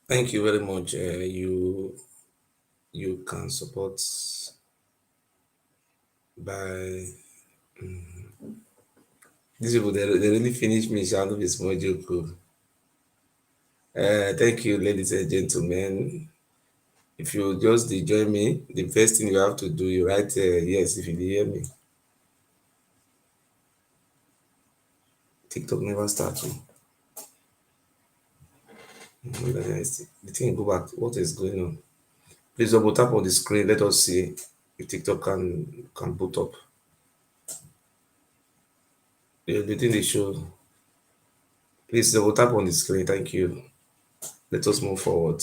Thank you very much. You can support by these people. They really finish me. Sound of a small joke. Oh. Thank you, ladies and gentlemen. If you just join me, the first thing you have to do, you write yes if you hear me. TikTok never starts. The thing go back. What is going on? Please double tap on the screen. Let us see if TikTok can boot up. The thing they show. Please double tap on the screen. Thank you. Let us move forward.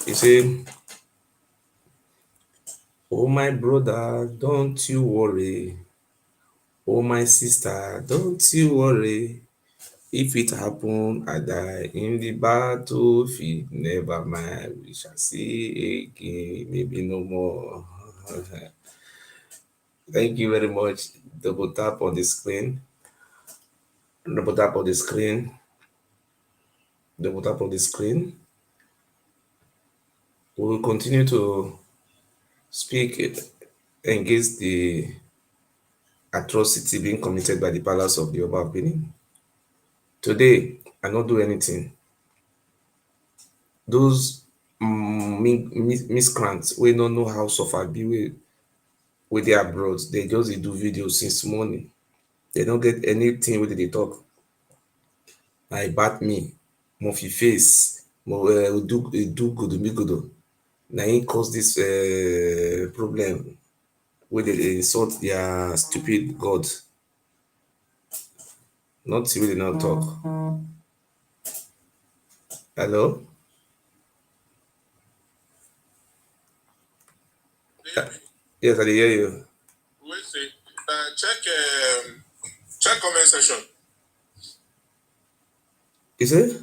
You see, oh my brother, don't you worry. Oh my sister, don't you worry. If it happen, I die in the battlefield. Never mind, we shall see again. Maybe no more. Thank you very much. Double tap on the screen. Double tap on the screen. Double tap on the screen. We will continue to speak against the atrocity being committed by the palace of the Oba of Benin. Today, I not do anything. Those miscreants we don't know how suffer be with their abroad. They just dey do videos since morning. They don't get anything wey they talk. Na about me, Murphy face, do good me good. Na him cause this problem wey they insult their stupid god. Not wey they not talk. Hello? Yes, I dey hear you. Wait, say, check comment section. You say?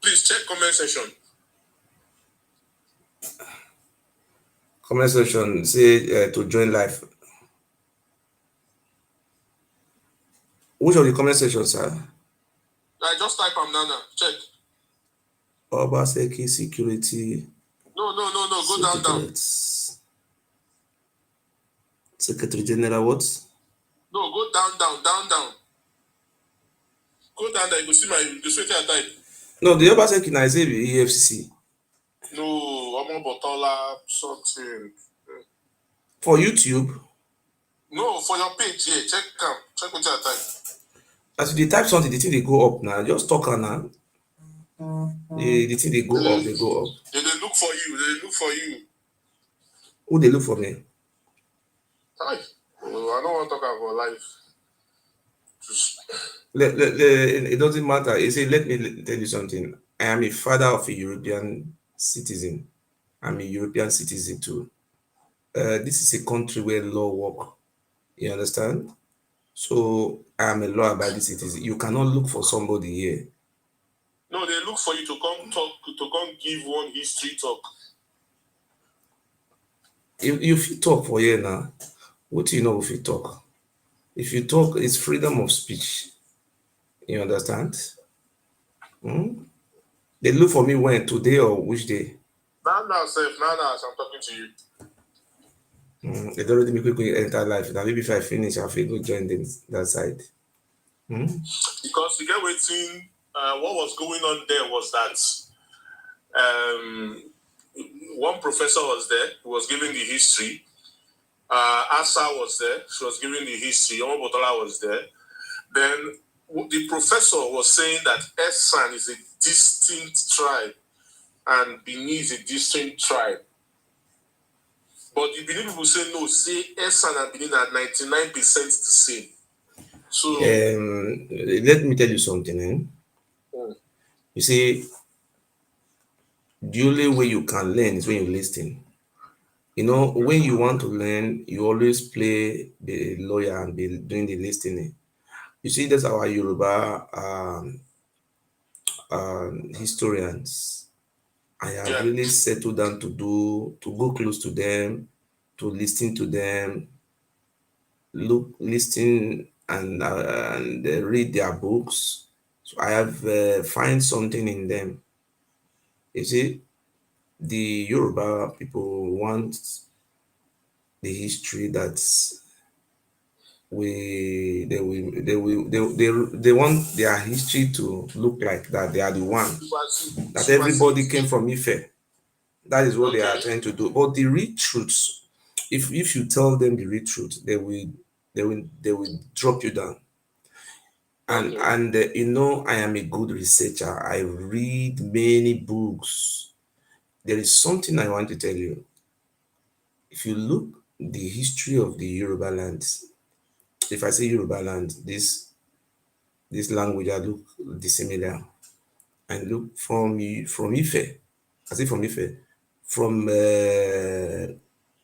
Please check comment section. Comment section say to join live. Which of the comment section, sir? I just type am now. Check. Obaseki security. No. Go down. Secretary General what? No, go down. Go down there. You go see wetin I type. No, the Obaseki na say EFCC. No, Omo Botola something. For YouTube? No, for your page here. Check wetin I type. As you type something, the thing they go up now. Just talk now. The thing they go up, they go up. They look for you. Who they look for me? Hi. Oh, I don't want to talk about life. It doesn't matter. You say, let me tell you something. I am a father of a European citizen. I'm a European citizen too. This is a country where law work. You understand? So I am a law-abiding citizen. You cannot look for somebody here. No, they look for you to come talk, to come give one history talk. If you talk for here now, what do you know if you talk? If you talk, it's freedom of speech. You understand? They look for me when? Today or which day? Now, as I'm talking to you. They don't already make me enter life. Now maybe if I finish, I'll go join them that side. Because you get waiting, what was going on there was that one professor was there who was giving the history. Asa was there, she was giving the history. Omo Botola was there. Then the professor was saying that Esan is a distinct tribe and Benin is a distinct tribe. But the Benin people say no, say Esan and Benin are 99% the same. So let me tell you something. You see, the only way you can learn is when you listen. You know, when you want to learn, you always play the lawyer and be doing the listening. You see, that's our Yoruba historians. I have really settled down to go close to them, to listen to them, listen and read their books. So I have find something in them. You see, the Yoruba people want the history that's they want their history to look like that they are the one, that everybody came from Ife. That is what they are Okay. trying to do. But the real truth, if you tell them the real truth, they will drop you down. And Okay. you know, I am a good researcher. I read many books. There is something I want to tell you. If you look the history of the Yoruba lands, if I say Yoruba land, this language I look dissimilar. And look from Ife, I say from Ife, from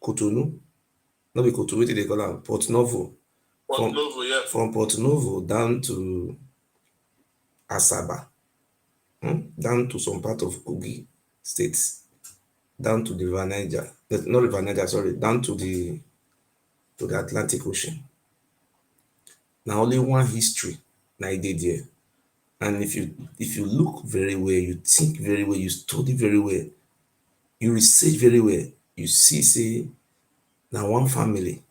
Cotonou, not be Cotonou, wetin they call am, Port Novo, Port Novo, yeah. from Port Novo down to Asaba, down to some part of Kogi states, down to the River Niger, not River Niger, sorry, down to the Atlantic Ocean. Now only one history na e dey there. And if you look very well, you think very well, you study very well, you research very well, you see say na one family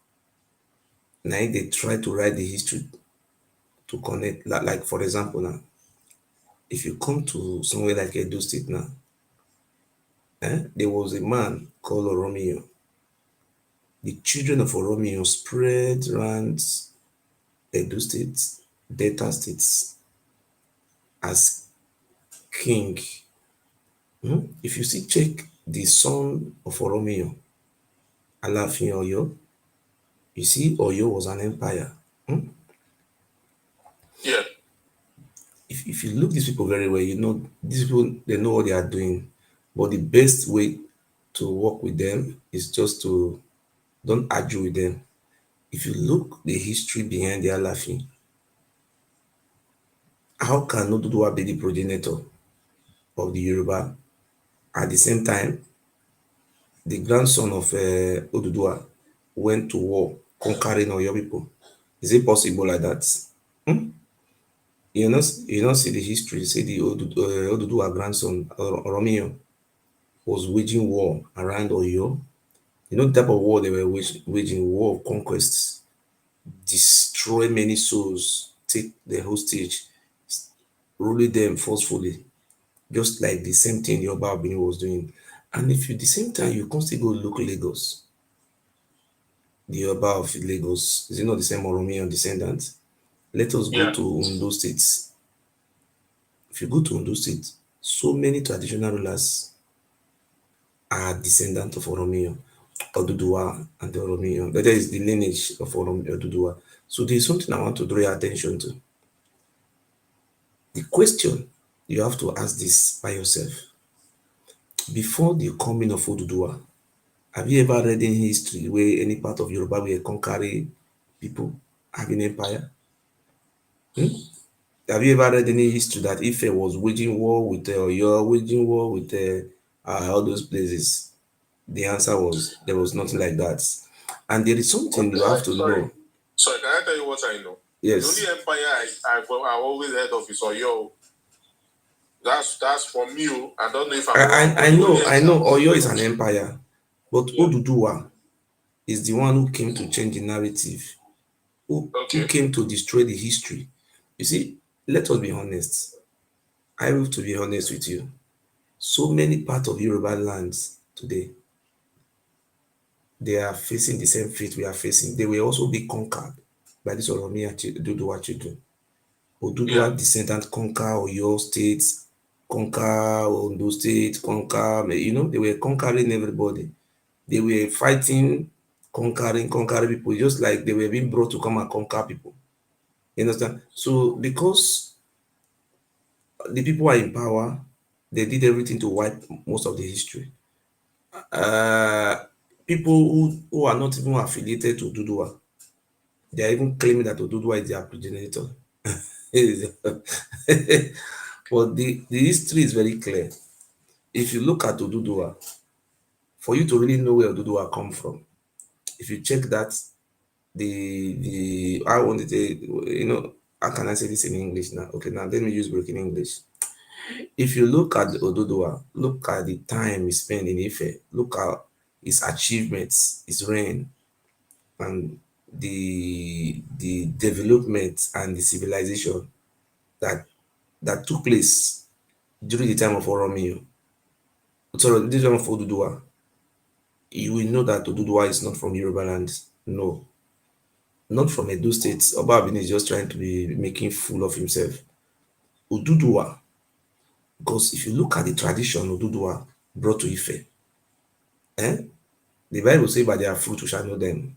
na im dey try to write the history to connect. Like for example now, if you come to somewhere like Edo State now, there was a man called Oromio. The children of Oromio spread around Edo State, Delta states as king. If you see check the son of Oromio, Alafin Oyo, you see Oyo was an empire. Yeah. If you look these people very well, you know these people, they know what they are doing. But the best way to work with them is just to don't argue with them. If you look the history behind the Alafin, how can Odua be the progenitor of the Yoruba? At the same time, the grandson of Odudua went to war conquering Oyo people. Is it possible like that? Hmm? You know, see the history, say the Odudua grandson, Oromio, was waging war around Oyo. You know the type of war they were waging, war of conquest, destroy many souls, take the hostage, ruling them forcefully, just like the same thing Yoruba Benin was doing. And if you the same time you can still go look Lagos, the Yoruba of Lagos, is it not the same Oromiyan descendant? Let us go Yeah. to Ondo State. If you go to Ondo State, so many traditional rulers are descendants of Oromiyan, Odudua, and the Oromiyan. That is the lineage of Odudua. So there is something I want to draw your attention to. The question you have to ask this by yourself. Before the coming of Odudua, have you ever read in history where any part of Yoruba were conquering people having empire? Have you ever read any history that Ife was waging war with Oyo, waging war with all those places? The answer was there was nothing like that. And there is something you have to know. Sorry, can I tell you what I know? Yes. The only empire I've always heard of is Oyo. That's for me. I don't know if I'm wrong. I know Oyo is an empire, but Yeah. Oduduwa is the one who came to change the narrative, who came to destroy the history. You see, let us be honest. I have to be honest with you. So many parts of Yoruba lands today, they are facing the same fate we are facing. They will also be conquered by this Oromiya Oduduwa children. Oduduwa descendant conquer Oyo State, conquer Ondo State, conquer, you know, they were conquering everybody. They were fighting, conquering people, just like they were being brought to come and conquer people. You understand? So because the people are in power, they did everything to wipe most of the history. Uh, People who are not even affiliated to Dudua, they are even claiming that Oduduwa is their progenitor. But the history is very clear. If you look at Oduduwa, for you to really know where Oduduwa come from, if you check that, I wanted to, you know, how can I say this in English now? Okay, now let me use broken English. If you look at Odua, look at the time he spent in Ife, look at his achievements, his reign, and the development and the civilization that took place during the time of Oromio. Sorry, the time of Odudua, you will know that Odudua is not from Yoruba land. No, not from Edo State. Oba Abini is just trying to be making fool of himself. Odudua, because if you look at the tradition Odudua brought to Ife, eh? The Bible says, by their fruit we shall know them.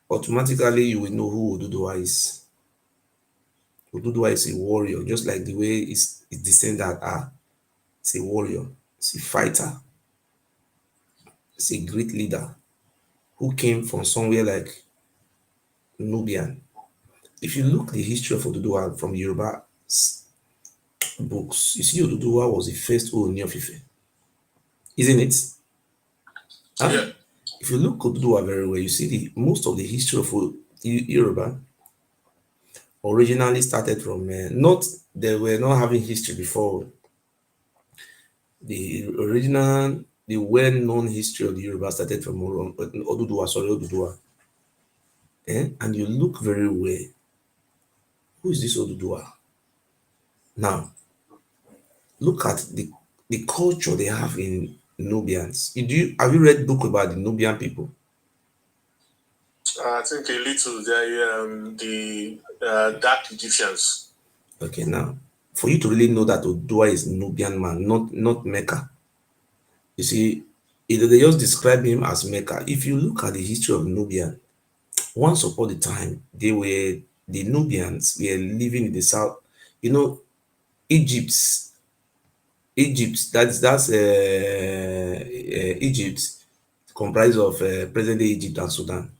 Automatically, you will know who Odudua is. Odudua is a warrior, just like the way his descendants are. It's a warrior, it's a fighter, it's a great leader who came from somewhere like Nubian. If you look the history of Odudua from Yoruba books, you see Odudua was the first Ooni of Ife, isn't it? Huh? Yeah. If you look Odudua very well, you see the most of the history of Yoruba originally started from not they were not having history before. The well-known history of the Yoruba started from Odudua, sorry, Odudua. And you look very well. Who is this Odudua? Now, look at the culture they have in Nubians. Have you read book about the Nubian people? I think a little. The dark Egyptians. Okay, now for you to really know that Odua is Nubian man, not Mecca. You see, they just describe him as Mecca. If you look at the history of Nubian, once upon a time, the Nubians were living in the south. You know, Egypt, Egypt comprised of present day Egypt and Sudan.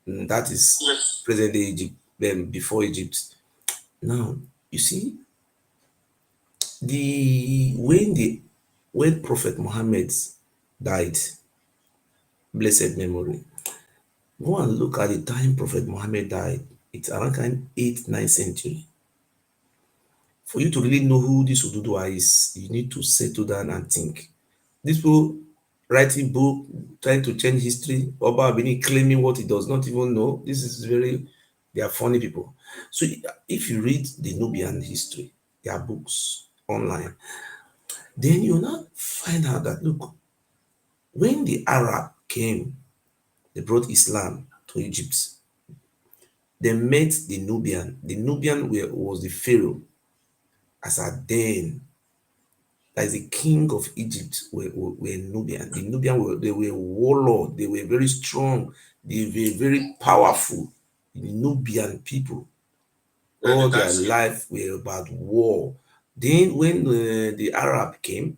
That is Yes. present day Egypt, then before Egypt. Now, you see, when Prophet Muhammad died, blessed memory, go and look at the time Prophet Muhammad died. It's around kind 8th, 9th century. For you to really know who this Ududua is, you need to settle down and think. These people writing book, trying to change history, Oba Abini claiming what he does not even know. They are funny people. So if you read the Nubian history, their books online, then you'll now find out that, look, when the Arab came, they brought Islam to Egypt. They met the Nubian. The Nubian was the Pharaoh as at then. That is the king of Egypt were Nubian. The Nubian they were warlord, they were very strong, they were very powerful. The Nubian people, all their life were about war. Then when the Arab came,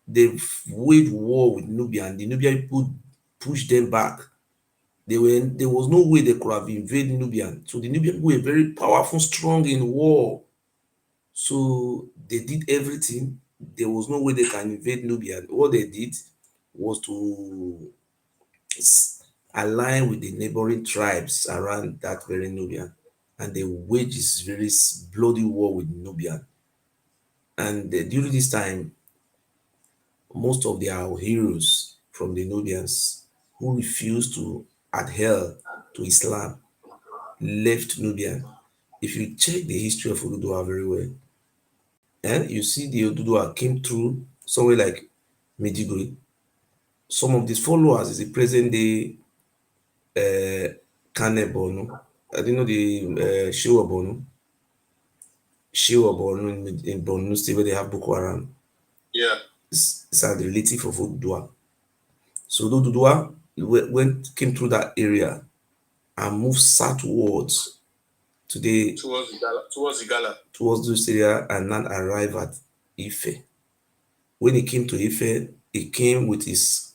they waged war with Nubian. The Nubian people pushed them back. There was no way they could have invaded Nubian. So the Nubian were very powerful, strong in war. So they did everything. There was no way they can invade Nubia. What they did was to align with the neighboring tribes around that very Nubian, and they waged this very bloody war with Nubian. And during this time, most of their heroes from the Nubians who refused to adhere to Islam left Nubian. If you check the history of Urudua very well, and you see the Odudua came through somewhere like Medjugorje. Some of these followers is the present day Kane Borno. I didn't know the Shewa Borno. Shewa Borno in Borno State where they have Boko Haram. Yeah. It's a relative of Odudua. So Odudua came through that area and moved southwards today towards Igala. Towards this area and not arrive at Ife. When he came to Ife, he came with his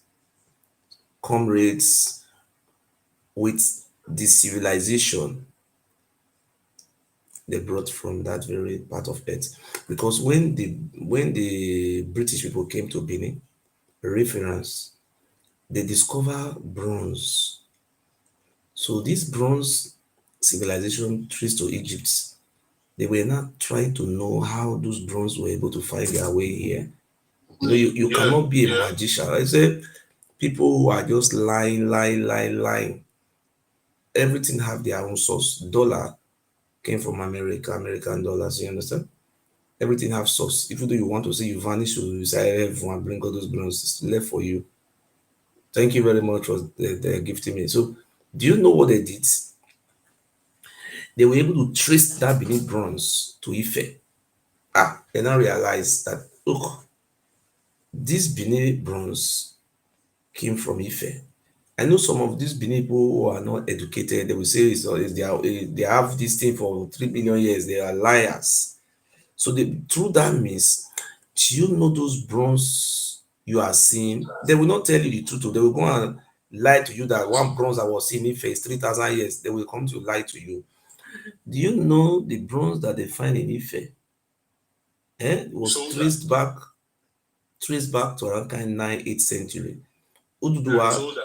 comrades, with the civilization they brought from that very part of earth. Because when the British people came to Benin, reference, they discover bronze. So this bronze civilization traced to Egypt. They were not trying to know how those bronze were able to find their way here. You Yeah, cannot be a yeah. magician. I say people who are just lying. Everything have their own source. Dollar came from America, American dollars. You understand? Everything have source. Even though you want to say you vanish, you say everyone bring all those bronzes left for you. Thank you very much for the gifting me. So, do you know what they did? They were able to trace that Benin bronze to Ife. They now realize that look, this Benin bronze came from Ife. I know some of these Benin people who are not educated, they will say they have this thing for 3 billion years, they are liars. So through that means, do you know those bronze you are seeing? They will not tell you the truth. They will go and lie to you that one bronze I was seeing Ife is 3,000 years. They will come to lie to you. Do you know the bronze that they find in Ife? It was Shoulder. traced back to around kind of 9th, 8th century. Yeah, it's Odua, older.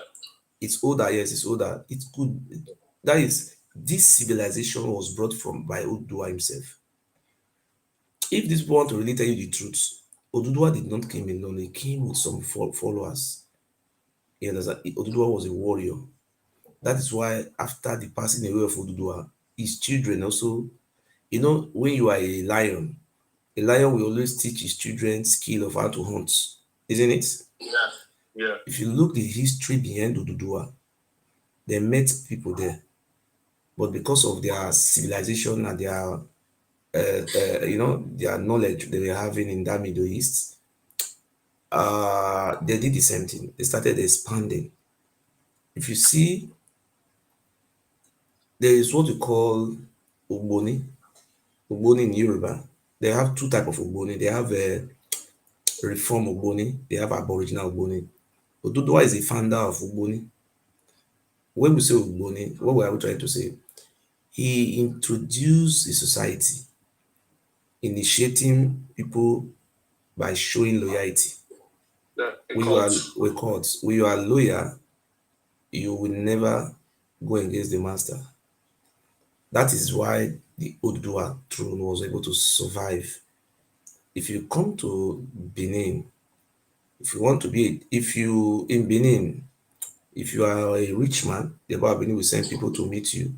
it's older, yes, it's older. It could, that is, this civilization was brought from by Odua himself. If these people want to really tell you the truth, Odudua did not come alone, he came with some followers. You understand? Odudua was a warrior. That is why after the passing away of Odudua, his children also, when you are a lion will always teach his children skill of how to hunt, isn't it? Yeah, yeah. If you look the history behind Odudua, they met people there, but because of their civilization and their knowledge they were having in that Middle East, they did the same thing. They started expanding. If you see, there is what we call Ugboni. Ugboni in Yoruba. They have two type of Ugboni. They have a reform Ugboni. They have aboriginal Ugboni. Oduduwa is the founder of Ugboni. When we say Ugboni, what were we trying to say? He introduced a society, initiating people by showing loyalty. Yeah, a When you are cult. when you are loyal, you will never go against the master. That is why the Odua throne was able to survive. If you come to Benin, if you want to be, if you in Benin, if you are a rich man, the Baba Benin will send people to meet you.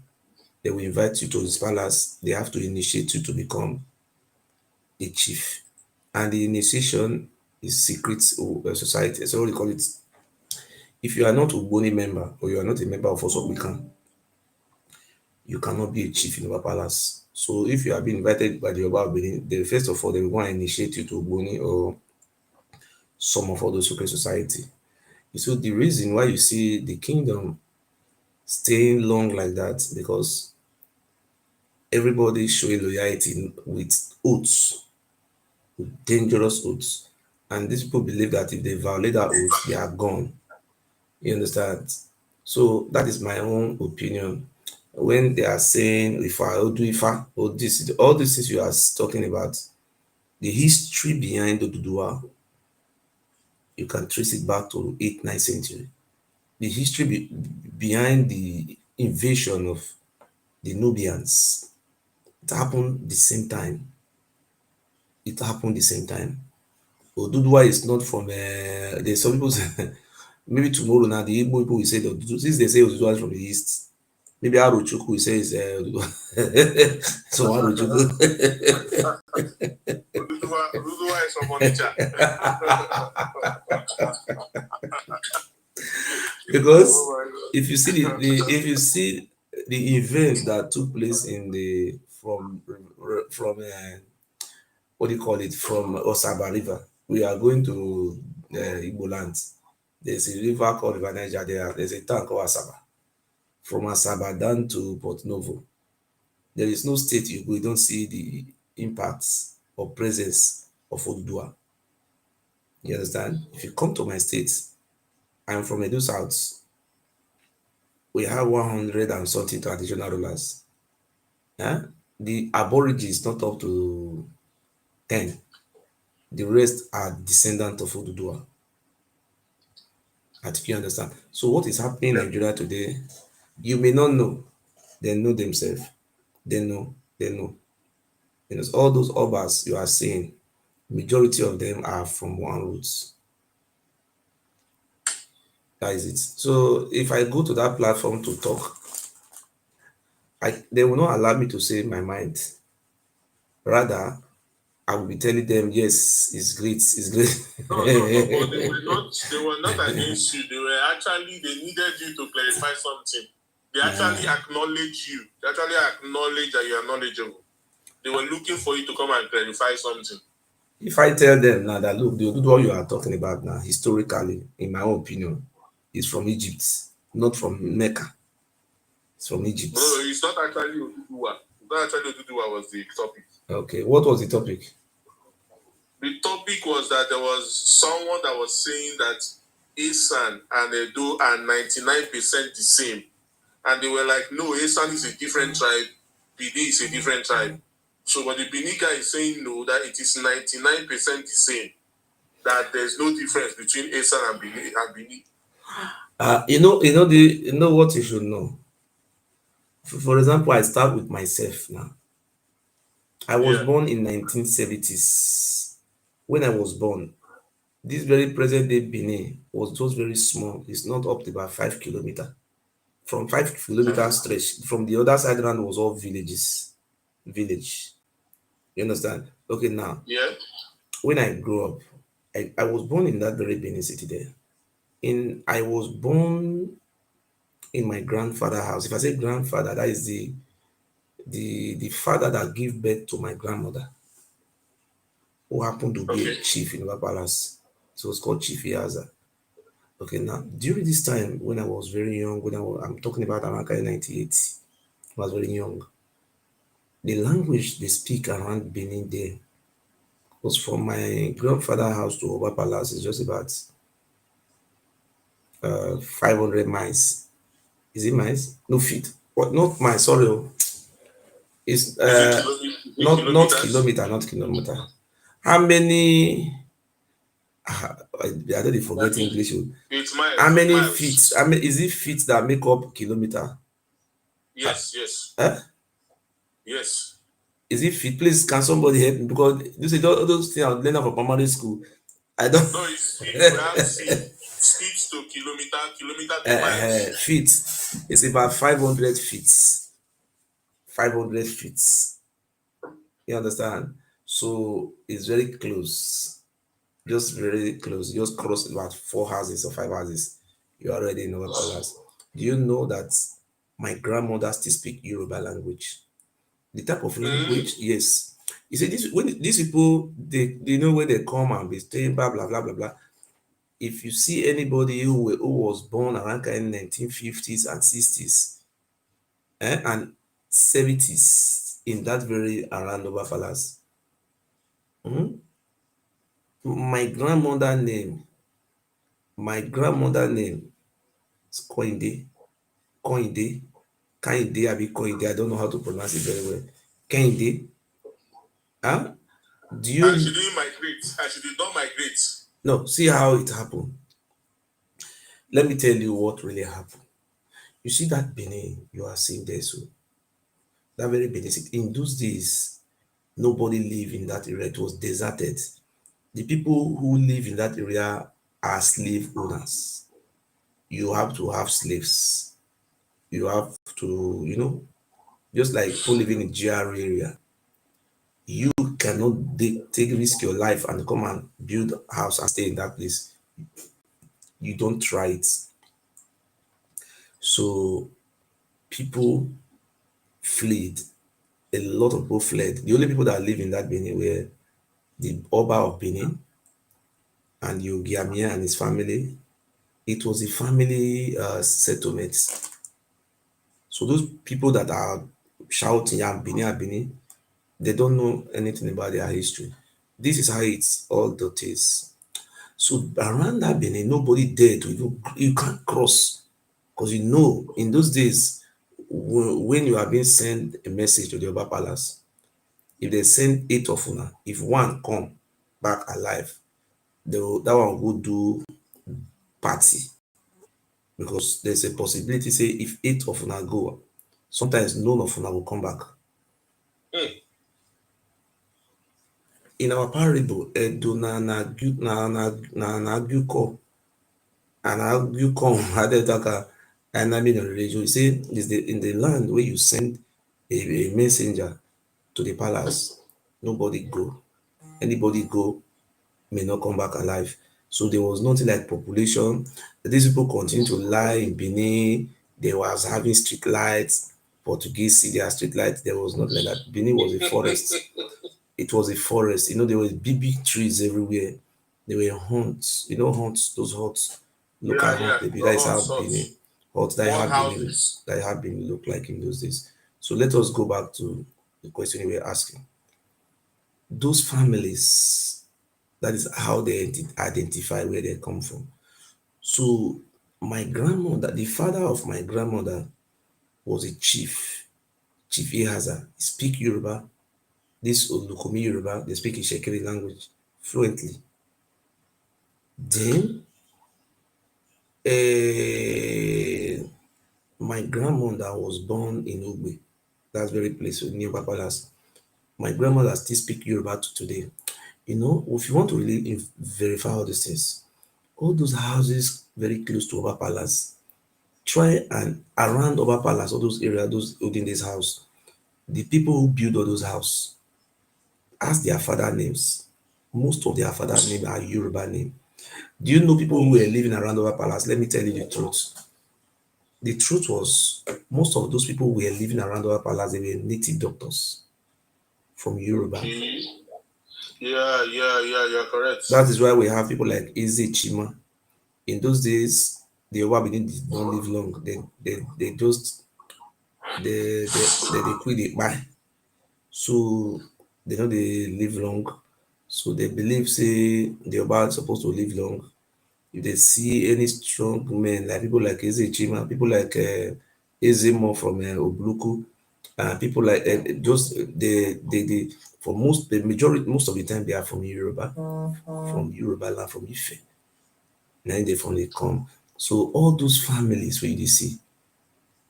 They will invite you to his palace. They have to initiate you to become a chief. And the initiation is secret society. So what we call it. If you are not Ugboni member or you are not a member of Osobikan, you cannot be a chief in our palace. So if you have been invited by the Oba of Benin, they first of all they will want to initiate you to Ugboni or some of all the secret society. So the reason why you see the kingdom staying long like that because everybody showing loyalty with oaths, with dangerous oaths. And these people believe that if they violate that oath, they are gone. You understand? So that is my own opinion. When they are saying if I do if I or this all these things you are talking about, the history behind the Dudua, you can trace it back to 8th, 9th century. The history behind the invasion of the Nubians, it happened the same time. It happened the same time. Odudua is not from there's some people say, maybe tomorrow now the Igbo people will say that since they say Odudua is from the east, maybe Arochukwu will say is so Arochukwu. Odua is from Onitsha. Because Oh if you see the event that took place in the from what do you call it from Osaba River, we are going to Igbo land. There's a river called River Niger there. There's a town called Asaba. From Asaba down to Port Novo, there is no state you go, you don't see the impacts or presence of Odua. You understand? If you come to my state, I'm from Edo South. We have 100 and something traditional rulers. Yeah? The Aborigines not up to 10. The rest are descendants of Odudua. I think you understand. So what is happening in yeah. Nigeria today, you may not know. They know themselves. They know. They know. You know, all those obas you are seeing, majority of them are from one roots. That is it. So if I go to that platform to talk, they will not allow me to say my mind. Rather, I will be telling them, yes, it's great, it's great. No, but they were not against you. They needed you to clarify something. They actually acknowledge you. They actually acknowledge that you are knowledgeable. They were looking for you to come and clarify something. If I tell them now that, look, the Odua you are talking about now, historically, in my own opinion, is from Egypt, not from Mecca. It's from Egypt. No, it's not actually Odua. It's not actually Odua was the topic. Okay, what was the topic? The topic was that there was someone that was saying that Isan and Edo are 99% the same. And they were like, no, Isan is a different tribe, Bini is a different tribe. So but the Bini guy is saying no, that it is 99% the same. That there's no difference between Isan and Bini. You know what you should know. For example, I start with myself now. I was born in 1970s. When I was born, this very present day Benin was just very small. It's not up to about 5 kilometers. From 5 kilometers stretch, from the other side around was all villages. Village. You understand? Okay, now. Yeah. When I grew up, I was born in that very Benin city there. I was born in my grandfather's house. If I say grandfather, that is the father that gave birth to my grandmother, who happened to be a chief in our palace. So it's called Chief Yaza. Okay, now during this time when I was very young, I'm talking about Abraka 98, I was very young. The language they speak around Benin there was from my grandfather's house to Oba Palace is just about 500 miles. Is it miles? No, feet. What? Not miles. Sorry. It's not kilometer. How many? I don't forget English. It's miles. How many feet? Is it feet that make up kilometer? Yes. Yes. Is it feet? Please, can somebody help me? Because you see those things I learned from primary school. I don't. No, it's feet. We have feet to kilometer to miles. Feet. It's about 500 feet. 500 feet. You understand? So it's very close. Just very close. Just cross about 4 houses or 5 houses. You're already in our palace. Do you know that my grandmother still speak Yoruba language? The type of language, yes. You see, when these people, they know where they come and be staying, blah, blah, blah, blah, blah. If you see anybody who was born around in 1950s and 60s and 70s in that very around Oba Palace, my grandmother name is Koinde, Koinde, I don't know how to pronounce it very well. Koinde. Huh? Do you? And she didn't migrate. And she did not migrate. No, see how it happened. Let me tell you what really happened. You see that Benin you are seeing there, so that very Benin city. In those days, nobody lived in that area. It was deserted. The people who live in that area are slave owners. You have to have slaves. You have to, just like people living in GR area. You cannot take risk your life and come and build a house and stay in that place. You don't try it. So people fled. A lot of people fled. The only people that live in that Benin were the Oba of Benin and Yogiamia and his family. It was a family settlement. So those people that are shouting Benin, they don't know anything about their history. This is how it's all is. So around that Benin, nobody dared to you can't cross. Because in those days, when you are being sent a message to the Oba Palace, if they send 8 of una, if one come back alive, that one will do party. Because there's a possibility, say, if 8 of una go, sometimes none of una will come back. in our parable, Edo na Aguko and Agukom Hadetaka and I mean religion. You say is the in the land where you send a messenger to the palace, nobody go. Anybody go may not come back alive. So there was nothing like population. These people continue to lie in Benin. They was having street lights. Portuguese see their street lights. There was nothing like that. Benin was a forest. It was a forest. There were big trees everywhere. There were hunts. Hunts, those huts, local hunt. That is how Benin, huts that had Benin looked like in those days. So let us go back to the question you were asking. Those families, that is how they identify where they come from. So my grandmother, the father of my grandmother was a chief, Chief Ihaza. He speak Yoruba. This Olukomi Yoruba, they speak Ishekiri language fluently. Then my grandmother was born in Ugbe. That's very place near Papalas. My grandmother still speak Yoruba to today. If you want to really verify all these things, all those houses very close to Oba Palace, try and around Oba Palace, all those areas, those within this house, the people who build all those houses, ask their father names. Most of their father names are Yoruba name. Do you know people who were living around Oba Palace? Let me tell you the truth. The truth was, most of those people who were living around Oba Palace, they were native doctors from Yoruba. Okay. Yeah, you're correct. That is why we have people like Eze Chima. In those days, the Oba did not live long. They just they quit it by. So they know they live long. So they believe say the Oba is supposed to live long. If they see any strong men like people like Eze Chima, people like Ezemo from Obluku, people like just they for most of the time they are from Yoruba, from Yoruba land, from Ife. Then they from they come. So all those families where you see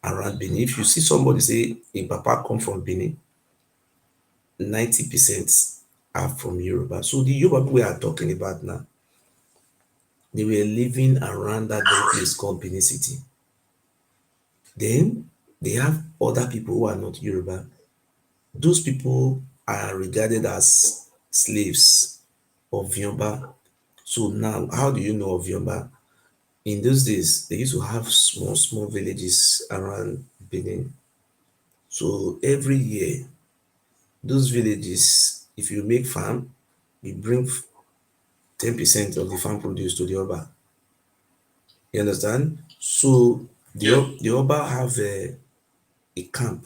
around Benin, if you see somebody say in Papa come from Benin, 90% are from Yoruba. So the Yoruba people we are talking about now, they were living around that very place called Benin City. Then they have other people who are not Yoruba. Those people are regarded as slaves of Yoruba. So now, how do you know of Yoruba? In those days, they used to have small villages around Benin. So every year, those villages, if you make farm, you bring 10% of the farm produce to the Oba. You understand? So the Oba have a camp.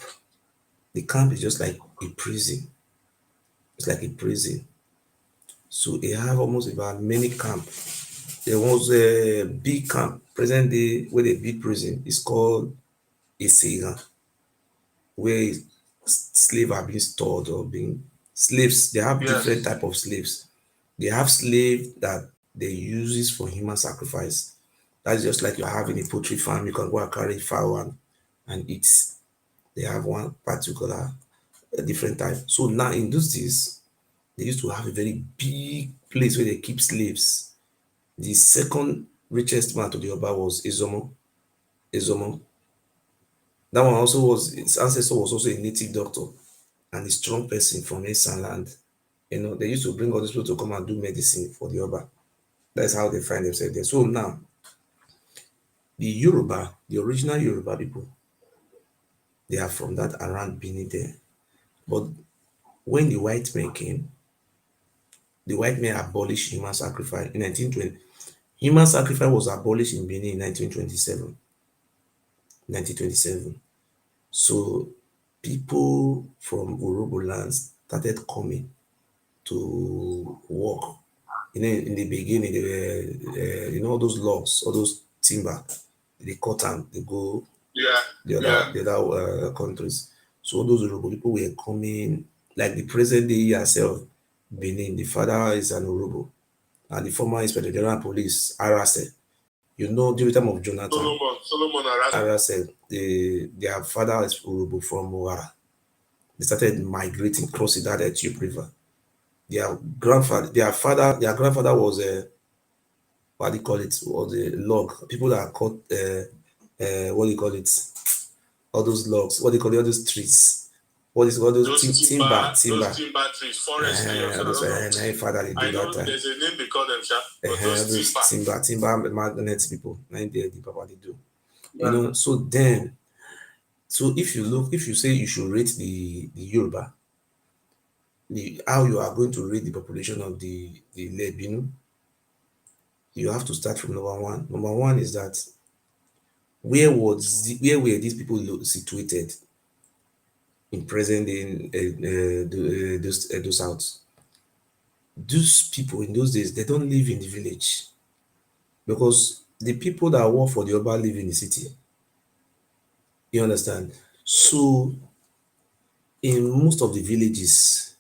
The camp is just like a prison. It's like a prison. So they have almost about many camps. There was a big camp, present day, where the big prison is called Isega, where slaves are being stored or being slaves. They have different type of slaves. They have slaves that they use it for human sacrifice. That's just like you're having a poultry farm. You can go and carry fowl and eat. They have one particular different type. So now in those days, they used to have a very big place where they keep slaves. The second richest man to the Oba was Ezomo. Ezomo. That one also was, his ancestor was also a native doctor and a strong person from Eastern land. They used to bring all these people to come and do medicine for the Oba. That's how they find themselves there. So now, the Yoruba, the original Yoruba people, they are from that around Benin there. But when the white men came, the white men abolished human sacrifice in 1920. Human sacrifice was abolished in Benin in 1927. 1927. So people from Urobo lands started coming to work. In the beginning, they were, all those logs, all those timber, they cut them, they go the other countries. So all those Urobo people were coming, like the present day yourself, Benin, the father is an Urobo, and the former Inspector General Police, Arase. During the time of Jonathan, Solomon Arase, their father is Urobo from Owara. They started migrating, crossing that Ethiopia River. their grandfather was a what do you call it? Was a log. People that are called what do you call it? All those logs. What do you call it? All those trees. What is all those timber? Those timber trees, forest. My father they do I know that time. there's a name they call them, but those timber magnets people. Nine the papa they do. Yeah. You know, so then, so if you say you should rate the Yoruba, how you are going to rate the population of the Lebinu, you have to start from number one. Number one is that where were these people situated in present day in those Edo South? Those people in those days they don't live in the village because the people that work for the Oba live in the city. You understand? So in most of the villages,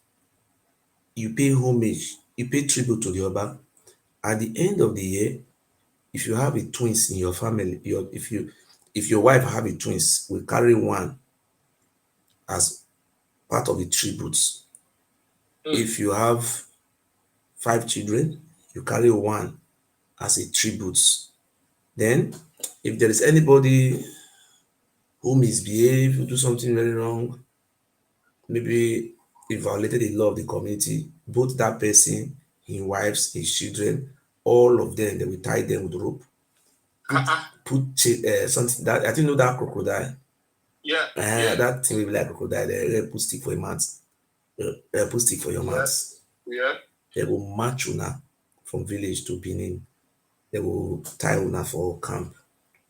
you pay homage, you pay tribute to the Oba. At the end of the year, if you have a twins in your family, if your wife have a twins, will carry one as part of the tributes. If you have 5 children, you carry one as a tribute. Then, if there is anybody who misbehave, who do something very wrong, maybe he violated the law of the community, both that person, his wives, his children, all of them, they will tie them with rope. Put something that I think know that crocodile. Yeah. That thing will be like crocodile. They put stick for your mouth. Put stick for your mouth. Yeah. They will march una from village to Benin. They will tie una for camp.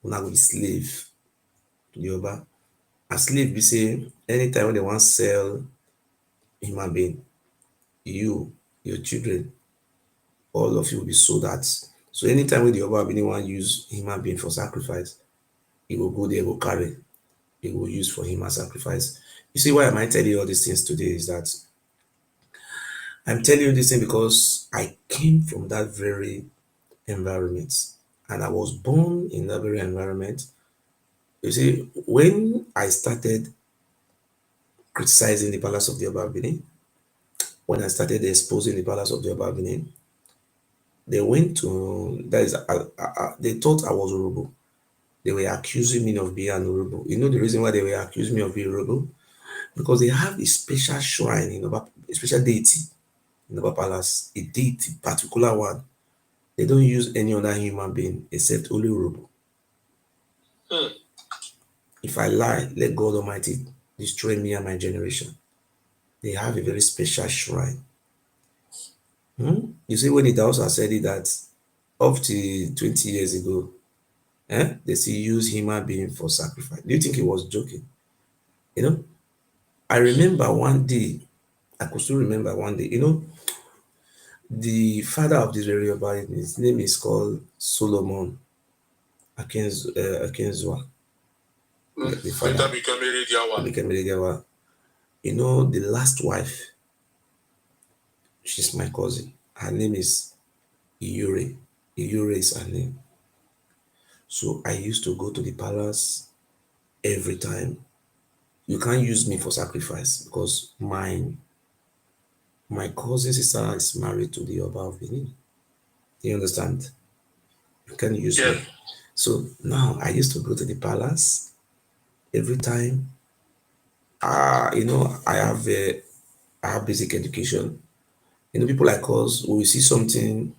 Una will be slave to the Yoruba. A slave be say anytime when they want sell human being, you, your children, all of you will be sold at. So anytime when the Yoruba Benin want use human being for sacrifice, he will go there, go carry, he will use for human sacrifice. You see why am I telling you all these things today is that I'm telling you this thing because I came from that very environment and I was born in that very environment. You see, when I started criticizing the palace of the Oba of Benin, when I started exposing the palace of the Oba of Benin, they went to they thought I was Urubu. They were accusing me of being an Urubu. You know the reason why they were accusing me of being Urubu? Because they have a special shrine in Oba, a special deity in Oba Palace, a deity, particular one. They don't use any other human being except only Urubu. If I lie, let God Almighty destroy me and my generation. They have a very special shrine. You see, when it also said it that up to 20 years ago, they still use human being for sacrifice. Do you think he was joking? You know, I remember one day, I could still remember one day, you know, the father of this very Yoruba, his name is called Solomon Akenzua. The father became Erediawa. You know, the last wife, she's my cousin. Her name is Iyure. Iyure is her name. So I used to go to the palace every time. You can't use me for sacrifice because my cousin sister is married to the Oba of Benin. Do you understand? You can't use me. So now I used to go to the palace every time. You know, I have basic education. You know, people like us, when we see something,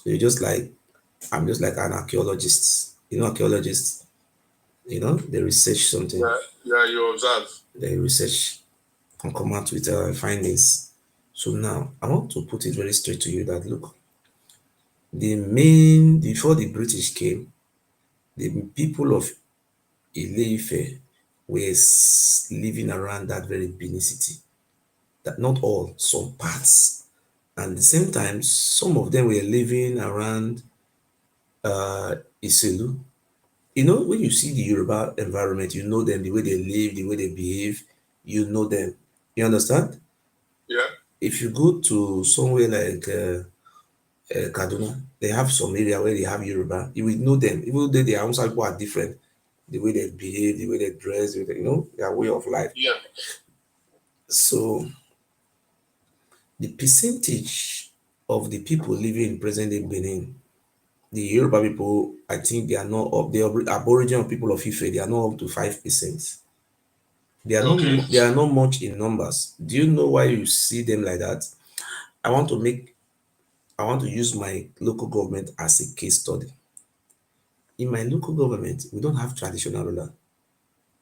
we just like I'm just like an archaeologist. You know, archaeologists, you know, they research something. Yeah, you observe. They research and come out with findings. So now I want to put it very straight to you that look, before the British came, the people of Ile-Ife were living around that very Benin city. That not all, some parts. And at the same time, some of them were living around Iselu. You know, when you see the Yoruba environment, you know them, the way they live, the way they behave, you know them. You understand? Yeah. If you go to somewhere like Kaduna, they have some area where they have Yoruba, you will know them. Even though their own people are different, the way they behave, the way they dress, you know, their way of life. Yeah. So the percentage of the people living in present-day Benin, the Yoruba people, I think they are not up. The Aboriginal people of Ife, they are not up to 5%. Okay. They are not much in numbers. Do you know why you see them like that? I want to make I want to use my local government as a case study. In my local government, we don't have traditional ruler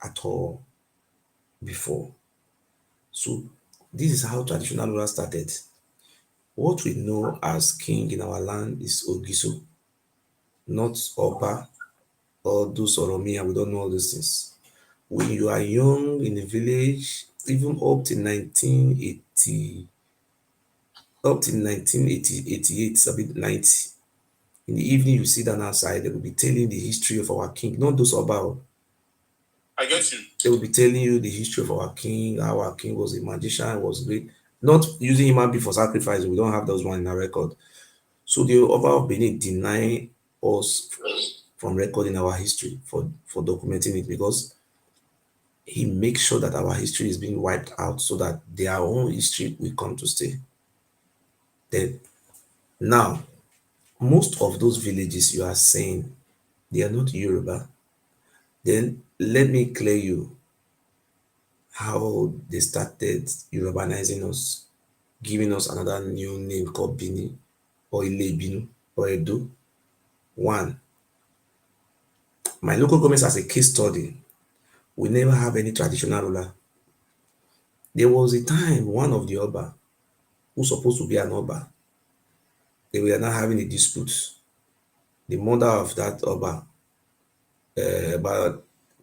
at all before. So this is how traditional ruler started. What we know as king in our land is Ogiso, not Oba or those Oromia. We don't know all those things. When you are young in a village, even up to 1988, a bit 90, in the evening you sit down outside, they will be telling the history of our king, not those Oba. I get you. They will be telling you the history of our king, how our king was a magician, was great. Not using human being for sacrifice. We don't have those one in our record. So the Oba of Benin deny us from recording our history for documenting it because he makes sure that our history is being wiped out so that their own history will come to stay. Then now, most of those villages you are saying they are not Yoruba. Then let me clear you how they started Yorubanizing us, giving us another new name called Bini or Ilebinu or Edo. One, my local government as a case study, we never have any traditional ruler. There was a time one of the Oba who's supposed to be an Oba, they were now having a dispute. The mother of that Oba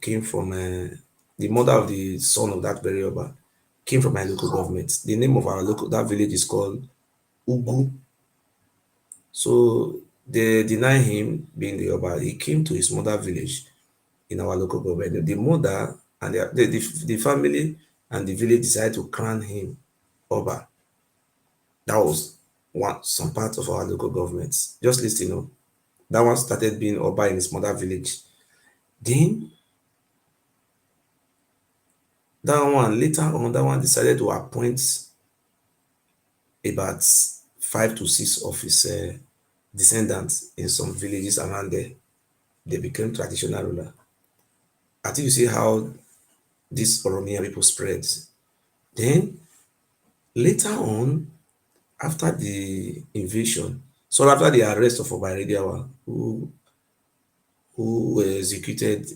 came from the mother of the son of that very Oba came from my local government. The name of our local that village is called Ugu. So they deny him being the Oba. He came to his mother village in our local government. The mother and the family and the village decided to crown him Oba. That was some part of our local governments. Just listen, that one started being Oba in his mother village. Then that one decided to appoint about 5 to 6 of his descendants in some villages around there. They became traditional ruler. I think you see how these Oromian people spread. Then later on, after the invasion, so after the arrest of Obarediawa, who executed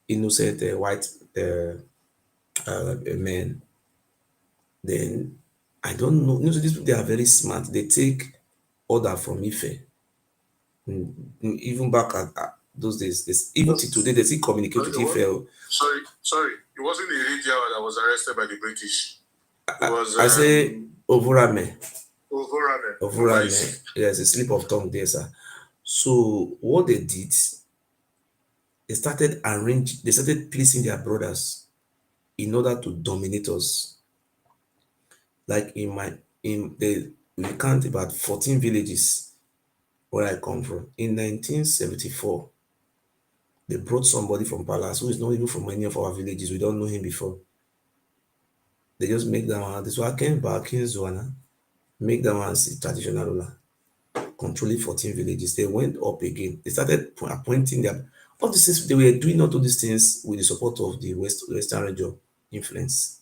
innocent white men, then I don't know. These people they are very smart. They take order from Ife. Even back at those days, even till today, they still communicate with Ife. Sorry. It wasn't the Iridiawa that was arrested by the British. It was. I say Ovurame. Ovurame. There's a slip of tongue there, sir. So what they did, they started placing their brothers in order to dominate us. Like we count about 14 villages where I come from. In 1974, they brought somebody from Palace who is not even from any of our villages. We don't know him before. They just make that one. This one came back in Zwana, make that one as a traditional ruler, controlling 14 villages. They went up again. They started appointing them. All these things, they were doing not all these things with the support of the Western region influence.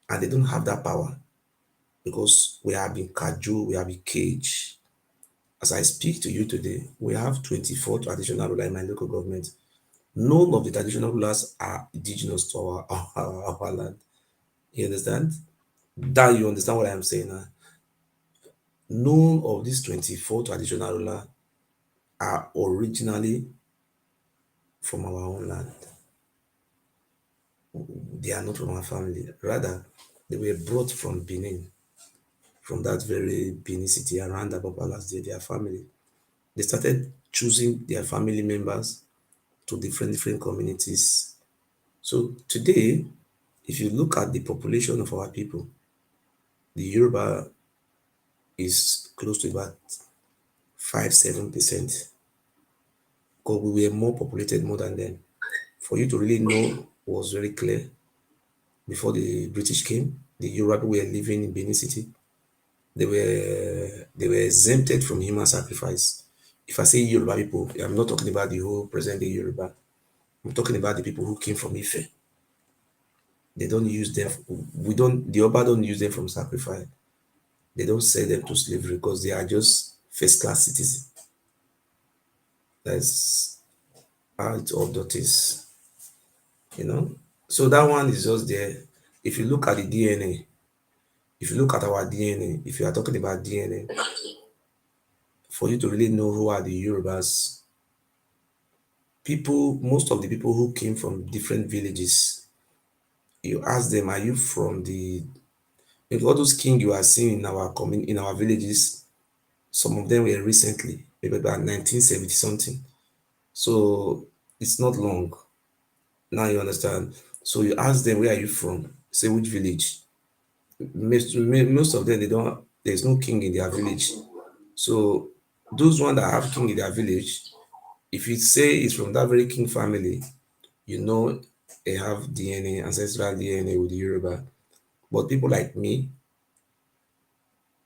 And they don't have that power because we have been cajoled, we have been caged. As I speak to you today, we have 24 traditional rulers in my local government. None of the traditional rulers are indigenous to our land. You understand? That you understand what I'm saying now? None of these 24 traditional rulers are originally from our own land. They are not from our family. Rather, they were brought from Benin, from that very Benin city around Abba Palace, their family. They started choosing their family members to different communities. So today, if you look at the population of our people, the Yoruba is close to about 5-7%. Because we were more populated more than them. For you to really know was very clear before the British came. The Yoruba were living in Benin City. they were exempted from human sacrifice. If I say Yoruba people, I'm not talking about the whole present day Yoruba. I'm talking about the people who came from Ife. They don't use them. We don't. The Oba don't use them from sacrifice. They don't sell them to slavery because they are just first class citizens. That's how it all that is. You know. So that one is just there. If you look at the DNA, if you look at our DNA, if you are talking about DNA, for you to really know who are the Yorubas, people, most of the people who came from different villages, you ask them, are you from the all those kings you are seeing in our in our villages, some of them were recently, maybe about 1970 something. So it's not long. Now you understand. So you ask them, where are you from? Say which village. Most of them they don't. There's no king in their village. So those one that have king in their village, if you say it's from that very king family, you know they have DNA, ancestral DNA with the Yoruba. But people like me,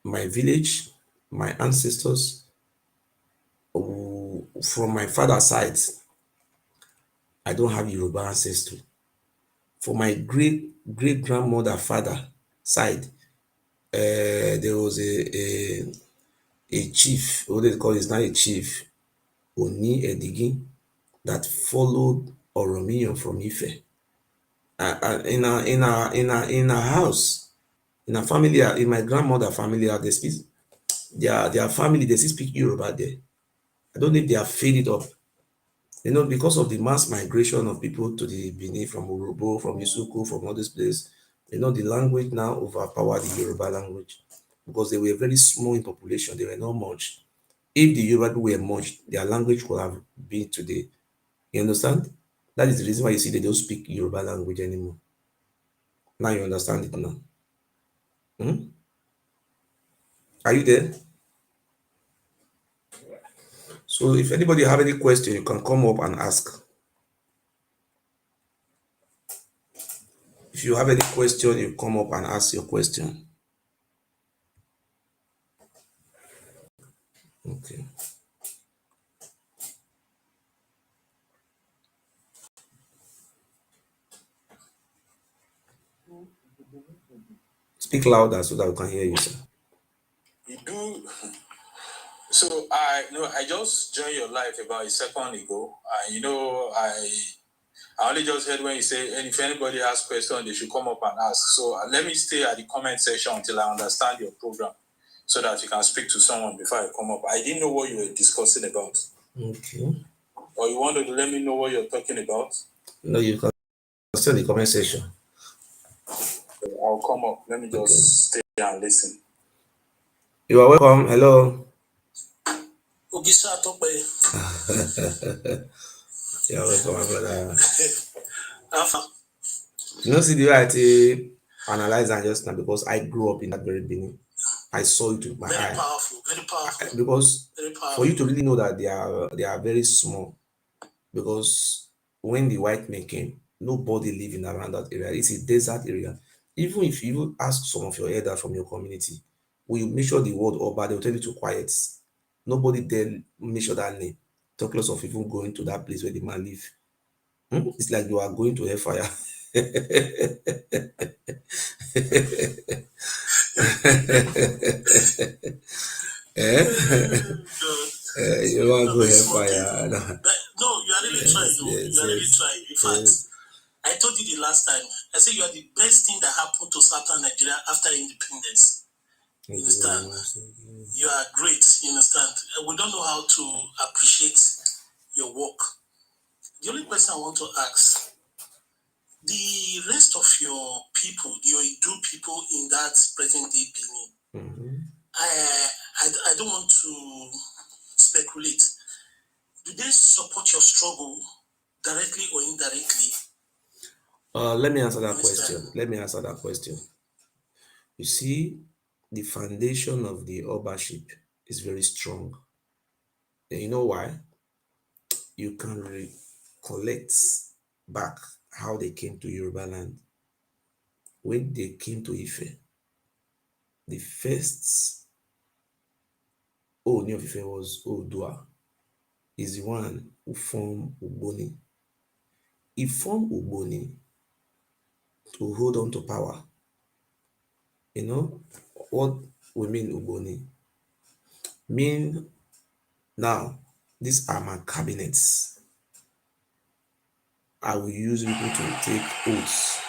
my village, my ancestors, from my father's side, I don't have Yoruba ancestry. For my great grandmother father side, there was a chief, what they call is now a chief, Oni Edigi, that followed Oromiyan from Ife. In our house, in our family, in my grandmother family, they speak their family, they still speak Yoruba there. I don't know if they have faded up. Because of the mass migration of people to the Benin from Urobo, from Isuku, from all these places, the language now overpowered the Yoruba language because they were very small in population. They were not much. If the Yoruba people were much, their language could have been today. You understand? That is the reason why you see they don't speak Yoruba language anymore. Now you understand it now. Hmm? Are you there? So if anybody have any question, you can come up and ask. If you have any question, you come up and ask your question. Okay. Speak louder so that we can hear you, sir. You do. So I just joined your live about a second ago, and I only just heard when you say, and if anybody has questions, they should come up and ask. So let me stay at the comment section until I understand your program, so that you can speak to someone before I come up. I didn't know what you were discussing about. Okay. Or you wanted to let me know what you're talking about? No, you can stay in the comment section. I'll come up. Let me just stay and listen. You are welcome. Hello. Ogisa Tope. You are welcome, my brother. Alpha. See the way I analyze and just now because I grew up in that very beginning. I saw it with my eye. Very powerful. Because very powerful. For you to really know that they are very small, because when the white men came, nobody living around that area. It's a desert area. Even if you ask some of your elders from your community, will you make sure the word Oba, they will tell you to quiet. Nobody there make sure that name. Talk less of even going to that place where the man live. It's like you are going to hellfire. You want to go hellfire? No, you are really trying. You are really trying. In fact, I told you the last time. I said you are the best thing that happened to Southern Nigeria after independence. You understand? You are great. You understand? We don't know how to appreciate your work. The only question I want to ask, the rest of your people, your Idu people in that present day Benin, I don't want to speculate. Do they support your struggle directly or indirectly? Let me answer that question. You see, the foundation of the Obaship is very strong. And you know why? You can recollect back how they came to Yoruba land. When they came to Ife, The first Ooni of Ife was Odua. Is the one who formed Ugboni. He formed Ugboni to hold on to power. You know what we mean Ugboni? Mean now, these are my cabinets. I will use people to take oaths.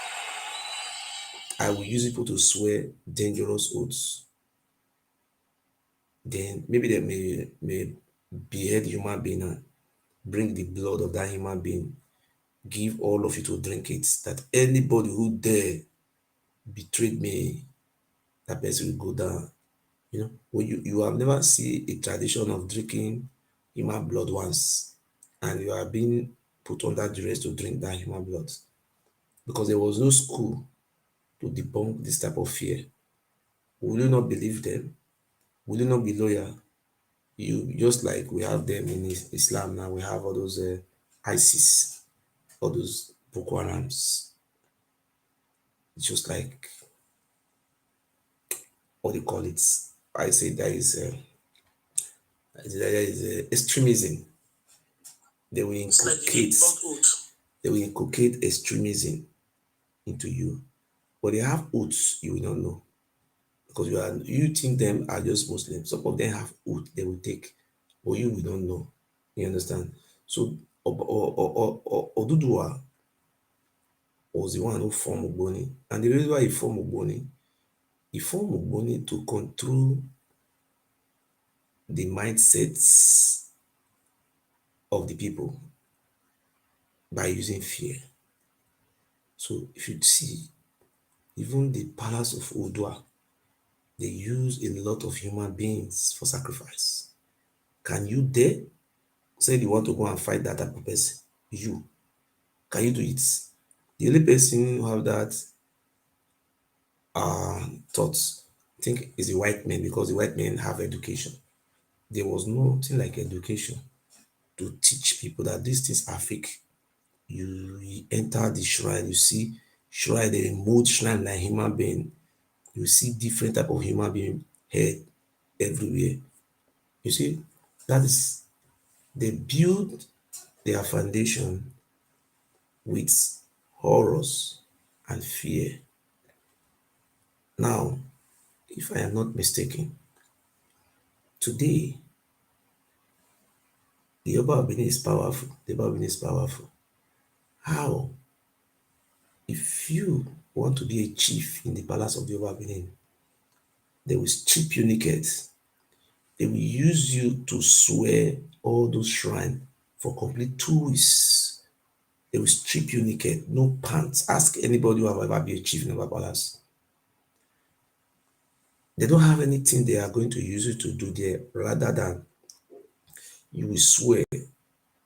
I will use people to swear dangerous oaths. Then maybe they may behead human being and bring the blood of that human being, give all of you to drink it. That anybody who dare betrayed me, that person will go down. You know, when you have never seen a tradition of drinking human blood once, and you are being put under duress to drink that human blood because there was no school to debunk this type of fear. Will you not believe them? Will you not be loyal? You just like we have them in Islam now. We have all those ISIS, all those Boko Harams. It's just like what do you call it? I say there is extremism. They will inculcate. They will inculcate extremism into you, but they have oaths you will not know because you think them are just Muslims. Some of them have oath they will take, but you will not know. You understand? So Odudua was the one who formed Ogboni, and the reason why he formed Ogboni to control the mindsets of the people by using fear. So if you see, even the palace of Odua, they use a lot of human beings for sacrifice. Can you dare say you want to go and fight that type of person? Can you do it? The only person who have that thought, I think, is the white men because the white men have education. There was nothing like education to teach people that these things are fake. You enter the shrine, you see shrine, they mold shrine like human being. You see different type of human being head everywhere. You see, that is they build their foundation with horrors and fear. Now, if I am not mistaken, today the Yoruba Benin is powerful. The Yoruba Benin is powerful. How? If you want to be a chief in the palace of the Yoruba Benin, they will strip you naked. They will use you to swear all those shrines for complete 2 weeks. They will strip you naked, no pants. Ask anybody who have ever been a chief in our palace. They don't have anything they are going to use you to do there rather than you will swear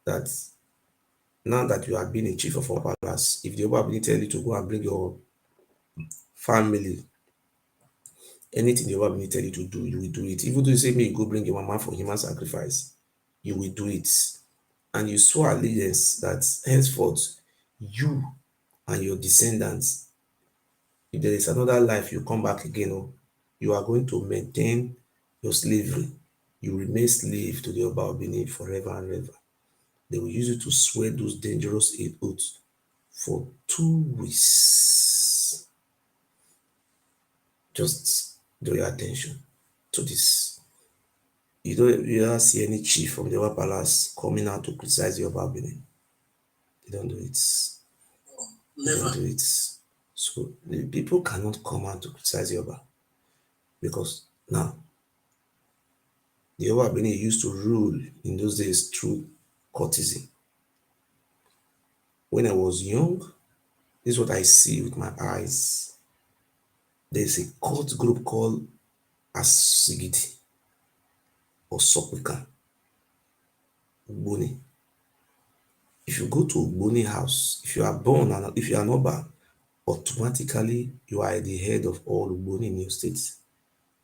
that now that you have been a chief of our palace, if the Oba tell you to go and bring your family, anything the Oba tell you to do, you will do it. Even though you say, me, go bring your mama for human sacrifice, you will do it. And you swear allegiance that henceforth, you and your descendants, if there is another life, you come back again, you are going to maintain your slavery. You remain slave to the Oba Benin forever and ever. They will use you to swear those dangerous oaths for 2 weeks. Just draw your attention to this. You don't see any chief from the Yoruba palace coming out to criticize the Yoruba Benin. They don't do it. They don't do it. So the people cannot come out to criticize Yoruba because now the Yoruba Benin used to rule in those days through cultism. When I was young, this is what I see with my eyes. There's a cult group called Asigidi or Sopika, Ugboni. If you go to Ugboni house, if you are born and if you are not born, automatically you are the head of all Ugboni in your state.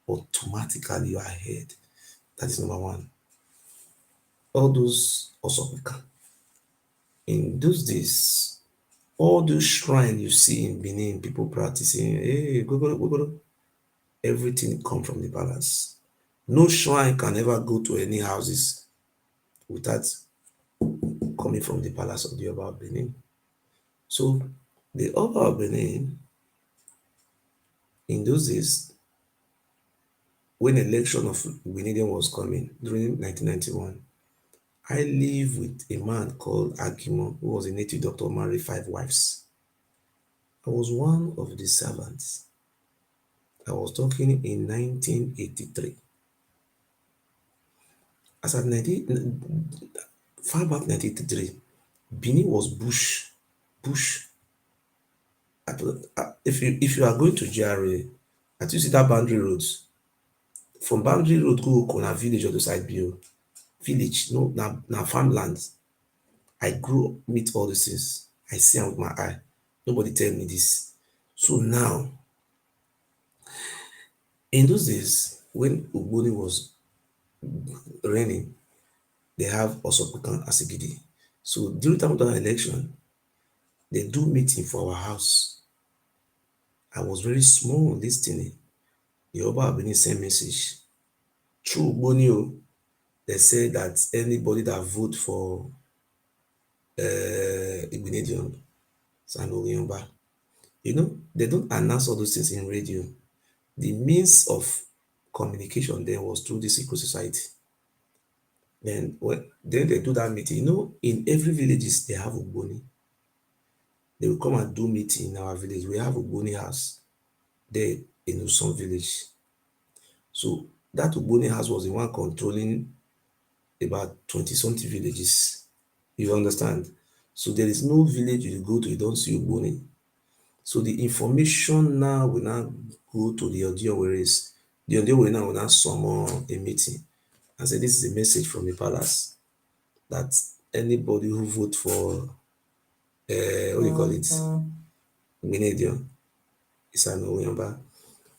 Automatically you are head. That is number one. All those Osopika. In those days, all those shrines you see in Benin, people practicing, hey, go. everything come from the palace. No shrine can ever go to any houses without coming from the palace of the Oba of Benin. So the Oba of Benin, in those days, when election of Benin was coming during 1991, I lived with a man called Agimo, who was a native doctor, married 5 wives. I was one of the servants. I was talking in 1983. As at 19, far back 1983, Benin was bush. Bush. If you are going to GRA, at you see that boundary roads. From boundary road go Kona village or the side bio. Village, no, now farmlands. I grew up, meet all these things. I see them with my eye. Nobody tell me this. So now, in those days, when Ugboni was reigning, they have Osopukan Asigidi. So during time of the election, they do meeting for our house. I was very small listening. The Oba Benin sent message. Through Ugboni, they said that anybody that vote for Igbinedion, Sanoyomba, they don't announce all those things in radio. The means of communication then was through the secret society. Then they do that meeting. In every villages they have Ugboni. They will come and do meeting in our village. We have Ugboni house there in some village. So that Ugboni house was the one controlling about 20-something villages. You understand? So there is no village you go to, you don't see Ugboni. So the information now will now go to the audio, whereas the audio will now summon a meeting and say this is a message from the palace that anybody who vote for what do you call it? Grenadian is an Oyamba.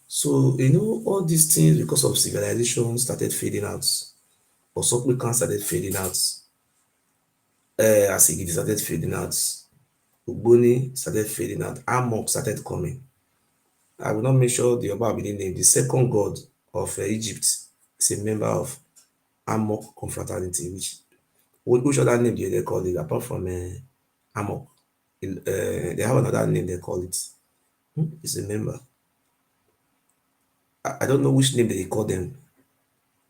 So all these things because of civilization started fading out. Osopukan started fading out. Asigidi started fading out. Ugboni started fading out. Amok started coming. I will not mention the Oba Benin name. The second god of Egypt is a member of Amok confraternity, which other name do they call it apart from Amok? They have another name they call it. It's a member. I don't know which name they call them.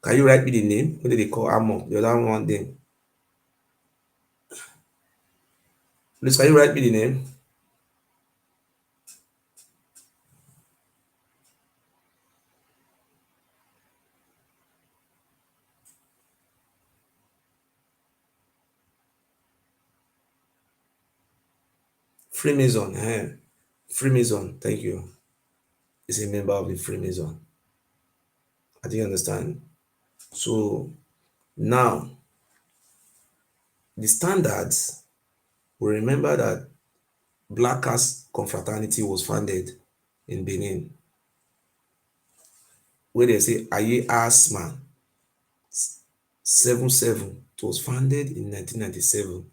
Can you write me the name? What do they call Amok? The other one then. Please, can you write me the name? Freemason. Freemason. Thank you. Is a member of the Freemason. I think you understand. So now the standards will remember that Black Caste confraternity was founded in Benin, where they say Aye Asman 77. It was founded in 1997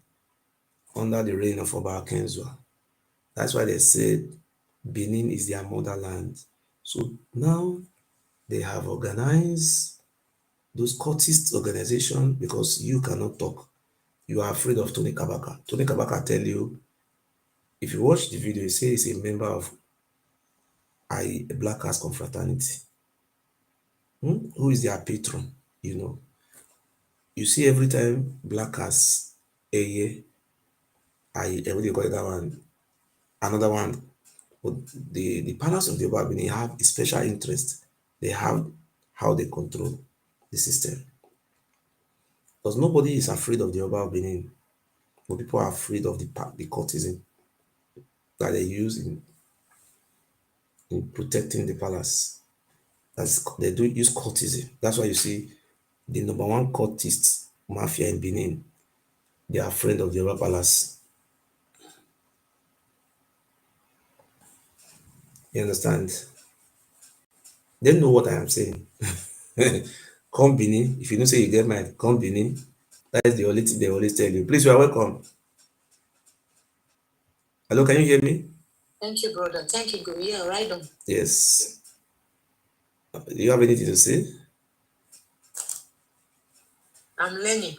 under the reign of Oba Kenzwa. That's why they said Benin is their motherland. So now they have organized those cultist organizations because you cannot talk. You are afraid of Tony Kabaka. Tony Kabaka tell you, if you watch the video, he says he's a member of a Black Caste confraternity. Who is their patron? You see every time Black Caste, what do you call it, that one? Another one. But the palace of the Oba Benin have a special interest. They have how they control the system. Because nobody is afraid of the Oba Benin, but people are afraid of the cultism that they use in protecting the palace. They do use cultism. That's why you see the number one cultist mafia in Benin. They are afraid of the Oba Palace. You understand? They know what I am saying. Come Benin. If you don't say you get mine, come Benin. That is the only thing they always tell you. Please, you are welcome. Hello, can you hear me? Thank you, brother. Thank you, go. Yeah, right on. Yes. Do you have anything to say? I'm learning.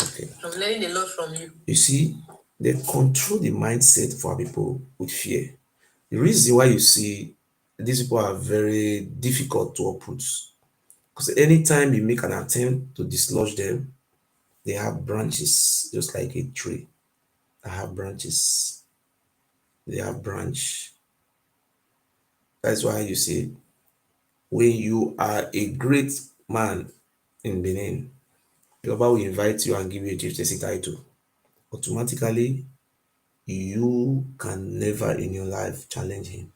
Okay. I'm learning a lot from you. You see, they control the mindset for people with fear. The reason why you see these people are very difficult to uproot, because anytime you make an attempt to dislodge them, they have branches, just like a tree. They have branches. They have branch. That's why you see, when you are a great man in Benin, Yoruba will invite you and give you a chieftaincy title. Automatically, you can never in your life challenge him.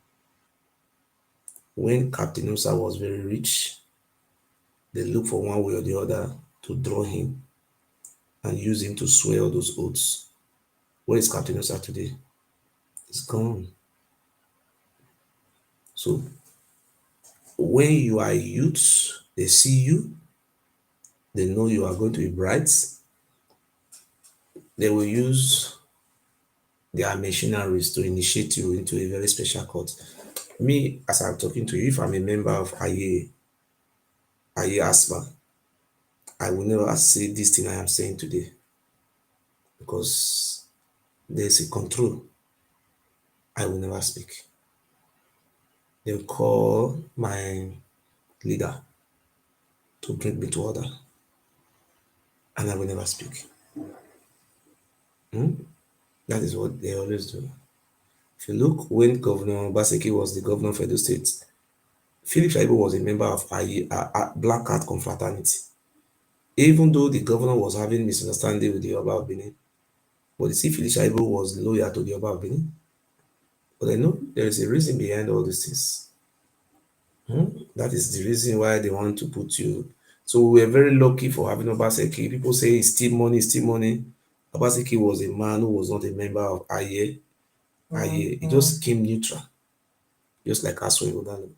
When Captain Osa was very rich, they looked for one way or the other to draw him and use him to swear all those oaths. Where is Captain Osa today? It's gone. So when you are a youth, they see you, they know you are going to be bright, they will use their machineries to initiate you into a very special court. Me, as I'm talking to you, if I'm a member of Aye Asma, I will never say this thing I am saying today because there's a control. I will never speak. They'll call my leader to bring me to order, and I will never speak. Hmm? That is what they always do. If you look, when Governor Baseki was the governor of Edo State, Philip Shaibu was a member of Black Cat Confraternity. Even though the governor was having misunderstanding with the Oba of Benin, but you see, Philip Shaibu was loyal to the Oba of Benin. But I know there is a reason behind all these things. That is the reason why they want to put you. So we were very lucky for having Obaseki. People say it's still money, it's still money. Obaseki was a man who was not a member of Aye. Aye. He just came neutral, just like Aswe Odalo.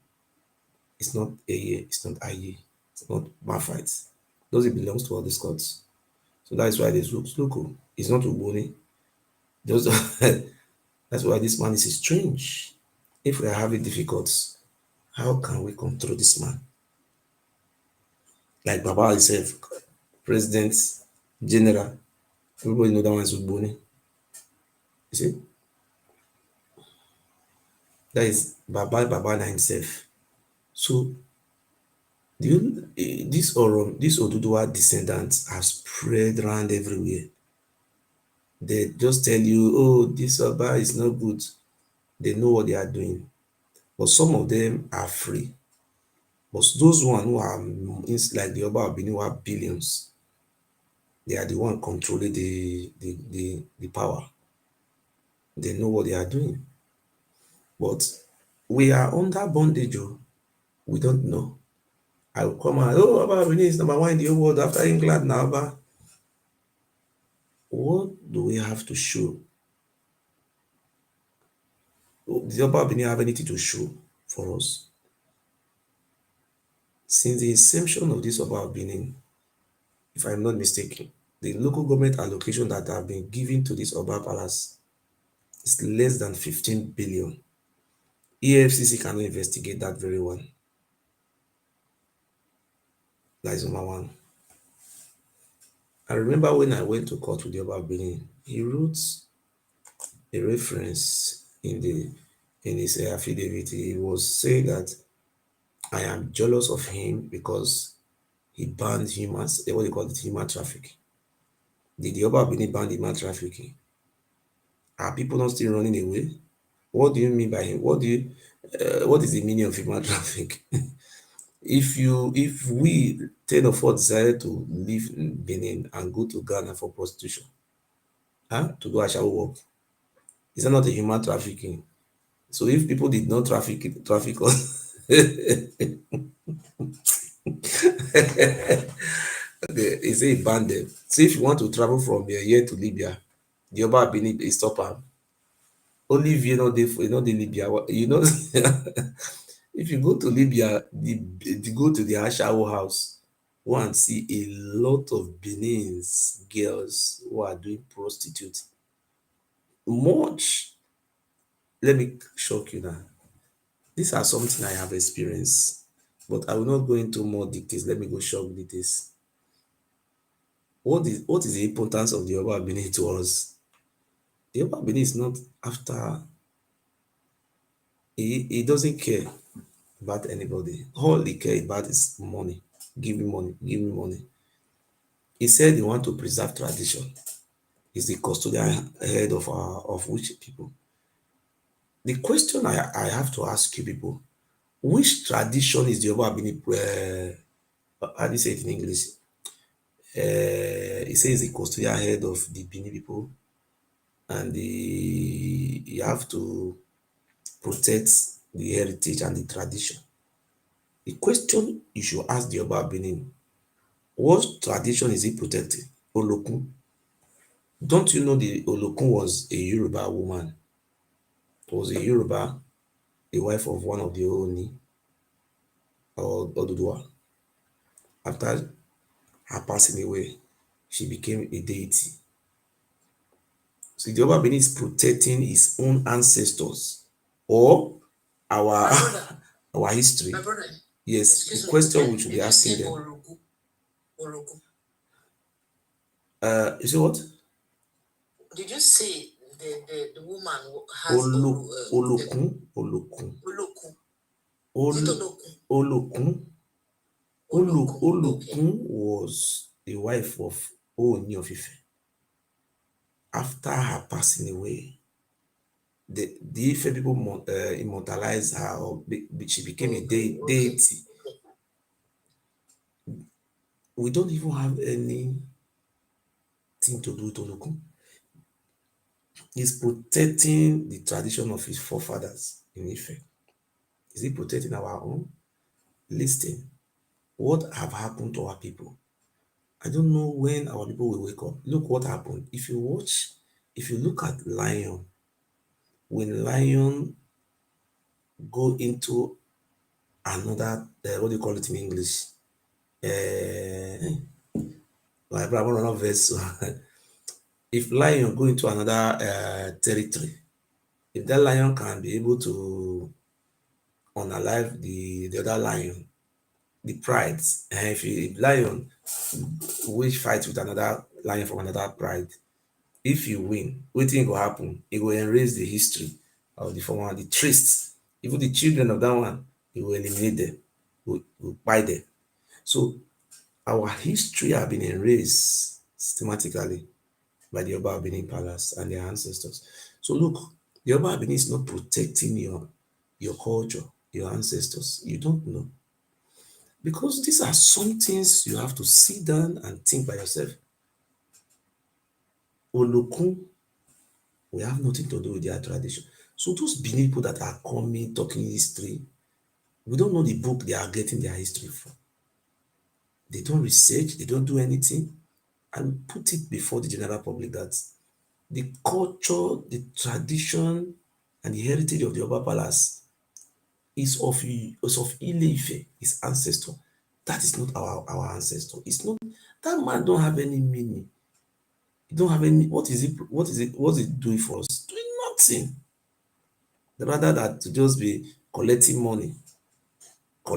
It's not Aye, it's not Aye, it's not Mafites. Those it belongs to all the Scots. So that's why this looks local. It's not Uboni. Those that's why this man is strange. If we are having difficult, how can we control this man? Like Baba himself, president, general, everybody know that one is Uboni. You see? That is Baba himself. So this Odudua descendants have spread around everywhere. They just tell you, oh, this Oba is not good. They know what they are doing. But some of them are free. But those one who are like the Oba of Benin who have billions, they are the one controlling the power. They know what they are doing. But we are under bondage. Oh. We don't know. I will come out, oh, Oba Benin is number one in the whole world after England now. Oba. What do we have to show? Does Oba Benin have anything to show for us? Since the inception of this Oba Benin, if I'm not mistaken, the local government allocation that have been given to this Oba Palace is less than 15 billion. EFCC cannot investigate that very one. That is number one. I remember when I went to court with the Oba Benin, he wrote a reference in his affidavit. He was saying that I am jealous of him because he banned humans, what they call it, human trafficking. Did the Oba Benin ban human trafficking? Are people not still running away? What do you mean by him? What is the meaning of human traffic? If we 10 of us decided to leave Benin and go to Ghana for prostitution, to do ashawo work, is that not a human trafficking? So if people did not traffic us, they say he banned them. So if you want to travel from here to Libya, the Oba Benin they stop am. Only if you know the Libya, you know. If you go to Libya, go to the Ashawo house, go and see a lot of Benin's girls who are doing prostitute. Much. Let me shock you now. These are something I have experienced. But I will not go into more details. Let me go short details. What is the importance of the Yoruba Benin to us? The Yoruba Benin is not after, he doesn't care about anybody. All he cares about is money. Give me money, give me money. He said he want to preserve tradition. He's the custodian head of which people? The question I have to ask you people, which tradition is the Yoruba Benin, how do you say it in English? He says the custodian head of the Benin people, and you have to protect the heritage and the tradition. The question you should ask the Yoruba Benin, what tradition is he protecting? Olokun. Don't you know the Olokun was a Yoruba woman? Was a Yoruba, the wife of one of the Oni or Odua. After her passing away, she became a deity. So the Yoruba Benin is protecting his own ancestors or our our history. My brother, yes, the question we should be asking them. Orogu? You see what? Did you say the woman has Olokun. Olokun was the wife of Ooni of Ife. After her passing away, the Ife people immortalized her, or she became a deity. We don't even have anything to do with Olokun. He's protecting the tradition of his forefathers in Ife. Is he protecting our own? Listen, what have happened to our people? I don't know when our people will wake up. Look what happened. If you look at lion, when lion go into another, what do you call it in English? Like another vessel. If lion go into another territory, if that lion can be able to unalive the other lion, the pride, if lion which fight with another lion from another pride, if you win, wetin go happen? E go erase the history of the former, the trace, even the children of that one, e go eliminate them, go kpai them. So our history have been erased systematically by the Yoruba Benin Palace and their ancestors. So look, the Yoruba Benin is not protecting your culture, your ancestors. You don't know. Because these are some things you have to sit down and think by yourself. Olokun, we have nothing to do with their tradition. So those Benin people that are coming, talking history, we don't know the book they are getting their history from. They don't research, they don't do anything, and put it before the general public that the culture, the tradition, and the heritage of the Oba Palace is of Ile-Ife, his ancestor. That is not our ancestor. It's not, that man don't have any meaning. He don't have any, what is it doing for us? Doing nothing. Rather than to just be collecting money. The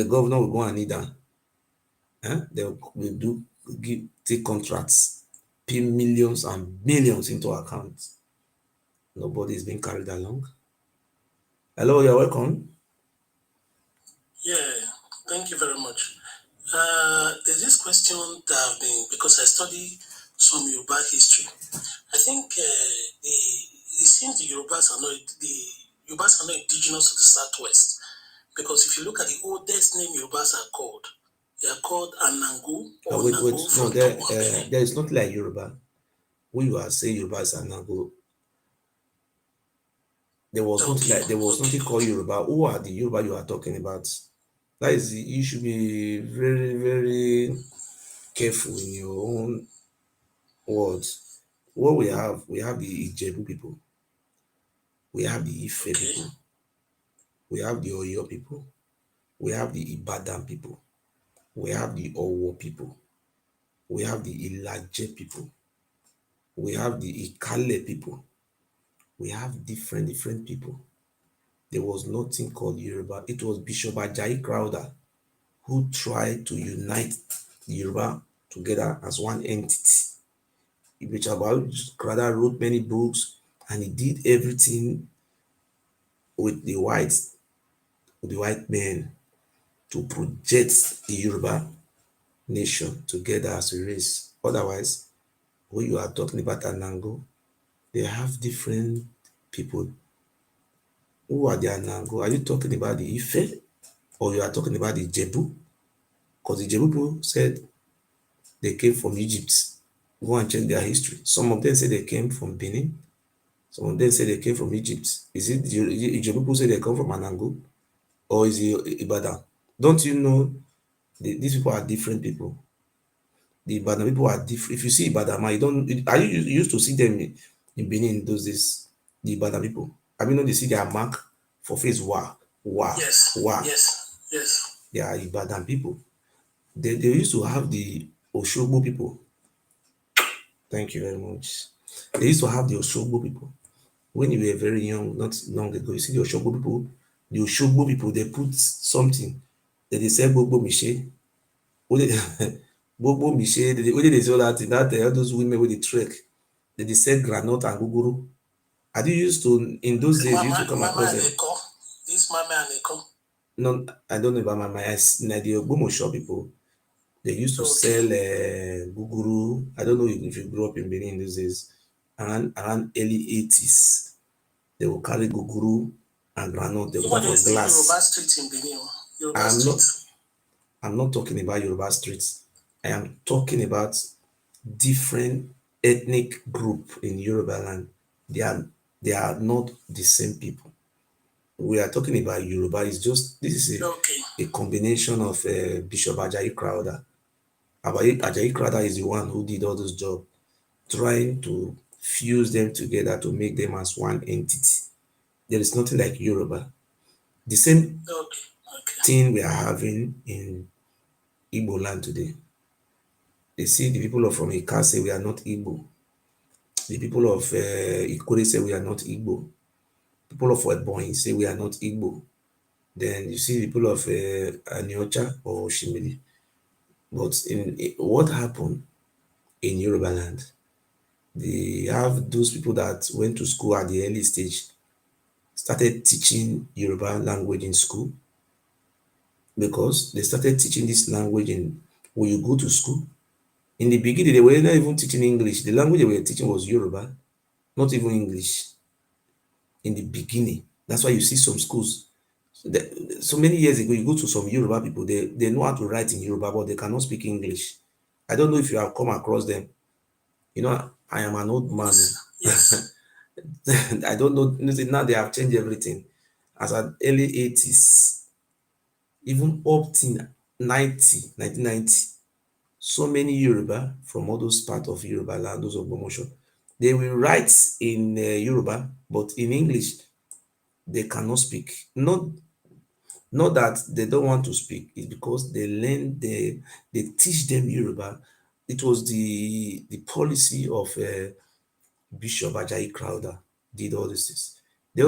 governor will go and need them. They will take contracts, pay millions and millions into accounts. Nobody is being carried along. Hello, you're welcome. Yeah, thank you very much. There's this question that I've been, because I study some Yoruba history. I think it seems the Yorubas are not indigenous to the Southwest, because if you look at the oldest name Yorubas are called, they are called Anangu or Wait. Nangu No, from Togo. there is not like Yoruba. When you are saying Yoruba is Anago, there was nothing called Yoruba. Who are the Yoruba you are talking about? That is, you should be very, very careful in your own words. What we have the Ijebu people, we have the Ife people, we have the Oyo people, we have the Ibadan people, we have the Owo people, we have the Ilaje people, we have the Ikale people, we have different people. there was nothing called Yoruba. It was Bishop Ajayi Crowther who tried to unite the Yoruba together as one entity. Bishop Ajayi Crowther wrote many books and he did everything with the white men to project the Yoruba nation together as a race. Otherwise, when you are talking about Anango, they have different people. Who are the Anango? Are you talking about the Ife or you are talking about the Jebu? Because the Jebu people said they came from Egypt. Go and check their history. Some of them say they came from Benin. Some of them say they came from Egypt. Is it the Jebu people say they come from Anango? Or is it Ibadan? Don't you know these people are different people? The Ibadan people are different. If you see Ibadan, man, you used to see them in Benin in those days? The Ibadan people. I mean, they see their mark for face. Wow. Yes. They are Ibadan people. They used to have the Oshogbo people. Thank you very much. They used to have the Oshogbo people. When you were very young, not long ago, you see the Oshogbo people. The Oshogbo people, they put something that they say Gbogbo Mishe. Gbogbo Mishe, what did they say that thing? That all those women with the trek, they say granite and guguru. Are you used to, in those days, you used to come across them? This Mama and Eko. No, I don't know about my the Ogbomoso people. They used to sell guguru. I don't know if you grew up in Benin in those days. Around early 80s, they will carry guguru and granite. They will come for glass. Yoruba Street in Benin. Yoruba Street. I'm not talking about Yoruba streets. I am talking about different ethnic group in Yoruba land. They are not the same people. We are talking about Yoruba. This is a combination of Bishop Ajayi Crowther. Ajayi Crowther is the one who did all those jobs, trying to fuse them together to make them as one entity. There is nothing like Yoruba. The same thing we are having in Igbo land today. They see the people from Ika say we are not Igbo. The people of Ikore say we are not Igbo. People of Ebonyi say we are not Igbo. Then you see the people of Aniocha or Shimili. But what happened in Yoruba land? They have those people that went to school at the early stage, started teaching Yoruba language in school, because they started teaching this language when you go to school. In the beginning, they were not even teaching English. The language they were teaching was Yoruba, not even English. In the beginning, that's why you see some schools. So many years ago, you go to some Yoruba people, they know how to write in Yoruba, but they cannot speak English. I don't know if you have come across them. You know, I am an old man. Yes. I don't know. Now they have changed everything. As at early 80s, even up to 1990, so many Yoruba from all those parts of Yoruba land, those of Ogbomoso, they will write in Yoruba, but in English, they cannot speak. Not that they don't want to speak, it's because they teach them Yoruba. It was the policy of Bishop Ajayi Crowther did all these things. They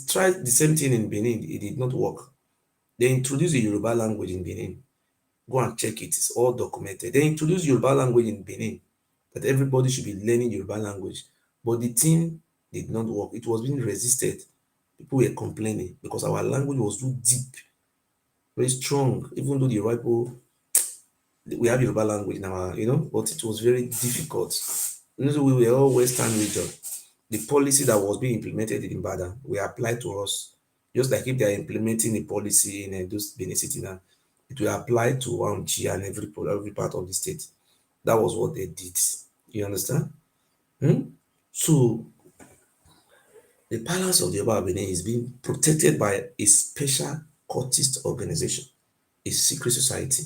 tried the same thing in Benin. It did not work. They introduced the Yoruba language in Benin. Go and check it. It's all documented. They introduced Yoruba language in Benin, that everybody should be learning Yoruba language. But the thing did not work. It was being resisted. People were complaining because our language was too deep, very strong. Even though the Yoruba people, we have Yoruba language now, but it was very difficult. We were all Western region. The policy that was being implemented in Ibadan will apply to us. Just like if they are implementing a policy in those Benin City now, it will apply to Wanchi and every part of the state. That was what they did. You understand? So the palace of the Yoruba Benin is being protected by a special cultist organization, a secret society.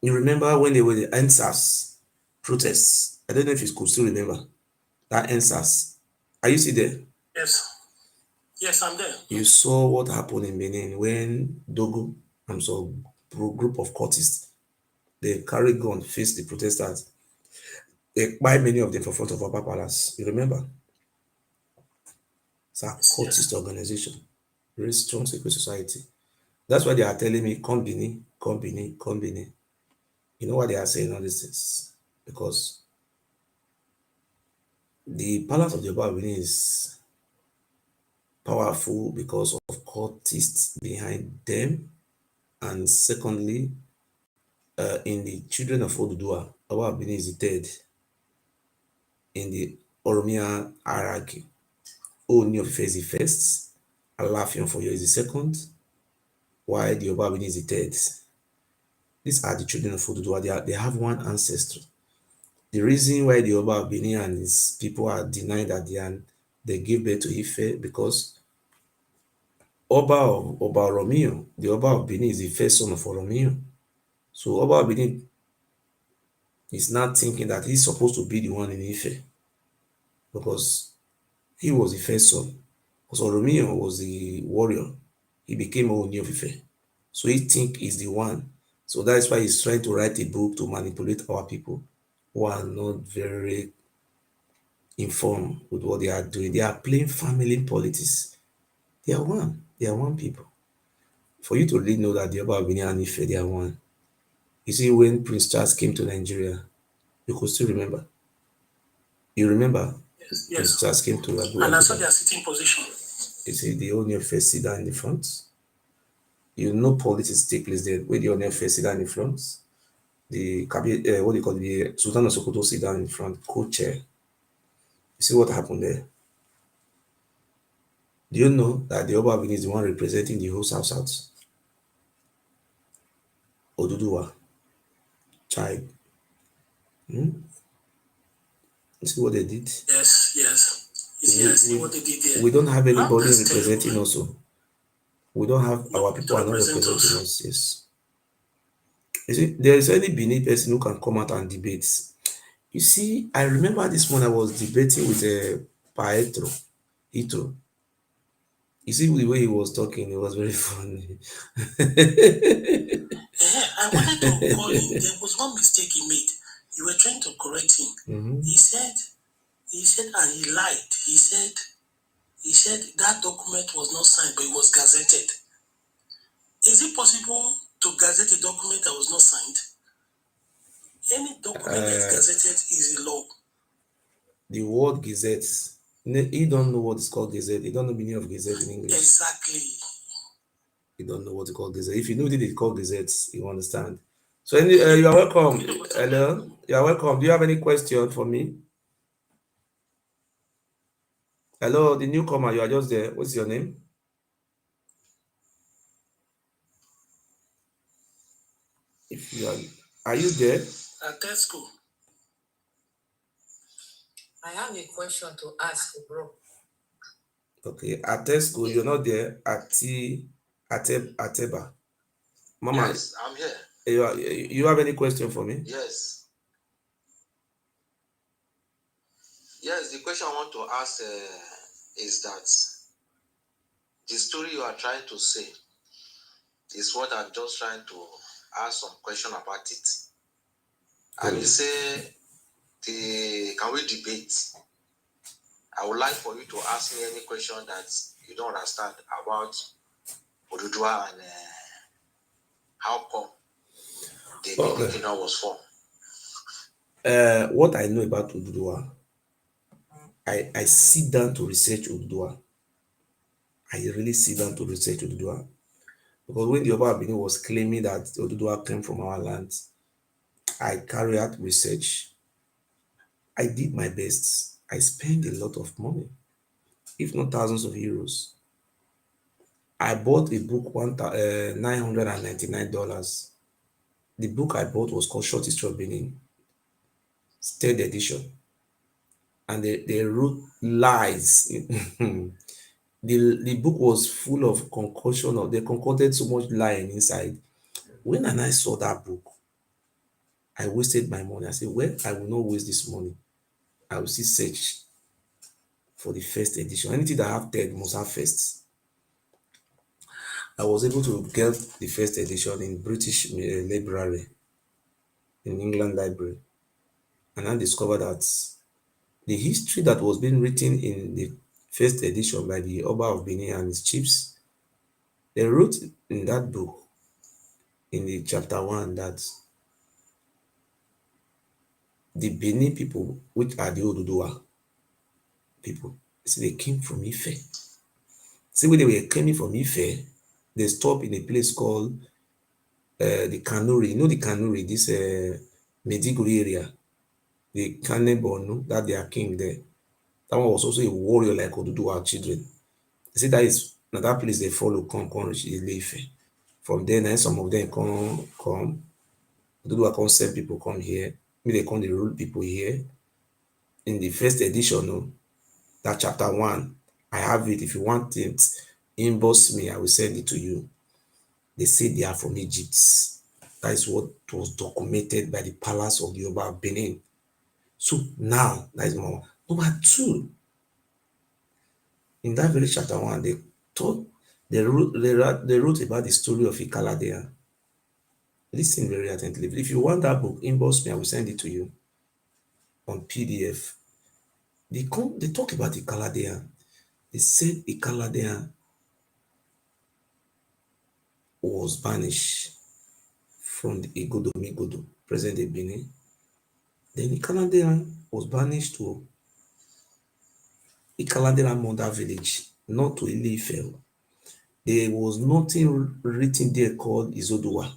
You remember when they were the NSAS protests? I don't know if you could still remember that NSAS. Are you still there? Yes, I'm there. You saw what happened in Benin when Dogo and some group of cultists, they carried gun, faced the protesters. They buy many of them for front of Upper Palace. You remember? It's a cultist organization, very strong secret society. That's why they are telling me, come Bini, come Bini, come Bini. You know why they are saying all these things? Because the palace of the Oba of Benin is powerful because of cultists behind them. And secondly, in the children of Odua, Oba of Benin is the third in the Oromia hierarchy. Ooni of Ife is the first, Alaafin of Oyo is the second, while the Oba of Benin is the third. These are the children of Odua. They have one ancestry. The reason why the Oba of Benin and his people are denying that they give birth to Ife because Oba Oromio, the Oba of Benin is the first son of Oromio. So Oba of Benin is not thinking that he's supposed to be the one in Ife because he was the first son. Because Oromio was the warrior. He became Ooni of Ife. So he think he's the one. So that's why he's trying to write a book to manipulate our people who are not very informed with what they are doing. They are playing family politics. They are one. They are one people. For you to really know that the Oba of Benin and Ife, they are one. You see, when Prince Charles came to Nigeria, you could still remember. You remember? Yes. Prince Charles came to Abu And I saw their sitting position. You see, the Ooni of Ife sit down in the front. You know politics take place there. Where the Ooni of Ife sit down in the front. The what do you call the Sultan of Sokoto sit down in front, co-chair. You see what happened there? Do you know that the Oba of Benin is the one representing the whole South? Odua, child. You see what they did? Yes. You see, I see what they did there. We don't have anybody representing us. We don't have our people are not representing us. Yes. You see, there is any Benin person who can come out and debate. You see, I remember this one I was debating with a Paetro. Hitro. You see the way he was talking, it was very funny. I wanted to call him. There was one mistake he made. You were trying to correct him. He said, and he lied. He said that document was not signed, but it was gazetted. Is it possible to gazette a document that was not signed? Any document that's gazetted is a law. The word gazette, he don't know what is called gazette. He don't know the meaning of gazette in English. Exactly. He don't know what it's called gazette. If you know what it's called gazette, you understand. So you are welcome. Hello, you are welcome. Do you have any question for me? Hello, the newcomer. You are just there. What's your name? If you are you there? At Tesco. I have a question to ask, bro. Okay, at Tesco, you're not there. Ateba. Mama, yes, I'm here. You have any question for me? Yes. Yes, the question I want to ask is that the story you are trying to say is what I'm just trying to ask some question about it. And you say, can we debate? I would like for you to ask me any question that you don't understand about Odua and how come the Benin Kingdom was formed. What I know about Odua, I sit down to research Odua. I really sit down to research Odua. Because when the Oba of Benin was claiming that Odua came from our land, I carried out research. I did my best. I spent a lot of money, if not thousands of euros. I bought a book, $999. The book I bought was called Short History of Benin, third edition. And they wrote lies. The book was full of concoction. They concocted so much lying inside. When I saw that book, I wasted my money. I said, well, I will not waste this money. I will still search for the first edition. Anything that have third must have first. I was able to get the first edition in British library, in England library. And I discovered that the history that was being written in the first edition by the Oba of Benin and his chiefs. They wrote in that book, in the chapter 1, that the Benin people, which are the Odua people, see, they came from Ife. See, when they were coming from Ife, they stopped in a place called the Kanuri. You know the Kanuri, this Mediguri area, the Kanebonu, that their king there. That one was also a warrior like Odua children. They say that is another place they follow, come reach Ife. From there, then some of them come. Odua come send people come here. Maybe they come the rule people here. In the first edition, no, that chapter 1, I have it. If you want it, inbox me, I will send it to you. They say they are from Egypt. That is what was documented by the palace of the Oba of Benin. So now, that is number 1. Number 2, in that very chapter 1, they wrote about the story of Ikaladea. Listen very attentively. If you want that book, inbox me, I will send it to you on PDF. They talk about Ikaladea. They said Ikaladea was banished from the Igodo, present day Benin. Then Ikaladea was banished to Ikaladea mother village, not to Ile-Ife. There was nothing written there called Izodua.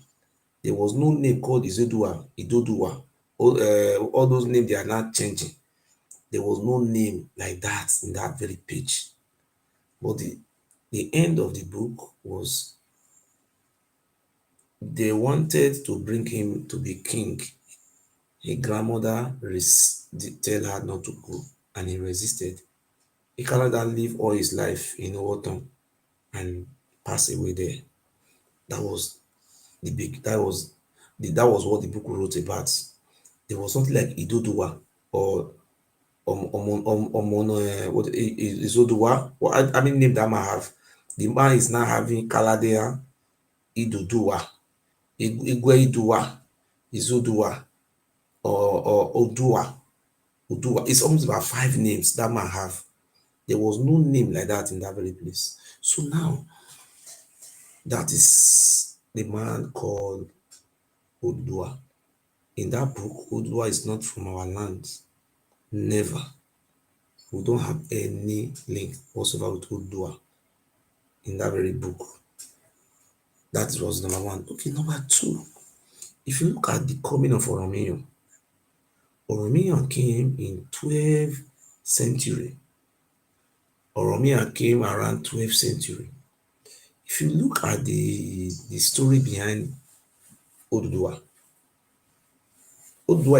There was no name called Izodua, Idodua. All those names, they are not changing. There was no name like that in that very page. But the end of the book was they wanted to bring him to be king. His grandmother tell her not to go, and he resisted. He cannot live all his life in Owoton and pass away there. That was what the book wrote about. There was something like Idodua or what is Odua? What I mean name that man have. The man is now having Kaladea, Idodua, Igwe Idua, Izodua, or Odua. It's almost about 5 names that man have. There was no name like that in that very place. So now, that is the man called Odua. In that book, Odua is not from our land. Never. We don't have any link whatsoever with Odua in that very book. That was number 1. Okay, number 2. If you look at the coming of Oromiyan came in 12th century. Oromiyan came around 12th century. If you look at the story behind Odua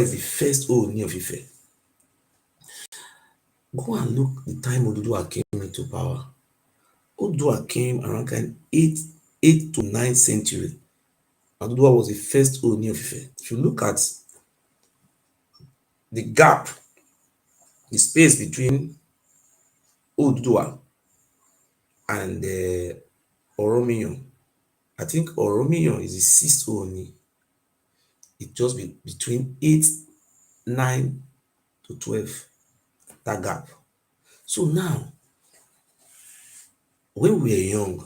is the first Ooni of Ife. Go and look the time Odua came into power. Odua came around 8th to 9th century. Odua was the first Ooni of Ife. If you look at the gap, the space between Odua and Oromiyan, I think Oromiyan is the 6th Ooni. It just be between 8, 9 to 12, that gap. So now, when we were young,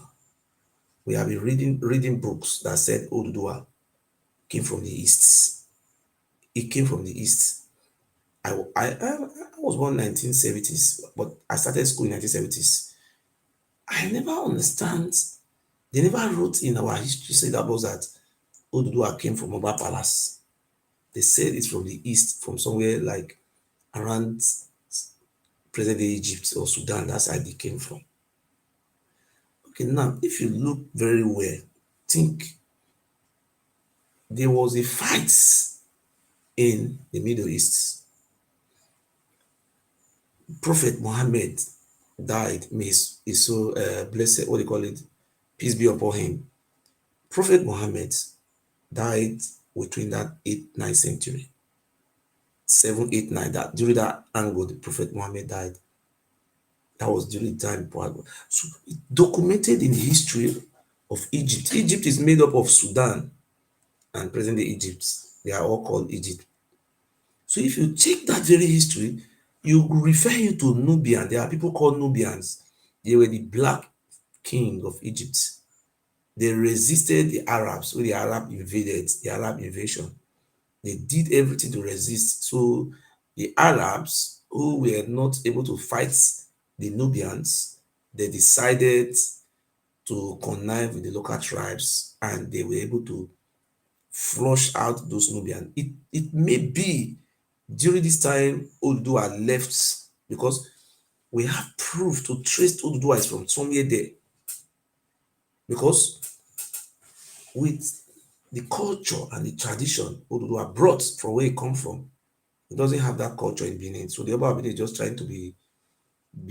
we have been reading books that said Odua came from the East. It came from the East. I was born in 1970s, but I started school in 1970s. I never understand. They never wrote in our history syllabus that Odua came from Oba Palace. They said it's from the East, from somewhere like around present-day Egypt or Sudan. That's how they came from. Okay, now, if you look very well, think there was a fight in the Middle East. Prophet Muhammad died. May is so blessed, what do you call it? Peace be upon him. Prophet Muhammad died between that 8th, 9th century. 7, 8, 9. That during that angle, the Prophet Muhammad died. That was during the time. So it documented in the history of Egypt. Egypt is made up of Sudan and present-day Egypt. They are all called Egypt. So if you check that very history, you refer you to Nubian. There are people called Nubians. They were the black king of Egypt. They resisted the Arabs when the Arab invaded, the Arab invasion. They did everything to resist. So the Arabs who were not able to fight the Nubians, they decided to connive with the local tribes and they were able to flush out those Nubians. It may be during this time Odua left because we have proof to trace Odua is from somewhere there. Because with the culture and the tradition Odua brought from where he come from, he doesn't have that culture in Benin. So the Oba Benin is just trying to be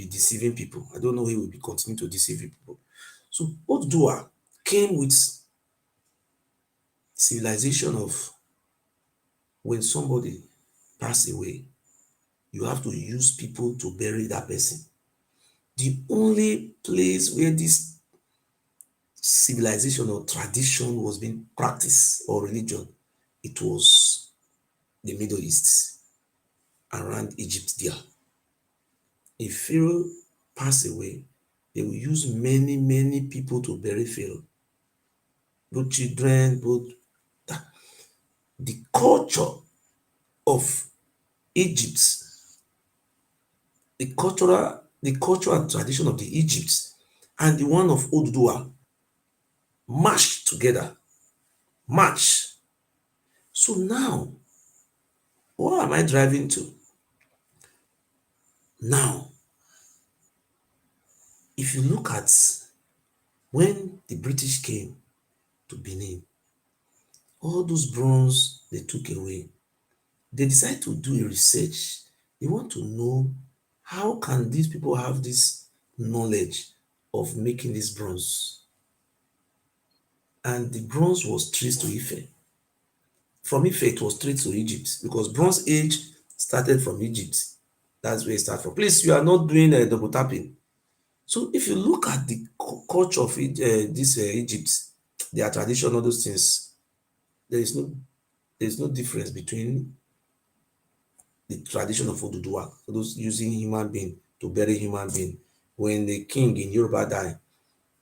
deceiving people. I don't know he will be continuing to deceive people. So Odua came with civilization of when somebody pass away, you have to use people to bury that person. The only place where this civilization or tradition was being practiced or religion, it was the Middle East, around Egypt there. If Pharaoh pass away, they will use many people to bury Pharaoh. Both children, both the culture of Egypt, the cultural tradition of the Egypt and the one of Odua match together. Match. So now, what am I driving to? Now, if you look at when the British came to Benin, all those bronze they took away, they decided to do a research. They want to know how can these people have this knowledge of making this bronze. And the bronze was traced to Ife. From Ife, it was traced to Egypt because Bronze Age started from Egypt. That's where it started from. Please, you are not doing a double tapping. So if you look at the culture of this Egypt, their tradition, all those things, there is no difference between the tradition of Odua, those using human being to bury human being. When the king in Yoruba die,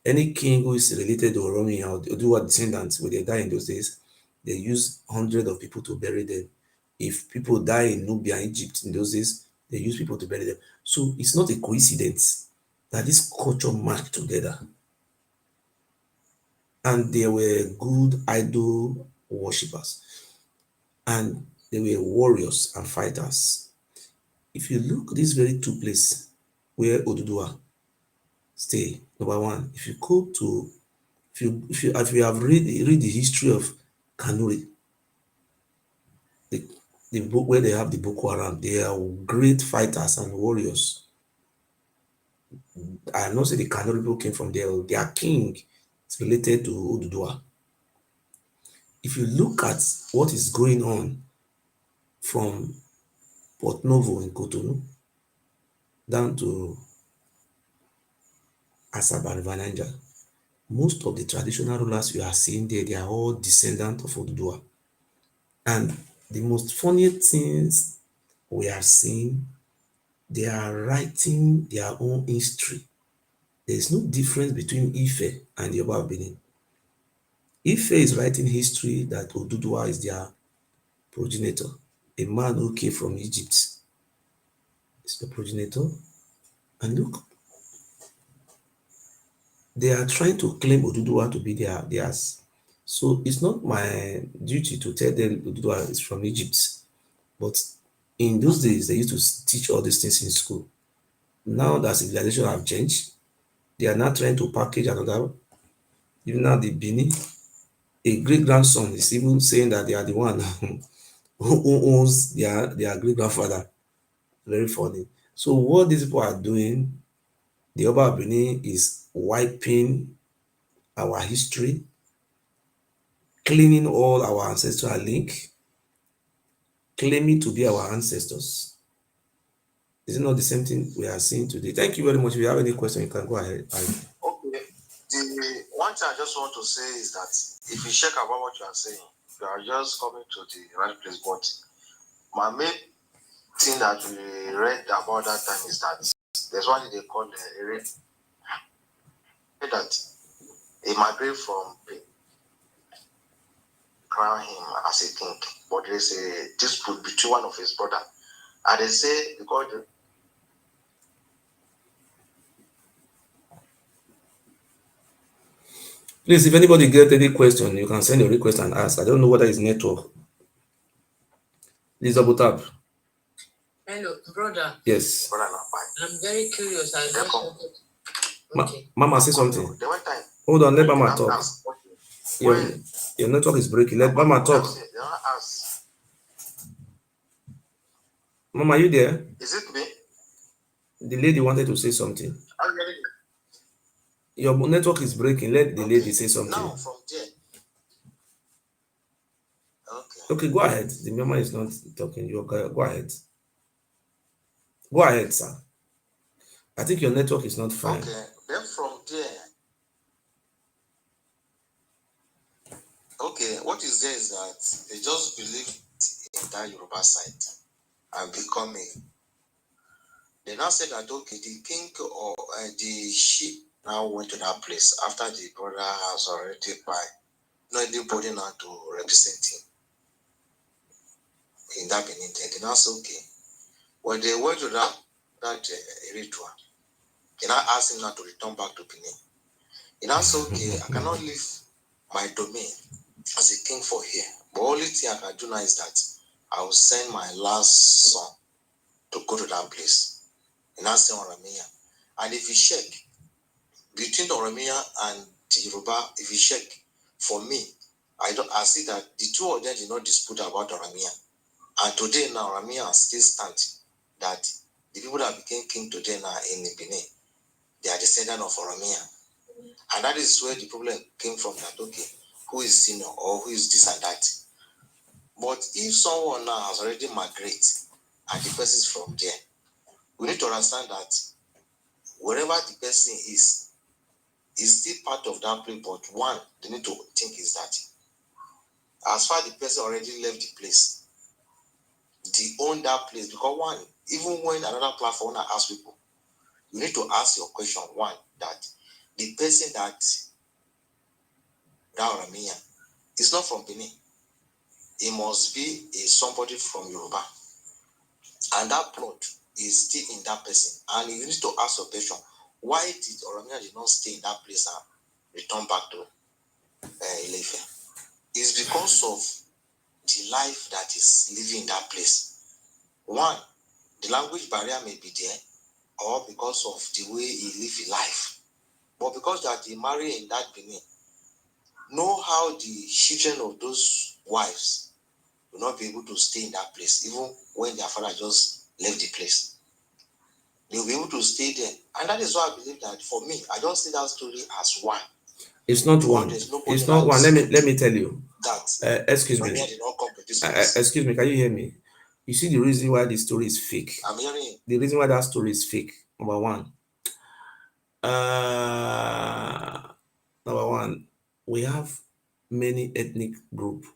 any king who is related to Oromi or Odua descendants, when they die in those days, they use hundreds of people to bury them. If people die in Nubia, Egypt in those days, they use people to bury them. So it's not a coincidence that this culture matched together. And they were good idol worshippers. And they were warriors and fighters. If you look these very two places where Odudua stay, number one, if you go to if you have read the history of Kanuri, the book where they have the Boko Haram, they are great fighters and warriors. I know say the Kanuri people came from there. Their king is related to Odudua. If you look at what is going on from Port Novo in Cotonou down to Asaba River Niger, most of the traditional rulers you are seeing there, they are all descendants of Odudua. And the most funny things we are seeing, they are writing their own history. There is no difference between Ife and the Oba of Benin. Ife is writing history that Odudua is their progenitor, a man who came from Egypt is the progenitor. And look, they are trying to claim Odudua to be theirs. So it's not my duty to tell them Odudua is from Egypt. But in those days, they used to teach all these things in school. Now that civilization have changed, they are now trying to package another. Even now, the Bini, a great grandson is even saying that they are the one who owns their great grandfather. Very funny. So what these people are doing, the Oba Bini is wiping our history, cleaning all our ancestral link, claiming to be our ancestors. Is it not the same thing we are seeing today? Thank you very much. If you have any question, you can go ahead. Okay. The one thing I just want to say is that if you check about what you are saying, you are just coming to the right place. But my main thing that we read about that time is that there's one they call that he migrated from crown him as a king, but there's a dispute between one of his brother, and they say because Please, if anybody get any question, you can send your request and ask. I don't know whether it's network. Please double tap. Hello, brother. Yes. I'm very curious. I just wanted. Okay. Mama, say something. Hold on, let Mama talk. Your network is breaking. Let Mama talk. Mama, are you there? Is it me? The lady wanted to say something. Your network is breaking. Let the lady say something. Now from there. Okay, go ahead. The mama is not talking. You go ahead. Go ahead, sir. I think your network is not fine. Okay, then from there. Okay, what is there is that they just believe in that Yoruba side and become a. They now said that okay, the king or the sheep now went to that place after the brother has already by no anybody now to represent him in that Benin. They now say okay, when they went to that Eritrea, they now asked him now to return back to Benin. He now said okay, I cannot leave my domain as a king for here, but only thing I can do now is that I will send my last son to go to that place. And I say Oromia. And if you check between Oromia and the Yoruba, if you check for me, I see that the two of them did not dispute about Oromia. And today now Oromia still stands that the people that became king today now in Benin, they are descendants of Oromia. And that is where the problem came from, that okay, who is senior or who is this and that. But if someone now has already migrated and the person is from there, we need to understand that wherever the person is still part of that place. But one, they need to think is that as far as the person already left the place, they own that place. Because one, even when another platform asks people, you need to ask your question. One, that the person that Ramia is not from Benin. It must be somebody from Yoruba. And that plot is still in that person. And you need to ask your question, why did Oromia did not stay in that place and return back to Ilefe? It's because of the life that is living in that place. One, the language barrier may be there, or because of the way he live his life. But because that he marry in that Benin, know how the children of those wives will not be able to stay in that place, even when their father just left the place. They will be able to stay there. And that is why I believe that for me, I don't see that story as one. It's not one. It's not one. Let me tell you. That excuse me. Excuse me, can you hear me? You see the reason why the story is fake. I'm hearing you. The reason why that story is fake. Number one, we have many ethnic groups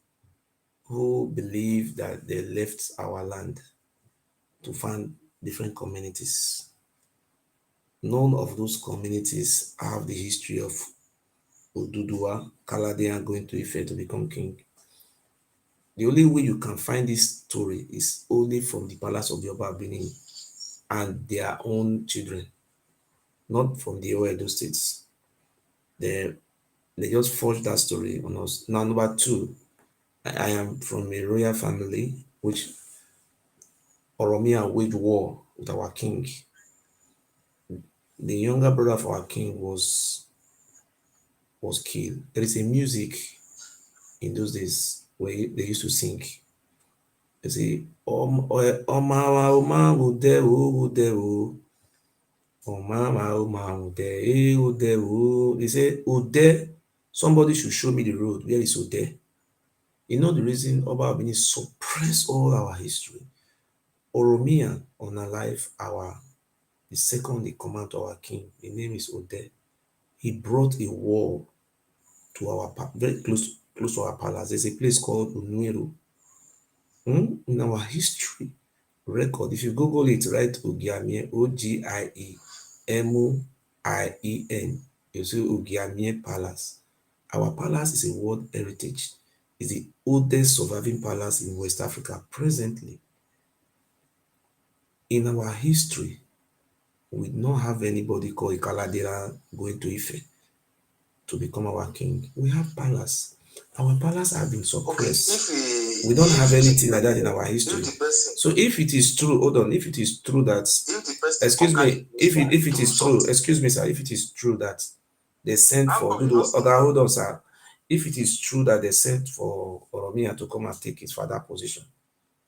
who believe that they left our land to find different communities. None of those communities have the history of Odua, Kaladian going to Ife to become king. The only way you can find this story is only from the palace of the Oba Benin and their own children, not from the Edo states. They just forged that story on us. Now, number two, I am from a royal family, which Oromia waged war with our king. The younger brother of our king was killed. There is a music in those days where they used to sing. You see, they say, Ode, somebody should show me the road. Where is Ode? You know the reason Oba Abini suppressed all our history. Oromia unalive the second in command to our king. The name is Ode. He brought a wall to our very close to our palace. There's a place called Unweru. In our history, record. If you Google it, write Ogiamien, Ogiemien, you see Ogiamien Palace. Our palace is a world heritage. It's the oldest surviving palace in West Africa presently. In our history, we don't have anybody called Ikaladera going to Ife to become our king. We have palace. Our palace have been suppressed. Okay, We don't have anything like that in our history. So if it is true, hold on, if it is true that, excuse me, if it is true, excuse me, sir, if it is true that they sent for hold on, sir. If it is true that they sent for Oromia to come and take his father position,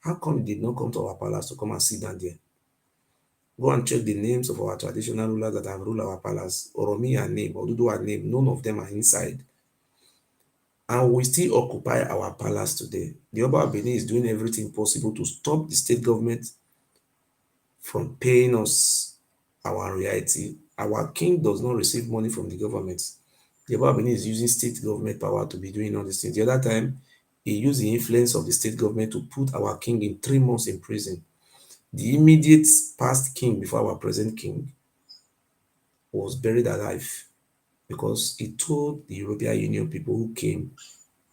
how come he did not come to our palace to come and sit down there? Go and check the names of our traditional rulers that have ruled our palace. Oromia name, Odua name, none of them are inside. And we still occupy our palace today. The Oba of Benin is doing everything possible to stop the state government from paying us our royalty. Our king does not receive money from the government. The Oba of Benin is using state government power to be doing all these things. The other time, he used the influence of the state government to put our king in 3 months in prison. The immediate past king before our present king was buried alive because he told the European Union people who came,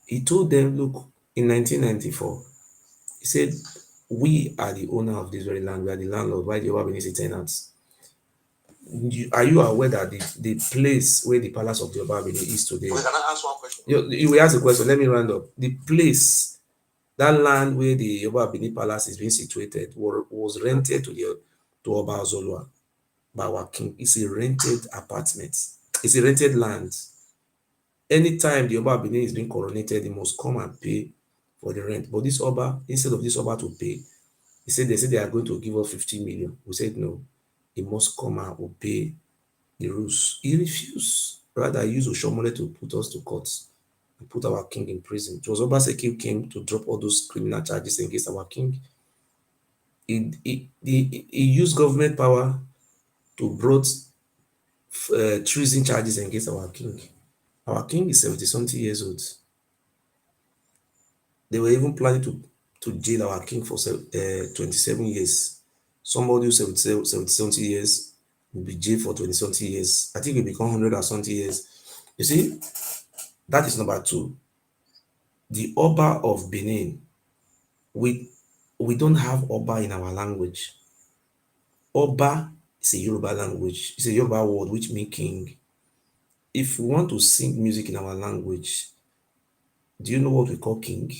he told them, look, in 1994, he said, we are the owner of this very land, we are the landlord, why the Oba Benin is tenants? Are you aware that the place where the palace of the Oba Benin is today? Can I ask one question? You will ask a question, let me round up. The place, that land where the Oba Benin palace is being situated was rented to Oba Zolua by our king. It's a rented apartment. It's a rented land. Anytime the Oba Benin is being coronated, he must come and pay for the rent. But this Oba, instead of this Oba to pay, they said they are going to give us 50 million. We said no, he must come and obey the rules. He refused. Rather, he used Oshomole to put us to court and put our king in prison. It was Obaseki who came to drop all those criminal charges against our king. He used government power to brought treason charges against our king. Our king is 70-something years old. They were even planning to jail our king for 27 years. Somebody who's 70-something years will be jailed for 20-something years. I think it will become 100 or something years. You see, that is number 2. The Oba of Benin, we don't have Oba in our language. Oba is a Yoruba language. It's a Yoruba word which means king. If we want to sing music in our language, do you know what we call king?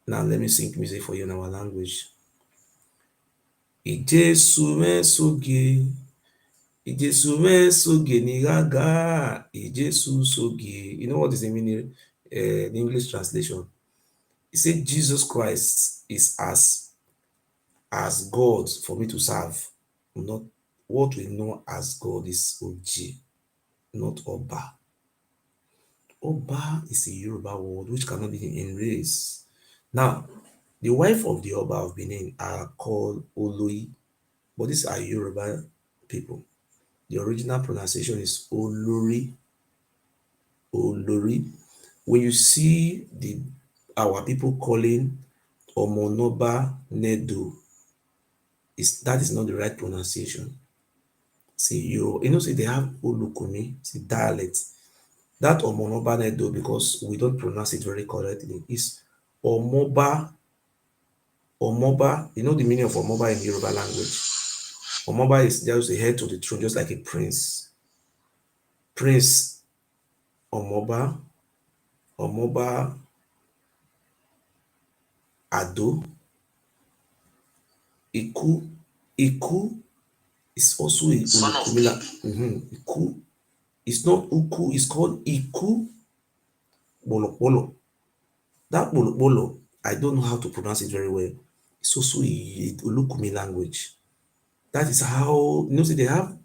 Now let me sing music for you in our language. Ijesume soge, Ijesume soge ni gaga, Ijesu soge. You know what is the meaning? The English translation. It said Jesus Christ is as God for me to serve. Not what we know as God is Oji, not Oba. Oba is a Yoruba word which cannot be erased. Now, the wife of the Oba of Benin are called Oloi, but these are Yoruba people. The original pronunciation is Olori. Olori. When you see our people calling Omonoba Nedo, that is not the right pronunciation. See, you know, say they have Olukumi, it's a dialect. That Omonoba Nedo, because we don't pronounce it very correctly, is Omoba. Omoba, you know the meaning of Omoba in Yoruba language. Omoba is just a heir to the throne, just like a prince. Prince Omoba, Omoba Ado, Iku. Iku is also a Olukumila. Iku. It's not Uku, it's called Iku Bolopolo. That Bolopolo, I don't know how to pronounce it very well. It's also a Olukumi language. That is how, you know, see, they have,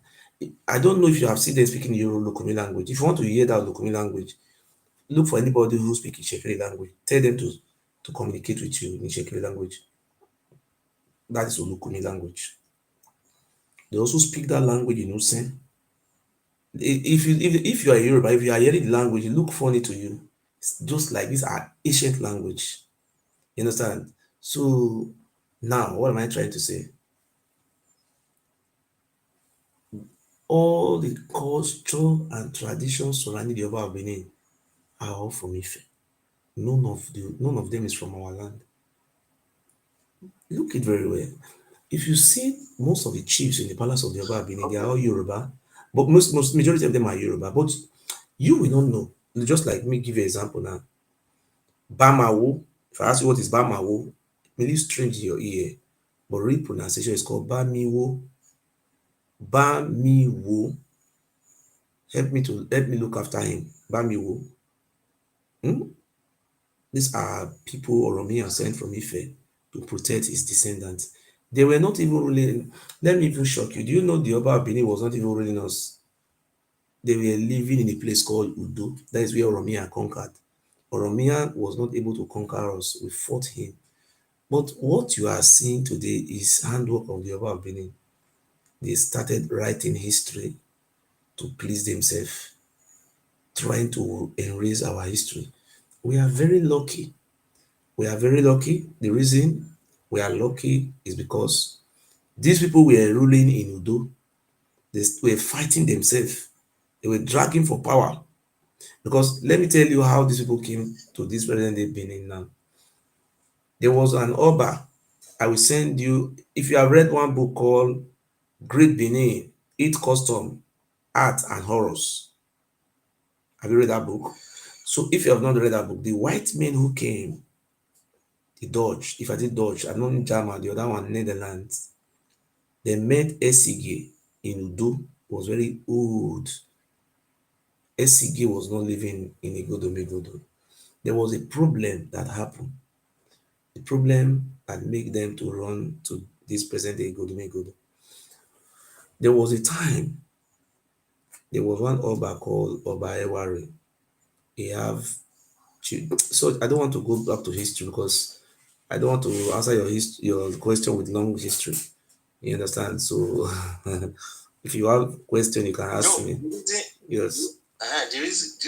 I don't know if you have seen them speaking Olukumi language. If you want to hear that Olukumi language, look for anybody who speaks Shekiri language. Tell them to communicate with you in Shekiri language. That is Olukumi language. They also speak that language in Usen. If you are Yoruba, if you are hearing the language, it look funny to you. It's just like these are ancient language. You understand? So Now, what am I trying to say? All the culture and traditions surrounding the Oba of Benin are all from Ife. None of them is from our land. Look it very well. If you see most of the chiefs in the palace of the Oba of Benin, they are all Yoruba, but most majority of them are Yoruba. But you will not know. Just like me, give you an example now. Bamawo. If I ask you what is Bamawo, it may be strange in your ear, but real pronunciation is called Bamiwo. Bamiwo. Help me look after him. Bamiwo. Hmm? These are people Oromia sent from Ife to protect his descendants. They were not even ruling. Let me even shock you. Do you know the Oba of Benin was not even ruling us? They were living in a place called Udo. That is where Oromia conquered. Oromia was not able to conquer us. We fought him. But what you are seeing today is handwork of the Oba of Benin. They started writing history to please themselves, trying to erase our history. We are very lucky. We are very lucky. The reason we are lucky is because these people were ruling in Udo. They were fighting themselves. They were dragging for power. Because let me tell you how these people came to this present day Benin now. There was an Oba. I will send you, if you have read one book called Great Benin, Its Custom, Art and Horrors. Have you read that book? So if you have not read that book, the white men who came, the Dutch, if I did Dutch, I'm not in German, the other one, Netherlands, they met Esige in Udo, was very old. Esige was not living in Igodo. There was a problem that happened. The problem that made them to run to this present day Igodo. There was a time, there was one Oba called Oba Ewari. He have so I don't want to go back to history because I don't want to answer your question with long history. You understand? So if you have question, you can ask me. Yes. Do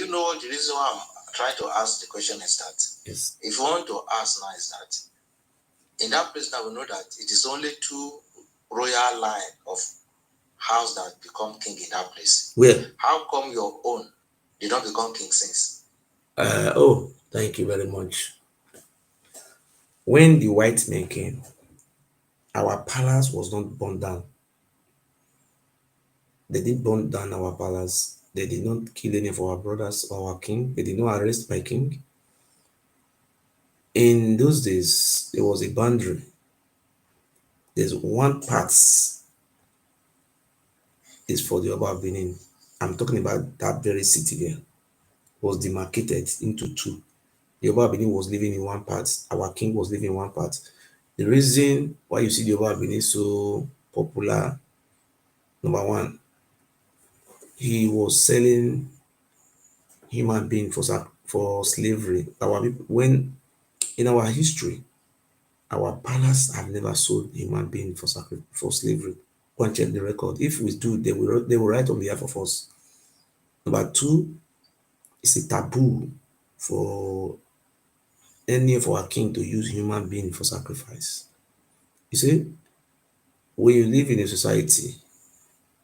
you know what the reason why I'm trying to ask the question is that? Yes. If you want to ask now is that in that place now we know that it is only two royal line of house that become king in that place. Where? How come your own did not become king since? Oh, thank you very much. When the white men came, our palace was not burned down. They didn't burn down our palace. They did not kill any of our brothers or our king. They did not arrest my king. In those days, there was a boundary. There's one part is for the Oba of Benin. I'm talking about that very city there. Was demarcated into two. The Oba of Benin was living in one part. Our king was living in one part. The reason why you see the Oba of Benin so popular, number one, he was selling human being for slavery. Our people, when in our history, our palace have never sold human being for slavery. Go and check the record. If we do, they will write on behalf of us. Number two, it's a taboo for any of our king to use human being for sacrifice. You see, when you live in a society,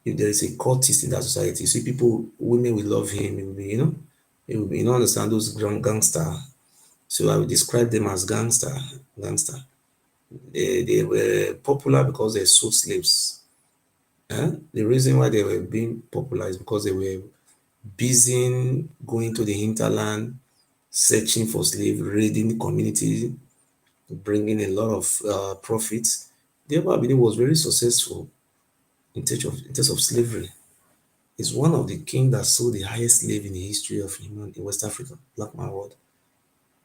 if there is a cultist in that society, you see people, women will love him, it will be, it will be, understand those gangster. So I would describe them as gangster. They were popular because they sold slaves. The reason why they were being popular is because they were busy going to the hinterland, searching for slaves, raiding the community, bringing a lot of profits. The Oba was very successful in terms of slavery. It's one of the kings that sold the highest slave in the history of human in West Africa, Black Man world.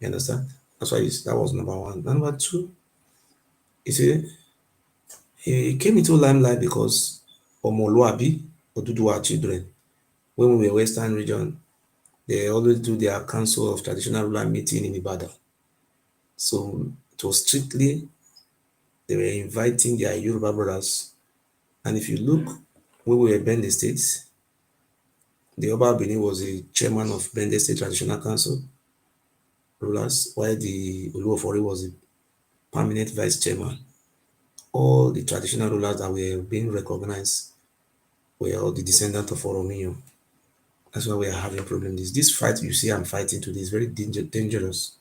You understand? That's why that was number one. Number two, you see, he came into limelight because Omoluabi, Odua children, when we were Western region, they always do their council of traditional ruler meeting in Ibadan. So it was strictly, they were inviting their Yoruba brothers. And if you look, when we were Bende State, the Oba Benin was the chairman of Bende State Traditional Council rulers, while the Oluofori was the permanent vice chairman. all the traditional rulers that were being recognized were all the descendants of Oromio. That's why we are having problems. This fight you see I'm fighting today is very dangerous.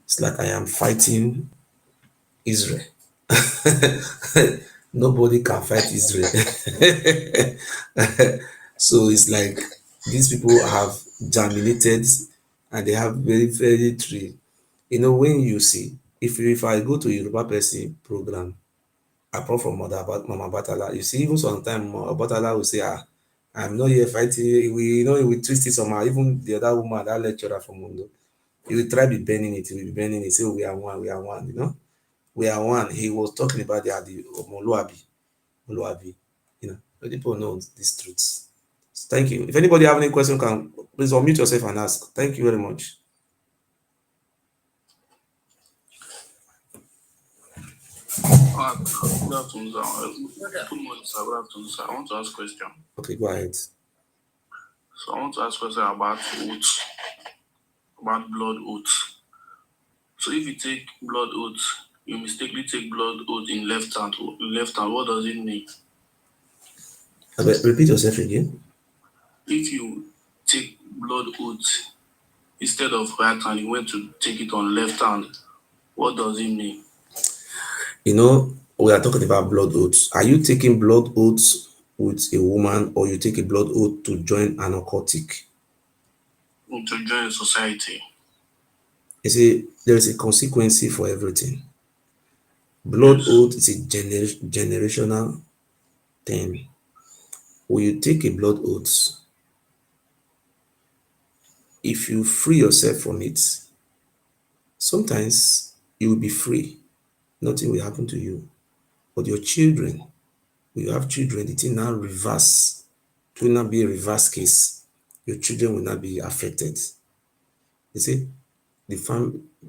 It's like I am fighting Israel. Nobody can fight Israel. So it's like these people have germinated and they have very, very tree. You know, when you see, if I go to Yoruba person program, apart from Mama Batala, you see, even sometimes Mama Batala will say, I'm not here fighting. We twist it somehow. Even the other woman, that lecturer from Mundo, he will try be bending it. He will be bending it. Say, we are one, we are one. We are one. He was talking about the Moluabi. So people know these truths. So thank you. If anybody have any question, can please unmute yourself and ask. Thank you very much. Good afternoon, sir. Good morning, sir. Good afternoon, sir. I want to ask a question. Okay, go ahead. So I want to ask a question about oaths, about blood oaths. So if you take blood oaths, you mistakenly take blood oath in left hand. What does it mean? Repeat yourself again. If you take blood oath instead of right hand, you went to take it on left hand. What does it mean? We are talking about blood oaths. Are you taking blood oaths with a woman, or you take a blood oath to join an occultic? To join society. You see, there is a consequence for everything. Blood oath is a generational thing. When you take a blood oath, if you free yourself from it, sometimes you will be free. Nothing will happen to you. But your children, when you have children, the thing now reverse. It will not be a reverse case. Your children will not be affected. You see,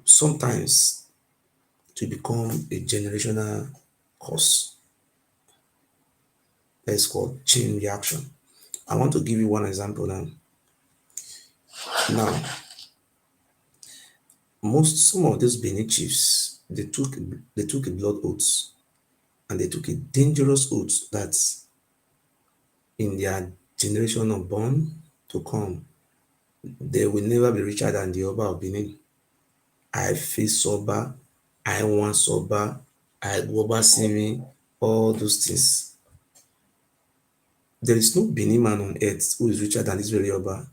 sometimes to become a generational cause. That is called chain reaction. I want to give you one example now. Some of these Benin chiefs, they took a blood oath, and they took a dangerous oath that in their generation of born to come, they will never be richer than the Oba of Benin. I face sober, I want sober, I go see me, all those things. There is no Benin man on earth who is richer than this very Oba.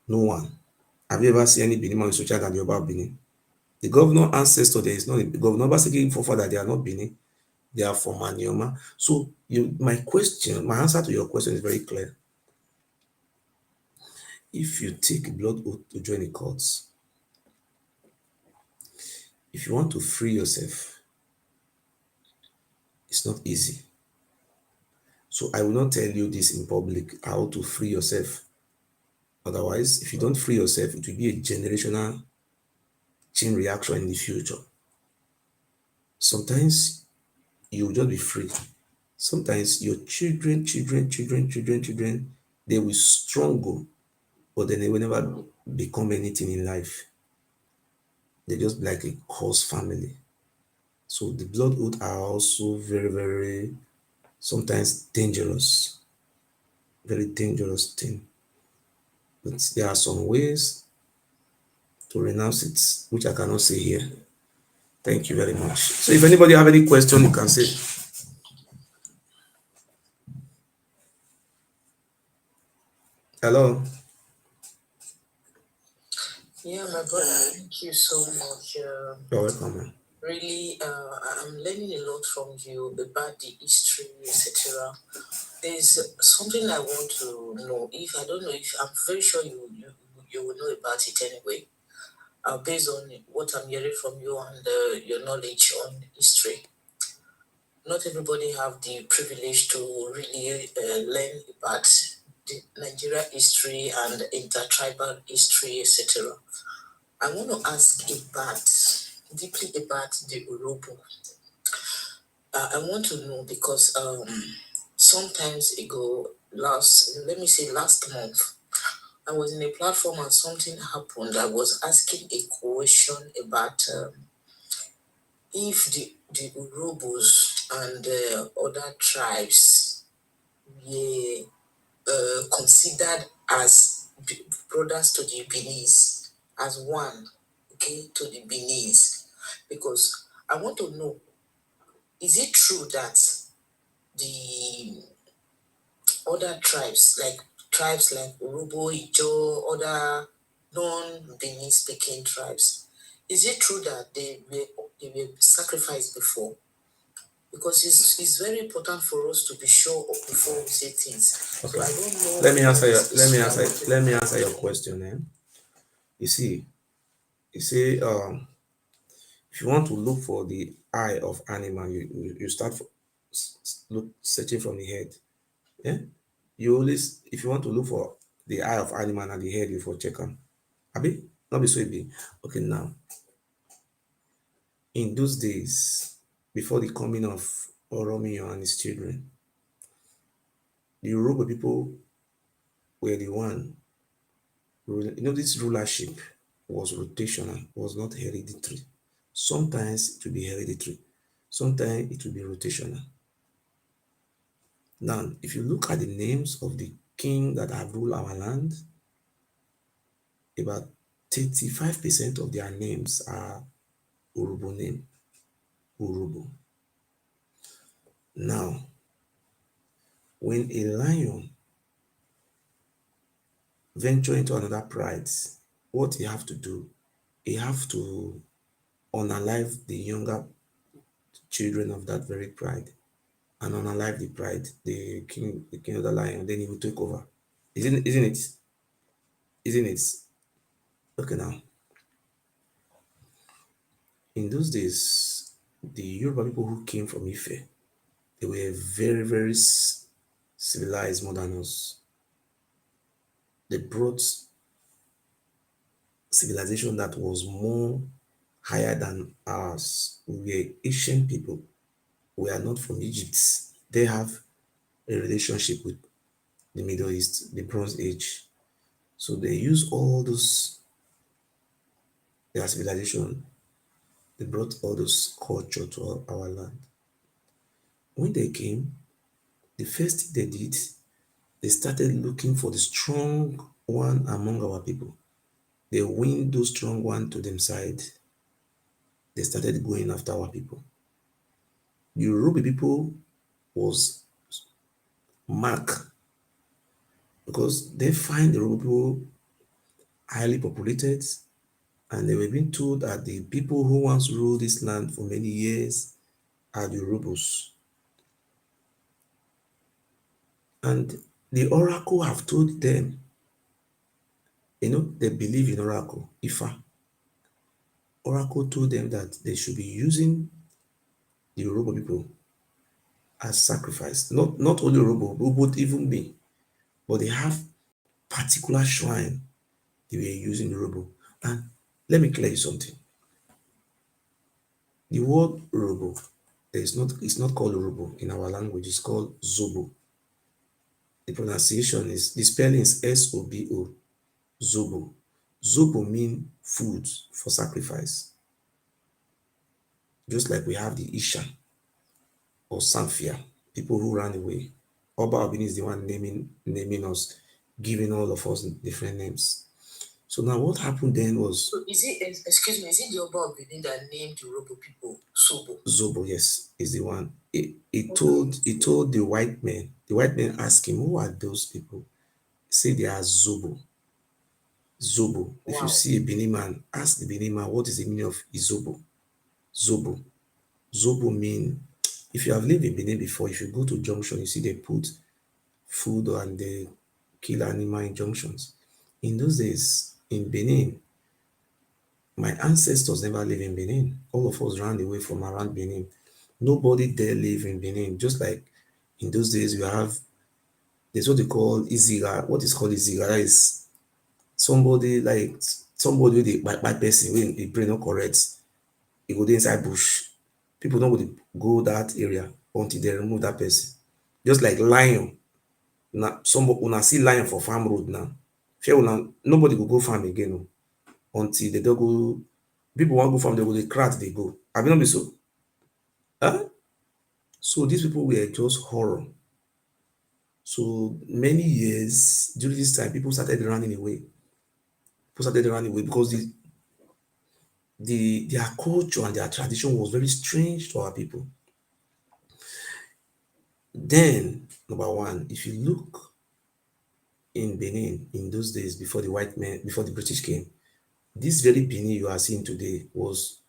No one. Have you ever seen any Benin man who is richer than the Oba of Benin? The governor ancestor, there is not. The governor basically forefather, they are not Benin. They are from Manioma. So my answer to your question is very clear. If you take a blood oath to join a cult, if you want to free yourself, it's not easy. So I will not tell you this in public, how to free yourself. Otherwise, if you don't free yourself, it will be a generational chain reaction in the future. Sometimes you will just be free. Sometimes your children, they will struggle, but then they will never become anything in life. They just be like a cause family. So the blood oath are also very, very sometimes dangerous. Very dangerous thing. But there are some ways to renounce it, which I cannot say here. Thank you very much. So if anybody have any question, you can say. Hello. Yeah, my brother, thank you so much. You're welcome. Really, I'm learning a lot from you about the history, etc. There's something I want to know. If I don't know, if I'm very sure you will know about it anyway. Based on what I'm hearing from you and your knowledge on history. Not everybody have the privilege to really learn about the Nigeria history and intertribal history, etc. I want to ask deeply about the Urobo. I want to know because sometimes ago, last month, I was in a platform and something happened. I was asking a question about if the the Urubus and other tribes were considered as brothers to the Beninese, as one, okay, to the Beninese. Because I want to know, is it true that the other tribes like Urubu, Ijo, other non-Benin speaking tribes, is it true that they were sacrificed before? Because it's very important for us to be sure of before we say things. Okay. So I don't know. Let me answer your Let me answer question. You see, you say if you want to look for the eye of animal, you start look searching from the head. Yeah, you always, if you want to look for the eye of animal and the head, you for check them. Abi, not be so it be. Okay, now in those days, before the coming of Oromio and his children, the Yoruba people were the one. This rulership was rotational, was not hereditary. Sometimes it will be hereditary, sometimes it will be rotational. Now, if you look at the names of the king that have ruled our land, about 35% of their names are Urubu name. Urubu. Now, when a lion venture into another pride, what he have to do, he have to unalive the younger children of that very pride and unalive the pride, the king of the lion, then he will take over. Isn't it? Isn't it? Okay, now in those days, the Yoruba people who came from Ife, they were very, very civilized more than us. They brought civilization that was more higher than ours. We were Asian people. We are not from Egypt. They have a relationship with the Middle East, the Bronze Age. So they use all those, their civilization, they brought all those culture to our land. When they came, the first thing they did, they started looking for the strong one among our people. They win those strong one to them side. They started going after our people. The Yoruba people was marked because they find the Yoruba people highly populated, and they were being told that the people who once ruled this land for many years are the Yorubas. And the oracle have told them, they believe in oracle, Ifa. Oracle told them that they should be using the Yoruba people as sacrifice. Not only Yoruba, but even me. But they have particular shrine they were using Yoruba. And let me clear you something. The word Yoruba, it's not called Yoruba in our language, it's called Zobo. The pronunciation is, the spelling is Sobo, Zobo. Zobo means food for sacrifice. Just like we have the Isha or Samphia, people who ran away. Oba Obini is the one naming us, giving all of us different names. So now what happened then was, So is it the Oba of Benin that named the Yoruba people Sobo? Zobo, yes, is the one. He told the white men. The white men asked him, who are those people? He said they are Zobo. Zobo. If you Wow. see a Benin man, ask the Benin man what is the meaning of Izobo. Zobo. Zobo mean, if you have lived in Benin before, if you go to junction, you see they put food and they kill animal in junctions. In those days, in Benin, my ancestors never lived in Benin. All of us ran away from around Benin. Nobody there live in Benin. Just like in those days, there's what they call Iziga. What is called Iziga? That is somebody with a bad person when the brain not correct. He go dey inside bush. People don't go that area until they remove that person. Just like lion. Now, somebody una see lion for farm road now. Fear una, nobody go farm again until they don't go. People want go farm, they go, they crack, they go. Have you not been so? Huh? So these people were just horror. So many years during this time, people started running away. People started running away because their culture and their tradition was very strange to our people. Then, number one, if you look in Benin in those days before the white men, before the British came, this very Benin you are seeing today was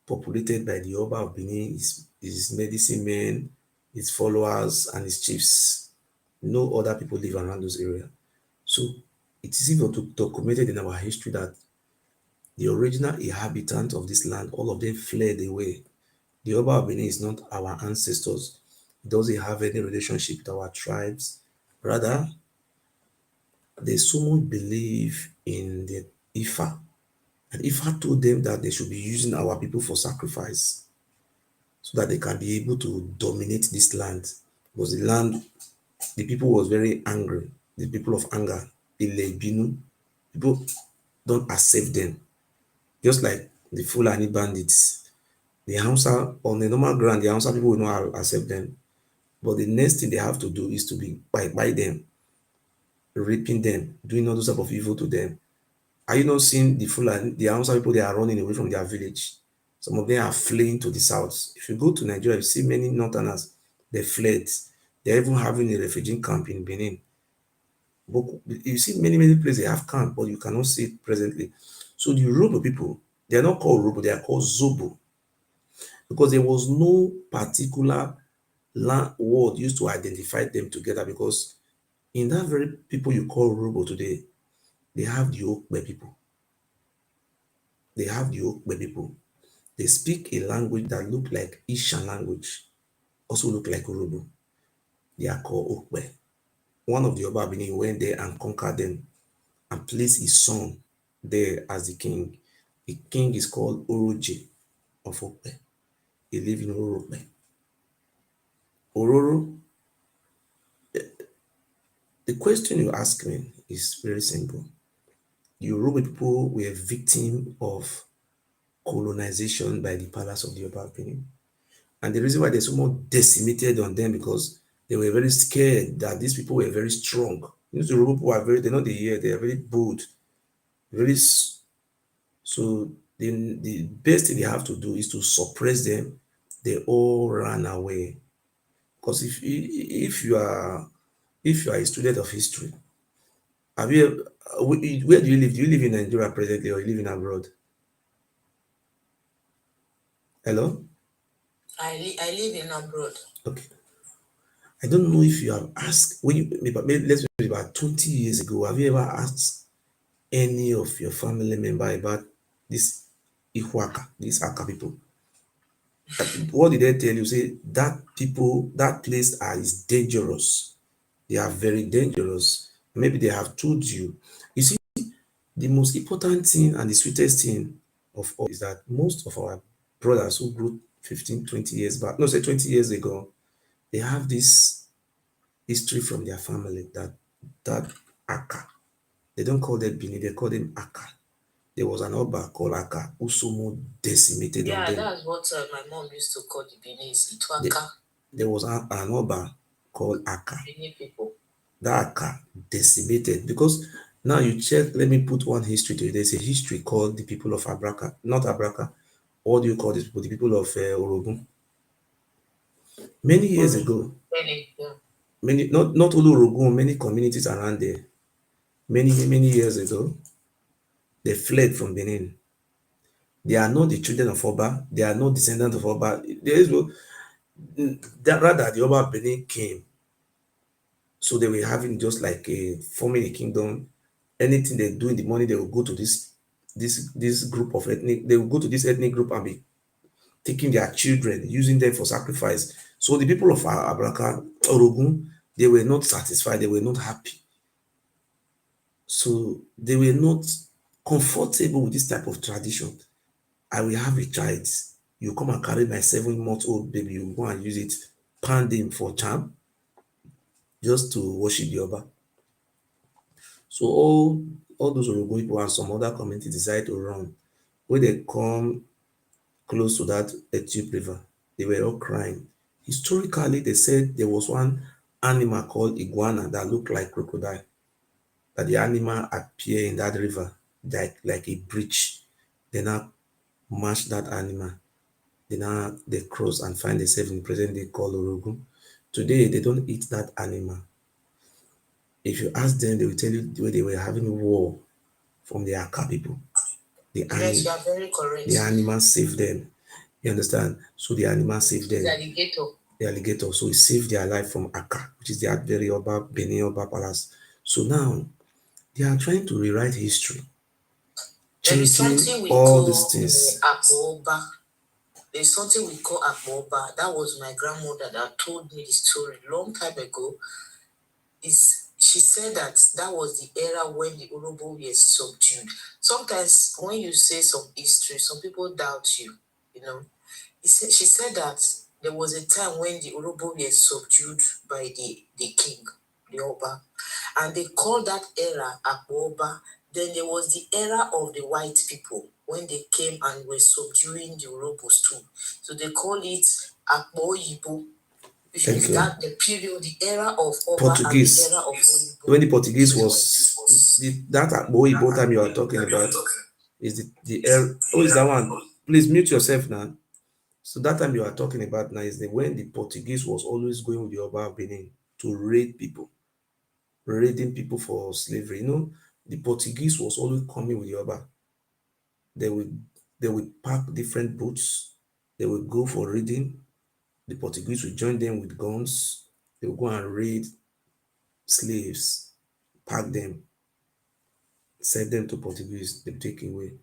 populated by the Oba of Benin, his medicine men, his followers, and his chiefs. No other people live around those areas. So it is even documented in our history that the original inhabitants of this land, all of them fled away. The Oba of Benin is not our ancestors. It doesn't have any relationship with our tribes. Rather, they so much believe in the Ifa. And Ifa told them that they should be using our people for sacrifice so that they can be able to dominate this land. Because the land, the people was very angry. The people of anger, Ile Binu, people don't accept them. Just like the Fulani bandits. The Hausa, on the normal ground, the Hausa people will not accept them. But the next thing they have to do is to be by them, raping them, doing all those type of evil to them. Are you not seeing the Fulani, the Hausa people, they are running away from their village? Some of them are fleeing to the south. If you go to Nigeria, you see many northerners, they fled. They're even having a refugee camp in Benin. But you see many places they have camp, but you cannot see it presently. So the Yoruba people, they are not called Yoruba, they are called Zobo because there was no particular word used to identify them together because in that very people you call Yoruba today, they have the Okbe people. They have the Okbe people. They speak a language that look like Ishan language, also look like Yoruba. They are called Okbe. One of the Oba Benin went there and conquered them and placed his son there as the king. The king is called Oroje of Okbe. He lives in Orokbe. Ororo, the question you ask me is very simple. The Yoruba people were victim of colonization by the palace of the Oba Benin. And the reason why they so much decimated on them because they were very scared that these people were very strong. You know, the Yoruba people are very, they're not the year, they are very bold, very so the best thing they have to do is to suppress them. They all ran away. Because if you are a student of history, have you where do you live? Do you live in Nigeria presently or you live in abroad? Hello? I live in abroad. Okay. I don't know if you have asked when you maybe let's say about 20 years ago, have you ever asked any of your family member about this Ihuaka, these Aka people? What did they tell you? Say that people, that place is dangerous. They are very dangerous. Maybe they have told you. You see, the most important thing and the sweetest thing of all is that most of our brothers who grew 15, 20 years back, no, say 20 years ago, they have this history from their family that Aka. They don't call them Bini, they call them Aka. There was an Oba called Aka who so decimated on Yeah, them. that's what my mom used to call the Benin. There, Itwaka, there was an Oba called Aka. Benin people. That Aka decimated because now you check, let me put one history to it. There's a history called the people of Abraka, not Abraka. What do you call these people? The people of Orogun. Many years ago, Benin, yeah. many not only Orogun, many communities around there, many years ago, they fled from Benin. They are not the children of Oba. They are not descendants of Oba. There is that rather the Oba of Benin came. So they were having just like a forming a kingdom. Anything they do in the morning, they will go to this group of ethnic. They will go to this ethnic group and be taking their children, using them for sacrifice. So the people of Abraka, Orogun, they were not satisfied. They were not happy. So they were not comfortable with this type of tradition. I will have a child. You come and carry my 7 month old baby, you go and use it, pound him for charm, just to worship the Oba. So all those Orogun people and some other communities decide to run. When they come close to that Ethiop River, They were all crying. Historically, they said there was one animal called iguana that looked like crocodile. That the animal appeared in that river like a bridge. They now match that animal. They cross and find themselves in present day called Orogun. Today they don't eat that animal. If you ask them, they will tell you where they were having war from the Aka people. Yes, you are very correct. The animal saved them. You understand? So the animal saved them. The alligator. The alligator. So it saved their life from Aka, which is the very Oba, Benin Oba Palace. So now they are trying to rewrite history. There is something we all call these things. Akboba. There's something we call Akboba. That was my grandmother that told me the story long time ago. She said that was the era when the Urhobo were subdued. Sometimes when you say some history, some people doubt you, you know. She said that there was a time when the Urhobo were subdued by the king, the Oba, and they called that era Akboba. Then there was the era of the white people when they came and were subduing the Urhobos too. So they call it Akboyibo, which means that the period, the era of Oba Portuguese. and the era of Oyibo. When the Portuguese was that Akboyibo time you are talking about is the era. Oh, is that one? Please mute yourself now. So that time you are talking about now is when the Portuguese was always going with the Oba of Benin to raid people, raiding people for slavery. You know, the Portuguese was always coming with the Oba. They would pack different boats. They would go for raiding. The Portuguese would join them with guns. They would go and raid slaves, pack them, sell them to Portuguese, they take away.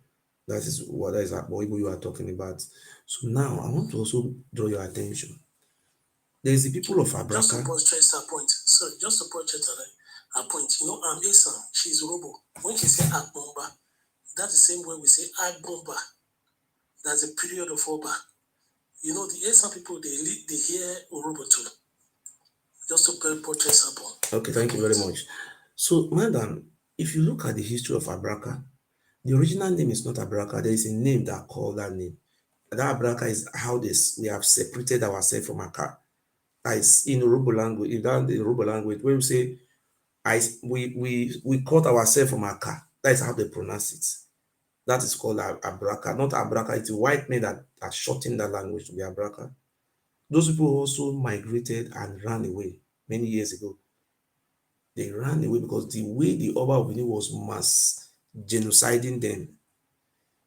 That is what you are talking about. So now I want to also draw your attention. There is the people of Abraka. Just to portray her point. Sorry, just to portray her point. You know, Esa, she's Robo. When she say Akbomba, that's the same way we say Agbomba. That's a period of Oba. You know, the Esa people, they hear Urobo too. Just to portray her point. Okay, thank you very much. So, madam, if you look at the history of Abraka, the original name is not Abraka. There is a name that called that name. That Abraka is how we have separated ourselves from Aka. As in Yoruba language, if that the Yoruba language, when we say we cut ourselves from Aka, that is how they pronounce it. That is called Abraka, not Abraka. It's a white man that shortened that language to be Abraka. Those people also migrated and ran away many years ago. They ran away because the way the Oba of Benin was mass genociding them.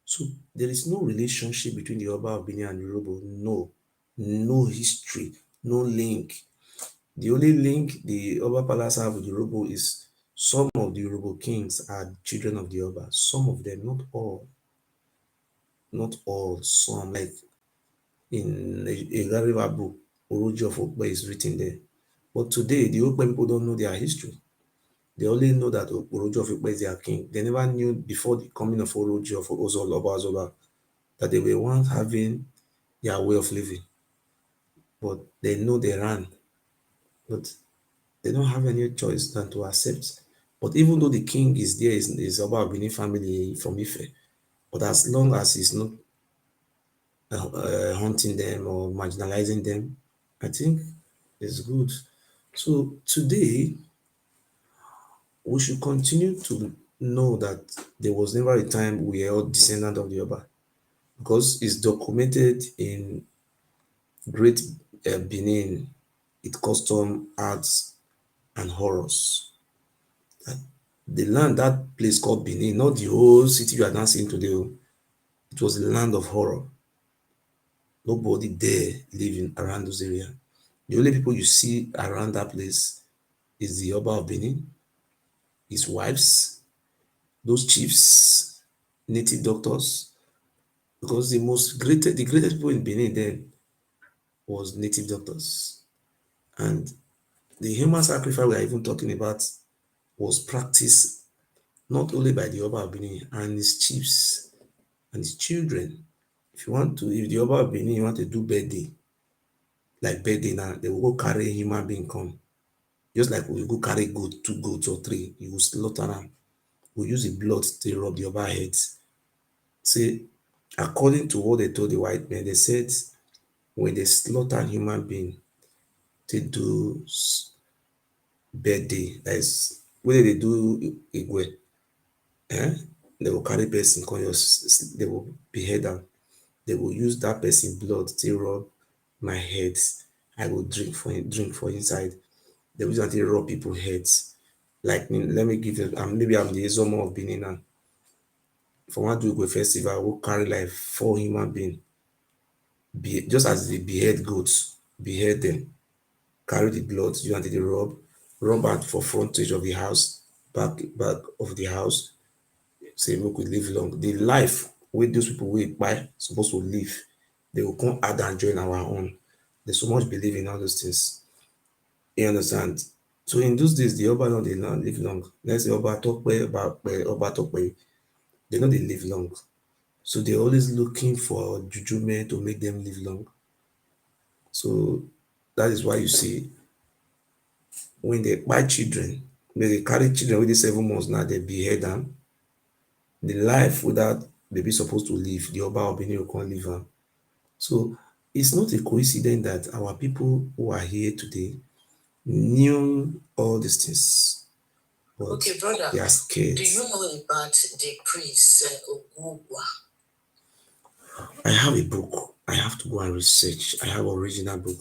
So there is no relationship between the Oba of Benin and Yoruba. No history, no link. The only link the Oba Palace have with Yoruba is some of the Yoruba kings are children of the Oba. Some of them, not all. Not all, some. Like in a Gariba book, Oroji of Okpe is written there. But today, the Okpe people don't know their history. They only know that Oroji of Okpe is their king. They never knew before the coming of Oroji of Ozoba that they were once having their way of living. But they know they ran. But they don't have any choice than to accept. But even though the king is there, is Oba Benin family from Ife, but as long as he's not hunting them or marginalizing them, I think it's good. So today, we should continue to know that there was never a time we are all descendant of the Oba, because it's documented in Great Benin, its custom, arts, and horrors. The land, that place called Benin, not the whole city you are now seeing today, it was the land of horror. Nobody there living around those areas. The only people you see around that place is the Oba of Benin, his wives, those chiefs, native doctors, because the greatest people in Benin then was native doctors. And the human sacrifice we are even talking about was practiced not only by the Oba of Benin and his chiefs and his children. If the Oba of Benin you want to do birthday, like birthday now, they will go carry a human being come. Just like we go carry goat, 2 goats or 3, you will slaughter them. We use the blood to rub the Oba heads. See, according to what they told the white men, they said when they slaughter human being, they do birthday. That is whether they do igwe, eh? They will carry person, they will behead them. They will use that person blood to rub my head. I will drink for inside. They will use that to rub people's heads. Like let me give you, maybe I'm the Ezomo of Benin now. For one do a festival, we'll carry like 4 human beings, just as they behead goats, behead them, carry the blood, you want the rub out for frontage of the house, back of the house, say we could live long. The life with those people we buy supposed to live, they will come add and join our own. There's so much belief in all those things. You understand? So in those days, the Oba don't they live long. Let's say Oba Tokwe, Oba Tokwe, they know they live long. So they're always looking for juju men to make them live long. So that is why you see when they buy children, when they carry children with the 7 months now, they behead them. The life without baby supposed to live, the Oba Obini can't live am. So it's not a coincidence that our people who are here today knew all these things, but Okay, brother, they are scared. do you know about the priest Odua? I have a book. I have to go and research. I have original book.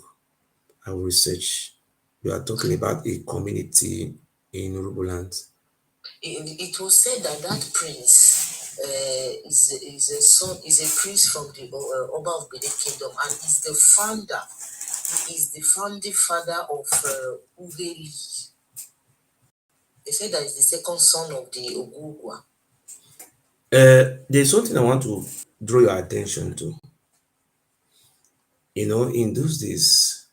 I will research. We are talking about a community in Urubuland. It was said that that prince is a son, is a prince from the Oba of Benin Kingdom, and is the founder. He is the founding father of Uveli. They said that is the second son of the Ogugwa. There's something I want to draw your attention to. You know, in those days,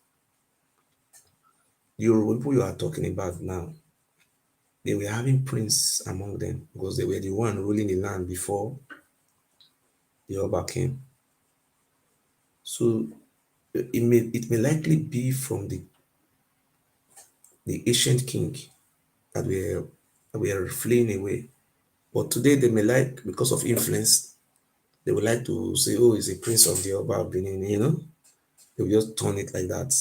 the Yoruba people you are talking about now, they were having prince among them because they were the one ruling the land before the Oba came. So it may likely be from the ancient king that were fleeing away. But today they may like, because of influence, they would like to say, oh, he's a prince of the Oba of Benin, you know? They will just turn it like that.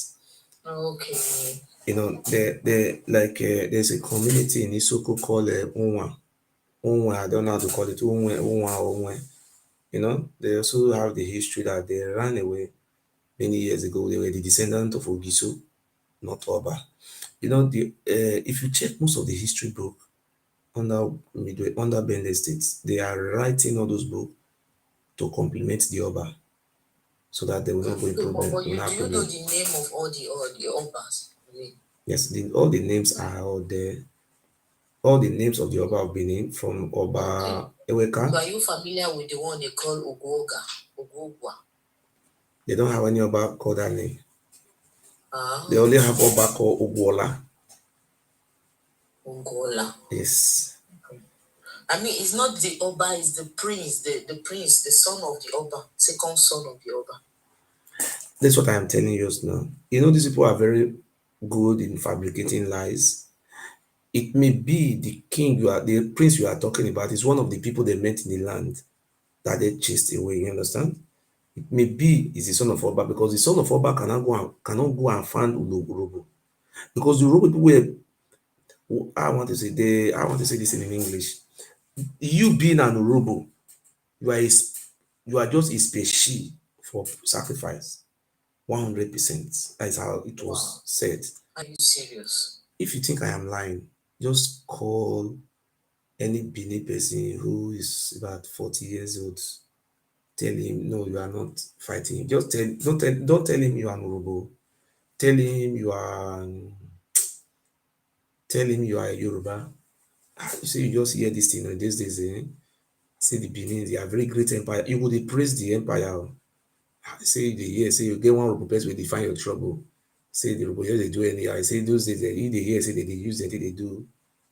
Okay. You know, there's a community in Isoko called Unwa. Unwa, I don't know how to call it, Unwa or Unwe. You know, they also have the history that they ran away many years ago. They were the descendant of Ogiso, not Oba. You know, if you check most of the history book under Midway, under Bende States, they are writing all those books to complement the Oba so that they will not go in So, problem. but Will you, not do have you know problem. the name of all the Obas? Yes, all the names are all there. All the names of the Oba of Benin from Okay. Oba So Eweka. are you familiar with the one they call Ogugwa? They don't have any Oba called that name. Ah, They only have Oba called Ogwola. Ongola. Yes. I mean, it's not the Oba, it's the prince, the prince, the son of the Oba, second son of the Oba. That's what I am telling you just now. You know, these people are very good in fabricating lies. It may be the prince you are talking about is one of the people they met in the land that they chased away. You understand? It may be is the son of Oba because the son of Oba cannot go and find Urobo. Because the Urobo people I want to say this in English. You being an Urobo, you are just a species for sacrifice. 100%. That is how it Wow. was said. Are you serious? If you think I am lying, just call any Benin person who is about 40 years old. Tell him, no, you are not fighting. Don't tell him you are Urobo. Tell him you are, tell him you are a Yoruba. You see, you just hear this thing in these days, eh? Say the Benin, they are very great empire. You would praise the empire. Say say you get one Urobo person will define your trouble. Say the Urobo they do anyhow. I say those days, if they hear, say they use it, they do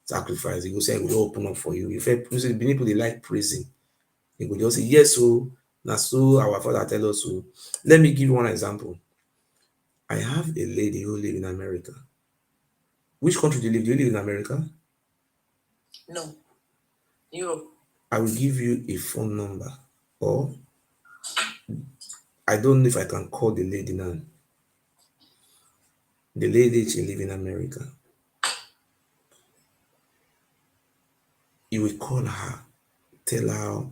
sacrifice. They go say, I will open up for you. If Benin people, they like praising. They go just say, yes, so now so our father tell us so. Let me give one example. I have a lady who live in America. Which country do you live? Do you live in America? No. Europe. I will give you a phone number or I don't know if I can call the lady now. The lady, she live in America. You will call her, tell her,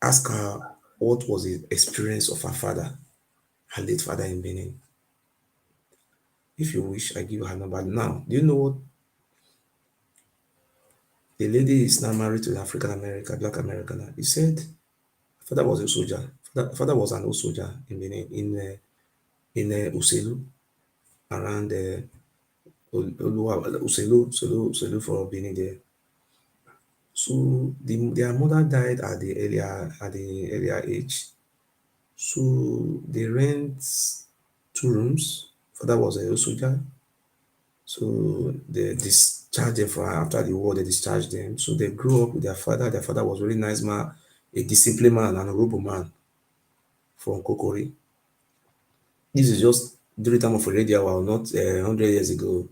ask her what was the experience of her father, her late father in Benin. If you wish, I give her number now. Do you know what? The lady is now married to an African American, black American. He said, father was a soldier. Father was an old soldier in Benin, in Uselu, around Odua, Uselu for Benin there. So their mother died at the earlier age. So they rent 2 rooms. Father was a soldier. So they discharged them from after the war, they discharged them. So they grew up with their father. Their father was a very nice man, a disciplined man, and a robo man from Kokori. This is just during the time of radio hour, not 100 years ago.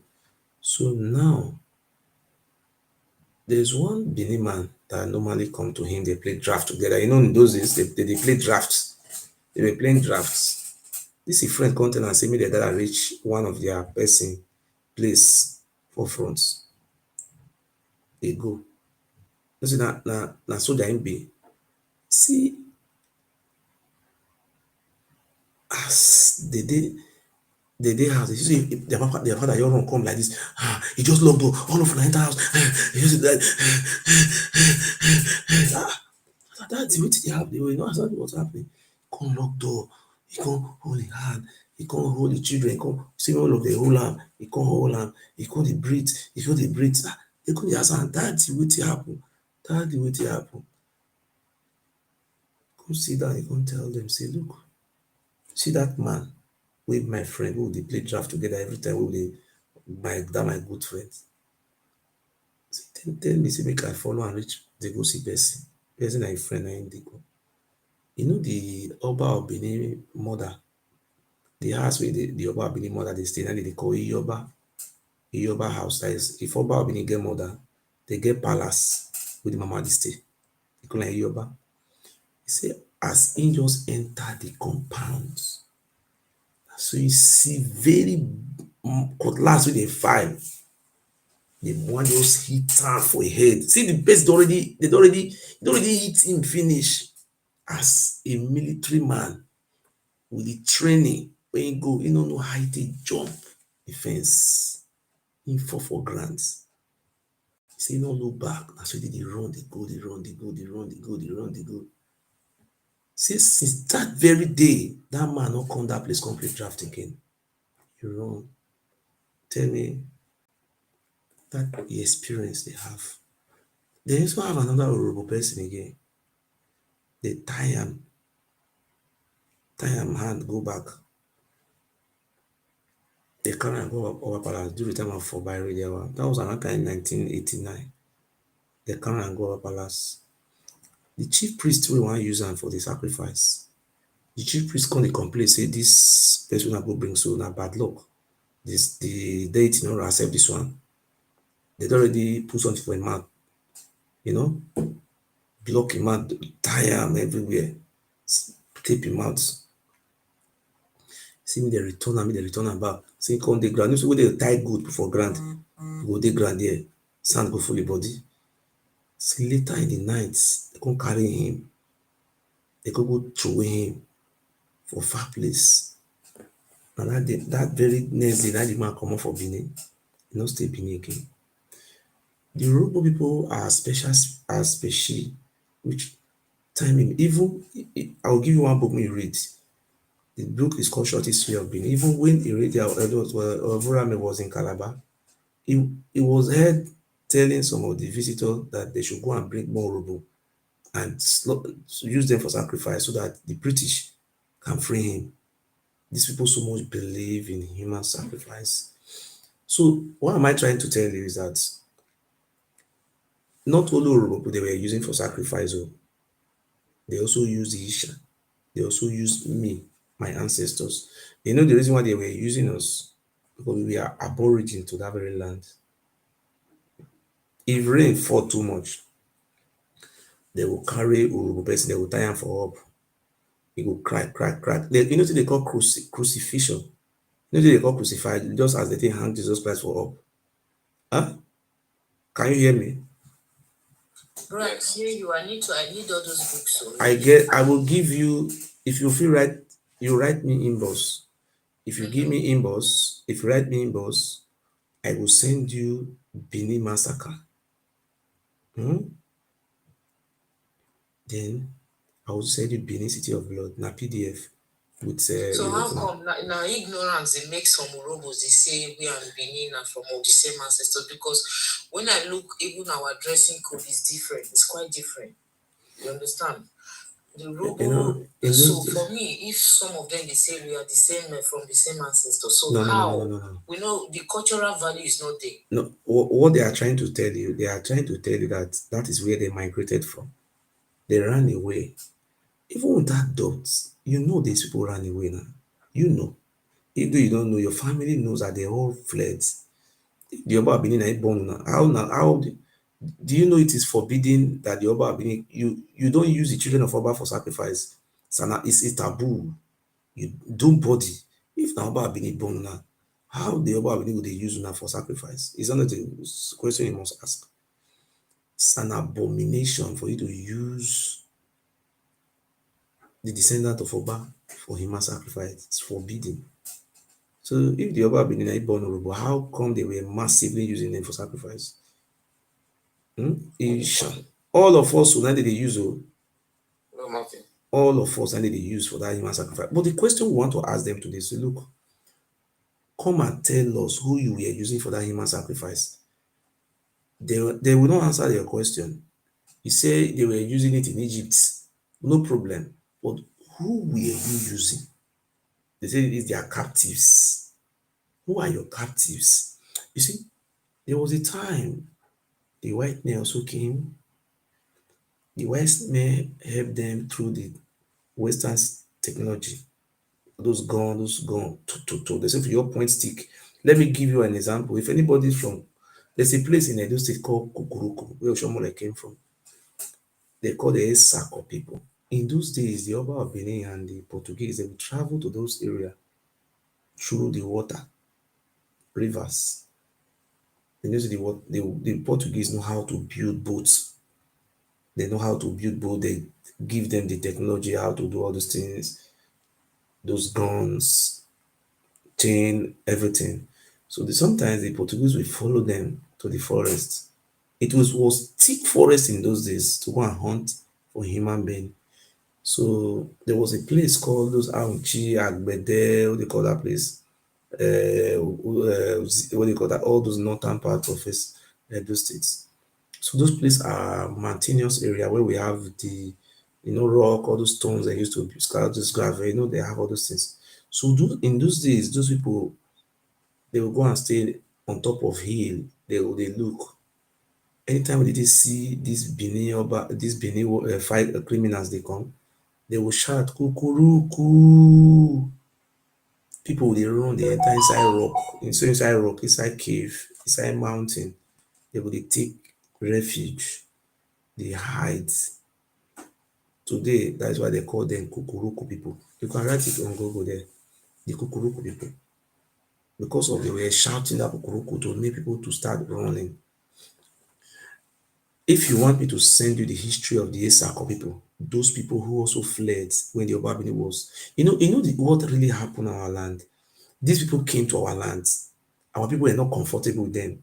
So now there's one Benin man that normally come to him, they play draft together. You know, in those days, they play drafts. They were playing drafts. This is friend content and say me their dad reach one of their person place for front. They go. You see, na soldier him be. See, as the day house, you see their father your run come like this. He just locked door, all of the enter house. He just like that's what they have. You know what's happening. Come lock door. He come hold his hand. He come hold the children. He come see all of the whole lamb. He come hold am. He come the breathe. He come the breathe. He come the ask am, that's what happen. That's what happen. Come sit down. He come tell them, say, look, see that man with my friend who they play draft together every time. Who they my good friend. Tell me, say make I follow and reach. They go see person. Person na him friend na him dey go. You know the Oba of Benin mother, the house where the Oba of Benin mother they stay, now they call Iyoba house. That is, if Oba of Benin get mother, they get palace with the mama they stay. They call it Iyoba. He say as he just enter the compound, so you see very cutlass with a file. The one just hit am for a head. See the best it already hit him finish. As a military man with the training, when he go, he don't know how to jump the fence. He fall for ground. He say he don't look back. That's why they run, they go, they run, they go, they run, they go, they run, they go. See, since that very day, that man not come that place complete draft again. You run. Tell me that the experience they have. They also have another horrible person again. They tie him hand, go back. They carry am go over palace during the time of for by radio. That was around in 1989. They carry am go over palace. The chief priest wey wan use am for the sacrifice. The chief priest come dey complain say this person wey go bring so na bad luck. The deity no accept this one. They don already put something for him mouth, you know, block him mouth, tie am everywhere, tape him mouth. See me dey return am back. See come dey ground. You see wey dey tie goat for ground, you go dey ground there, sand go full the body. See later in the night, they come carry him, they go throw him for far place. And that very next day, that the man comot for Benin, he no stay Benin again. The Yoruba people are species, which timing, even I will give you one book me read. The book is called Short History of Benin. Even when Orame was in Calabar, he was heard telling some of the visitors that they should go and bring more Yoruba and use them for sacrifice so that the British can free him. These people so much believe in human sacrifice. So what am I trying to tell you is that not only Yoruba they were using for sacrifice, they also use the Isha. They also use me, my ancestors. You know the reason why they were using us? Because we are aborigine to that very land. If rain fall too much, they will carry Yoruba person, they will tie him for up. He go cry, cry, cry. You know what they call crucifixion? You know what they call crucified? Just as the thing hang Jesus Christ for up. Huh? Can you hear me? Bro, I hear you. I need all those books. So I will give you, if you feel right, you write me inbox. If you give me inbox, if you write me inbox, I will send you Benin Massacre. Then I will send you Benin City of Blood, na PDF. With so how come now ignorance they make some Urobos they say we and Benin are from all the same ancestors? Because when I look, even our dressing code is different. It's quite different. You understand? The Robo. So for me, if some of them they say we are the same from the same ancestors, so no. We know the cultural value is not there. No, what they are trying to tell you, that is where they migrated from. They ran away. Even without doubts, you know these people ran away now. You know. Even though you don't know, your family knows that they all fled. The Oba Benin are born now. How do you know it is forbidden that the Oba Benin, you don't use the children of Oba for sacrifice? It's a taboo. You don't body. If now Oba Benin born now, how the Oba Benin would they use now for sacrifice? Is not the question you must ask. It's an abomination for you to use the descendant of Oba for human sacrifice. It's forbidden. So if the Oba Benin are born Orobo, how come they were massively using them for sacrifice? All of us now they use all of us and they use for that human sacrifice. But the question we want to ask them today is, look, come and tell us who you were using for that human sacrifice. They will not answer your question. You say they were using it in Egypt, no problem. But who were you using? They say it is their captives. Who are your captives? You see, there was a time the white men also came. The West men helped them through the Western technology. Those guns, they say for your point stick. Let me give you an example. If anybody's from, there's a place in Edo State called Kukuruku, where Oshomole came from. They call the Esako people. In those days, the Oba of Benin and the Portuguese, they would travel to those areas through the water, rivers. The Portuguese know how to build boats. They know how to build boats. They give them the technology, how to do all those things, those guns, chain, everything. So sometimes the Portuguese will follow them to the forest. It was thick forest in those days to go and hunt for human being. So there was a place called those Aunchi, Agbede, what do you call that place? What do you call that? All those northern parts of those states. So those places are mountainous area where we have the, rock, all those stones they used to scout this gravel, they have all those things. So in those days, those people, they will go and stay on top of hill. They look. Anytime they see these Benin fight criminals, they come, they will shout, Kukuruku. People they run, they enter inside rock, inside cave, inside mountain. They will take refuge, they hide. Today, that is why they call them Kukuruku people. You can write it on Google there. The Kukuruku people. Because of they were shouting that Kukuruku to make people to start running. If you want me to send you the history of the Esako people, those people who also fled when the Obabini was, what really happened on our land. These people came to our lands. Our people were not comfortable with them.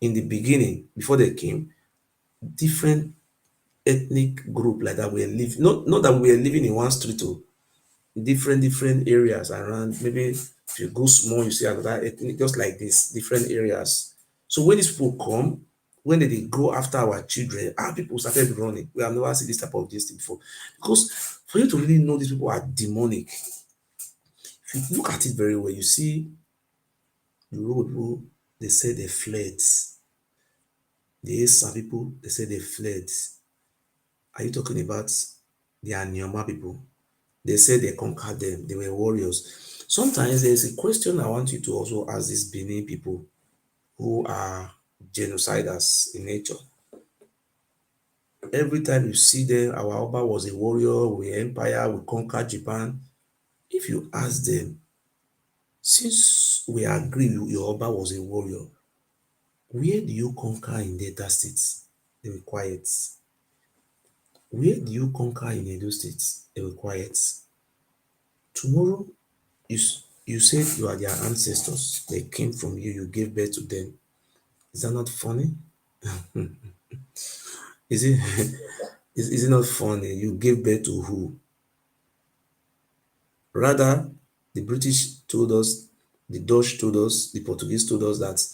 In the beginning, before they came, different ethnic group like that were living. Not that we were living in one street, different areas around. Maybe if you go small, you see another ethnic, just like this, different areas. So when these people come, when they go after our children, our people started running. We have never seen this type of this thing before. Because for you to really know these people are demonic, if you look at it very well, you see the road people, they say they fled. The Esa people, they say they fled. Are you talking about the Anyama people? They said they conquered them. They were warriors. Sometimes there's a question I want you to also ask these Benin people who are genociders in nature. Every time you see them, our Oba was a warrior, we empire, we conquered Japan. If you ask them, since we agree your Oba was a warrior, where do you conquer in Delta states? They were quiet. Where do you conquer in Edo states? They were quiet. Tomorrow, you said you are their ancestors. They came from you, you gave birth to them. Is that not funny? Is it is it not funny? You gave birth to who? Rather, the British told us, the Dutch told us, the Portuguese told us that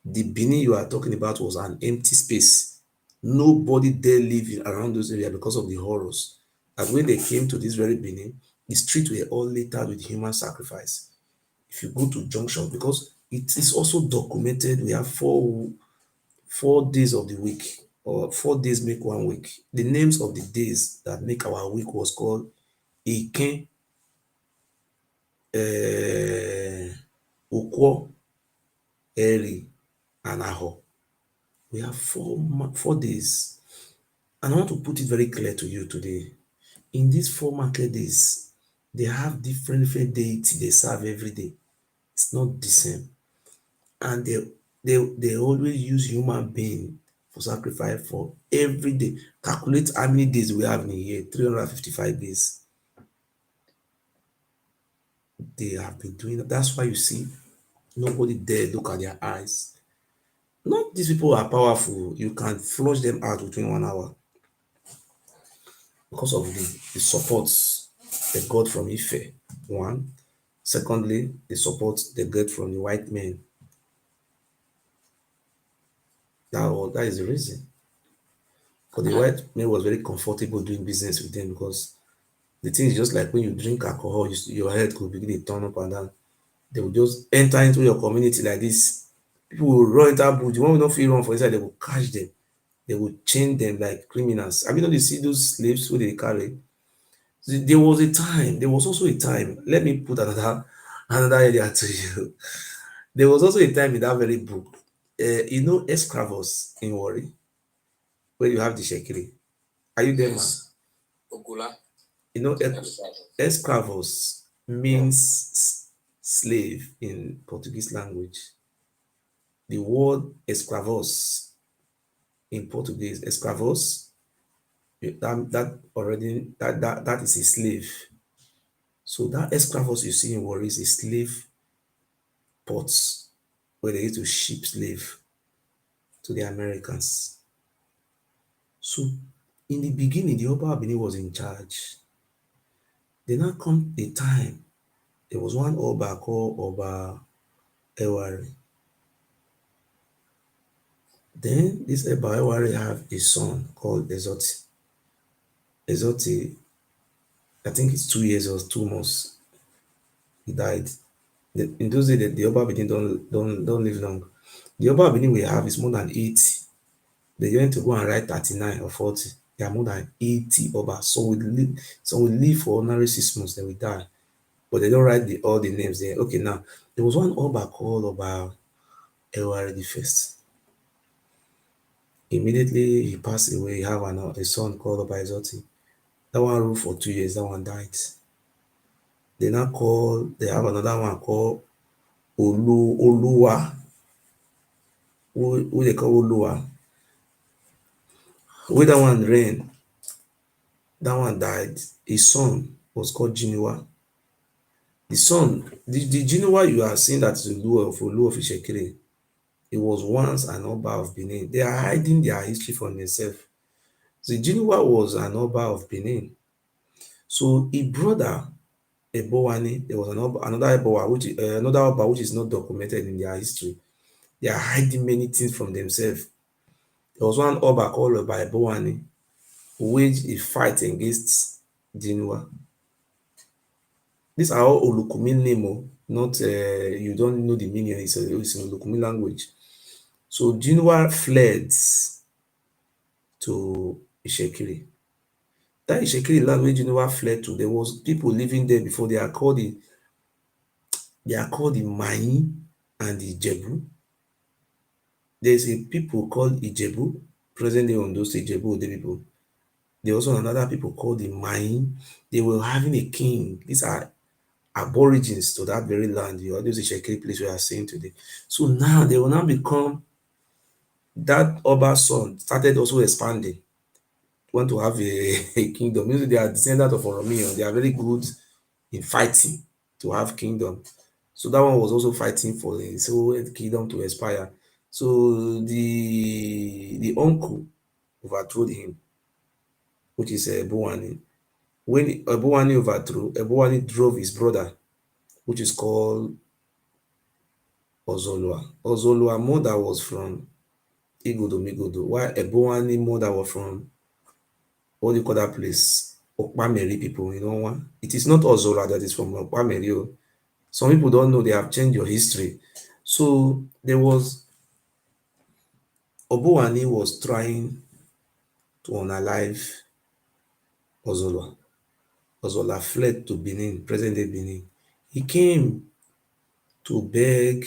the Benin you are talking about was an empty space. Nobody there lived around those areas because of the horrors. And when they came to this very Benin, the streets were all littered with human sacrifice. If you go to junction, because it is also documented, we have four days of the week, or 4 days make one week. The names of the days that make our week was called Iken, Ukwo, Eri, and Aho. We have 4 days. And I want to put it very clear to you today. In these 4 market days, they have different deities they serve every day. It's not the same. And they always use human being for sacrifice for every day. Calculate how many days we have in a year, 355 days. They have been doing that. That's why you see nobody dare look at their eyes. Not these people are powerful. You can flush them out within 1 hour because of the support they got from Ife. One. Secondly, the support they get from the white men. That is the reason. But the white man was very comfortable doing business with them because the thing is just like when you drink alcohol, your head could begin to turn up and down. They will just enter into your community like this. People will run into bush. The one will not feel run for inside, they will catch them. They will chain them like criminals. I mean, you see those slaves who they carry. There was a time, there was also a time. Let me put another area to you. There was also a time in that very book. Escravos in Wari, where you have the shekiri. Are you there, man? Yes. Ogula. You know, escravos means slave in Portuguese language. The word escravos in Portuguese, escravos, that is a slave. So that escravos you see in Warri is a slave ports where they used to ship slave to the Americans. So in the beginning, the Oba Benin was in charge. Then now come a time, there was one Oba called Oba Ewari. Then this Oba Ewari have a son called Ezoti. Ezoti, I think it's 2 years or 2 months. He died. In those days, the Oba Benin don't live long. The Oba Benin we have is more than 80. They went to go and write 39 or 40. They are more than 80 Oba. Some will live for ordinary 6 months, then we die. But they don't write all the names there. Okay, now there was one Oba called Oba Ewari the first. Immediately he passed away. He have a son called Oba Ezoti. That one ruled for 2 years. That one died. They have another one called Olua. Who they call Olua. When that one reigned, that one died. His son was called Jinua. The son, the Jinua you are seeing that is Olu of Ishekiri, it was once an Oba of Benin. They are hiding their history from themselves. So Jinua was an Oba of Benin. So a brother, Ebowani, there was another Oba which is not documented in their history. They are hiding many things from themselves. There was one Oba called Oba Ebowani who waged a fight against Jinua. These are all Olukumi name, not you don't know the meaning, it's in Olukumi language. So Jinua fled to Ishekiri. That Ishekiri land where Jinua fled to, there was people living there before. They are called the Mai and the Ijebu. There's a people called Ijebu, present day on those Ijebu, the people. There also another people called the Main. They were having a king. These are aborigines to that very land. You always a Shekiri place we are saying today. So now they will now become that Oba's son started also expanding. Want to have a kingdom. Means they are descendants of Oromiyan. They are very good in fighting to have kingdom. So that one was also fighting for his whole kingdom to expire. So the uncle overthrew him, which is Ebuwani. When Ebuwani overthrew, Ebuwani drove his brother, which is called Ozolua. Ozolua mother was from Igodo Migodo, while Ebuwani mother was from what do you call that place? Okpameri people, you know what? It is not Ozolua that is from Okpameri. Oh. Some people don't know they have changed your history. So there was Obuwani was trying to unalive Ozolua. Ozolua fled to Benin, present-day Benin. He came to beg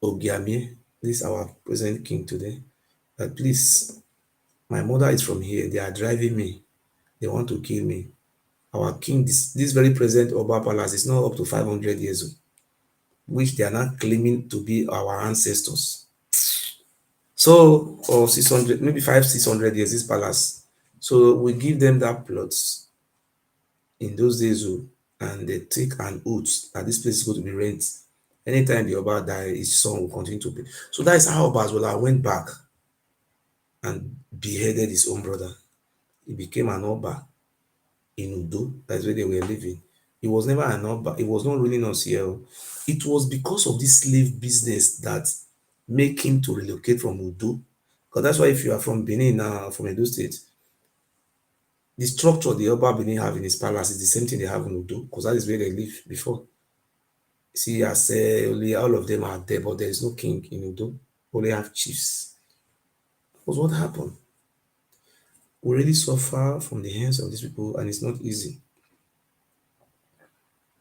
Ogiamie, this is our present king today, that please, my mother is from here. They are driving me. They want to kill me. Our king, this very present Oba Palace is not up to 500 years old, which they are not claiming to be our ancestors. So, or 600, maybe 600 years, this palace. So we give them that plots in those days, and they take an oath that this place is going to be rent. Anytime the Oba die, his son will continue to pay. So that is how Oba Azola went back and beheaded his own brother. He became an Oba in Udo. That's where they were living. He was never an Oba. He was not ruling us here. It was because of this slave business that make him to relocate from Udo. Because that's why if you are from Benin now, from Edo State, the structure the Oba Benin have in his palace is the same thing they have in Udo, because that is where they lived before. See, I say only all of them are there, but there is no king in Udo. Only have chiefs. Because what happened? We really suffer from the hands of these people, and it's not easy.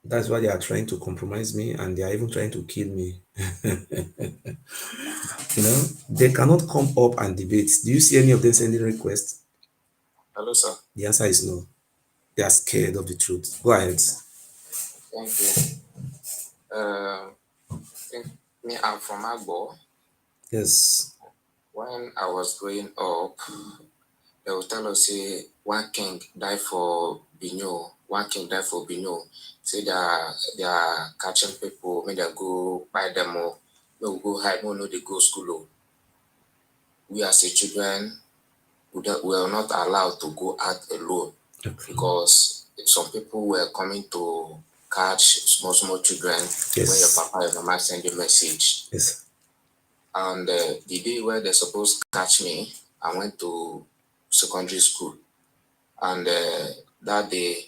That's why they are trying to compromise me, and they are even trying to kill me. They cannot come up and debate. Do you see any of them sending requests? Hello, sir. The answer is no. They are scared of the truth. Go ahead. Thank you. I'm from Agbo. Yes. When I was growing up, they would tell us, say, one king died for Bino. One king died for Bino. Say they are catching people, when they go buy them or no go hide, no they go school. We as a children, we were not allowed to go out alone, Okay. because some people were coming to catch small children. Yes. When your papa and mama send you a message. Yes. And the day where they're supposed to catch me, I went to secondary school. And that day,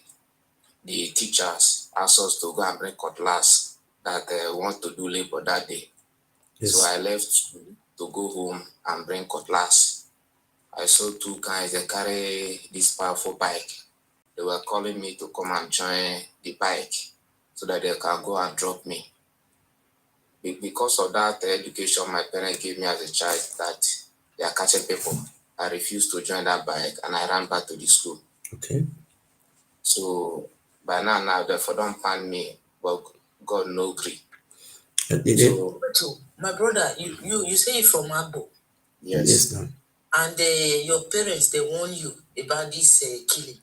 the teachers asked us to go and bring cutlass that want to do labor that day. Yes. So I left school to go home and bring cutlass. I saw two guys that carry this powerful bike. They were calling me to come and join the bike so that they can go and drop me. Because of that education my parents gave me as a child, that they are catching people, I refused to join that bike and I ran back to the school. Okay. So by now therefore don't pan me, but God no agree. So my brother, you say you're from Agbo. Yes. Yes, ma'am. And your parents, they warn you about this killing.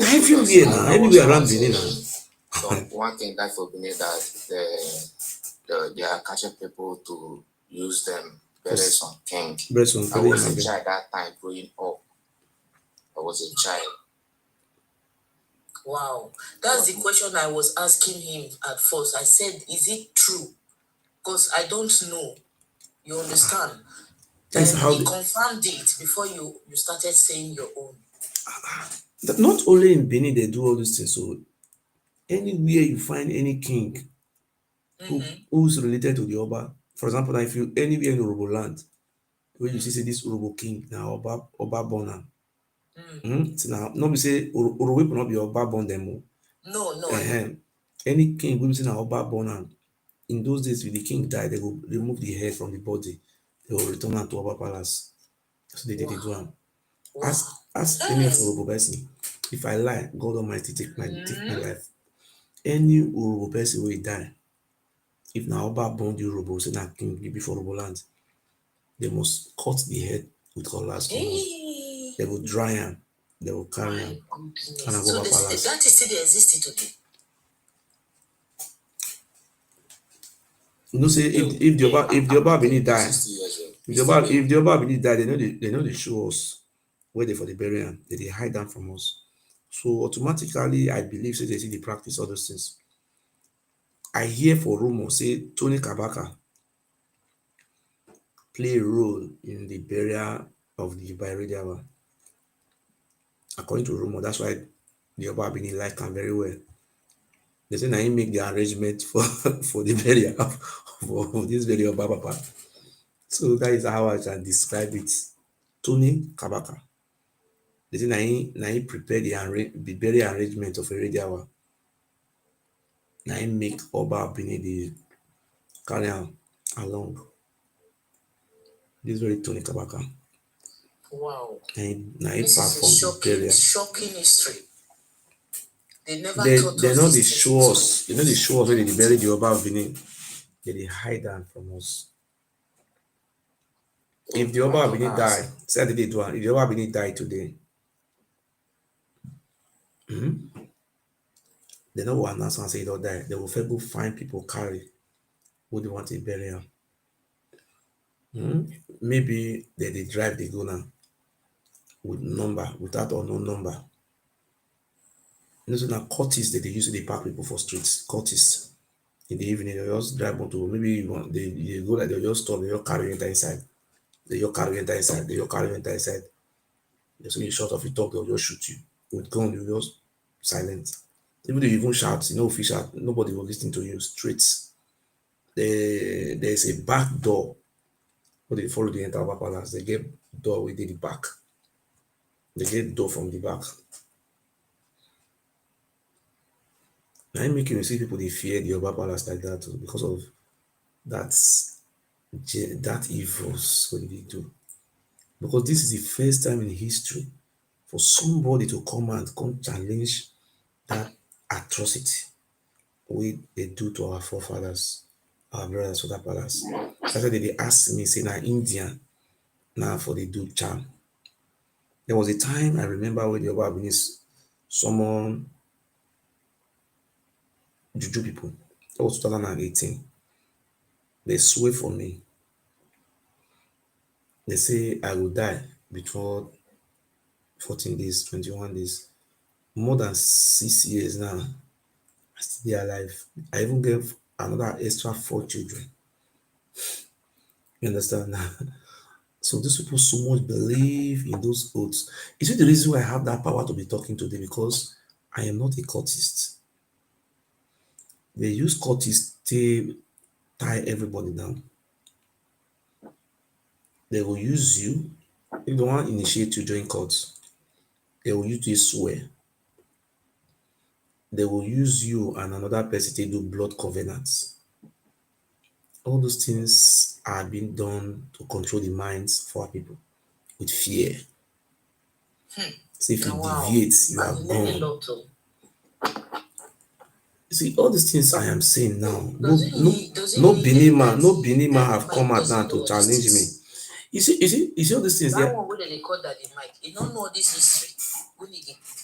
Everywhere now, everywhere around Benin now. So one thing that for Benin, that they are catching people to use them bury some king. I was a child that time growing up. I was a child. Wow, that's the question I was asking him at first. I said, is it true? Because I don't know. You understand? He confirmed it before you started saying your own. Not only in Benin they do all these things. So anywhere you find any king who's related to the Oba, for example, now if you anywhere in Urobo land, where you see this Urobo king now Oba born so now not be say Urobo will not be Oba born them. No. Any king will say now Oba born, in those days when the king died, they will remove the head from the body, they will return am to Oba palace. So they did do am. Ask any of Urobo person. If I lie, God Almighty take my life. Any Urobo person will die. If na Oba born the Urobo, say na king before Urobo land, they must cut the head with cutlass. They will dry him. They will carry him. And So that is still existing today. You know, say if the Oba Bini die, if the Oba Bini die, they know they show us where they for the burial, they hide them from us. So automatically, I believe say they see the practice all those things. I hear for rumor say Tony Kabaka play a role in the burial of the Bayeridawa. According to rumor, that's why the Oba Bini like him very well. They say now he make the arrangement for the burial of this very Oba Papa. So that is how I can describe it. Tony Kabaka. They say now he prepare the burial arrangement of a Radiawa. Now he make Oba Bini the carry along. This very Tony Kabaka. Wow. Now he This perform is the burial. shocking history. They never taught They us know this they thing show before. us. They know they show us when they bury the Oba Bini. They hide them from us. If the Oba Bini die, say they do. If the Oba Bini die today, they know what announce and say he don't die. They will first go find people carry who they want to bury him. Maybe they drive the go now with number, without unknown number. You know, so now Cultists they use they park people for streets. Cultists in the evening they just drive onto maybe they go like they just stop, they just carry enter inside. They just carry enter inside. They just carry enter inside. So you short of your talk, they'll just shoot you. With gun, you just silent. Even though you even shout, you know, if you shout, nobody will listen to you. Straight. There's a back door. When they follow the entire palace, they get door within the back. They get door from the back. Now I'm making you see people they fear the Oba palace like that because of that evils what they do. Because this is the first time in history for somebody to come and come challenge that atrocity we they do to our forefathers, our brothers for that palace. That's why they asked me, say, now Indian, now for the do charm. There was a time I remember when the Oba Abinis summon Juju people. That was 2018. They swear for me. They say I will die before 14 days, 21 days. More than 6 years now. I still alive. I even gave another extra 4 children. You understand now? So these people so much believe in those oaths. Is it the reason why I have that power to be talking today? Because I am not a cultist. They use cultists to tie everybody down. They will use you. If they want to initiate you join cults, they will use you to swear. They will use you and another person to do blood covenants. All those things are being done to control the minds for people with fear. See, if you deviate, you are gone. You see, all these things I am saying now, no Bini man have come out now to challenge me. You see all these things That there. one where they call Daddy Mike, you don't know this history.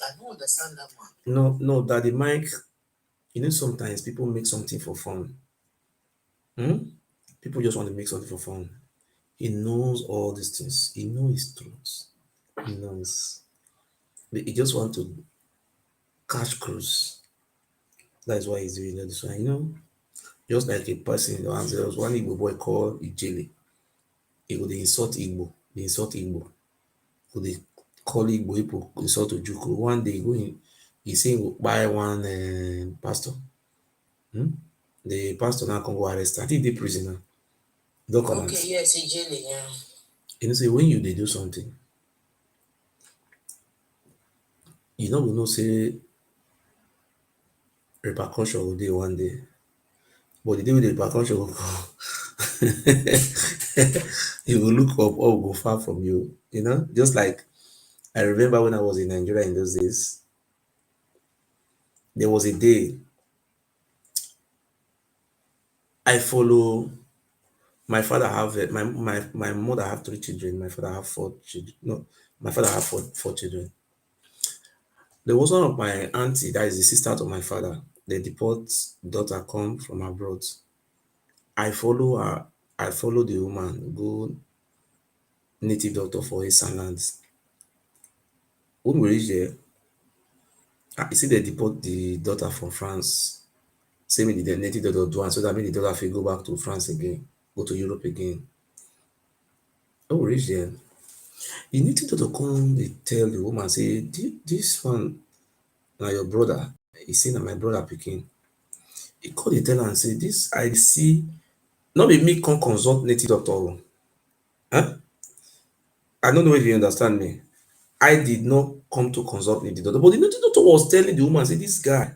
I don't understand that man. No, Daddy Mike, you know, sometimes people make something for fun. People just want to make something for fun. He knows all these things. He knows his truths. He knows. But he just want to catch cruise. That is why he's doing this one. You know, just like a person, there was one Igbo boy called Ijele. He would insult Igbo. They insult Igbo. They call Igbo people, insult Ojuku. One day, he saying buy one pastor. The pastor now come go arrest. I think they prisoner. Okay, yes, Ijele, yeah. You know, say when they do something, you know, we know say repercussion will do one day. But the day with the repercussion will go, you will look up or go far from you. You know, just like I remember when I was in Nigeria in those days, there was a day I follow my father have my mother have 3 children, my father have 4 children. No, my father have four children. There was one of my auntie that is the sister to my father. The deport daughter come from abroad. I follow her, I follow the woman, go native doctor for his lands. When we reach there, you see they deport the daughter from France. Say me the native doctor do and so that make the daughter fit go back to France again, go to Europe again. When we reach there, the native doctor come dey tell the woman say, this one na your brother. He say na my brother pikin. He come dey tell am say, this I see, no be me come consult native doctor o. I no know if you understand me. I did not come to consult native doctor, but the native doctor was telling the woman say, this guy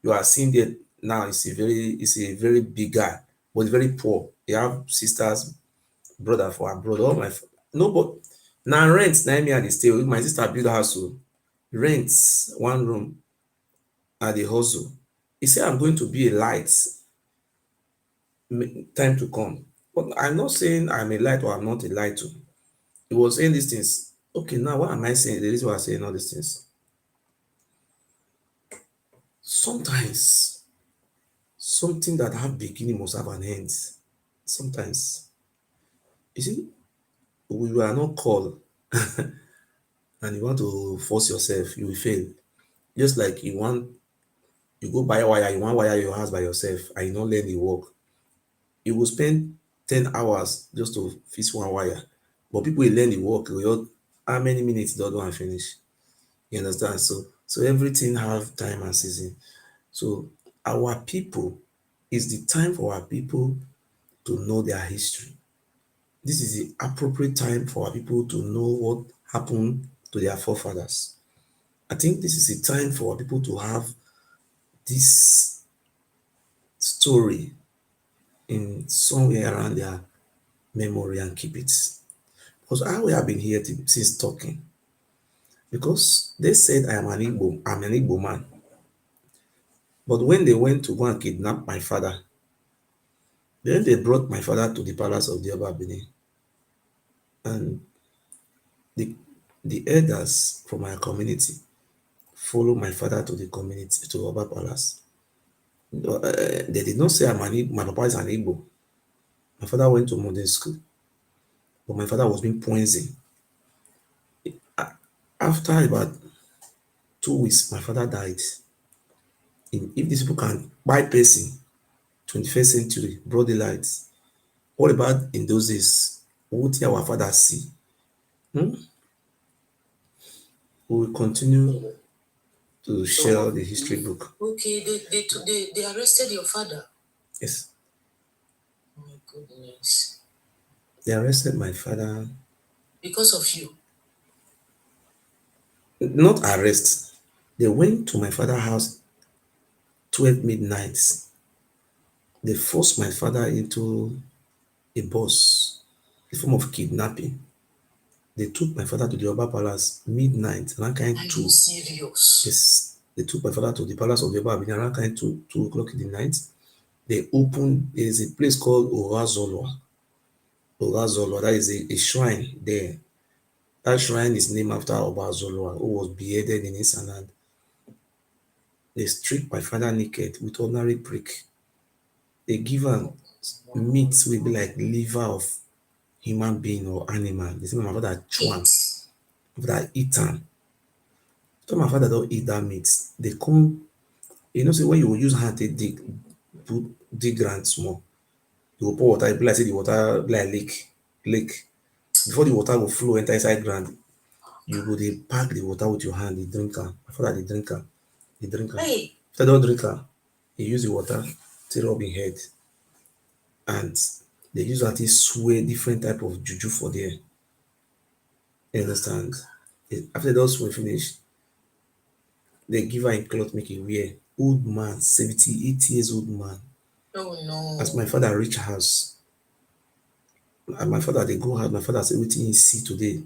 you are seeing there now is a very big guy, but very poor. He have sisters, brother for abroad. All my no, but na rent na me I dey stay. My sister build house o. Rent 1 room at the hustle. He said, I'm going to be a light time to come. But I'm not saying I'm a light or I'm not a light. He was saying these things. Okay, now what am I saying? The reason why I'm saying all these things. Sometimes something that have beginning must have an end. Sometimes, you see, we were not called and you want to force yourself, you will fail. Just like you go buy wire, you want wire your house by yourself and you don't learn the work. You will spend 10 hours just to fix one wire. But people will learn the work. How many minutes don't want to finish? You understand? So everything have time and season. So our people, is the time for our people to know their history. This is the appropriate time for our people to know what happened to their forefathers. I think this is a time for our people to have this story in somewhere around their memory and keep it. Because I have been here since talking. Because they said I'm an Igbo man. But when they went to go and kidnap my father, then they brought my father to the palace of the Oba Benin. And the elders from my community follow my father to the community, to Oba Palace. They did not say my papa is an Igbo. My father went to modern school, but my father was being poisoned. After about 2 weeks, my father died. If these people can buy person, 21st century, broad daylight, what about in those days? What did our father see? We will continue to share the history book. Okay, they arrested your father. Yes. Oh my goodness. They arrested my father. Because of you? Not arrest. They went to my father's house 12 midnight. They forced my father into a bus, a form of kidnapping. They took my father to the Oba Palace midnight, around kind Are 2. you serious? Yes. They took my father to the palace of the Oba Benin around kind 2 o'clock in the night. They opened, there is a place called Orazolwa. Orazolwa, that is a shrine there. That shrine is named after Obazolwa, who was beheaded in his land. They stripped my father naked with ordinary prick. They give am meat will be like liver of human being or animal. They say my father chew am, my father eat am. After my father don't eat that meat, they come, say when you use hand to dig ground small, you go pour water, it be like say the water be like lake. Before the water will flow enter inside ground, you go dey pack the water with your hand, dey drink am. My father dey drink am, dey drink am. Hey. After don drink am, he use the water take rub him head, and they use that to swear different type of juju for there. You understand? After those swear finish, they give her a cloth make he wear. Old man, 78 years old man. Oh no. As my father reach house, and my father dey go house, my father say wetin he see today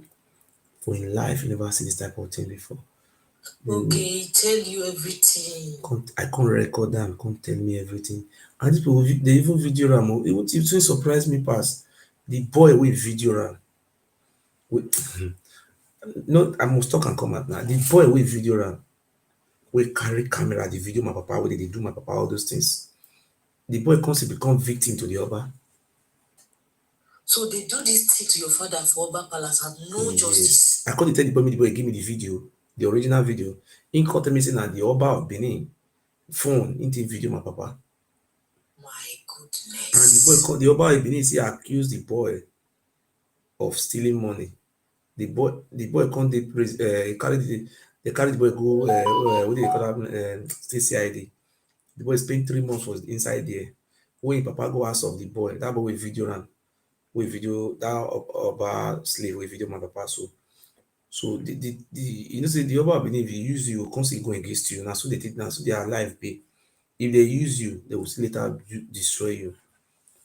For in life, you never see this type of thing before. Okay, tell you everything. I can't record them, can't tell me everything. And these people, they even video ram. It will surprise me past. The boy with video ram. No, I must talk and come out now. The boy with video ram. We carry camera, the video my papa, where they do my papa, all those things. The boy comes to become victim to the Oba. So they do this thing to your father for Oba Palace and no justice. I called the tell the boy give me the video, the original video. He called me saying that the Oba of Benin phone into video my papa. My goodness. And the boy called the Oba of Benin, he accused the boy of stealing money. The boy can't they carried the boy go what do you call that state CID. The boy spent 3 months was inside there. When papa go ask of the boy, that boy with video ran. With video that Oba slave with video my papa so the you know say the Oba Benin, if you use you constantly go against you. Now so they think now so they are life pay. If they use you, they will later destroy you.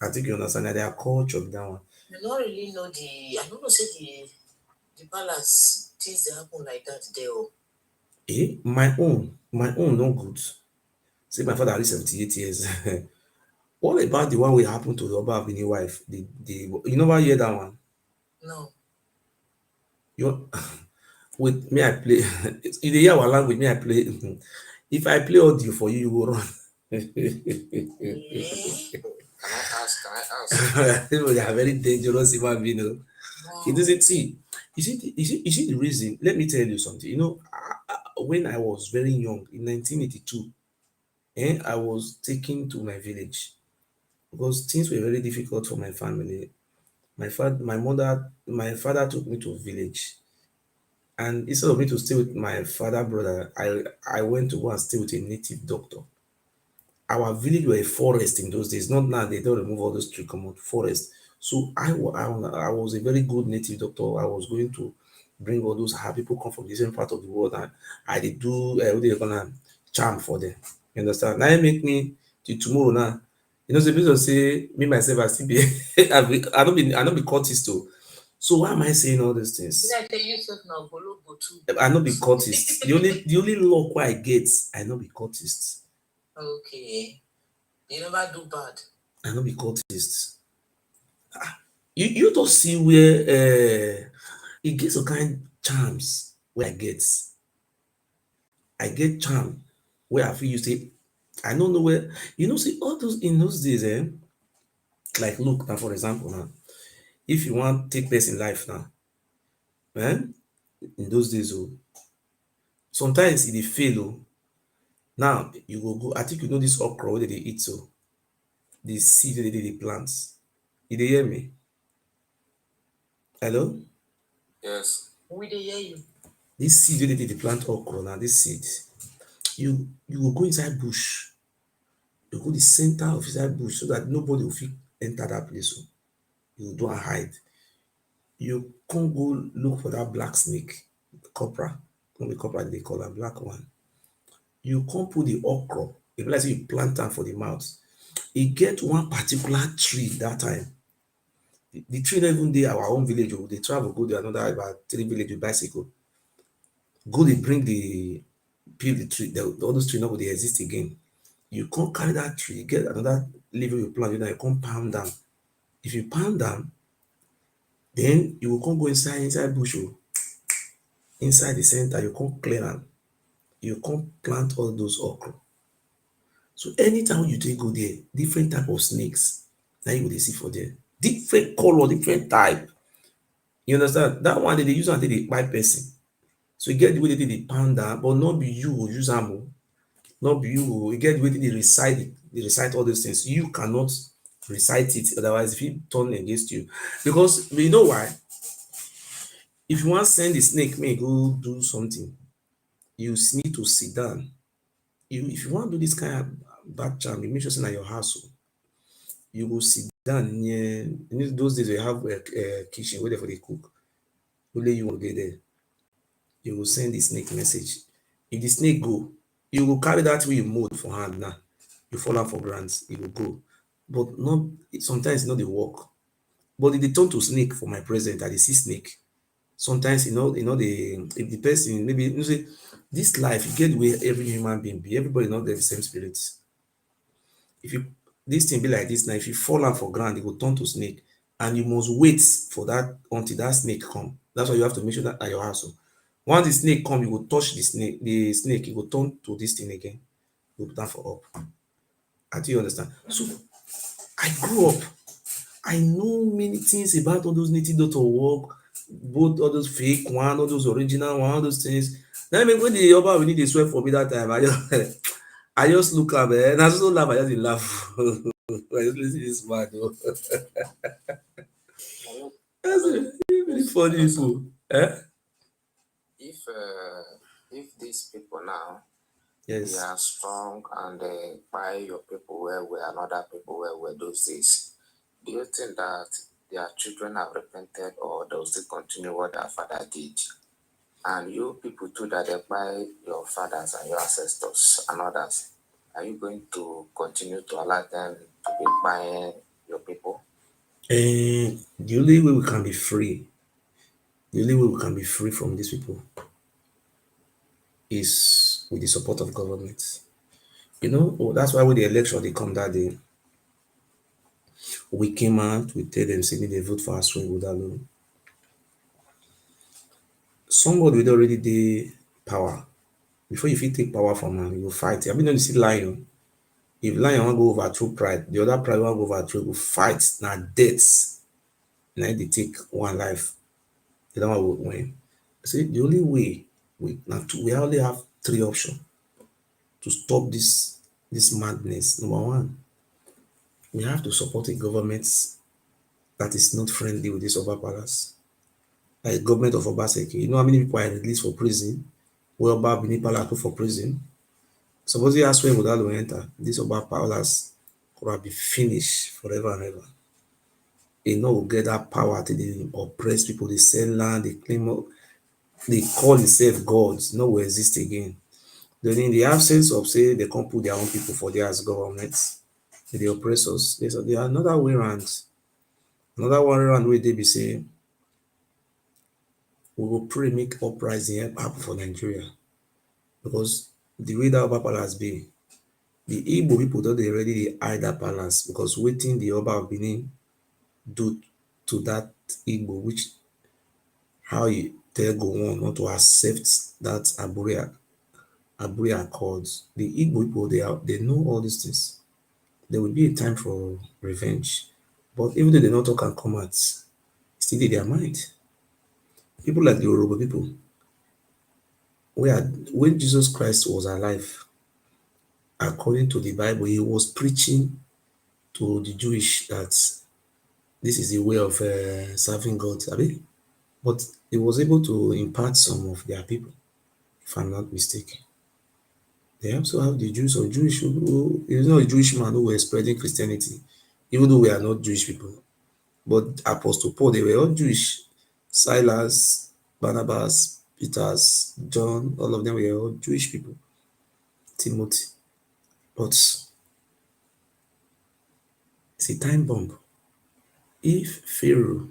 I think you understand that their culture that one. You don't really know I don't know say the palace things they happen like that there. My own no good. Say my father is 78 years. What about the one we happened to the Oba Benin wife? You never hear that one? No. You with me I play in the hear our language, me I play. If I play audio for you, you will run. Can I ask? They are very dangerous human being. Wow. It doesn't see. You see the reason? Let me tell you something. You know, when I was very young in 1982, I was taken to my village because things were very difficult for my family. My father took me to a village, and instead of me to stay with my father brother, I went to go and stay with a native doctor. Our village were a forest in those days. Not now, they don't remove all those trees, come out forest. So I was a very good native doctor. I was going to bring all those people come from different part of the world, and I did do what they gonna charm for them. You understand? Now it make me till tomorrow now. You know, the people say me myself I still be I don't be cultist too. So why am I saying all these things? I tell you something now, I not be cultist. the only luck where I get, I not be cultist. Okay. You never do bad. I not be cultist. You don't see where it gets some kind charms where I get charm where I feel you say I don't know where see all those in those days like look now for example now if you want take place in life now in those days sometimes it dey fail now you go I think you know this okra wey they eat the seed wey they plant. You dey hear me? Hello? Yes. We dey hear you. This seed wey they plant okra now, this seed, you will go inside bush. You go the center of inside bush so that nobody will fit enter that place. So you don't hide. You can't go look for that black snake, copra. Not the copra they call a black one. You can't put the okra. If like say you plant them for the mouth, it get one particular tree that time. The tree not even dey our own village. They travel go to another about 3 village with bicycle. Go they bring the peel the tree. All those trees not go they exist again. You can't carry that tree, get another leaf you plant, you can't pound down. If you pound down, then you will come go inside bush, inside the center, you can't clear them. You can't plant all those okra. So anytime you take go there, different type of snakes, now you will see for there. Different color, different type. You understand? That one they use until they bite person. So you get the way they pound down, but not be you who use ammo. Not be you get the way they recite it. They recite all those things. You cannot recite it, otherwise if it turn against you. Because you know why? If you want to send the snake, may go do something, you need to sit down. If you want to do this kind of bad charm, you make sure it's in your house. You go sit down near. In those days, you have a kitchen where they cook. Only you will get there. You will send the snake message. If the snake go, you will carry that way mode for hand now. You fall out for grants, it will go. But sometimes not the work. But if they turn to snake for my present, I see snake. sometimes if the person maybe say this life you get the way every human being be, everybody not get the same spirit. If you this thing be like this now, if you fall out for ground, it will turn to snake, and you must wait for that until that snake come. That's why you have to make sure that at your house. So once the snake come, you will touch the snake, it will turn to this thing again. You put that for up. I do you understand? So I grew up. I know many things about all those native dot work, both all those fake one, all those original one, all those things. Then when the Yoba we need to swear for me that time, I just look up and I just don't laugh, I just dey laugh. I just listen to this man. Oh. That's really funny people. Eh? If these people now they Yes. are strong and they buy your people well and other people well those days, do you think that their children have repented or they'll still continue what their father did? And you people too that they buy your fathers and your ancestors and others, are you going to continue to allow them to be buying your people? The only way we can be free, from these people is with the support of government. That's why with the election they come that day, we came out, we tell them, say, they vote for us with alone. Somebody with already the power. Before you fit take power from him, you will fight. I mean, you see lion. If lion want go overthrow pride, the other pride want go overthrow, will fight. Now deaths. Now they take one life. The other one will win. See, the only way we only have three options to stop this madness. Number one, we have to support a government that is not friendly with this Oba Palace. Like government of Obaseki. You know how many people are released for prison? Well, Oba Bini Palace put for prison. Suppose you ask where Modalo enter, this Oba Palace could have been finished forever and ever. They know get that power to they oppress people, they sell land, they claim up, they call themselves gods, no will exist again. Then in the absence of say they can't put their own people for their as governments, they oppress us. There's another way around. Another one around where they be saying we will pray make uprising happen for Nigeria. Because the way that Oba Palace be, the Igbo people don't they already they hide that palace because waiting the Oba of Benin do to that Igbo, which how you tell go on not to accept that Aburia Accords. The Igbo people they know all these things. There will be a time for revenge. But even though they not talk and come out, still in their mind. People like the Yoruba people, when Jesus Christ was alive, according to the Bible, he was preaching to the Jewish that this is the way of serving God. But he was able to impart some of their people, if I'm not mistaken. They also have the Jews or Jewish who a Jewish man who were spreading Christianity, even though we are not Jewish people. But Apostle Paul, they were all Jewish. Silas, Barnabas, Peter, John, all of them were all Jewish people. Timothy. But it's a time bomb. If Pharaoh,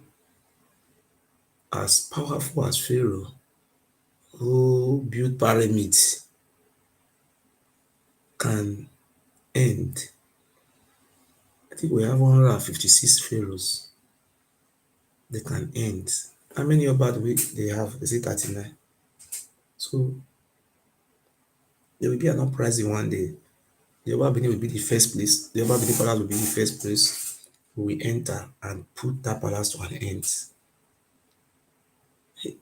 as powerful as Pharaoh, who built pyramids, can end, I think we have 156 pharaohs. They can end. How many about they have? Is it 39? So there will be an uprising one day. The Oba Benin will be the first place. The Oba Benin Palace will be the first place we will enter and put that palace to an end.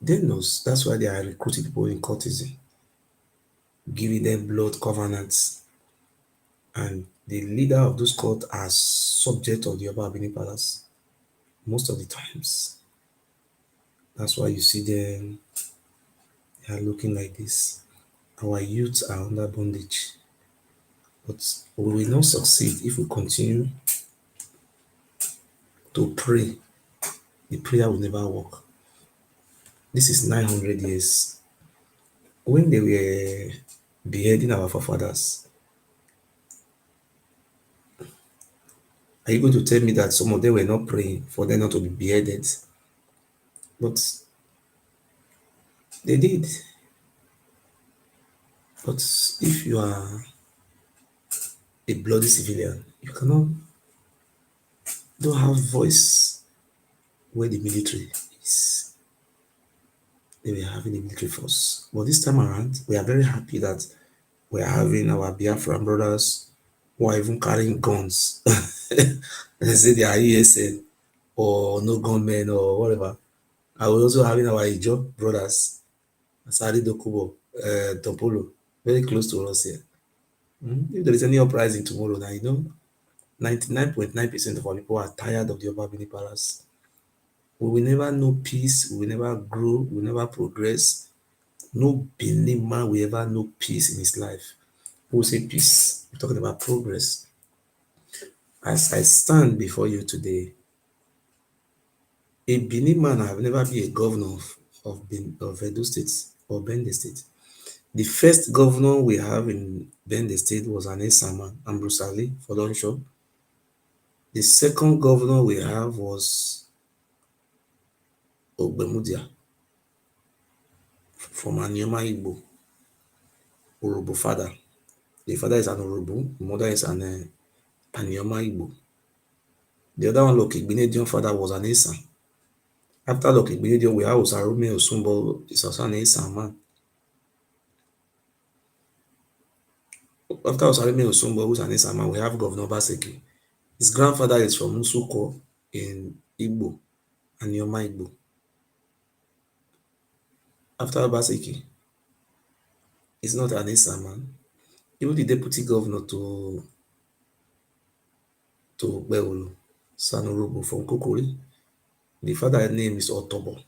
They knows that's why they are recruiting people in cultism, giving them blood covenants. And the leader of those cults are subject of the Oba Benin Palace most of the times. That's why you see them, they are looking like this. Our youths are under bondage. But we will not succeed if we continue to pray. The prayer will never work. This is 900 years. When they were beheading our forefathers, are you going to tell me that some of them were not praying for them not to be beheaded? But They did. But if you are a bloody civilian, you cannot, don't have voice where the military is. They were having a military force. But this time around, we are very happy that we are having our Biafran brothers who are even carrying guns. They say they are ESN or no gunmen or whatever. And we're also having our Ijo brothers, Asari Dokubo, Topolo, very close to us here. If there is any uprising tomorrow, now you know 99.9% of our people are tired of the Obabini Palace. We will never know peace, we will never grow, we will never progress. No Benin man will ever know peace in his life. Who will say peace? We're talking about progress. As I stand before you today, a Benin man have never been a governor of Edo State or Bende State. The first governor we have in Bende State was an Esama, Ambrose Ali Folonsho. The second governor we have was Ogbemudia from Anioma Igbo, Urubu father. The father is an Urubu, the mother is an Anioma Igbo. The other one, Lokigbinedion father, was an Esa. After Lokigbinedion, we have Osarume Osumbo, is also an Esa man. After Osarume Osumbo, who's an Esa man, we have Governor Baseki. His grandfather is from Nsuko in Igbo, Anioma Igbo. After Baseki, he's not an Esa man. Even the deputy governor to Beolu, Sanurubu from Kokori, the father's name is Otobo.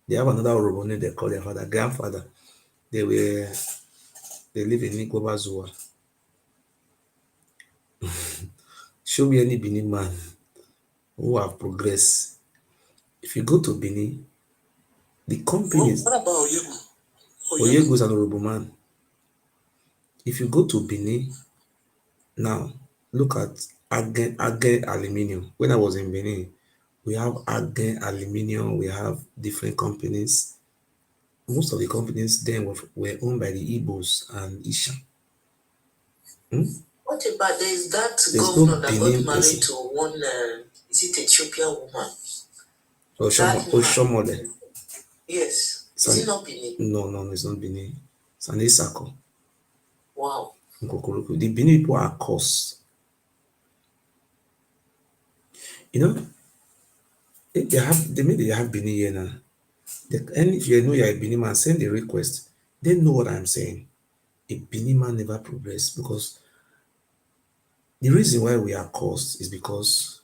They have another Urubu name they call their father, grandfather. They live in Nikobazua. Show me any Benin man who have progressed. If you go to Benin, the companies. What about Oyegu? Oyegu is an Urubu man. If you go to Benin, now look at Agen Aluminium. When I was in Benin, we have Agen Aluminium, we have different companies. Most of the companies then were owned by the Igbos and Isha. What about there's that There's governor no that Benin got married person. to one, is it Ethiopian woman? Oshomole. Yes. Is it not Benin? No, it's not Benin. It's an Isako. Wow. The Benin people are cursed. You know, they have Benin here now. And if you know you're a Benin man, send a request. They know what I'm saying. A Benin man never progress because the reason why we are cursed is because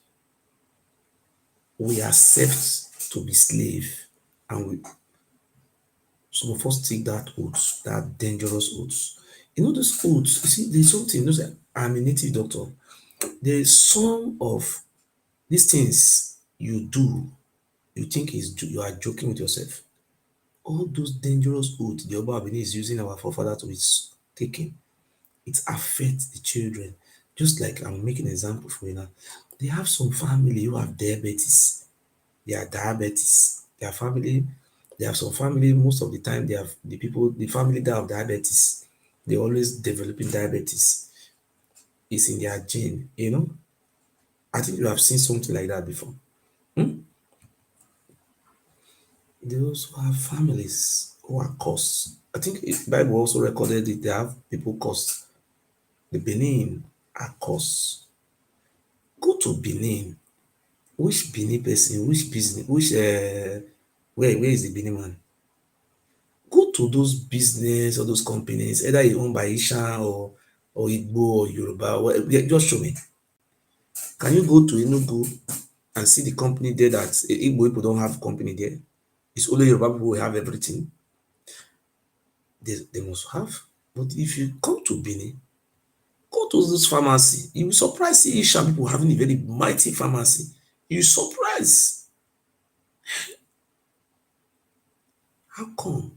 we accept to be slave, and some of us take that oath, that dangerous oath. You know those oaths. You see, there's something. You know, I'm a native doctor. There is some of these things you do, you think you are joking with yourself. All those dangerous oaths the Oba Abini is using our forefather to be taking, it affects the children. Just like I'm making an example for you now. They have some family who have diabetes. They are diabetes. Their family, they have some family, most of the time they have the family that have diabetes, they always developing diabetes. It's in their gene, you know. I think you have seen something like that before. They also have families who are cursed. I think Bible also recorded it. They have people cursed. The Benin are cursed. Go to Benin. Which Benin person, which business, where is the Benin man? Go to those business or those companies, either it's owned by Isha or Igbo or Yoruba. Just show me. Can you go to Enugu and see the company there that Igbo people don't have company there? It's only Yoruba people who have everything. They must have. But if you come to Benin, go to those pharmacy. You will surprise see Isha people having a very mighty pharmacy. You surprise. How come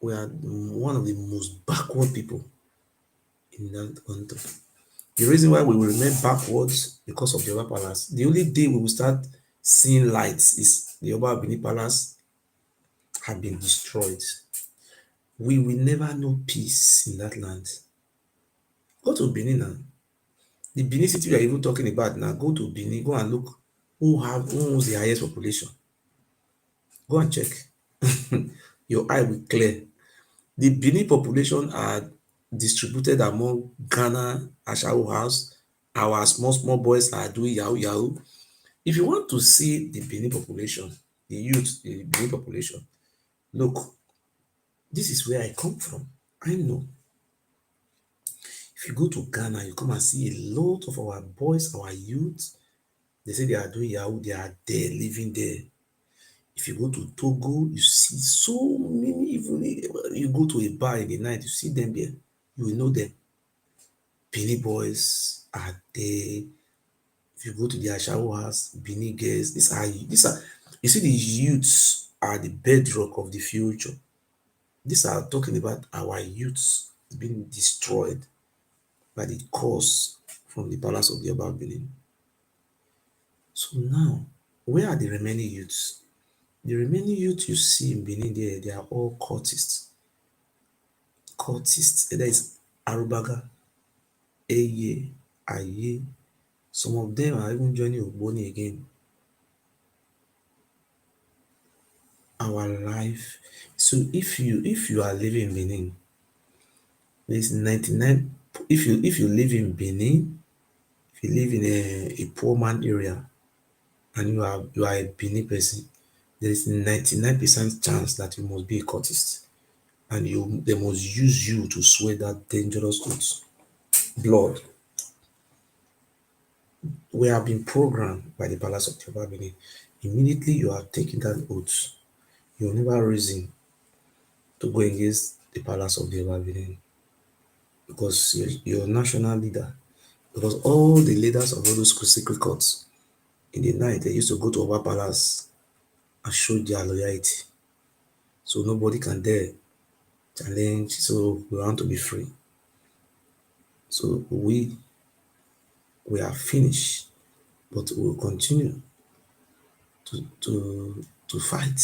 we are one of the most backward people in that country? The reason why we will remain backwards because of the Yoruba Palace. The only day we will start seeing lights is the Yoruba Benin Palace have been destroyed. We will never know peace in that land. Go to Benin now. The Benin city we are even talking about now, go to Benin, go and look who owns the highest population. Go and check. Your eye will clear. The Benin population are distributed among Ghana, Ashawo House. Our small boys are doing yahoo yahoo. If you want to see the Benin population, the youth, the Benin population, look, this is where I come from. I know. If you go to Ghana, you come and see a lot of our boys, our youth, they say they are doing yahoo, they are there, living there. If you go to Togo, you see so many, even you go to a bar in the night, you see them there, you will know them. Benin boys are there. If you go to the Ashawo house, Benin girls, these are, you see, the youths are the bedrock of the future. These are talking about our youths being destroyed by the curse from the palace of the Oba Benin. So now, where are the remaining youths? The remaining youth you see in Benin there, they are all cultists. Cultists, there is Arubaga, Eye, Aye. Some of them are even joining Ogboni again. Our life. So if you are living in Benin, there's 99. If you live in Benin, if you live in a poor man area and you are a Benin person, there is 99% chance that you must be a cultist. And they must use you to swear that dangerous oath. Blood. We have been programmed by the palace of Oba Benin. Immediately you are taking that oath, you will never reason to go against the palace of the Oba Benin because you're a national leader. Because all the leaders of all those secret courts, in the night, they used to go to Oba Palace and show their loyalty. So nobody can dare challenge. So we want to be free. So we are finished, but we will continue to fight.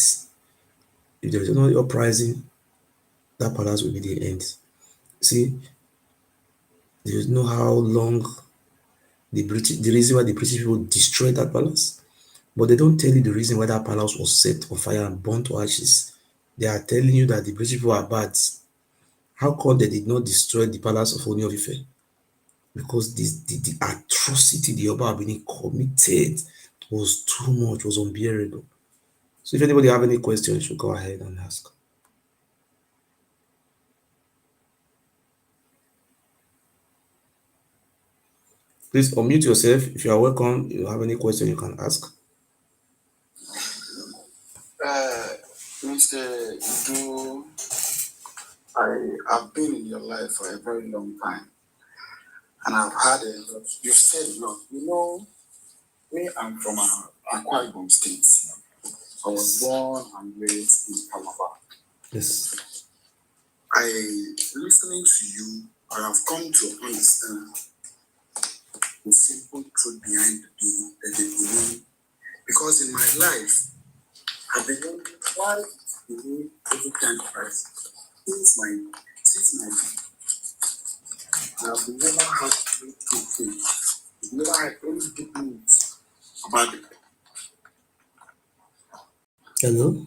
If there is no uprising, that palace will be the end. See, there is no how long the reason why the British people destroyed that palace, but they don't tell you the reason why that palace was set on fire and burnt to ashes. They are telling you that the British people are bad. How come they did not destroy the palace of Oni of Ife? Because the atrocity the Oba Abini committed was too much, was unbearable. So if anybody have any questions, you should go ahead and ask. Please unmute yourself. If you are welcome, you have any question you can ask. Mr. Edo, I have been in your life for a very long time, and I've had a lot. You've said a lot. You know, me, I'm from Akwa Ibom State. I was born and raised in Calabar. Yes. Listening to you, I have come to understand the simple truth behind the Benin. Because in my life, I've been wondering why the Benin every time Christ. Since my I've never had any good things. I've never had any good news about it. Hello?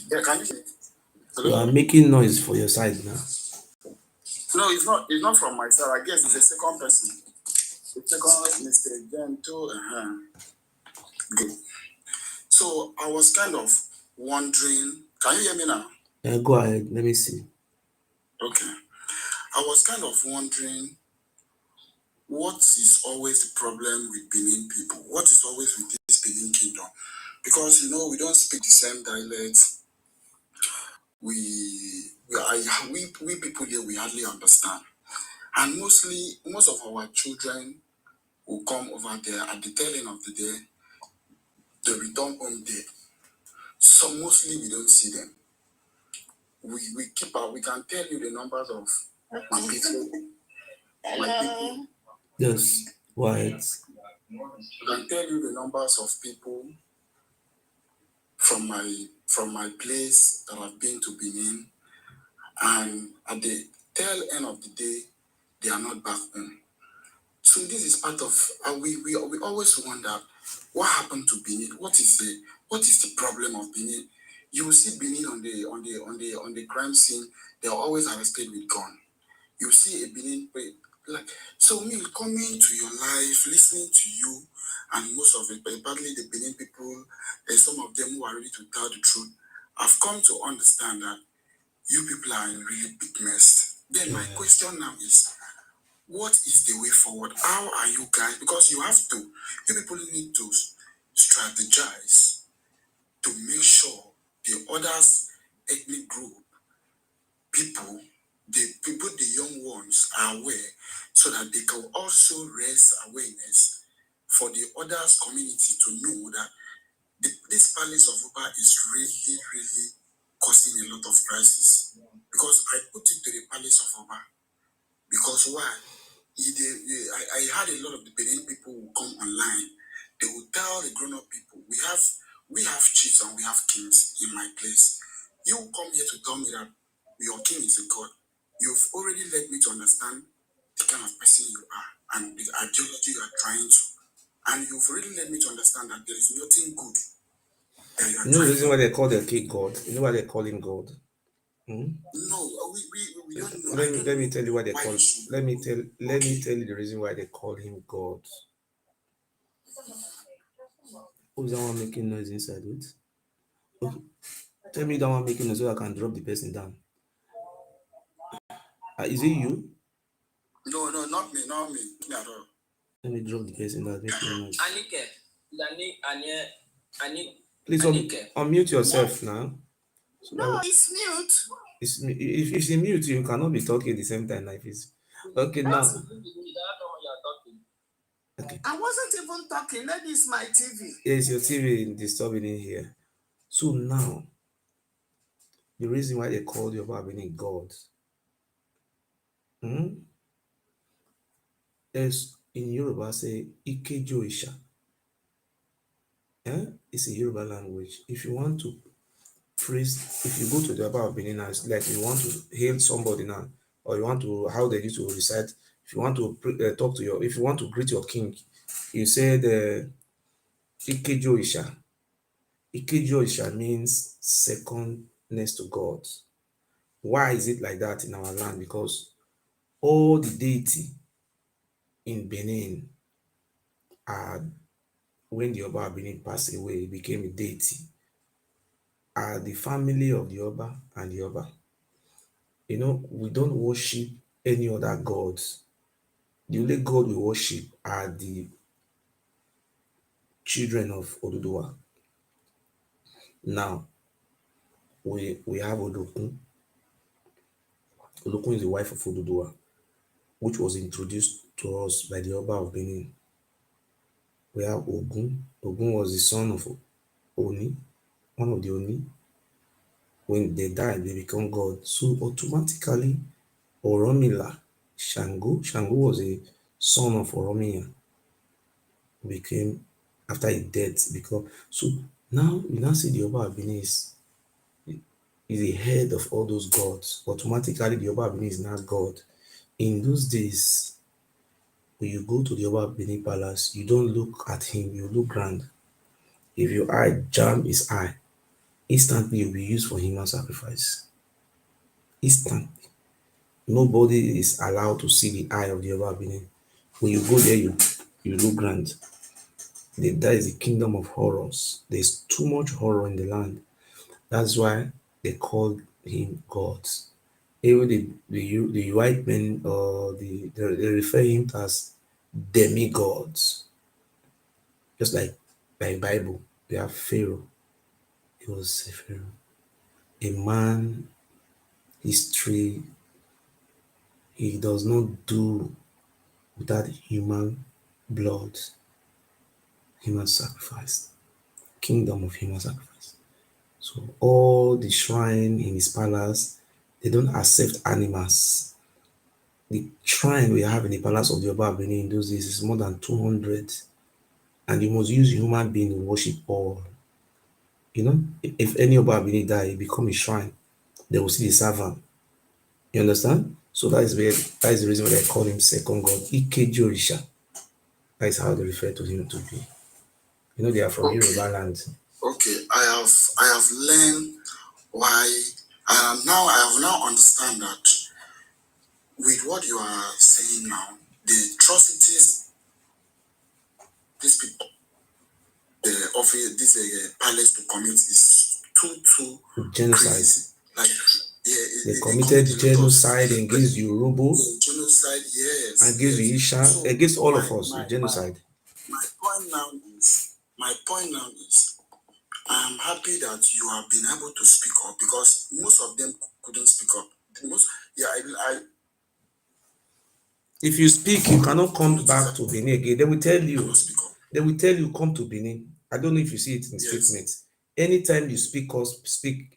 Yeah, can you hear me? Hello? You are making noise for your side now. No, it's not from my side. I guess it's the second person. The second Mr. Gento. Good. So I was kind of wondering, can you hear me now? Go ahead, let me see. Okay. I was kind of wondering, what is always the problem with Benin people? What is always with this Benin kingdom? Because we don't speak the same dialect. We people here, we hardly understand. And most of our children who come over there at the tail end of the day, they return home dead. So mostly we don't see them. We can tell you the numbers of my people. Yes, right. I can tell you the numbers of people from my from my place that I've been to Benin, and at the tail end of the day, they are not back home. So this is part of we always wonder what happened to Benin. What is the problem of Benin? You will see Benin on the crime scene. They are always arrested with gun. You see a Benin like so me coming to your life, listening to you, and most of it, partly the Benin people, there's some of them who are ready to tell the truth. I've come to understand that you people are in really big mess. Then my question now is, what is the way forward? How are you guys? Because you people need to strategize to make sure the others ethnic group people, the young ones are aware so that they can also raise awareness for the others community to know that this palace of Uba is really, really causing a lot of crisis. Because I put it to the palace of Uba. Because why? I had a lot of the Benin people who come online. They will tell the grown-up people, we have chiefs and we have kings in my place. You come here to tell me that your king is a god. You've already led me to understand the kind of person you are and the ideology you are trying to. And you've already led me to understand that there is nothing good that you are You know the trying reason why they call the king God? You know why they call him God? No, we don't know. Let me tell you why they why call. you should. Let me tell you the reason why they call him God. Who's that one making noise inside it? Okay. Tell me that one making noise so I can drop the person down. Is it you? No, not me at all. Let me drop the person that's making noise. Anike, Please unmute yourself now. So no, it's mute. If it's mute, you cannot be talking at the same time like this. Okay, now. Okay. I wasn't even talking. That is my TV. Yes, your TV disturbing in here. So now, the reason why they called Yoruba Benin God is in Yoruba say Ikejo Isha. It's a Yoruba language. If you want to praise, if you go to the Yoruba Benin now, it's like you want to hail somebody now, or you want to how they used to recite. If you want to talk to if you want to greet your king, you say the Ikejo Isha. Ikejo Isha means second next to God. Why is it like that in our land? Because all the deity in Benin are, when the Oba of Benin passed away, he became a deity, are the family of the Oba and the Oba. You know, we don't worship any other gods. The only God we worship are the children of Odua. Now, we have Odokun. Odokun is the wife of Odua, which was introduced to us by the Oba of Benin. We have Ogun. Ogun was the son of Oni, one of the Oni. When they died, they become God. So automatically, Oromila, Shango was a son of Oromia, became after his death. Because so now you now see the Oba Benin is the head of all those gods. Automatically, the Oba Benin is now God. In those days, when you go to the Oba Benin palace, you don't look at him, you look grand. If your eye jam his eye, instantly you'll be used for human sacrifice. Instantly. Nobody is allowed to see the eye of the Oba Benin. When you go there, you look grand. That is the kingdom of horrors. There's too much horror in the land. That's why they call him God. Even the white men, they refer him as demigods. Just like by Bible, they have Pharaoh. He was a Pharaoh. A man, history, he does not do without human blood, human sacrifice, kingdom of human sacrifice. So all the shrine in his palace, they don't accept animals. The shrine we have in the palace of the Oba Benin in those days is more than 200, and you must use human being to worship all. You know, if any Oba Benin die, he become a shrine. They will see the servant. You understand? So that is the reason why they call him second god. Ikeji Orisha. That is how they refer to him to be. You know, they are from Yoruba land. Okay, I have learned why. I have now understand that with what you are saying now, the atrocities these people, the office, this palace to commit is too Genocide. crazy. Like, yeah, they committed genocide against the Urubos, genocide, yes, against the yes. Isha, So against all of us. Genocide. My point now is, I am happy that you have been able to speak up because most of them couldn't speak up. If you speak, you cannot come back to Benin again. They will tell you. They will tell you come to Benin. I don't know if you see it in statements. Anytime you speak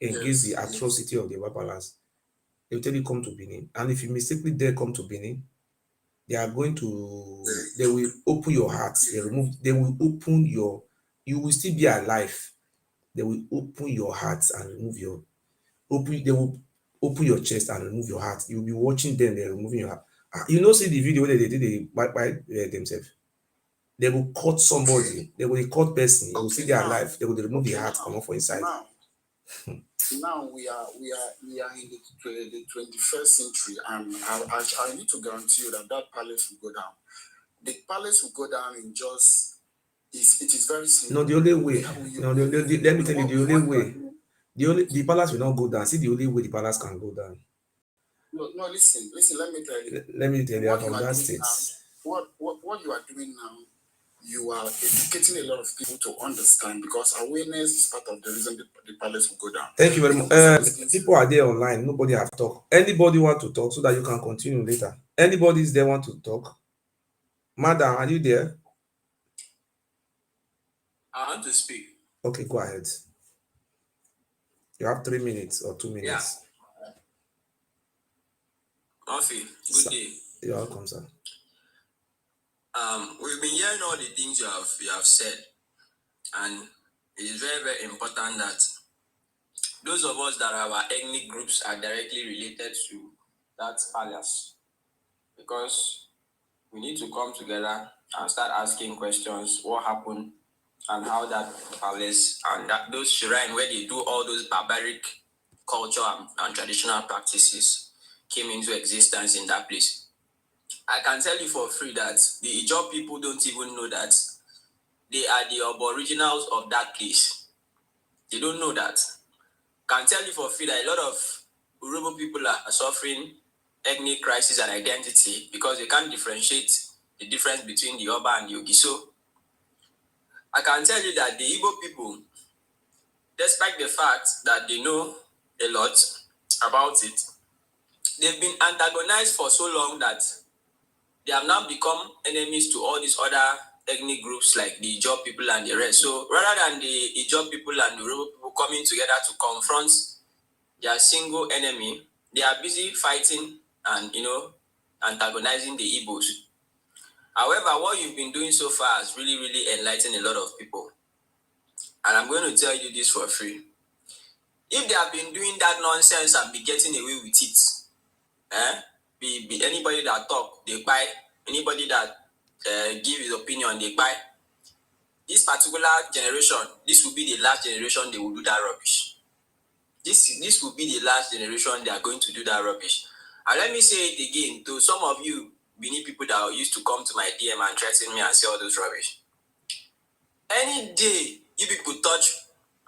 against the atrocity of the Wabalas, they will tell you come to Benin. And if you mistakenly dare come to Benin, they are going to. They will open your heart. They will open your. You will still be alive. They will open your heart and remove your. They will open your chest and remove your heart. You'll be watching them. They're removing your heart. You know, see the video where they did it by themselves. They will cut somebody. They will cut person. You will see their life. They will remove the heart, come off for inside. Now we are in the 21st century, and I need to guarantee you that palace will go down. The palace will go down in just. It is very simple. No, the only way. No, let me tell you the only way. The palace will not go down. See the only way the palace can go down. No, listen. Let me tell you. Let me tell you from that state. What you are doing now, you are educating a lot of people to understand, because awareness is part of the reason the palace will go down. Thank you very much. People are there online. Nobody have talked. Anybody want to talk so that you can continue later? Anybody is there want to talk? Madam, are you there? I want to speak. Okay, go ahead. You have 3 minutes or 2 minutes. Murphy, good day. You're welcome, sir. We've been hearing all the things you have said, and it is very, very important that those of us that are our ethnic groups are directly related to that palace, because we need to come together and start asking questions: what happened, and how that palace and those shrine where they do all those barbaric culture and traditional practices came into existence in that place. I can tell you for free that the Ijaw people don't even know that they are the aboriginals of that place. They don't know that. Can tell you for free that a lot of Urhobo people are suffering ethnic crisis and identity because they can't differentiate the difference between the Oba and the Ogiso. I can tell you that the Igbo people, despite the fact that they know a lot about it, they've been antagonized for so long that they have now become enemies to all these other ethnic groups like the Ijaw people and the rest. So rather than the Ijaw people and the Urhobo people coming together to confront their single enemy, they are busy fighting and, antagonizing the Igbos. However, what you've been doing so far has really, really enlightened a lot of people. And I'm going to tell you this for free. If they have been doing that nonsense and be getting away with it, be anybody that talk, they buy. Anybody that give his opinion, they buy. This particular generation, this will be the last generation they will do that rubbish. This will be the last generation they are going to do that rubbish. And let me say it again to some of you Benin people that used to come to my DM and threaten me and say all those rubbish. Any day you people touch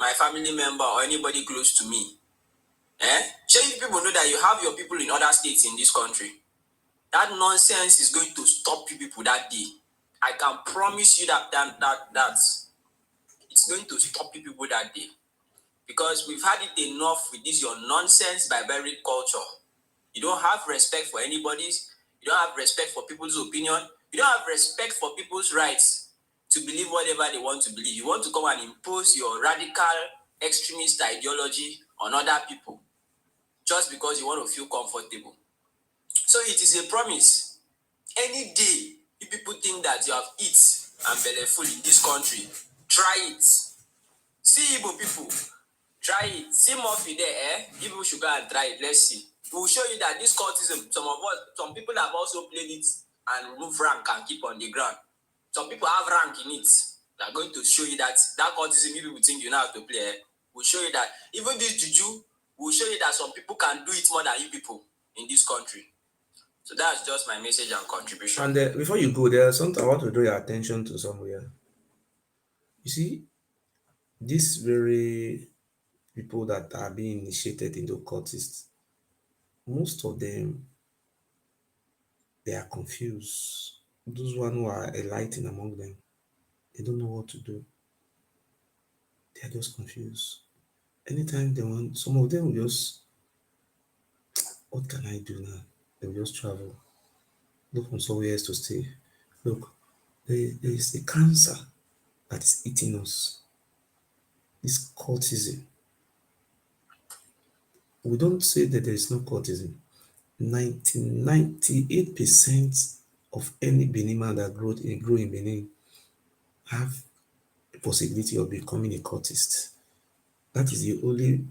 my family member or anybody close to me, sure you people know that you have your people in other states in this country. That nonsense is going to stop you people that day. I can promise you that it's going to stop you people that day. Because we've had it enough with this your nonsense barbaric culture. You don't have respect for anybody's. You don't have respect for people's opinion. You don't have respect for people's rights to believe whatever they want to believe. You want to come and impose your radical extremist ideology on other people just because you want to feel comfortable. So it is a promise. Any day if people think that you have eat and belly full in this country, try it. See See Igbo people, try it. See Murphy there, People should go and try it. Let's see. We will show you that this cultism, some people have also played it and remove rank and keep on the ground. Some people have rank in it. They are going to show you that cultism, if people think you know how to play, we'll show you that. Even this juju, we'll show you that some people can do it more than you people in this country. So that's just my message and contribution. And before you go, there's something I want to draw your attention to somewhere. You see, these very people that are being initiated into cultists, most of them, they are confused. Those one who are enlightened among them, they don't know what to do. They are just confused. Anytime they want, some of them will just, what can I do now? They will just travel, look for somewhere else to stay. Look, there is a cancer that is eating us. This cultism. We don't say that there is no cultism. 98% of any Benin man that grew in Benin have the possibility of becoming a cultist. That is the only,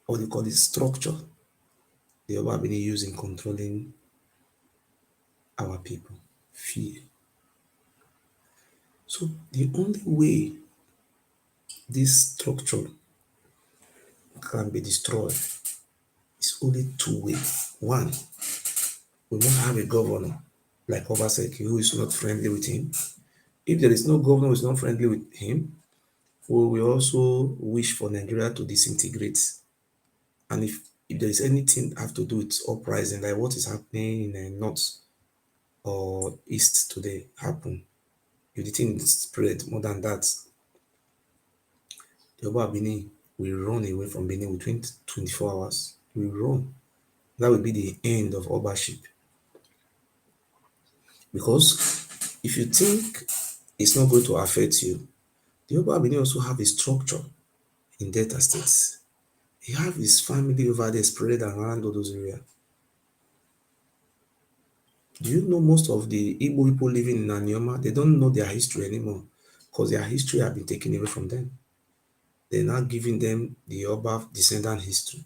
what they call it, structure the Yoruba Benin use in controlling our people. Fear. So the only way this structure can be destroyed is only two ways. One, we won't have a governor like Obaseki who is not friendly with him. If there is no governor who is not friendly with him, we will also wish for Nigeria to disintegrate. And if there is anything have to do with uprising, like what is happening in the north or east today happen, if the thing spread more than that, the Yoruba Benin will run away from Benin within 24 hours. We will run. That will be the end of Obaship. Because if you think it's not going to affect you, the Yoruba Benin also have a structure in Delta states. He have his family over there spread around all those areas. Do you know most of the Igbo people living in Anioma, they don't know their history anymore because their history have been taken away from them. They're now giving them the Yoruba descendant history.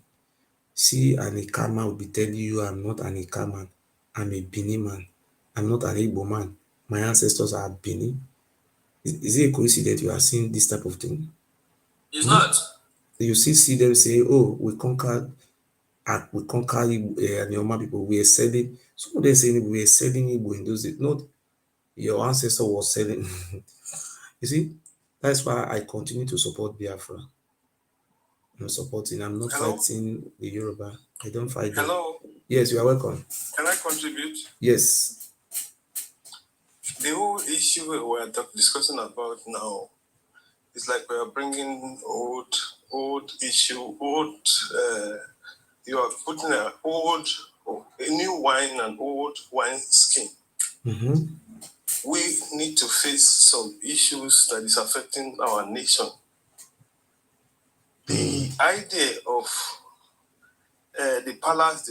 See, an Ikama will be telling you, I'm not an Ikama, I'm a Bini man. I'm not an Igbo man. My ancestors are Bini. Is it a coincidence you are seeing this type of thing? It's not. You see them say, oh, we conquered Anioma people. We are selling. Some of them saying we are selling Igbo in those days. Not your ancestor was selling. You see, that's why I continue to support Biafra. I'm supporting. I'm not fighting the Yoruba. I don't fight them. Hello. Yes, you are welcome. Can I contribute? Yes. The whole issue we're discussing about now is like we are bringing old issue, you are putting a new wine and old wine skin. Mm-hmm. We need to face some issues that is affecting our nation. The idea of the palace,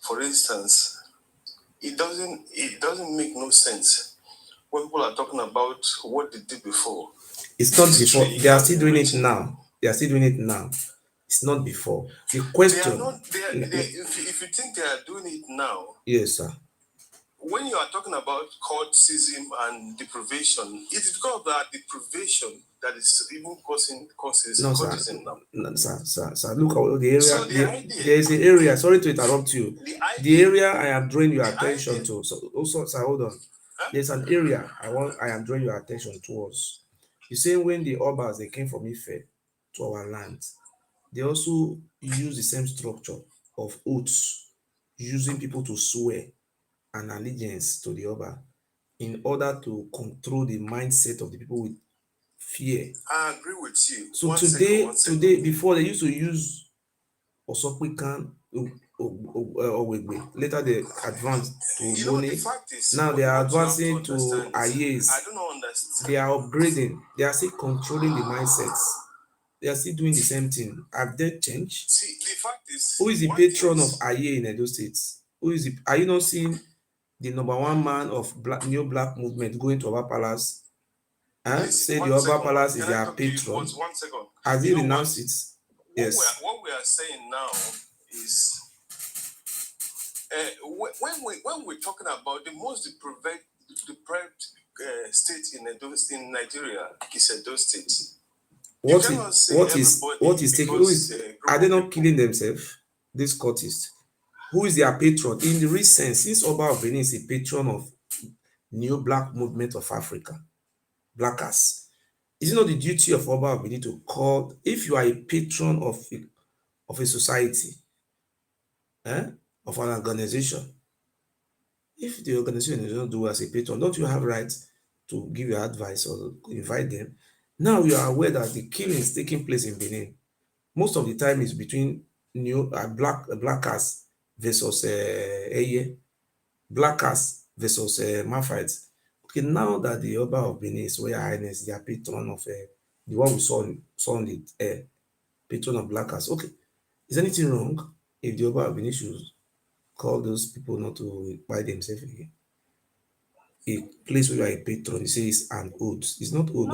for instance, it doesn't make no sense when people are talking about what they did before. It's not before. They are still doing it now. It's not before. The question. If you think they are doing it now. Yes, sir. When you are talking about cultism and deprivation, it is because of that deprivation that is even causing cultism now. No, sir. Look at the area. So there is an area. Sorry to interrupt you. The area I am drawing your attention to. So also, sir, hold on. There's an area I am drawing your attention towards. You see, when the Obas they came from Ife to our land, they also use the same structure of oaths, using people to swear an allegiance to the Oba in order to control the mindset of the people with fear. I agree with you. So today, before they used to use Osokwikan Owegbe, later they advanced to Loni. Now they are advancing to Ayes. I don't understand. They are upgrading. They are still controlling the mindsets. They are still doing the same thing. Have they changed? See, the fact is, who is the patron of Aye in Edo State? Are you not seeing the number one man of new black movement going to Oba Palace, say the Oba Palace is their patron. 1 second. Has he renounced it? Yes. What we are saying now is when we're talking about the most deprived state in Nigeria is Edo State. What is taking? Are they not killing themselves? These cultists. Who is their patron? In the recent, since Oba of Benin is a patron of new black movement of Africa, blackers, is it not the duty of Oba of Benin to call, if you are a patron of a society, of an organization, if the organization does not do as a patron, don't you have rights to give your advice or invite them? Now you are aware that the killings taking place in Benin, most of the time is between blackers versus blackers versus Mafites. Okay, now that the Oba of Benin is Royal Highness, their patron of the one we saw on the patron of blackers. Okay, is anything wrong if the Oba of Benin should call those people not to buy themselves again? A place where you are a patron, you say it's an oath. It's not oath,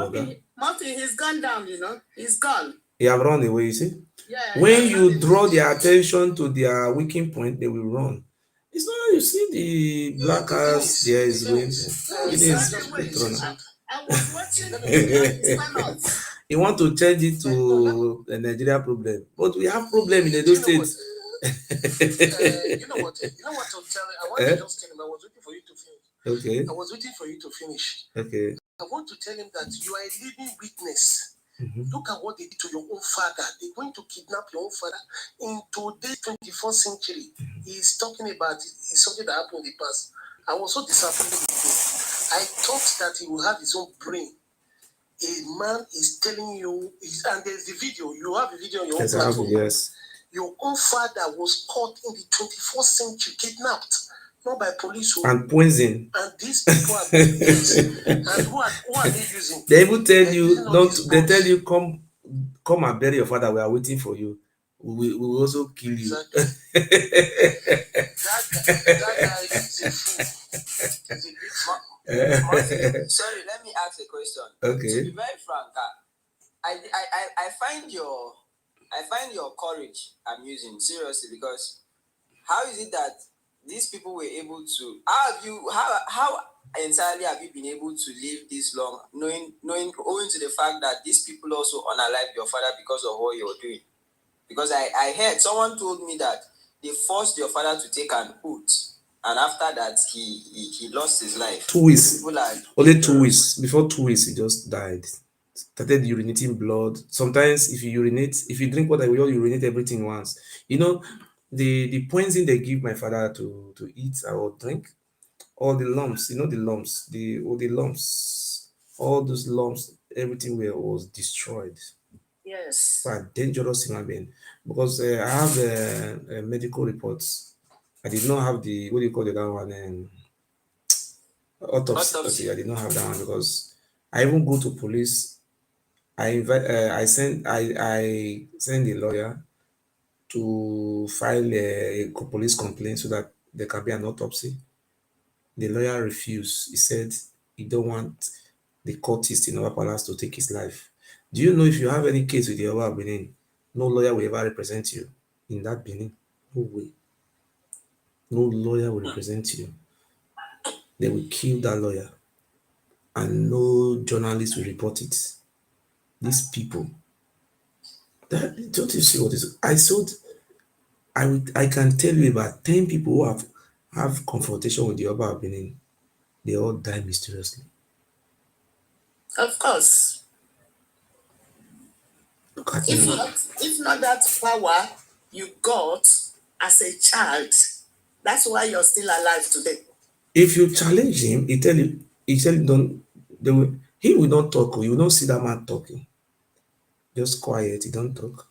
Martin, he's gone down, he's gone. He have run away, you see? Yeah. When you draw their attention to their weaking point, they will run. It's not, you see the blackers, there is going. I was watching He want to change it to a Nigeria problem. But we have problem in Edo State. You know what I'm telling you? I want to just tell him I was waiting for you to finish. Okay. I was waiting for you to finish. Okay. I want to tell him that you are a living witness. Look at what they did to your own father. They're going to kidnap your own father in today's 21st century. He's talking about it's something that happened in the past. I was so disappointed with him. I thought that he would have his own brain. A man is telling you, and there's the video. You have a video on your own platform. Yes. Your own father was caught in the 21st century, kidnapped, not by police. And poison. And these people are doing this. And who are they using? They will tell you, they tell you, come and bury your father. We are waiting for you. We will also kill you. Exactly. that guy is a fool. He's a big man. Sorry, let me ask a question. Okay. To be very frank, I find your courage amusing, seriously, because how is it that these people were able to, how entirely have you been able to live this long, knowing owing to the fact that these people also unalived your father because of what you're doing? Because I heard someone told me that they forced your father to take an oath, and after that he lost his life. 2 weeks. Only 2 weeks. Before 2 weeks, he just died. Started urinating blood. Sometimes if you drink water, we all urinate everything once. The poison they give my father to eat or drink, all the lumps, the lumps, all those lumps, everything was destroyed. Yes. But dangerous human being. Because I have medical reports. I did not have the, what do you call the other one? Autopsy. I did not have that one because I even go to police. I send a lawyer to file a police complaint so that there can be an autopsy. The lawyer refused. He said he don't want the cultist in our palace to take his life. Do you know if you have any case with the Oba of Benin, no lawyer will ever represent you in that Benin? No way. No lawyer will represent you. They will kill that lawyer, and no journalist will report it. These people. Don't you see what is? I can tell you about 10 people who have confrontation with the Oba of Benin. They all die mysteriously. Of course. Look at If not that power you got as a child, that's why you're still alive today. If you challenge him, he tell you he will not talk. You will not see that man talking. Just quiet, he don't talk.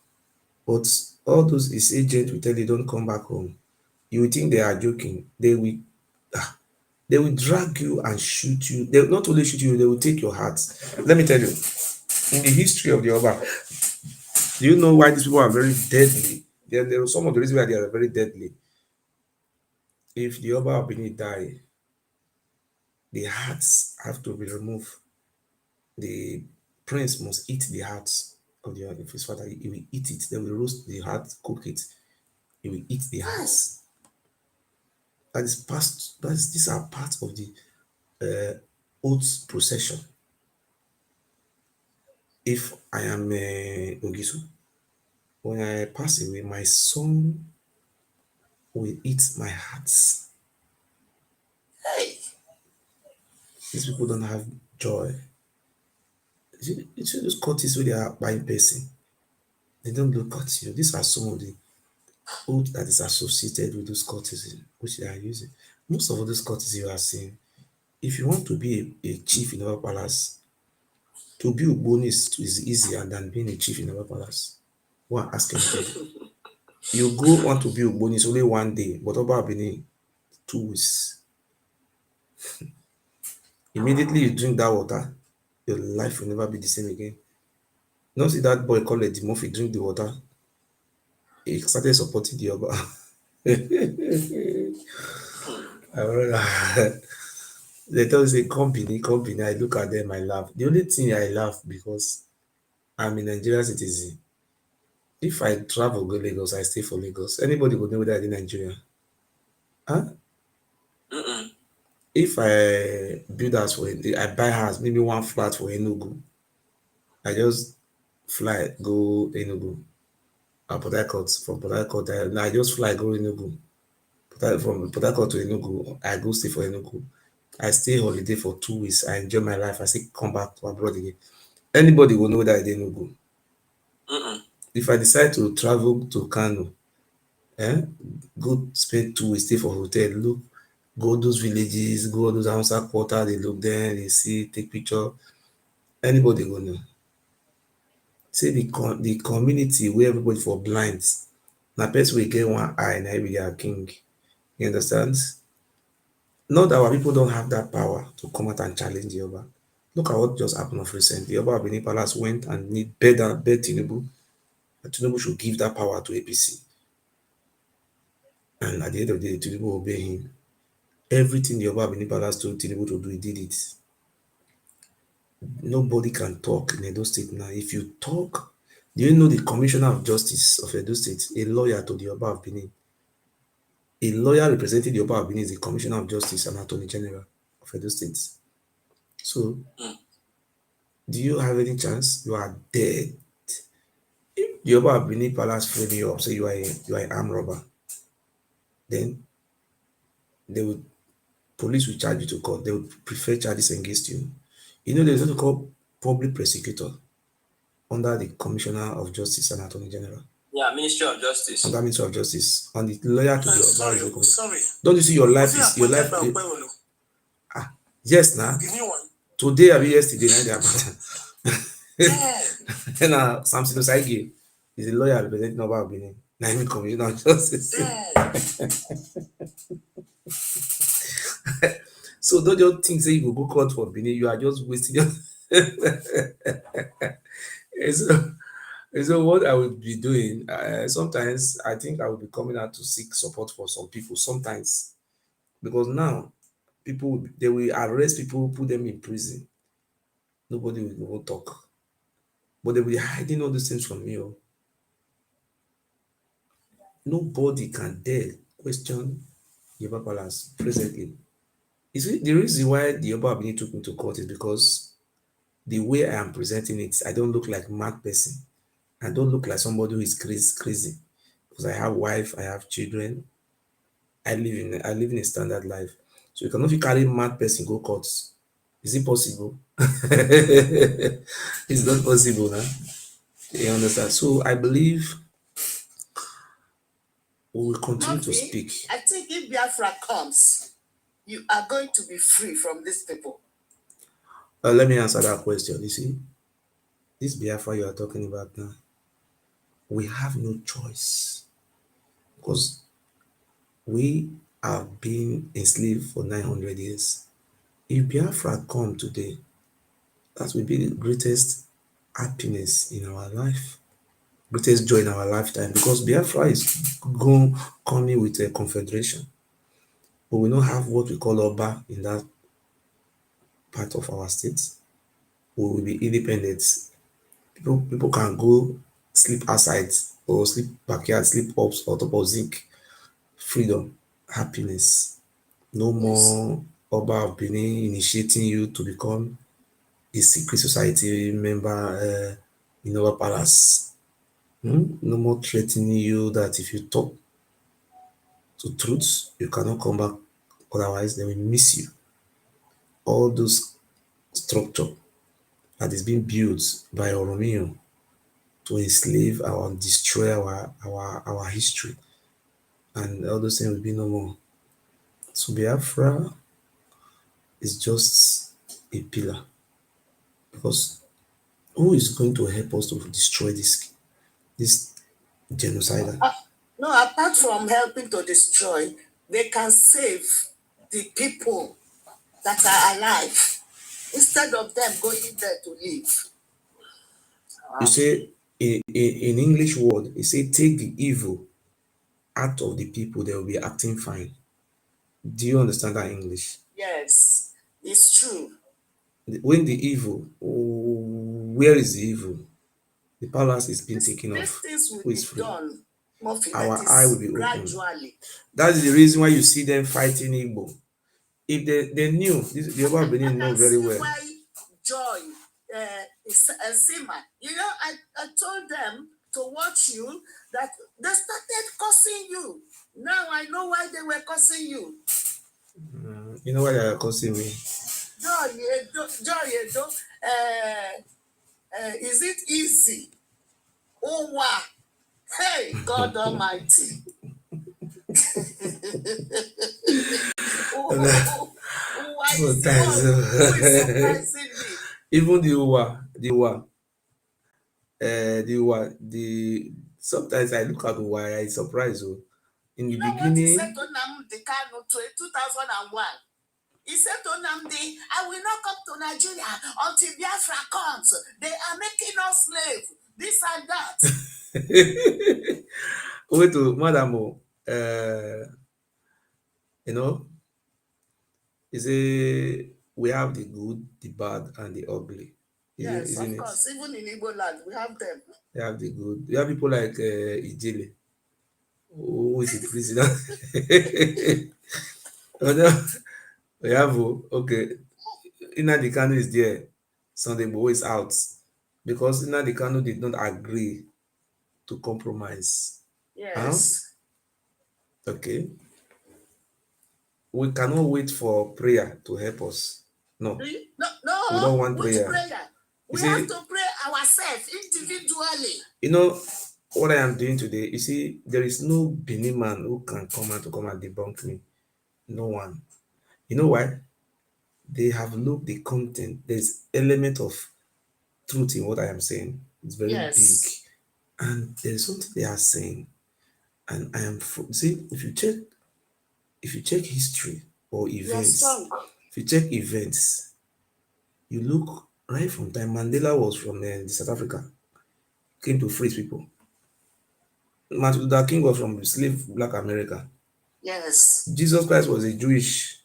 But all those his agents will tell you don't come back home. You will think they are joking. They will drag you and shoot you. They will not only shoot you, they will take your heart. Let me tell you, in the history of the Oba, do you know why these people are very deadly? There are some of the reasons why they are very deadly. If the Oba of Benin die, the hearts have to be removed. The prince must eat the hearts of his father. He will eat it. They will roast the heart, cook it. He will eat the hearts. That is past. These are part of the oath procession. If I am Ogisu, when I pass away, my son will eat my hearts. Hey. These people don't have joy. You see those cultists where they are buying person. They don't look at you. These are some of the oath that is associated with those cultism, which they are using. Most of those cultists you are seeing, if you want to be a chief in our palace, to be Ugboni is easier than being a chief in our palace. Go and ask anybody. You go want to be Ugboni, it's only one day, but Oba Benin, 2 weeks. Immediately you drink that water, your life will never be the same again. You know, see that boy called Eddie Murphy drink the water. He started supporting the Oba. They tell us a company. I look at them, I laugh. The only thing I laugh because I'm a Nigerian citizen. If I travel go Lagos, I stay for Lagos. Anybody would know that I'm in Nigeria. Huh? If I build house I buy house, maybe one flat for Enugu, I just fly go Enugu. Port Harcourt. From Port Harcourt, I just fly go Enugu. From Port Harcourt to Enugu, I go stay for Enugu. I stay holiday for 2 weeks. I enjoy my life. I still come back to abroad again. Anybody will know that I didn't go. If I decide to travel to Kano, go spend 2 weeks, stay for hotel, look, go those villages, go those Hausa quarter, they look there, they see, take picture. Anybody will know. Say the community where everybody for blind. Now, person will get one eye, now we are king. You understand? Not that our people don't have that power to come out and challenge the Oba. Look at what just happened of recent. The Oba of Benin Palace went and beg Tinubu that Tinubu should give that power to APC. And at the end of the day, Tinubu obey him. Everything the Oba of Benin Palace told Tinubu to do, he did it. Nobody can talk in Edo State now. If you talk, do you know the Commissioner of Justice of Edo State, a lawyer to the Oba of Benin? A lawyer representing the Oba of Benin is the Commissioner of Justice and Attorney General of Edo State. So, do you have any chance? You are dead. If the Oba of Benin Palace frame you up, say you are an armed robber, then police will charge you to court. They would prefer charges against you. You know, there's what called public prosecutor under the Commissioner of Justice and Attorney General. Yeah, Ministry of Justice. Under Ministry of Justice. And the lawyer to the Sorry. Don't you see your life is your life? Yes, now. Today I be yesterday night. And Samson Osaigi is a lawyer representing Oba of Benin. Now him Commissioner of Justice. So don't just think say you go court for Benin, you are just wasting your so what I would be doing, sometimes I think I will be coming out to seek support for some people sometimes, because now people, they will arrest people, put them in prison. Nobody will talk, but they will be hiding all these things from you. Nobody can dare question Yoruba Palace presently. You see, the reason why the Yoruba Benin took me to court is because the way I am presenting it, I don't look like mad person. I don't look like somebody who is crazy. Because I have wife, I have children. I live in a standard life. So you cannot carry mad person go court. Is it possible? It's not possible, huh? You understand? So I believe we will continue to speak. I think if Biafra comes, you are going to be free from these people. Let me answer that question. You see, this Biafra you are talking about now, we have no choice, because we have been enslaved for 900 years. If Biafra come today, that will be the greatest happiness in our life, greatest joy in our lifetime, because Biafra is coming with a confederation. But we don't have what we call Oba in that part of our state. We will be independent. People can go sleep outside or sleep backyard, sleep up on top of zinc. Freedom, happiness. No more Oba of Benin initiating you to become a secret society member in our palace. No more threatening you that if you talk to truth, you cannot come back. Otherwise, they will miss you. All those structure that is being built by Oromio to enslave our destroy our history, and all those things will be no more. So Biafra is just a pillar, because who is going to help us to destroy this genocidal? No, apart from helping to destroy, they can save the people that are alive instead of them going there to live. You say in English word, you say take the evil out of the people, they will be acting fine. Do you understand that English? Yes, it's true. When the evil, where is the evil? The palace is being taken These off. things will Who is be free? done. Murphy, Our that is eye will be open. gradually. That is the reason why you see them fighting Igbo. If they knew, the Yoruba Benin know very well. Why Joy is Sima. You know, I told them to watch you, that they started cursing you. Now I know why they were cursing you. You know why they are cursing me? Joy, is it easy? Oh, wow. Hey, God Almighty. Why is surprising me? Even the sometimes I look at why I surprise you. In the beginning, what he said to Nnamdi Kanu in 2001? He said to Nnamdi, I will not come to Nigeria until Biafra comes. They are making us slaves. This and that. Wait to Madam, you know, he say we have the good, the bad, and the ugly. Yes, of course. Even in Igbo land, we have them. We have the good. We have people like Ijele, who is the president. We have, okay, Nnamdi Kanu is there. Sunday Igboho is out. Because Nnamdi Kanu did not agree to compromise. Yes. Okay. We cannot wait for prayer to help us. No. No. We don't want prayer. We have to pray ourselves individually. You know what I am doing today? You see, there is no Benin man who can come and debunk me. No one. You know why? They have looked the content. There's element of truth in what I am saying. It's very big. And there's something they are saying. And I am see, if you check history or events, you look right from time Mandela was from South Africa, came to free people. Martin Luther King was from slave Black America. Yes. Jesus Christ was a Jewish.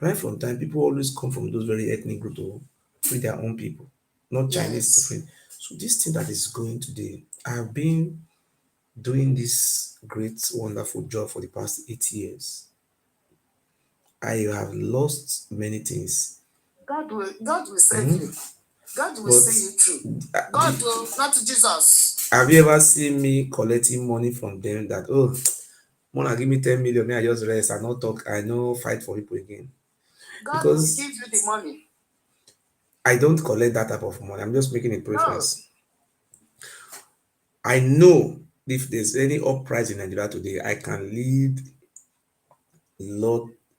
Right from time, people always come from those very ethnic groups to free their own people, not Chinese to free. So this thing that is going today, I have been doing this great, wonderful job for the past 8 years. I have lost many things. God will save you. God will see you through. God will, not Jesus. Have you ever seen me collecting money from them that, oh, Mona, give me 10 million, I just rest, I not talk, I no fight for people again. God will give you the money. I don't collect that type of money. I'm just making a preference. No. I know if there's any uprising in Nigeria today, I can lead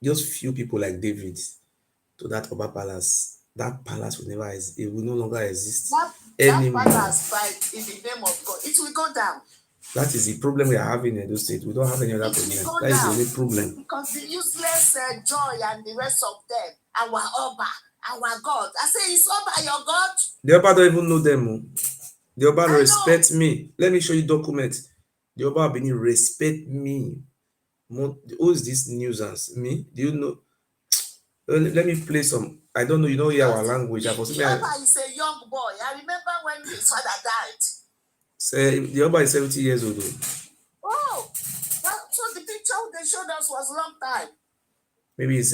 just few people like David to that Oba palace. That palace will never exist. It will no longer exist anymore. That palace, fight in the name of God, it will go down. That is the problem we are having in Edo State. We don't have any other problem. That is the only problem. Because the useless Joy and the rest of them, our Oba, our God. I say, is Oba your God? The Oba don't even know them. The Oba respect me. Let me show you documents. The Oba Benin respect me. Who is this nuisance? Me? Do you know? Let me play some. I don't know, you know our language. I The Oba is a young boy. I remember when his father died. Say the Oba is 70 years old. Oh, so the picture they showed us was long time. Maybe it's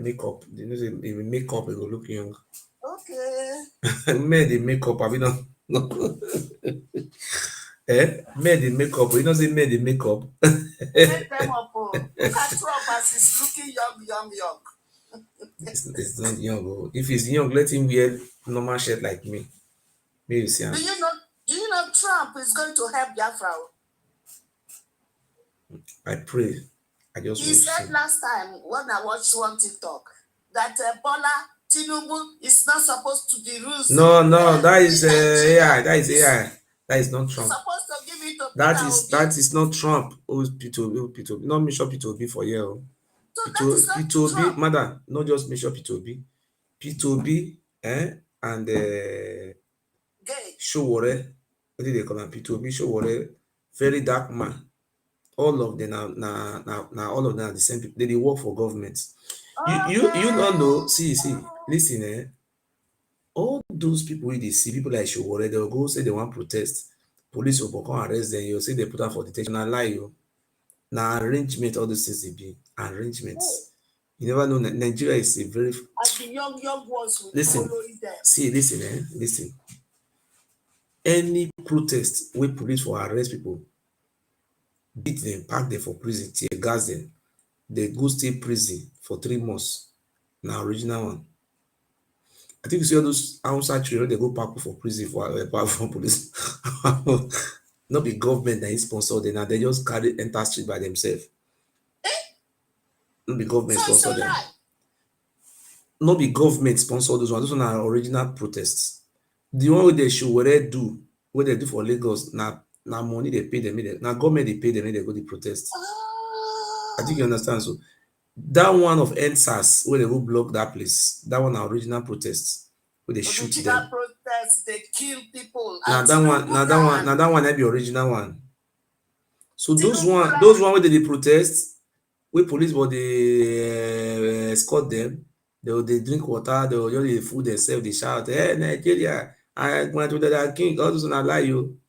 makeup. You know, if you make up, it will look young. Okay. Made the makeup, have you not? Made the makeup. You know, say made the makeup. Make them up. Look at Trump as he's looking young. It's not young. Oh. If he's young, let him wear normal shirt like me. Maybe you see. Do you know Trump is going to help Biafra? I pray. He said last time when I watched one TikTok that Bola Tinubu is not supposed to be rules. No, that is AI. That is AI. That is not Trump. Supposed to give it to that is not Trump. Oh, P2B. Not Mission P2B for you. P2B, madam, not just Mission P2B. P2B, and Showore. What did they call him? P2B, Showore. Very dark man. All of them now all of them are the same people. They work for governments. You don't know. See, listen, all those people they see, people like Showore, they'll go say they want protest. Police will come arrest them. You'll say they put them for detention. I lie you. Now arrangement, all those things they be arrangements. You never know. Nigeria is a very. As the young ones will listen. Them. See, listen. Any protest where police for arrest people, beat them, pack them for prison, tear gas them, they go stay prison for 3 months. Now original one. I think you see all those outside children, they go park for prison for police. Not be government that is sponsored them, now they just carry enter street by themselves. Not be government sponsor them. Not be government sponsor those ones. Those ones are original protests. The one where they show what they do for Lagos, now money they pay them, now government they pay them, they go to protest. I think you understand. So that one of NSAS where they go block that place, that one are original protests where they shoot them. Protests, they kill people. Now that one that be original one. So those one where they protest, where police will they escort them, they drink water, they will just food themselves, they shout, "Hey Nigeria, I want to the king." God doesn't allow you.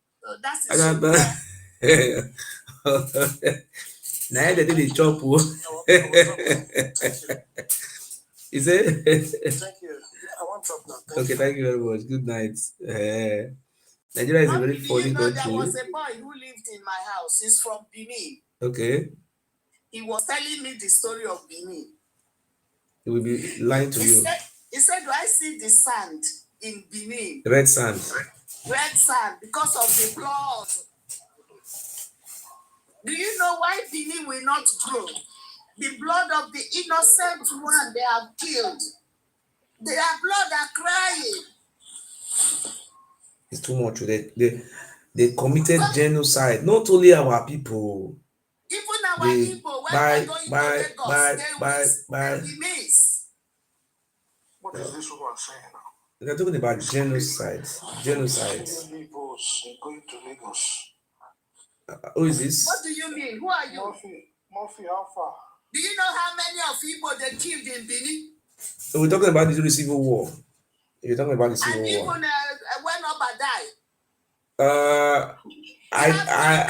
That's now they did the chop. Is it? Thank you. I want to talk now. Okay, thank you very much. Good night. Nigeria is a very funny country. There was a boy who lived in my house. He's from Benin. Okay. He was telling me the story of Benin. He will be lying to you. He said, "Do I see the sand in Benin?" Red sand. Red sand because of the blood. Do you know why Benin will not grow? The blood of the innocent one they have killed. Their blood are crying. It's too much. They committed genocide. Not only our people. Even our people. When they're going to Lagos, they miss. What is this one saying now? They're talking about genocide. Genocide. Going to Lagos. Who is this? What do you mean? Who are you? Murphy, how far? Do you know how many of people they killed in Benin? So we're talking about the Civil War. You're talking about the Civil War. And even when Oba died.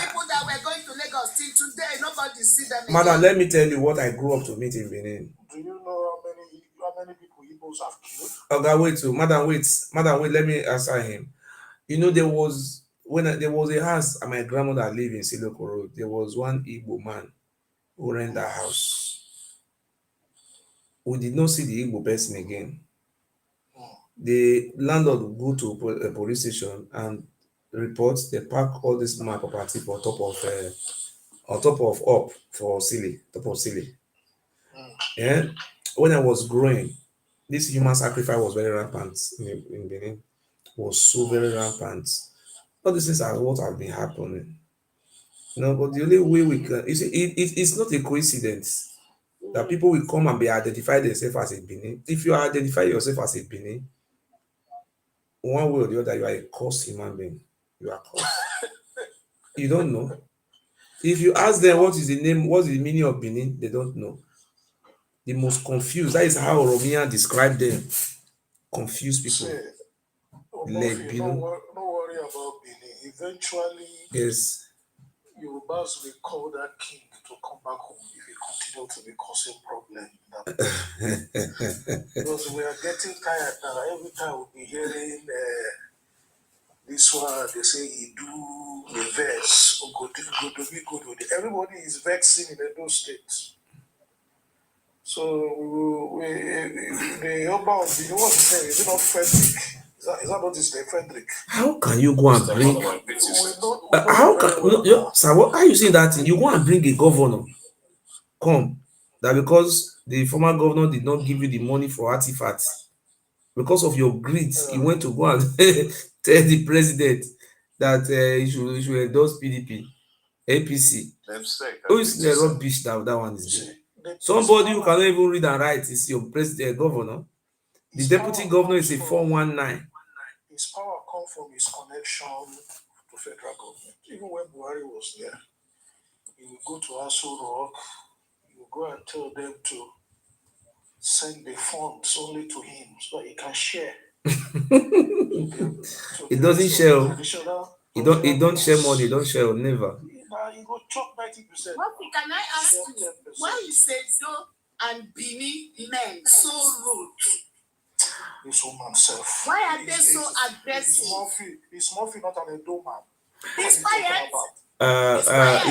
People that were going to Lagos till today, nobody see them. Madam, let me tell you what I grew up to meet in Benin. Do you know how many people Igbos have killed? Okay, wait. So, Madam, wait. Let me answer him. You know, there was a house at my grandmother lived in Siloko Road. There was one Igbo man who rented that house. We did not see the Igbo person again. The landlord would go to a police station and report they park all this my property on top of silly. Yeah. When I was growing, this human sacrifice was very rampant in Benin. Was so very rampant. All these things are what have been happening. But the only way we can, you see, it's not a coincidence that people will come and be identified themselves as a Benin. If you identify yourself as a Benin, one way or the other, you are a cursed human being. You are cursed. You don't know. If you ask them what is the meaning of Benin, they don't know. the most confused. That is how Oromia described them. Confused people. Say, Murphy, no worry about Benin. Eventually, yes. Yorubas will call that king to come back home if he continues to be causing problems in that place. Because we are getting tired now. Every time we'll be hearing this one, they say he do reverse. Everybody is vexing in those states. So the Oba of the what to say, is it not Frederick? Is that not his name, Frederick? How can you go and bring? How can sir? What are you saying that thing? You go and bring a governor, come that because the former governor did not give you the money for artifacts because of your greed, you went to go and tell the president that he should endorse PDP, APC. Who is the rubbish that one is there? Somebody who cannot even read and write is your president, governor. The deputy governor is a 419. His power comes from his connection to federal government. Even when Buhari was there, he would go to Aso Rock, he would go and tell them to send the funds only to him so he can share. It doesn't share. It don't share money, it don't share, never. He go chop 90%. Murphy, can I ask you why you say Zo and Bini men so rude? This woman self. Why are they so aggressive? It's Murphy, not an Edo man. He's quiet.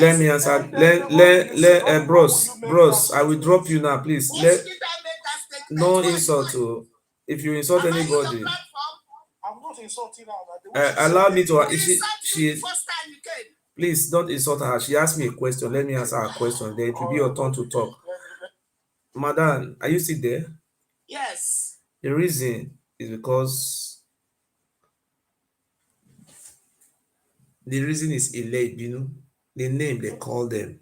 Let me answer. Let bros. I will drop you now, please. No insult to. If you insult anybody, I'm not insulting her. Allow me to. She please don't insult her. She asked me a question. Let me answer her question. Then it will be your turn to talk. Madam, are you still there? Yes. The reason is because the reason is elate, the name they call them.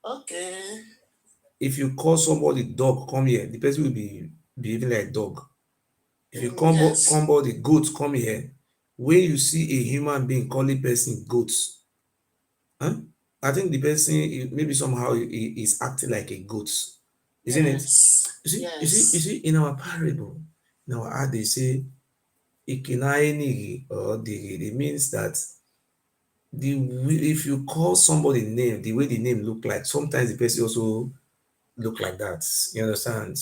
Okay. If you call somebody dog, come here, the person will be behaving like dog. If you call the goat, come here. When you see a human being calling person goats, I think the person maybe somehow is acting like a goat, isn't it? You see, in our parable, in our art, they say ikinaini or it means that if you call somebody name, the way the name look like, sometimes the person also look like that. You understand?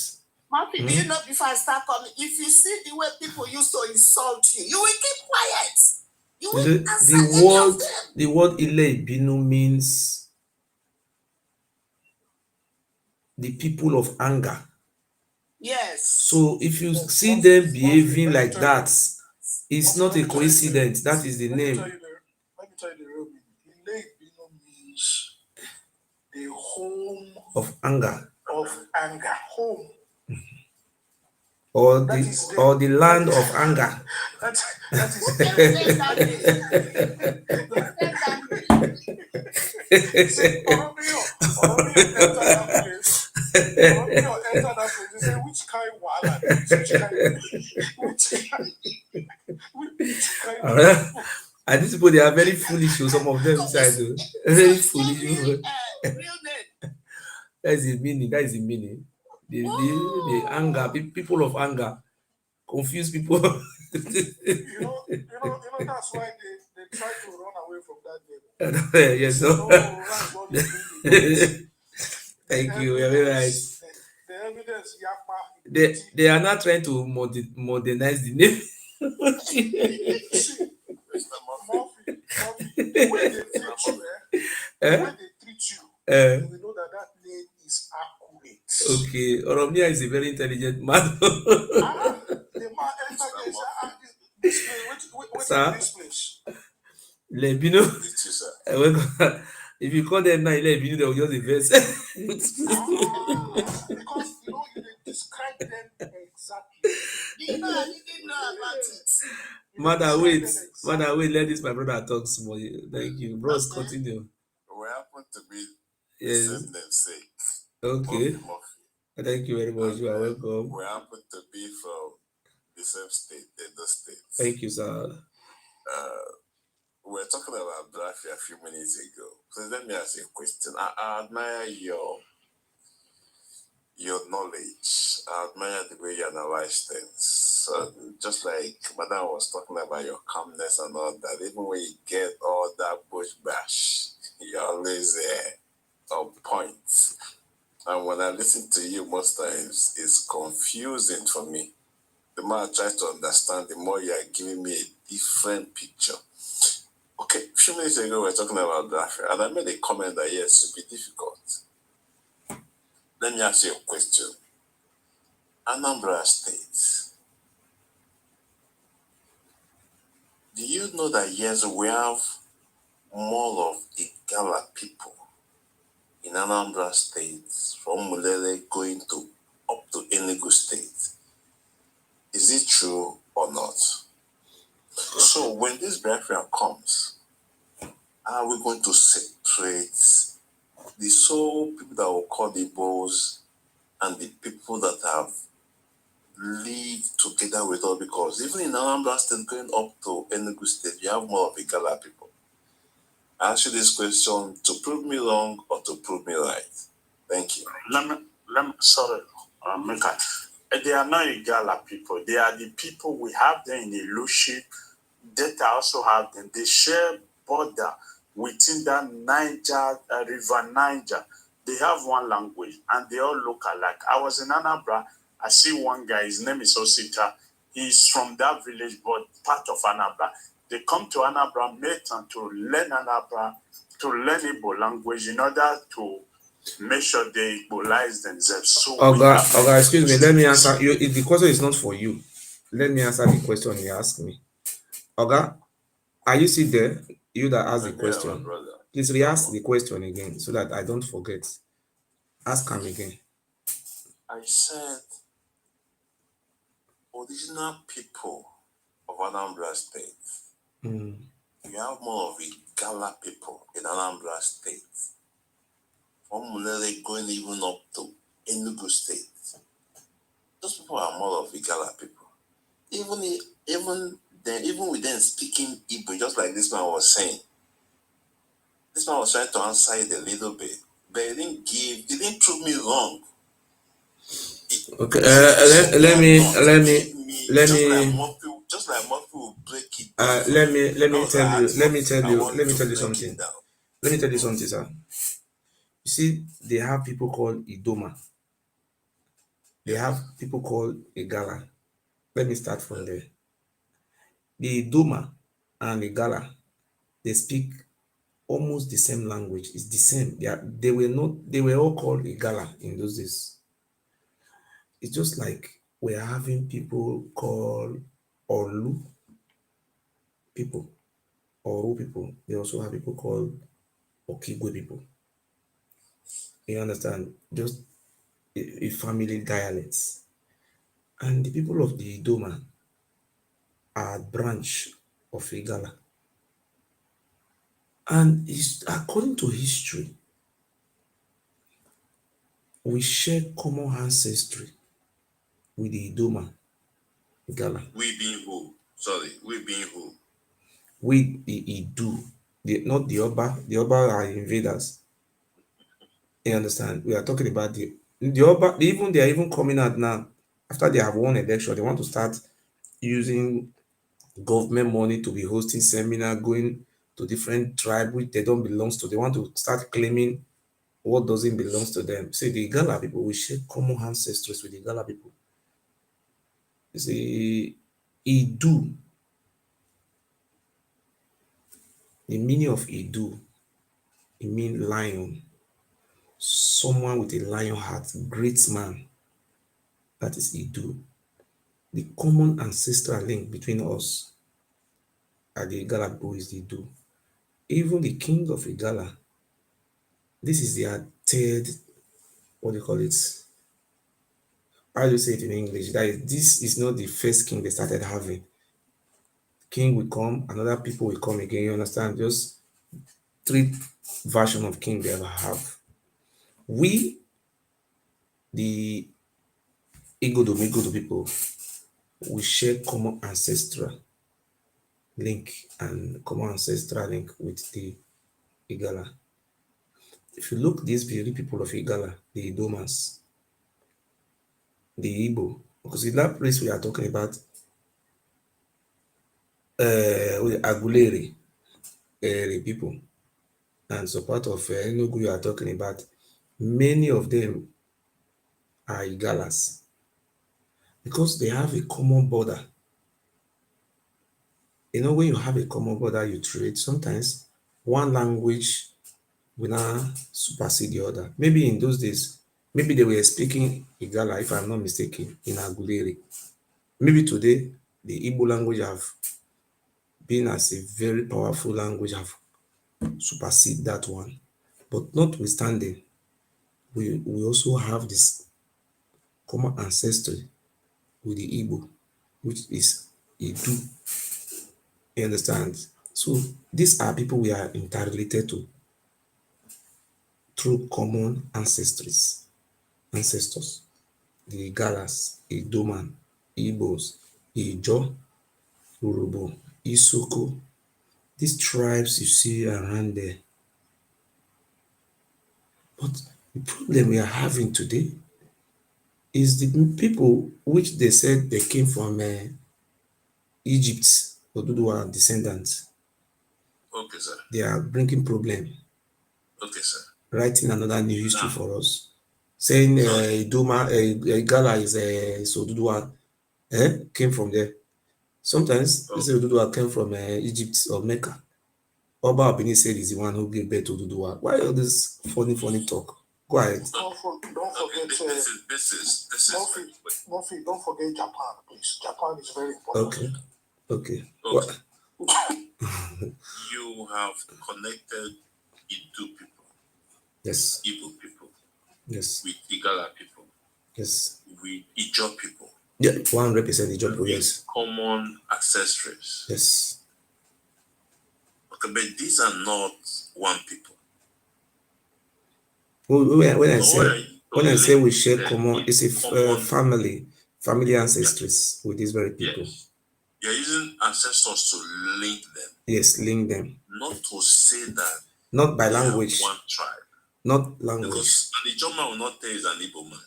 Murphy, do you know before I start coming, if you see the way people used to insult you, you will keep quiet. You will answer the word Ile Binu means the people of anger. Yes. So if you see them behaving like that, it's not a coincidence. That is the name. Let me tell you the real meaning. Ile Binu means the home of anger. Home. Or the land of anger. That is enter that place. They say, which kind wahala? And these people, they are very foolish. Some of them inside, very foolish. That is the meaning. The anger, people of anger, confuse people. you know, that's why they try to run away from that game. Yes, so. Thank you. You're very right. The evidence, they are not trying to modernize the name. The way they treat you, we know that name is accurate. Okay, Oromia is a very intelligent man. The man entered this place. Lebino. If you call them now, Lebino, they will just invest. Because you describe them exactly. I didn't know about it. Mother, wait, let this my brother talk small. Thank you. Bros, continue. We happen to be the same namesake. Okay. Thank you very much. You are welcome. We happen to be from the same state, the state. Thank you, sir. We were talking about Biafra a few minutes ago. So let me ask you a question. I admire your your knowledge. I admire the way you analyze things. Just like Madam was talking about your calmness and all that, even when you get all that bush bash, you're always on point. And when I listen to you most times, it's confusing for me. The more I try to understand, the more you are giving me a different picture. Okay, a few minutes ago, we were talking about Biafra, and I made a comment that yes, it'll be difficult. Let me ask you a question. Anambra State, do you know that yes, we have more of Igala people in Anambra State from Mulele going to up to Enugu State? Is it true or not? So when this Biafra comes, are we going to separate the sole people that will call the Igbos and the people that have lived together with us? Because even in Anambra State going up to Enugu State, you have more of Igala people. I ask you this question to prove me wrong or to prove me right. Thank you. Sorry, Mika. They are not Igala people. They are the people we have them in Ilushi. Delta also have them. They share border within that Niger, River Niger. They have one language and they all look alike. I was in Anambra. I see one guy, his name is Osita. He's from that village, but part of Anambra. They come to Anambra, Metan, to learn Anambra, to learn Igbo language in order to make sure they equalize themselves. So Oga, excuse me, let me answer you. The question is not for you. Let me answer the question you asked me. Oga, are you still there? You that asked the question. Please re-ask the question again so that I don't forget. Ask him again. I said original people of Anambra State. You have more of Igala people in Anambra State. From Mulele going even up to Enugu State. Those people are more of Igala people. Even with them speaking Igbo, just like this man was saying. This man was trying to answer it a little bit, but he didn't prove me wrong. Okay, let me just like Murphy will break it let me tell you something. Let me tell you something, sir. You see, they have people called Idoma. They have people called Igala. Let me start from there. The Idoma and Igala, they speak almost the same language. It's the same. They were all called Igala in those days. It's just like we're having people called Olu people, Oru people. They also have people called Okigwe people. You understand? Just a family dialects. And the people of the Idoma are a branch of Igala. And according to history, we share common ancestry with the Idoma Igala. We being who? Sorry, we being who? We, the Idu, not the Oba. The Oba are invaders. You understand? We are talking about the Oba. They are even coming out now after they have won election. They want to start using government money to be hosting seminar, going to different tribes which they don't belong to. They want to start claiming what doesn't belong to them. See, the Igala people, we share common ancestors with the Igala people. You see, Idu, the meaning of Idu, it means lion. Someone with a lion heart, great man. That is Idu. The common ancestral link between us and the Igala people is the Idu. Even the king of Igala, this is their third, what do you call it? How do you say it in English? This is not the first king they started having. King will come, another people will come again. You understand? Just 3 versions of king they ever have. We, the Igodo people, we share common ancestral link and common ancestral link with the Igala. If you look these very people of Igala, the Idomas, the Igbo, because in that place we are talking about Agulere people, and so part of Enugu you are talking about, many of them are Igalas because they have a common border. You know, when you have a common border, you trade. Sometimes one language will now supersede the other. Maybe in those days, maybe they were speaking Igala, if I'm not mistaken, in Agulere. Maybe today, the Igbo language have been as a very powerful language, have supersede that one. But notwithstanding, we also have this common ancestry with the Igbo, which is Edo. You understand? So these are people we are interrelated to through common ancestors. The Galas, Idoman, Igbos, Ijo, Urubo, Isoko. These tribes you see around there. But the problem we are having today is the people which they said they came from Egypt, Odua descendants. Okay, sir. They are bringing problem. Okay, sir. Writing another new history for us. Saying Igala is Odua came from there. Sometimes they say Odua came from Egypt or Mecca. Oba Obini said he's the one who gave birth to Odua. Why all this funny talk? Go ahead. Don't forget. This is Murphy, don't forget Japan, please. Japan is very important. Okay. You have connected Idu people. Yes. Igbo people. Yes. With Igala people. Yes. With Ijo people. Yeah, 100% Ijo people, yes. Common ancestries. Yes. Okay, but these are not one people. When I say we share common, it's a family ancestries with these very people. Yes. You're using ancestors to link them. Yes, link them. Not to say that. Not by language. One tribe. Not language. Because an Ijo man will not tell he's an Igbo man.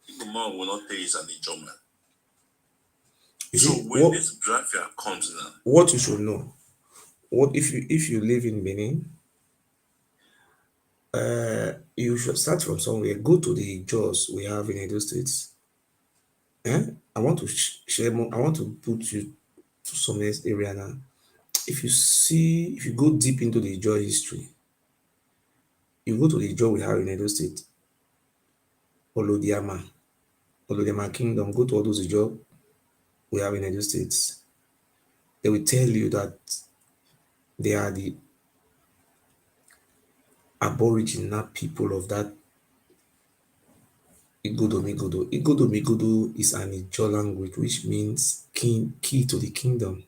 Igbo man will not tell he's an Ijo man. So when this Biafra comes now, what you should know, what if you live in Benin, you should start from somewhere. Go to the Jaws we have in Edo State. I want to share more. I want to put you to some area now. If you go deep into the Jaw history, you go to the Jaw we have in Edo State, Olodiama Kingdom. Go to all those Jaw we have in Edo State. They will tell you that they are the aboriginal people of that Igodo. Igodo is an Ijo language, which means key to the kingdom.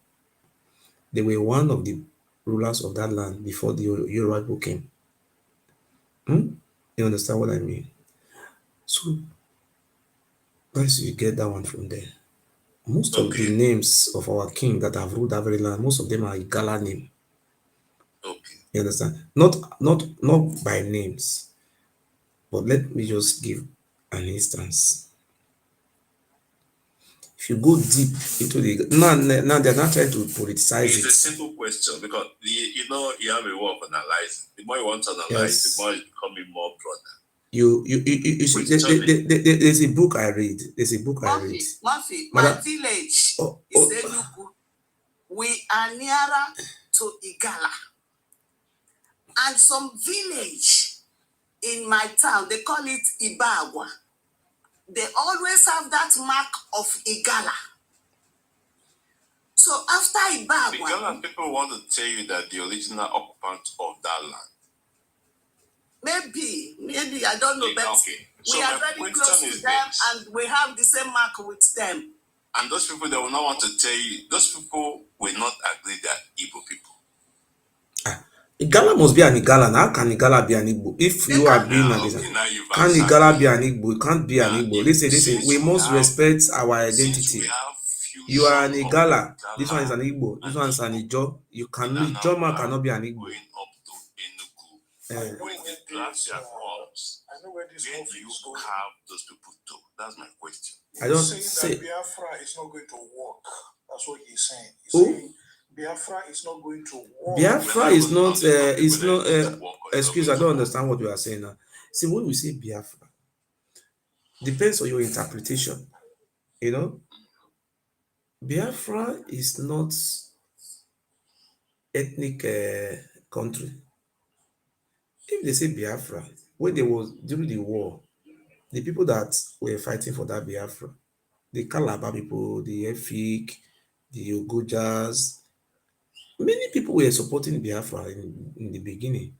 They were one of the rulers of that land before the Yoruba people came. You understand what I mean? So, guys, you get that one from there. Most of the names of our king that have ruled that very land, most of them are Igala name. Okay. You understand? Not by names. But let me just give an instance. If you go deep into the now they're not trying to politicize it. It's a simple question because you have a way of analyzing. The more you want to analyze, the more it's becoming more broader. You see, there's a book I read. Murphy, my village is Enugu. We are nearer to Igala. And some village in my town, they call it Ibagwa. They always have that mark of Igala. So after Ibagwa, Igala people want to tell you that the original occupant of that land. Maybe, I don't know, but so we are very close to them and we have the same mark with them. And those people, they will not want to tell you, those people will not agree that Igbo people. Igala must be an Igala. How can Igala be an Igbo? If you are being an Igala, can Igala be an Igbo? It can't be an Igbo. Listen, we must respect our identity. You are an Igala. This one is an Igbo. This one is an Ijo. Ijo man cannot be an Igbo. When the Biafra comes, where do you have those people to? That's my question. I don't saying say that Biafra is not going to work. That's what he's saying. He's Oh. saying Biafra is not going to work. Biafra is not is not Work or it's excuse, not I going don't to understand what you are saying now. See, when we say Biafra, depends on your interpretation. You know, Biafra is not ethnic country. If they say Biafra, when there was during the war, the people that were fighting for that Biafra, the Calabar people, the Efik, the Ogojas, many people were supporting Biafra in the beginning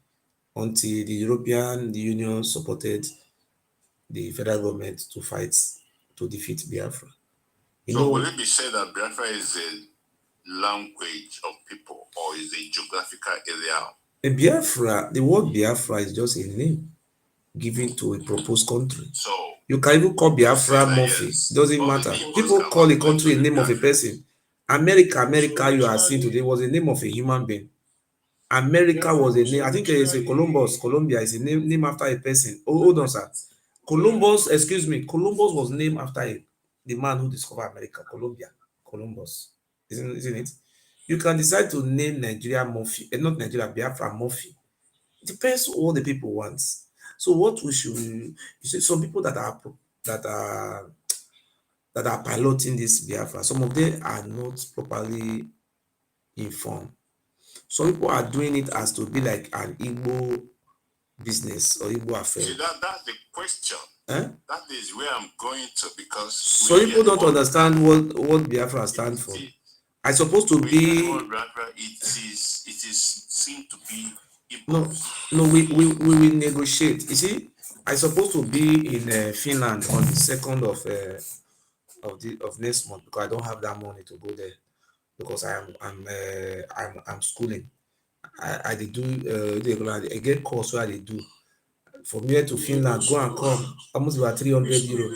until the European Union supported the federal government to fight to defeat Biafra. You So know, will it be said that Biafra is a language of people or is a geographical area? a Biafra, the word Biafra is just a name given to a proposed country. So You can even call Biafra that Murphy. yes, Doesn't all the matter. peoples People can call a work country a with name of a Biafra. person. America you are seeing today was a name of a human being. America was a name. I think it's a Columbus. Colombia is a name after a person. Oh, hold on, sir. Columbus, excuse me. Columbus was named after the man who discovered America, Columbus. Isn't it? You can decide to name Nigeria Murphy, not Nigeria, Biafra Murphy. It depends on what the people want. So what we should, you see, some people that are that are piloting this Biafra, some of them are not properly informed. Some people are doing it as to be like an Igbo business or Igbo affair. See, that's the question. Eh? That is where I'm going to, because So people don't understand what Biafra stands for. I supposed to be Biafra, it is seen to be Igbo. no, we will negotiate. You see, I supposed to be in Finland on the 2nd of next month because I don't have that money to go there because I'm schooling. I did do I get course where I dey do from here to Finland, go and come, almost about 300 euro.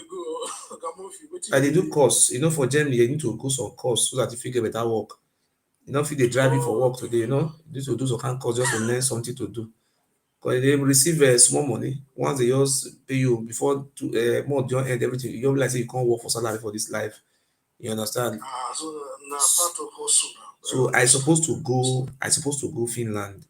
I dey do course, you know, for Germany, you need to go some course so that you fit get better work. You know, if they drive you for work today, you know, you need to do some kind of course just to learn something to do. Because they receive small money. Once they just pay you before month don't end everything, you don't like say you can't work for salary for this life. You understand? So now part of hustle. So I supposed to go Finland.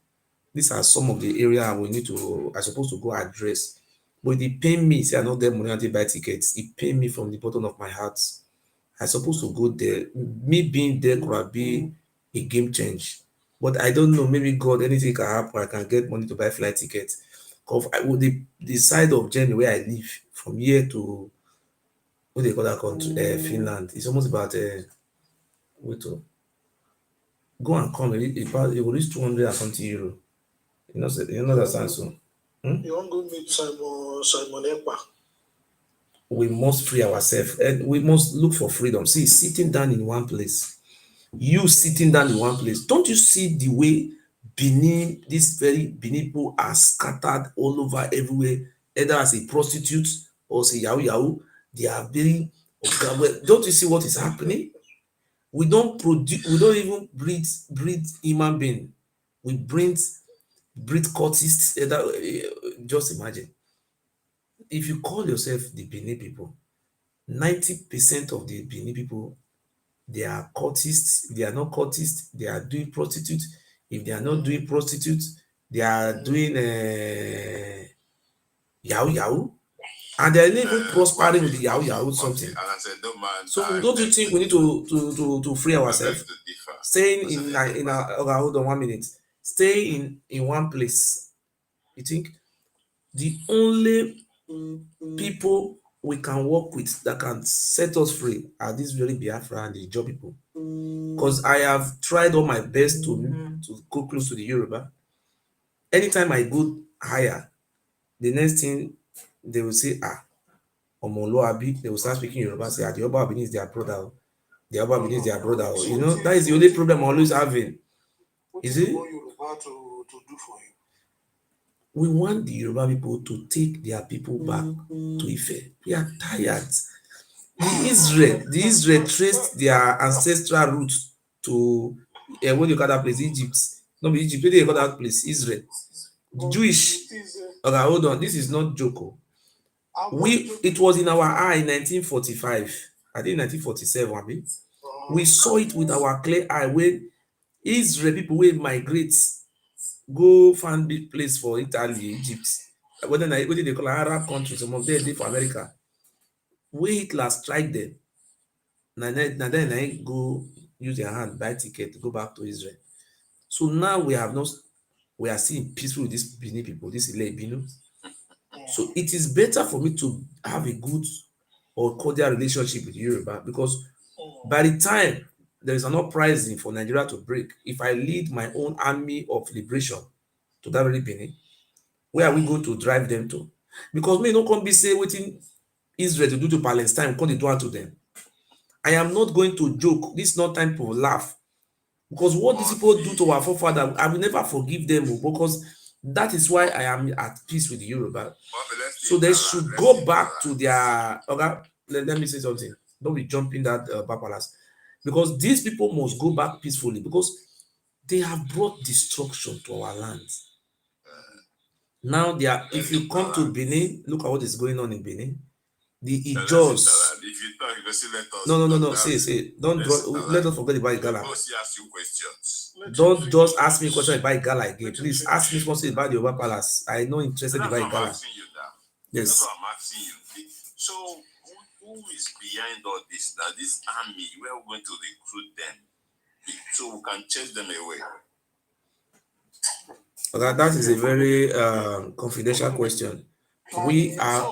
These are some of the area I supposed to go address. But it pain me, say I not get money until buy tickets. It pain me from the bottom of my heart. I supposed to go there. Me being there could be a game change. But I don't know, maybe God, anything can happen. I can get money to buy flight tickets. Because the side of Germany where I live, from here to what they call that country, Finland, it's almost about wait to go and come. It will reach 200 and something euro. You know that sounds so. You want to go meet Simon Ekpa? We must free ourselves and we must look for freedom. See, sitting down in one place, you sitting down in one place. Don't you see the way Benin, this very Benin people are scattered all over everywhere, either as a prostitute or as a yahoo? They are very. Don't you see what is happening? We don't even breed human being. We breed cultists. Just imagine. If you call yourself the Benin people, 90% of the Benin people, they are cultists. If they are not cultists, they are doing prostitutes. If they are not doing prostitutes, they are doing yahoo. And they are not even prospering with the yahoo something. And I said, no man. So don't you think we need to free ourselves? Staying in hold on 1 minute. Stay in one place. You think the only people we can work with that can set us free are these very Biafra and the Ijaw people. Because I have tried all my best to go close to the Yoruba. Anytime I go higher, the next thing they will say, Omoluabi, they will start speaking Yoruba, say, the Oba Benin is their brother. The Oba Benin is their brother. You know, that is the only problem I'm always having. Is it? Yoruba to do for you? We want the Yoruba people to take their people back to Ife. We are tired. The Israel traced their ancestral roots to what do you call that place? Egypt. No, Egypt. What do you call that place? Israel. Jewish. Okay, hold on. This is not joke. It was in our eye in 1945. I think 1947. I mean, we saw it with our clear eye when Israel people will migrate, go find big place for Italy, Egypt. Whether they call Arab countries, some of them they for America. When Hitler strike them, then I go use their hand, buy ticket to go back to Israel. So now we are seeing peaceful with these Benin people, this Ilebino. So it is better for me to have a good or cordial relationship with Yoruba, because by the time there is an uprising for Nigeria to break, if I lead my own army of liberation to that very Benin, where are we going to drive them to? Because me no come be say wetin Israel to do to Palestine, come dey do am to them. I am not going to joke. This is not time to laugh, because what these people do to our forefathers, I will never forgive them, because that is why I am at peace with the Yoruba. So they should go back to their. Okay, let me say something. Don't be jumping that palace, because these people must go back peacefully, because they have brought destruction to our lands. Now they are. If you come to Benin, look at what is going on in Benin. The Ijos. If you talk, you go see let us. No. Say. Don't let us forget about Igala. Ask you questions. Don't just ask me questions about Igala again. Please ask me questions about the Yoruba Palace. I'm not interested about Igala. Yes. That's what I'm asking you. So who is behind all this? Now this army, where we're going to recruit them so we can chase them away. Okay, that is a very confidential question. We are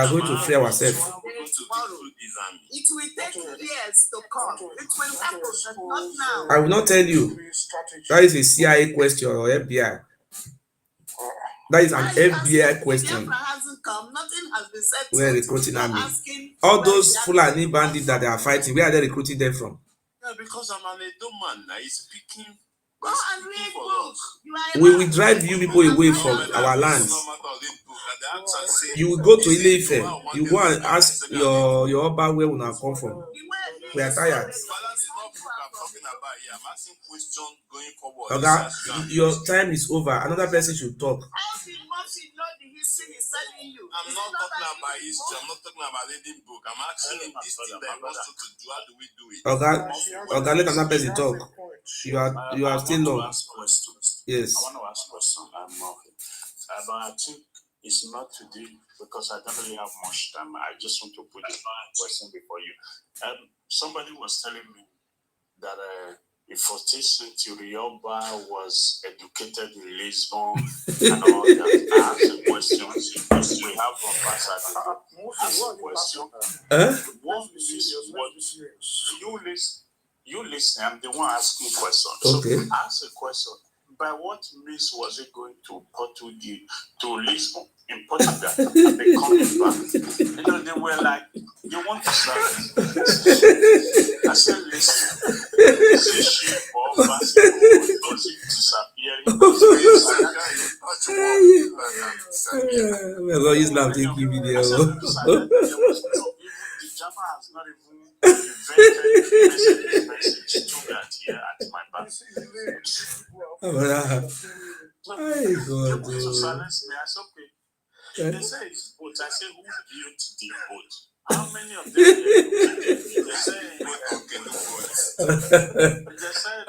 going to free ourselves. It will take years to come. It will happen, but not now. I will not tell you. That is a CIA question or FBI. That is an FBI question. Biafra hasn't come. Nothing has been said. Where recruiting army? All those Fulani bandits that they are fighting, where are they recruiting them from? Yeah, because I'm an Edo man. He's speaking. Go and read books. We will drive you people away from our lands. You will go to Ile-Ife. You go and ask your Oba where we now come from. We are tired. Okay, your time is over. Another person should talk. I'm not talking about history. I'm not talking about reading book. I'm asking him this thing that he wants to do. How do we do it? Okay, let another person talk. You are still long. Yes. I want to ask a question. But I think it's not today because I don't really have much time. I just want to put a question before you. Somebody was telling me that in 14th century, Oba was educated in Lisbon and all that. I asked a question. We have one pastor. Ask a question. What you listen. I'm the one asking questions. Okay. So ask a question. By what means was it going to Portugal, to Lisbon in Portugal, and they coming back? They were like, you want to start? I said, listen, is it ship or basketball? Does it disappear? We're going to use now taking video. The Jama has not even invented message to that here at my back. Hey, God. To silence me, I said, okay. They say it's boat. I say, who built the boat? How many of them? They say, okay, the boat. They said,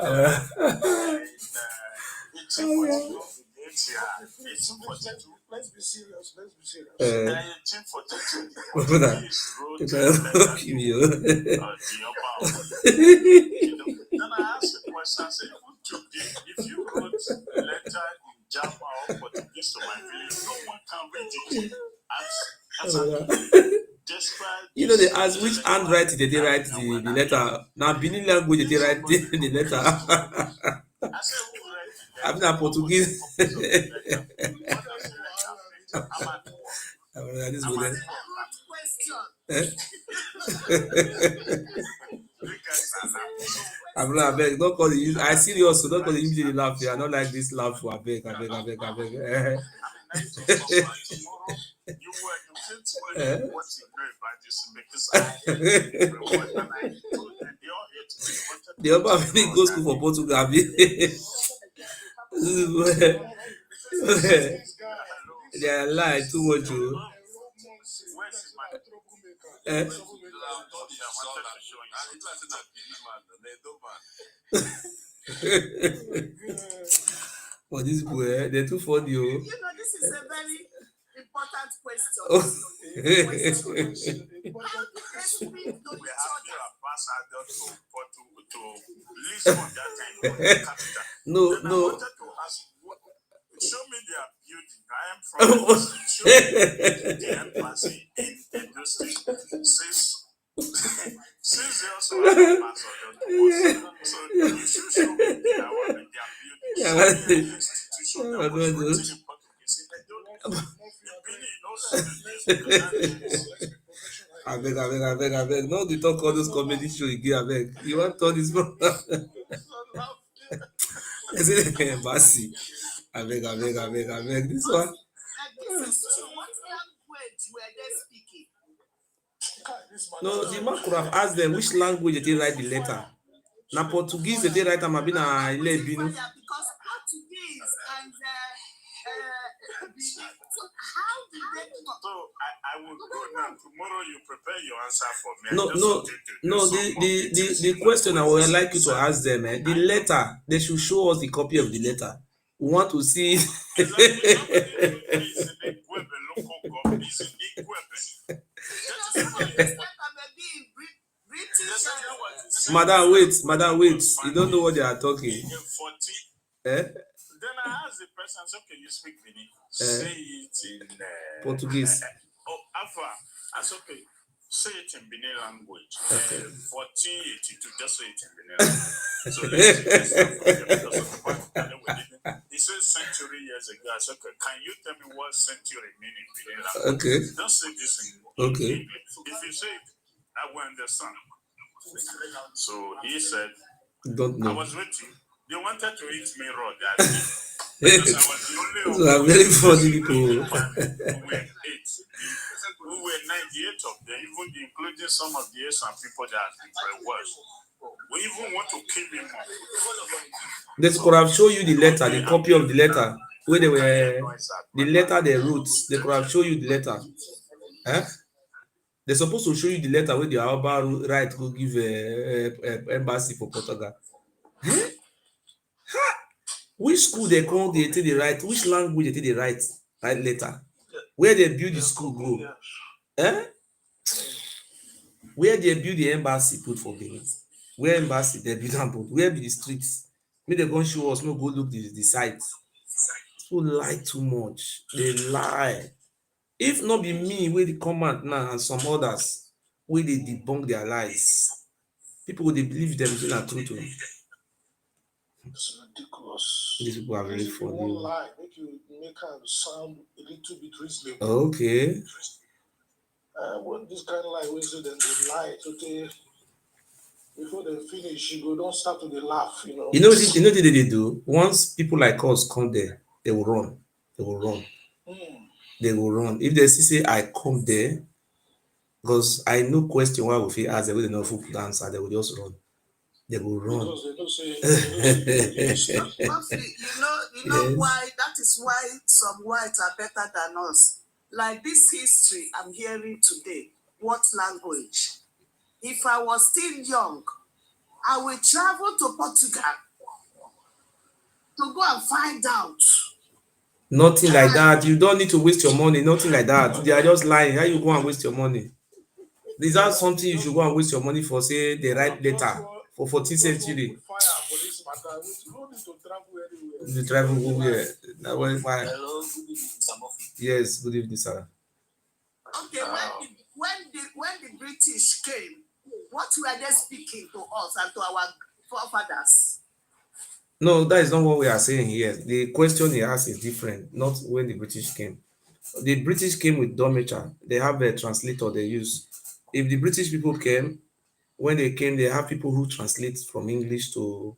let's be serious. 1842. Then I asked the question, I said, if you wrote a letter in Java or Portuguese to my village, no one can read it. You know, they ask which handwriting did they write the letter. Now, Benin language did they write the letter. I said, who read it? I'm not Portuguese. I'm not beg. Don't call the. I serious. So don't call the usually laugh here. I don't like this laugh. I beg. The other family go school for Portugal. They are lying too much. For this boy, they're too funny. You know, this is a very important question. Oh. How do they speak to each other? No, Then I no. wanted to ask, show me their building. I am from show me the embassy in Edo State. Since they also have a pastor, so you should show me their building. Show me an institution that was written in Portuguese. I don't know. I beg. No, they talk all those comedy show again. I beg. You want to this program? I say embassy. I beg. This one. This is true. What language were they speaking? No, the man could have asked them which language they write the letter. Na Portuguese they write am abi na Ilebinu. Because Portuguese and so how did they talk? So I will go now. Tomorrow you prepare your answer for me. No. The question I would like you to ask them, the letter, they should show us the copy of the letter. We want to see. Madam, wait. You don't know what they are talking. Then I asked the person, okay, you speak Benin. Say it in Portuguese. Alpha. I said, okay, say it in Benin language. 1482, just say it in Benin language. So let's he said century years ago. I said, okay, can you tell me what century means in Benin language? Okay. Don't say this in Okay. English. If you say it, I will understand. So he said, don't know. I was waiting. They wanted to eat me raw that day. Because I was the only one. So I'm very funny people. Who were 98 of them, even including some of the Asian people that have been brainwashed. We even want to kill him. They could have shown you the letter, the copy of the letter, where they were, the letter they wrote. They could have shown you the letter. They're supposed to show you the letter where the Alba right go give embassy for Portugal. Which school they call they write? Which language they write letter? Where they build the school go? Where they build the embassy put for Benin? Where embassy they build and put? Where be the streets? Maybe they go show us, no go look the sites. People lie too much. They lie. If not be me, where the command now and some others, where they debunk their lies, people will they believe them to not true to them. It's ridiculous. These people are very funny. One lie make her sound a little bit reasonable. Okay. When this kind of lie, we say then they lie today. Before they finish, you go don't start to laugh. You know what they do? Once people like us come there, they will run. They will run. If they say I come there, because I no question why we ask them, they know who put answer, they will just run. They will run. Because they don't say you know why? That is why some whites are better than us. Like this history I'm hearing today. What language? If I was still young, I will travel to Portugal to go and find out. Nothing like that. You don't need to waste your money. Nothing like that. They are just lying. How you go and waste your money? Is that something you should go and waste your money for? Say the right letter for 14th century. You travel where? Hello, good evening, Mr. Murphy. Yes, good evening, sir. Okay, when the British came, what were they speaking to us and to our forefathers? No, that is not what we are saying here. The question he asked is different, not when the British came. The British came with Domecha. They have a translator they use. If the British people came, when they came, they have people who translate from English to,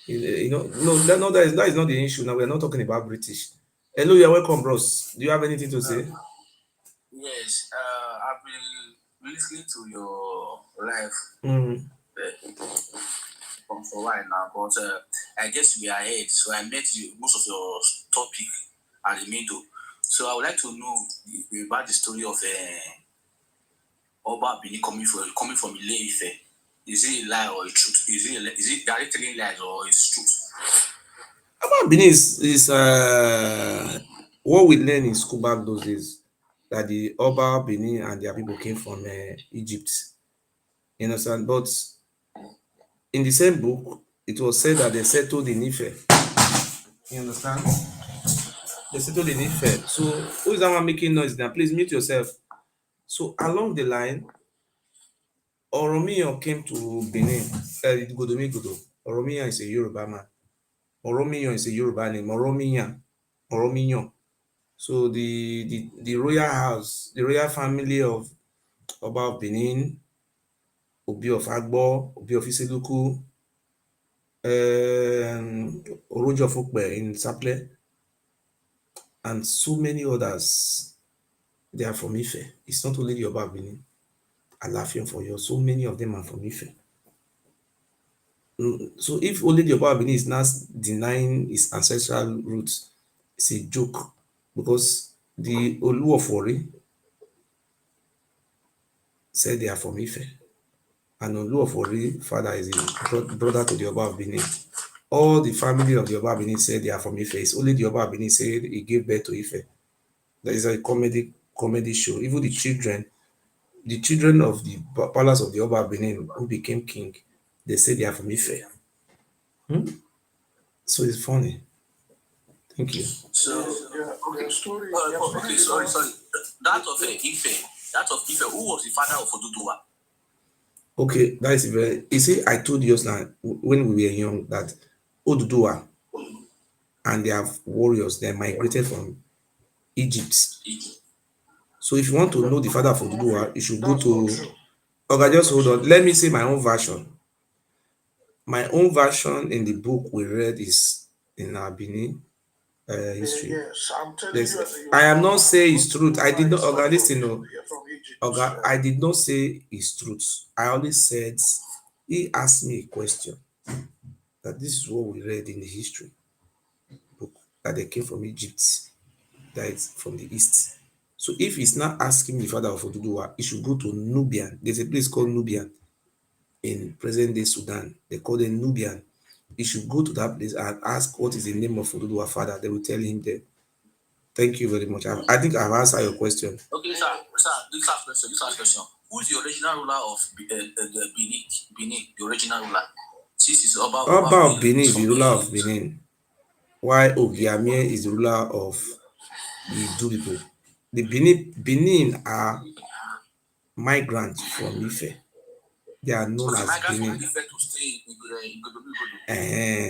that is not the issue. Now we are not talking about British. Hello, you're welcome, bros. Do you have anything to say? Yes, I've been listening to your live for a while now, but I guess we are ahead. So I met most of your topic at the middle. So I would like to know about the story of Oba Bini coming from Ile-Ife. Is it a lie or a truth? Is it directly lies or it's truth? Oba Benin is what we learn in school back those days, that the Oba Benin and their people came from Egypt. You understand? But in the same book, it was said that they settled in Ife. You understand? They settled in Ife. So who is that one making noise now? Please mute yourself. So along the line, Oromiyan came to Benin. Godomigodo. Oromiyan is a Yoruba man. Oromiyan is a Yoruba name. Oromiyan. So the royal house, the royal family of Oba of Benin, Obi of Agbo, Obi of Iseluku, Orojo of Okpe in Saple, and so many others, they are from Ife. It's not only the Oba of Benin, Alafion for you. So many of them are from Ife. So if only the Oba of Benin is not denying his ancestral roots, it's a joke, because the Olu of Ori said they are from Ife. And Olu of Ori, father, is a brother to the Oba of Benin. All the family of the Oba of Benin said they are from Ife. It's only the Oba of Benin said he gave birth to Ife. There is a comedy show. Even the children of the palace of the Oba of Benin who became king, they say they are from Ife. So it's funny. Thank you. So okay, story. Okay, sorry. That of Ife, who was the father of Odua? Okay, that is very. You see, I told you just now when we were young that Odua and their warriors, they migrated from Egypt. So if you want to know the father of Odua, you should go to. Okay, just hold on. Let me say my own version. My own version in the book we read is in our Benin history. Yes, I'm telling you. I am not saying it's truth. I did not. Okay, listen, no. Okay, I did not say it's truth. I only said he asked me a question that this is what we read in the history book, that they came from Egypt, that is from the east. So if he's not asking the father of Odua, he should go to Nubian. There's a place called Nubian in present-day Sudan. They call it Nubian. He should go to that place and ask what is the name of Odua father. They will tell him there. Thank you very much. I think I've answered your question. Okay, sir. This last question. Who is the original ruler of Benin? The original ruler. This is Oba of Benin is the ruler of Benin. While Ogiamie is the ruler of the Idu people. The Benin are migrants from Ife. They are known as Benin.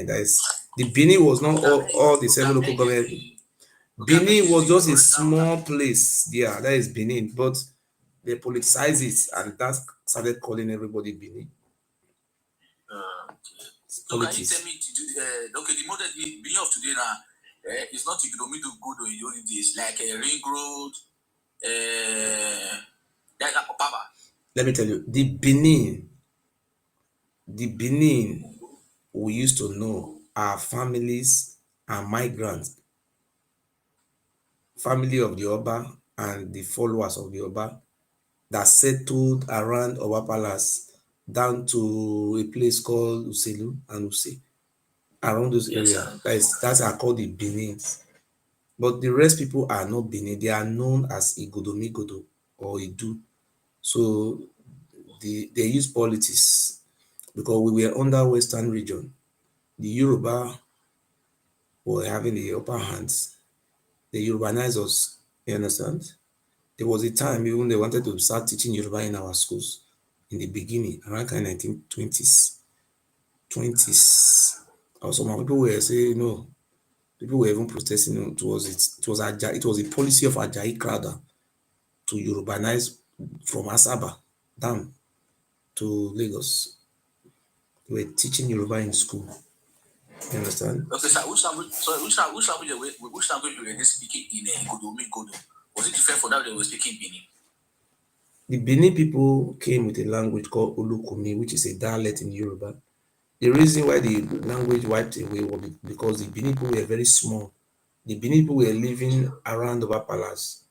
That is, the Benin was not all the seven local government. Benin was just a small place there. That is Benin, but they politicized it, and that started calling everybody Benin. So can you tell me the model Benin of today now? It's not Igbomido good or you this like a ring road, like a papa. Let me tell you, the Benin we used to know are families and migrants, family of the Oba and the followers of the Oba that settled around Oba Palace down to a place called Uselu and Use, around those areas. That's are called the Benins. But the rest people are not Benin. They are known as Igodomigodo or Idu. So they use politics because we were under Western region. The Yoruba were having the upper hands. They Urbanized us. You understand? There was a time even they wanted to start teaching Yoruba in our schools in the beginning, around 1920s. 20s. Also, my people were saying no. People were even protesting. It was a policy of Ajayi Crowder to Urubanize from Asaba down to Lagos. They were teaching Yoruba in school. You understand? Okay, sir. Which language were they speaking in Igodomigodo? Was it different for that they were speaking Benin? The Benin people came with a language called Olukumi, which is a dialect in Yoruba. The reason why the language wiped away was because the Benin people were very small. The Benin people were living around Oba Palace.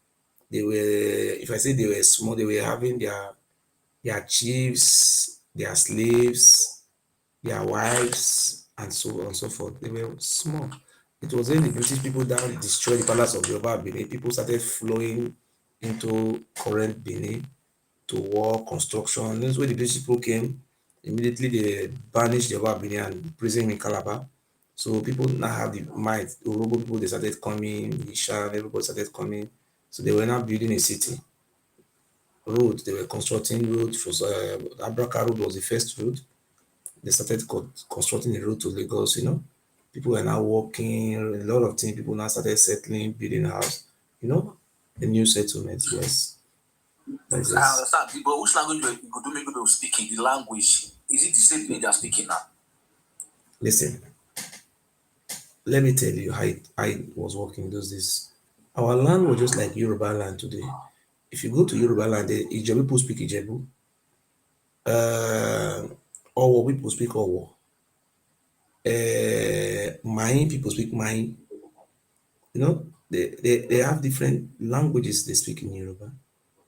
They were, if I say they were small, they were having their their chiefs, their slaves, their wives, and so on and so forth. They were small. It was when the British people down destroyed the palace of Yoruba Benin, people started flowing into current Benin to war, construction. That's where the British people came. Immediately they banished the Yoruba Benin and prison in Calabar. So people now have the might. The Urobo people they started coming, Isha, everybody started coming. So they were now building a city. Roads, they were constructing roads. Abraka road was the first road. They started constructing a road to Lagos, People were now walking, a lot of things. People now started settling, building a house, a new settlement, yes. I understand, but which language you go do make people speaking? The language, is it the same thing they are speaking now? Listen, let me tell you how it was working those days. Our land was just like Yoruba land today. If you go to Yoruba land, the Ijebu people speak Ijebu. Owo people speak Owo. Main people speak Main. They have different languages they speak in Yoruba.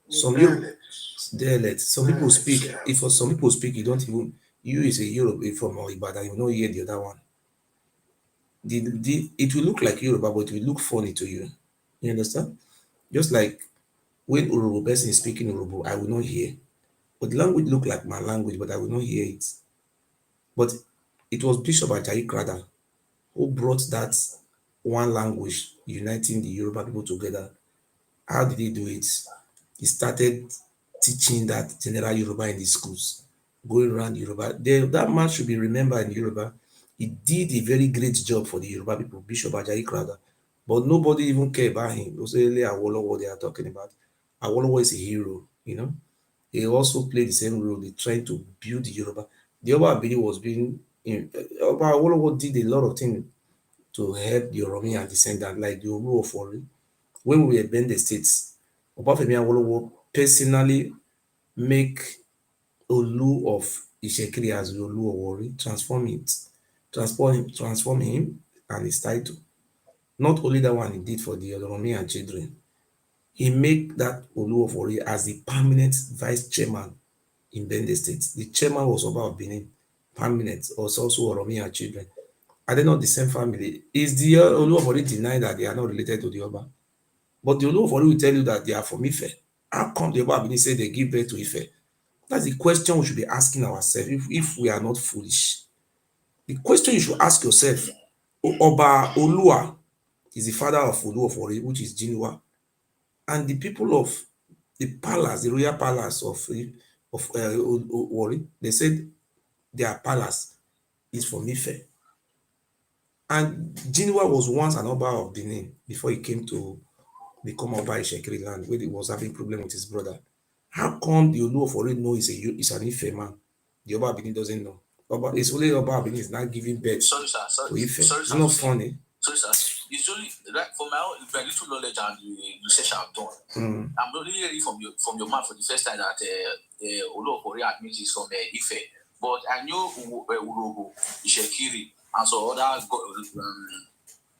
Some dialects. Some people speak. If some people speak, you don't even. You is a Yoruba from Ibadan, you know hear the other one. It will look like Yoruba, but it will look funny to you. You understand? Just like when Urobo person is speaking Urobo, I will not hear. But the language look like my language, but I will not hear it. But it was Bishop Ajayi Crowther who brought that one language, uniting the Yoruba people together. How did he do it? He started teaching that general Yoruba in the schools, going around Yoruba. That man should be remembered in Yoruba. He did a very great job for the Yoruba people, Bishop Ajayi Crowther. But nobody even cared about him. It was only Awolowo they are talking about. Awolowo is a hero, He also played the same role. They trying to build the Yoruba. The Yoruba ability was being Awolowo did a lot of things to help the Oromiyan descendant, like the Olu of Ori. When we were in the states, Obafemi Awolowo personally make Olu of Ishekiri as Olu of Ori, transform him and his title. Not only that one he did for the Oromiyan children, he make that Olu of Ori as the permanent vice chairman in Bende State. The chairman was Oba of Benin, permanent, was also Oromiyan children. Are they not the same family? Is the Olu of Ori denying that they are not related to the Oba? But the Olu of Ori will tell you that they are from Ife. How come the Oba Benin say they give birth to Ife? That's the question we should be asking ourselves if we are not foolish. The question you should ask yourself, Oba Olua is the father of Olu of Ori, which is Jinua. And the people of the palace, the royal palace of Ori, they said their palace is from Ife. And Jinua was once an Oba of Benin before he came to become Oba Ishekiri land, where he was having problem with his brother. How come the Olu of Ori know is an Ife man? The Oba Benin doesn't know. It's only Oba Benin is not giving birth to Ife. It's not funny. Sorry, sir. It's only that for my own very little knowledge and research I've done. I'm only hearing from your mouth for the first time that Olu of Ori admits is from Ife. But I know Urobo, Ishekiri, and so other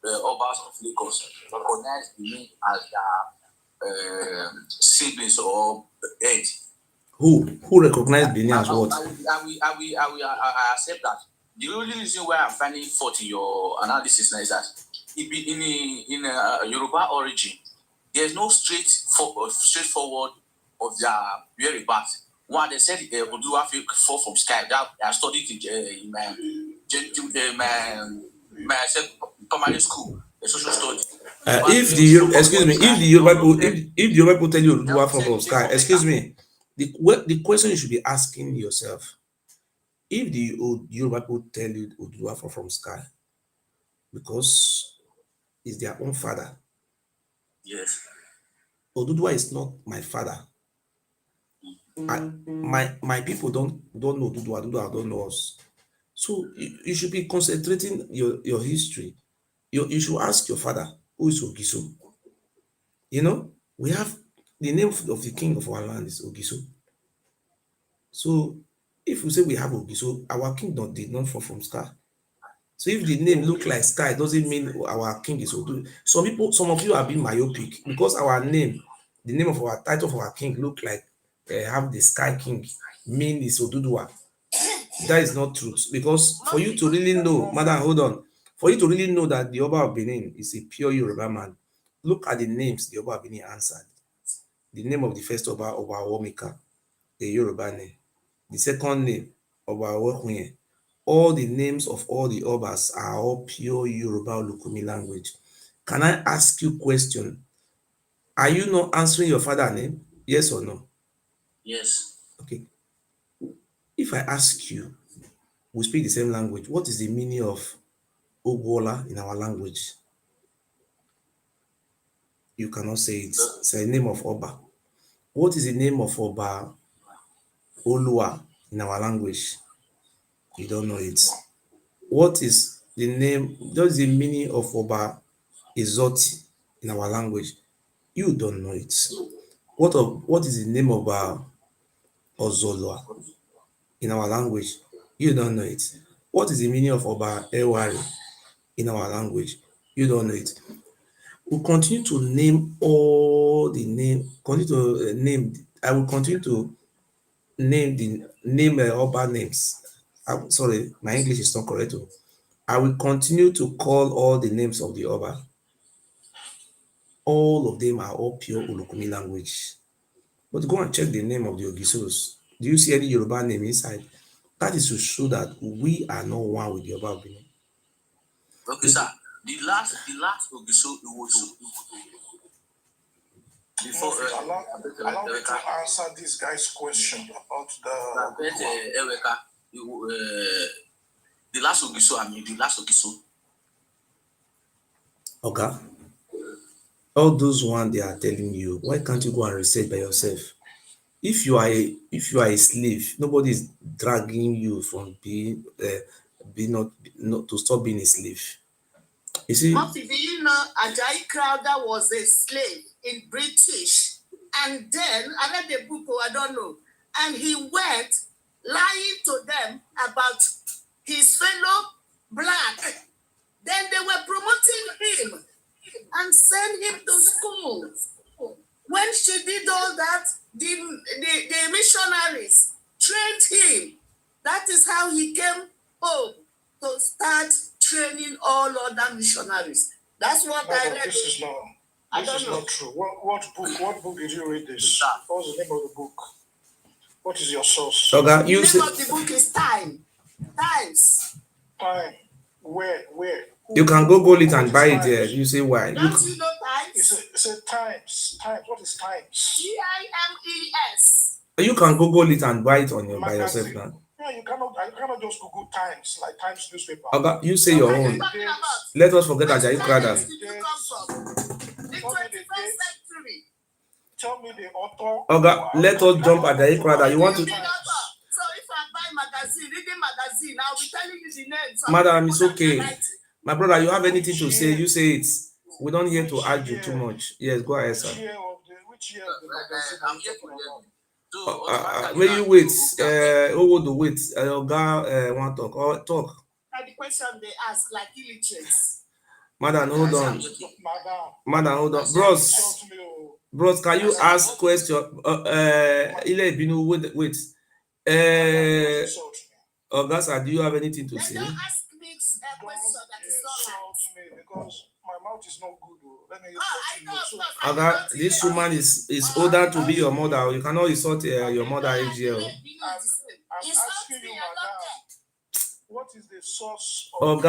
Obas of Lagos recognize me as their siblings or head. Who recognize Benin as what? I accept that. The only reason why I'm finding fault in your analysis now is that in Yoruba origin, there's no straightforward of their whereabouts. One, they said Odua fall from sky. That I studied in my primary school, a social study. If the Yoruba people tell you Odua fall from sky, excuse me, the question you should be asking yourself, if the Yoruba people tell you Odua fall from sky, because it's their own father. Yes. Odua is not my father. My people don't know Odua. Odua don't know us. So you should be concentrating your history. You should ask your father, who is Ogiso? We have the name of the king of our land is Ogiso. So if we say we have Ogiso, our king did not fall from sky. So if the name look like sky, doesn't mean our king is Odu. Some of you are being myopic because our name, the name of our title of our king look like have the Sky King mean is Odua. That is not truth, because for you to really know, madam, hold on, for you to really know that the Oba of Benin is a pure Yoruba man, look at the names the Oba of Benin answered. The name of the first Oba Womika, a Yoruba name. The second name, Oba Wokunye. All the names of all the Obas are all pure Yoruba Olukumi language. Can I ask you a question? Are you not answering your father's name? Yes or no? Yes. Okay. If I ask you, we speak the same language, what is the meaning of Ogwola in our language? You cannot say it. It's a name of Oba. What is the name of Oba Olua in our language? You don't know it. What is the name, what is the meaning of Oba Izoti in our language? You don't know it. What is the name of Ozolwa in our language? You don't know it. What is the meaning of Oba Ewari in our language? You don't know it. We'll continue to name all the name, continue to name, I will continue to name Oba names. I'm sorry, my English is not correct. I will continue to call all the names of the Oba. All of them are all pure Olukumi language. But go and check the name of the Ogisos. Do you see any Yoruba name inside? That is to show that we are not one with the Oba of Benin. Okay, sir. The last Ogiso was before allow me to answer this guy's question about the the last Ogiso, the last Ogiso. Okay. All those one they are telling you, why can't you go and research by yourself? If you are a slave, nobody is dragging you from being not to stop being a slave. You see, Murphy, do you know Ajayi Crowther was a slave in British, and then I read the book, I don't know, and he went lying to them about his fellow black. Then they were promoting him and sent him to school. When she did all that, the missionaries trained him. That is how he came home to start training all other missionaries. That's what I read. This is not true. What book did you read this? What's the name of the book? What is your source? Okay, The name of the book is Time. Times. Time. Where? You can Google it and buy it there. You say why? Don't you know Times? It's a Times. Times. What is Times? Times. You can Google it and buy it on your by yourself now. Yeah, you cannot just Google Times, like Times newspaper. Okay, you say your own. Let us forget Ajayi Crowther. The 21st century. Tell me the author. Okay, let us jump at Ajayi Crowther. You want to? So if I buy reading magazine, I'll be telling you the names. Madam, it's okay. My brother, you have anything to say? You say it. We don't here to argue too much. Yes, go ahead, sir. Which year of the magazine? I'm here to learn. May you wait? Who would wait? Oga want talk or talk? The question they ask, like illiterates. Madam, hold on. Madam, hold on. Bros, can you ask question? Wait. Augusta, do you have anything to say? Don't ask me a question that is not right. Because my mouth is not good. Let me I know. This woman is older to be your mother. You cannot insult your mother AGL. I'm asking you, madam, what is the source of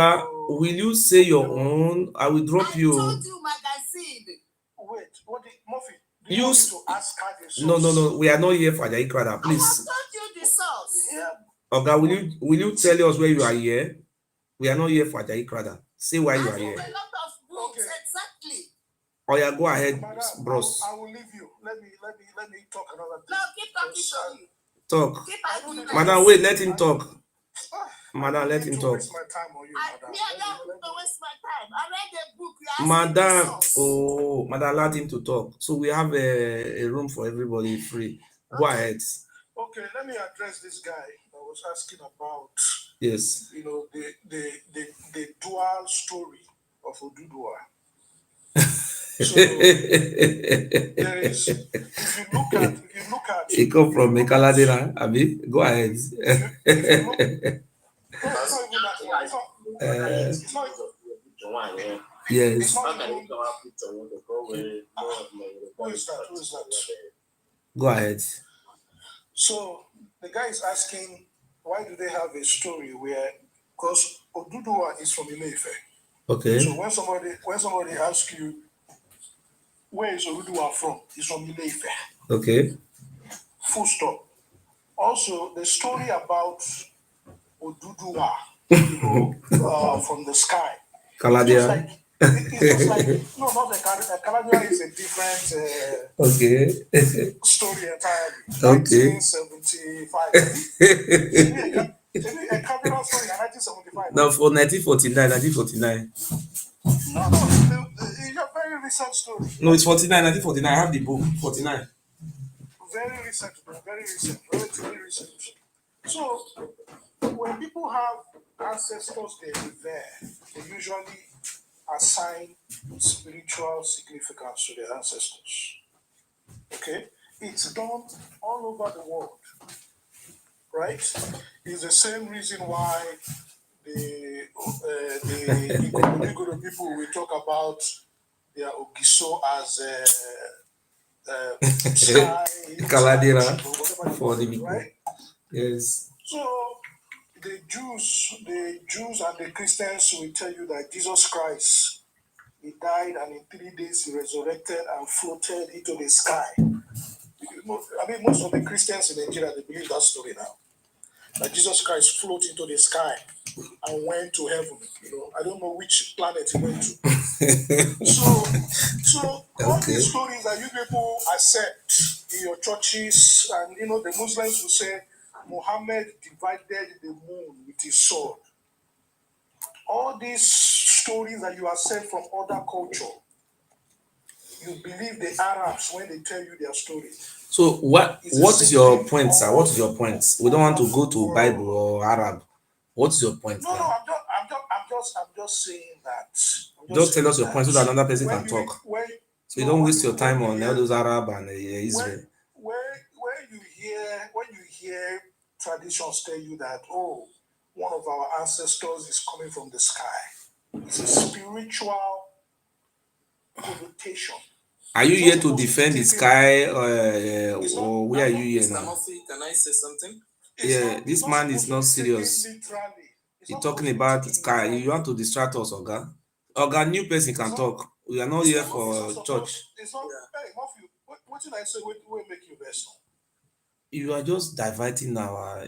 will you say your own? I will drop you. I told you magazine. Wait, what did Murphy? Do you want me to ask her the source? No. We are not here for Ajayi Crowther, please. I have told you the source. Yeah. Will you tell us where you are here? We are not here for Ajayi Crowther. Say why you are here. A lot of books, exactly. Oh yeah, go ahead, bros. I will leave you. Let me talk another thing. No, keep talking to you. Talk. Keep Madam, wait, let him talk. Madam, let him talk. Waste my time on you, madam. I don't waste my time. I read the book. Madam, let him to talk. So we have a room for everybody free. Go ahead. Okay, let me address this guy that was asking about. Yes. You know, the dual story of Odua. So there is, if you look at it come from Mekaladera, Abi. Go ahead. if you look, no, it's not even that one. It's not Yes. It's not even, who is that? Go ahead. So the guy is asking, why do they have a story where, because Odua is from Ile-Ife. Okay. So when somebody asks you, where is Odua from? He's from Ile-Ife. Okay. Full stop. Also, the story about Odua, from the sky. Kaladia. It's just like no, not the Caladia is a different Okay. story entirely. Okay. 1975. A capital story in 1975. No, for 1949, 1949. No, it's a very recent story. No, it's 49, 1949. I have the book, 49. Very recent, relatively recent. So, when people have ancestors they revere, they usually assign spiritual significance to their ancestors. Okay? It's done all over the world. Right? It's the same reason why the Igbo people we talk about their Ogiso as sky, Kaladira for the people. right? Yes. So the Jews and the Christians will tell you that Jesus Christ, he died and in 3 days he resurrected and floated into the sky. I mean, most of the Christians in Nigeria, they believe that story now. That Jesus Christ floated into the sky and went to heaven. I don't know which planet he went to. So all these stories that you people accept in your churches, and the Muslims will say Muhammad divided the moon with his sword. All these stories that you accept from other culture, you believe the Arabs when they tell you their story. So what is your point, sir? What is your point? We don't want to go to Bible or Arab. What's your point? No, I'm just saying that. Just tell us your point so that another person can talk. So you don't waste your time on all those Arab and Israel. When you hear traditions tell you that one of our ancestors is coming from the sky, it's a spiritual connotation. Are you here to defend the sky, or where are you here now? Can I say something? Yeah, this man is not serious. He's talking about the sky. You want to distract us, Oga? Oga, new person can talk. We are not here for church. It's not. Hey, Matthew, what did I say? What make you best? You are just diverting our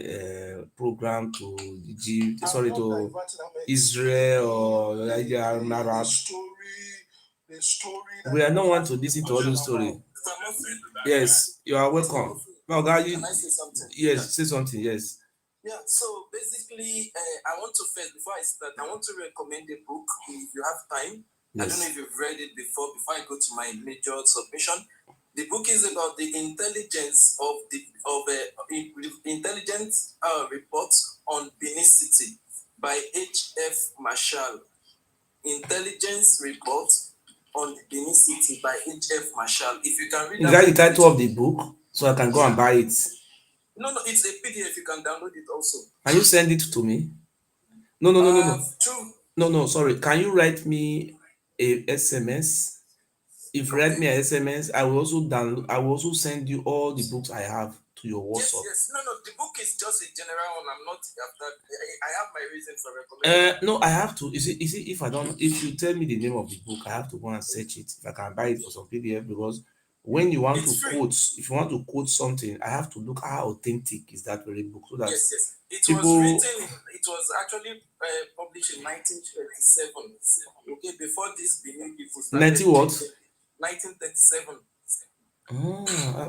program to Egypt. Sorry, to Israel or Arab. The story. We are not want to listen to all those stories. Yes, you are welcome. Oga, Can I say something? Yes, say something. Yes. Yeah, so basically, I want to first, before I start, I want to recommend a book if you have time. Yes. I don't know if you've read it before I go to my major submission. The book is about the intelligence intelligence reports on Benicity by H.F. Marshall. Intelligence reports on Benicity by H.F. Marshall. If you can read is that the title of the book? So I can go and buy it. No, it's a PDF. You can download it also. Can you send it to me? No. No, sorry. Can you write me a SMS? If you write me a SMS, I will also download. I will also send you all the books I have to your WhatsApp. Yes. No. The book is just a general one. I'm not after. I have my reason for recommending. No, I have to. You see, if you tell me the name of the book, I have to go and search it. If I can buy it for some PDF, because when you want if you want to quote something, I have to look how authentic is that very book, so that yes. It was actually published in 1937. Okay, before this Benin people started. 90 what? 1937.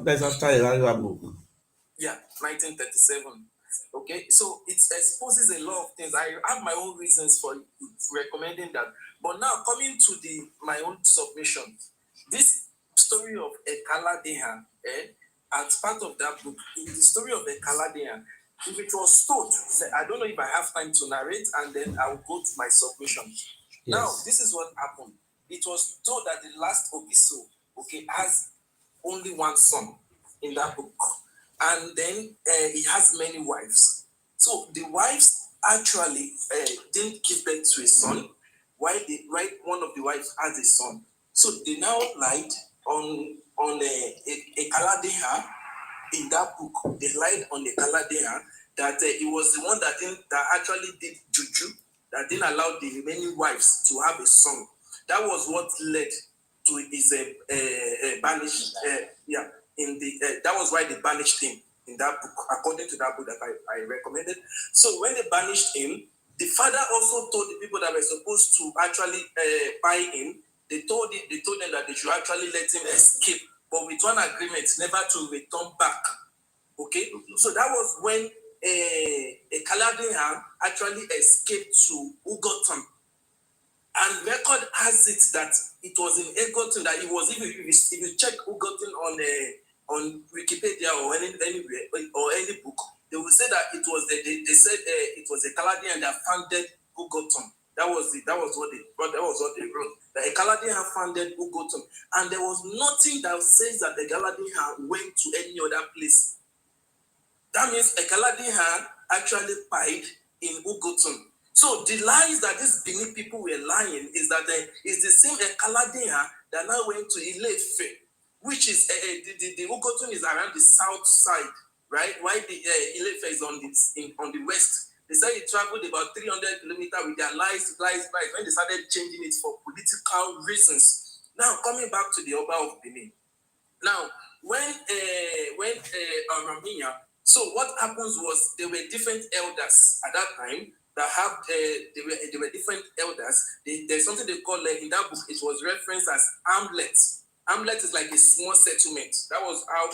That's after a regular book. Yeah, 1937. Okay, so it exposes a lot of things. I have my own reasons for recommending that. But now coming to my own submission, this story of Ekaladeha, as part of that book, in the story of Ekaladeha, if it was told, I don't know if I have time to narrate, and then I will go to my submission. Yes. Now, this is what happened. it was told that the last Ogiso, okay, has only one son in that book. And then he has many wives. So the wives actually didn't give birth to a son, while one of the wives has a son. So they now lied on a Kaladeha in that book. They lied on the Kaladeha that it was the one that actually did juju, that didn't allow the remaining wives to have a son. That was what led to his banish. That was why they banished him in that book, according to that book that I recommended. So when they banished him, the father also told the people that were supposed to actually buy him. They told them that they should actually let him escape, but with one agreement, never to return back. Okay, so that was when a Kaladinha actually escaped to Ugoton. And record has it that it was in Ugoton that it was, if you check Ugoton on Wikipedia or anywhere or any book, they will say that it was they said it was a Kaladinha that founded Ugoton. That was what they wrote. That a Galadinha founded Ugoton, and there was nothing that says that the Galadinha went to any other place. That means a Galadinha actually died in Ugoton. So the lies that these Benin people were lying is that it's the same Galadinha that now went to Ilefe, which is the Ugoton is around the south side, right? While the Ilefe is on the west. They said he traveled about 300 kilometers with their lies when they started changing it for political reasons. Now, coming back to the Oba of Benin. Now, when Ramiya, so what happens was there were different elders at that time that have, there were different elders. There's something they call, in that book, it was referenced as Hamlet. Hamlet is like a small settlement. That was how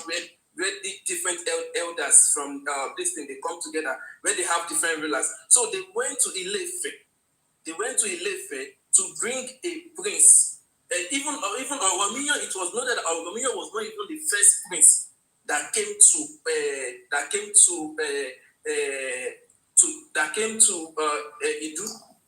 where the different elders from this thing, they come together, where they have different rulers. So they went to Ilefe. They went to Ilefe to bring a prince. Even Awamiya, it was noted that Awamiya was not even the first prince that came to Edu.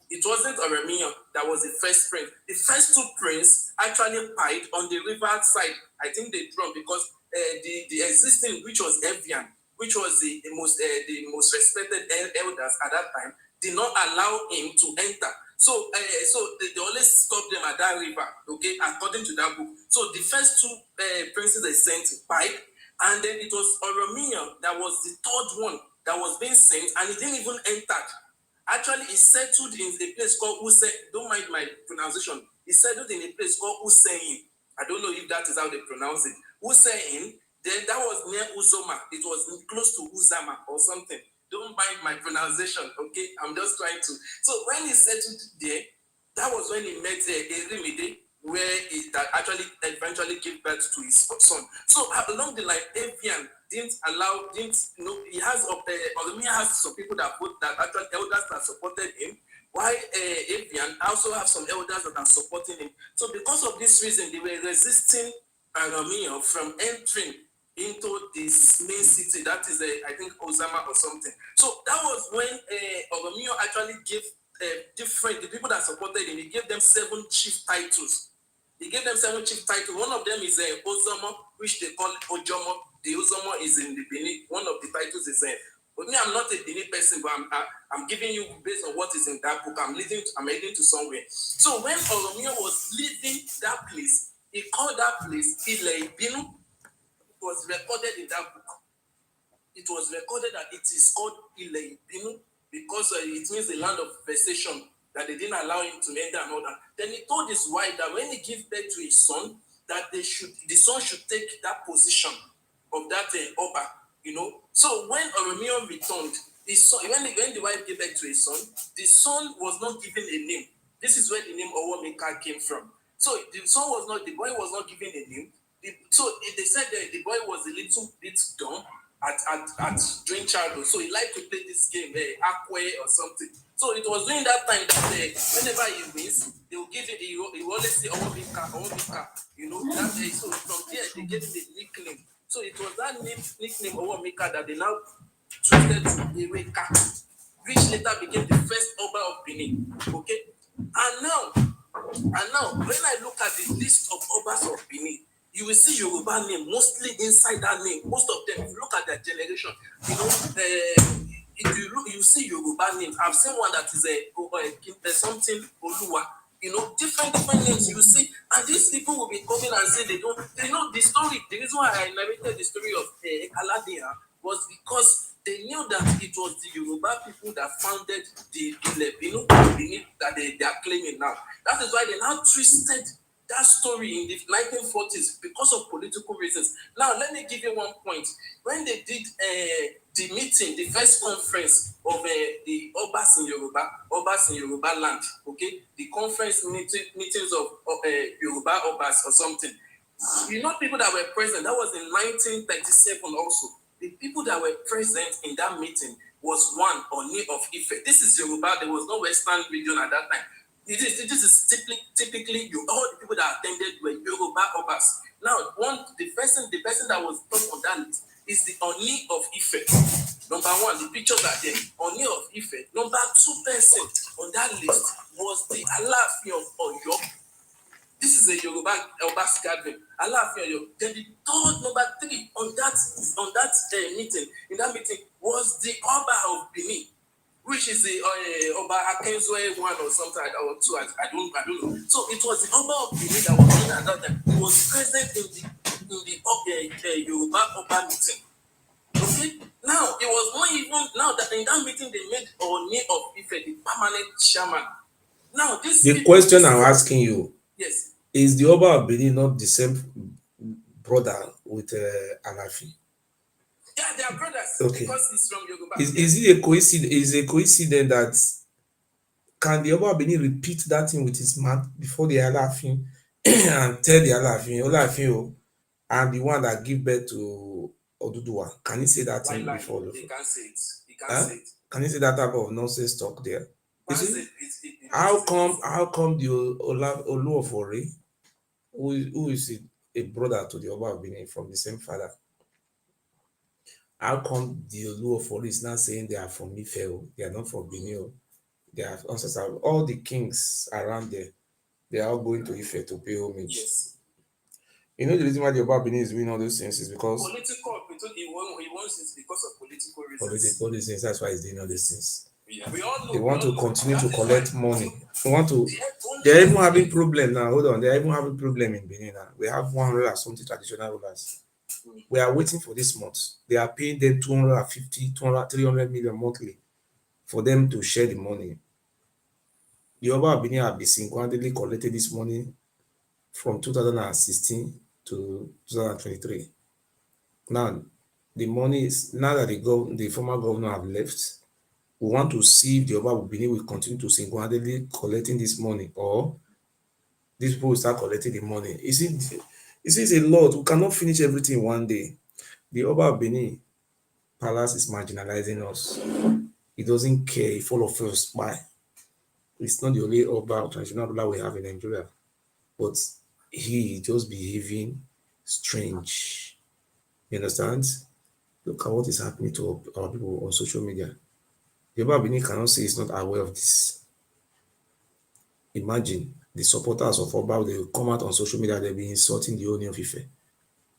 It wasn't Awamiya that was the first prince. The first two princes actually died on the river side. I think they drowned because the existing, which was Evian, which was the most respected elders at that time, did not allow him to enter. So they always stopped them at that river, okay, according to that book. So the first two princes they sent died, and then it was Oromia that was the third one that was being sent, and he didn't even enter. Actually, he settled in a place called Hussein. Don't mind my pronunciation. He settled in a place called Hussein. I don't know if that is how they pronounce it. Hussein, then that was near Uzoma. It was close to Uzama or something. Don't mind my pronunciation, okay? I'm just trying to. So when he settled there, that was when he met Erimide, where he actually eventually gave birth to his son. So along the line, Evian he has Oromia has some people that actually elders that supported him, while Evian also have some elders that are supporting him. So because of this reason, they were resisting Oromia from entering into this main city, that is, I think, Ozama or something. So that was when Oromio actually gave the people that supported him, he gave them 7 chief titles. He gave them 7 chief titles. One of them is Ozomo, which they call Ojomo. The Ozomo is in the Benin. One of the titles is but me, I'm not a Benin person, but I'm giving you based on what is in that book. I'm heading to somewhere. So when Oromio was leaving that place, he called that place Ile Binu. It was recorded in that book. It was recorded that it is called Ile Binu because it means the land of vexation, that they didn't allow him to enter and all that. Then he told his wife that when he gives birth to his son, that the son should take that position of that Oba, you know. So when Oromio returned, his son, when the wife gave birth to his son, the son was not given a name. This is where the name Owomeka came from. So the boy was not given a name. So they said that the boy was a little bit dumb at during childhood. So he liked to play this game, Akwe or something. So it was during that time that whenever he wins, they will give him, he will always say Owomeka, you know. So from there, they gave him the nickname. So it was that nickname Owomeka that they now twisted to Eweka, which later became the first Oba of Benin. Okay? And now, And now, when I look at the list of Obas of Benin, you will see Yoruba name mostly inside that name. Most of them, if you look at their generation, if you look, you see Yoruba name. I've seen one that is something Odua. Different names you see, and these people will be coming and say they know the story. The reason why I narrated the story of Aladia was because they knew that it was the Yoruba people that founded the Benin that they are claiming now. That is why they now twisted that story in the 1940s because of political reasons. Now, let me give you one point. When they did the meeting, the first conference of the Obas in Yoruba land, okay, the conference meetings of Yoruba Obas or something. People that were present, that was in 1937 also. The people that were present in that meeting was one Oni of Ife. This is Yoruba. There was no Western region at that time. This is typically all the people that attended were Yoruba Obas. Now, the person that was top on that list is the Oni of Ife. Number one, the pictures are there. Oni of Ife. Number two person on that list was the Alaafin of Oyo. This is a Yoruba Obas gathering. Alaafin Oyo. Then the third, number three on that meeting, in that meeting was the Oba of Benin, which is the Oba Akenzwe 1 or something or 2. I don't know. So it was the Oba of Benin that was in at that time. He was present in the Yoruba Oba meeting. Okay. Now it was not even now that in that meeting they made Oni of Ife the permanent chairman. Now the question I'm asking you, yes, is the Oba of Benin not the same brother with Alaafin? Yeah, they are brothers. Okay. Because he's from Yoruba. Is it a coincidence? Is a coincidence that can the Oba of Benin repeat that thing with his mouth before the Alaafin and tell the Alaafin, I'm the one that give birth to Odua? Can he say that thing before? He can't say it. He can't say it. Can he say that type of nonsense talk there? How come the Oluofore, who is a brother to the Oba of Benin from the same father, how come the Oluofore is not saying they are from Ife? They are not from Benin. They are ancestors. All the kings around there, they are all going to Ife to pay homage. Yes. The reason why the Oba of Benin is doing all those things is because he wants it because of political reasons. Political reasons. That's why he's doing all these things. Yeah. We all know. They want to continue to collect money. They're even having problem now. Hold on. They're even having problem in Benin now. We have 100 and something traditional rulers. We are waiting for this month. They are paying them 250, 200, 300 million monthly for them to share the money. The Oba of Benin have been single-handedly collected this money from 2016 to 2023. Now, the money is, now that the former governor have left, we want to see if the Oba of Benin will continue to single-handedly collecting this money, or these people will start collecting the money. It's a lot. We cannot finish everything one day. The Oba of Benin Palace is marginalizing us. He doesn't care if all of us buy. It's not the only Oba traditional ruler we have in Nigeria, but he just behaving strange. You understand? Look at what is happening to our people on social media. The Oba of Benin cannot say he's not aware of this. Imagine the supporters of Oba, they will come out on social media, they'll be insulting the owner of Ife.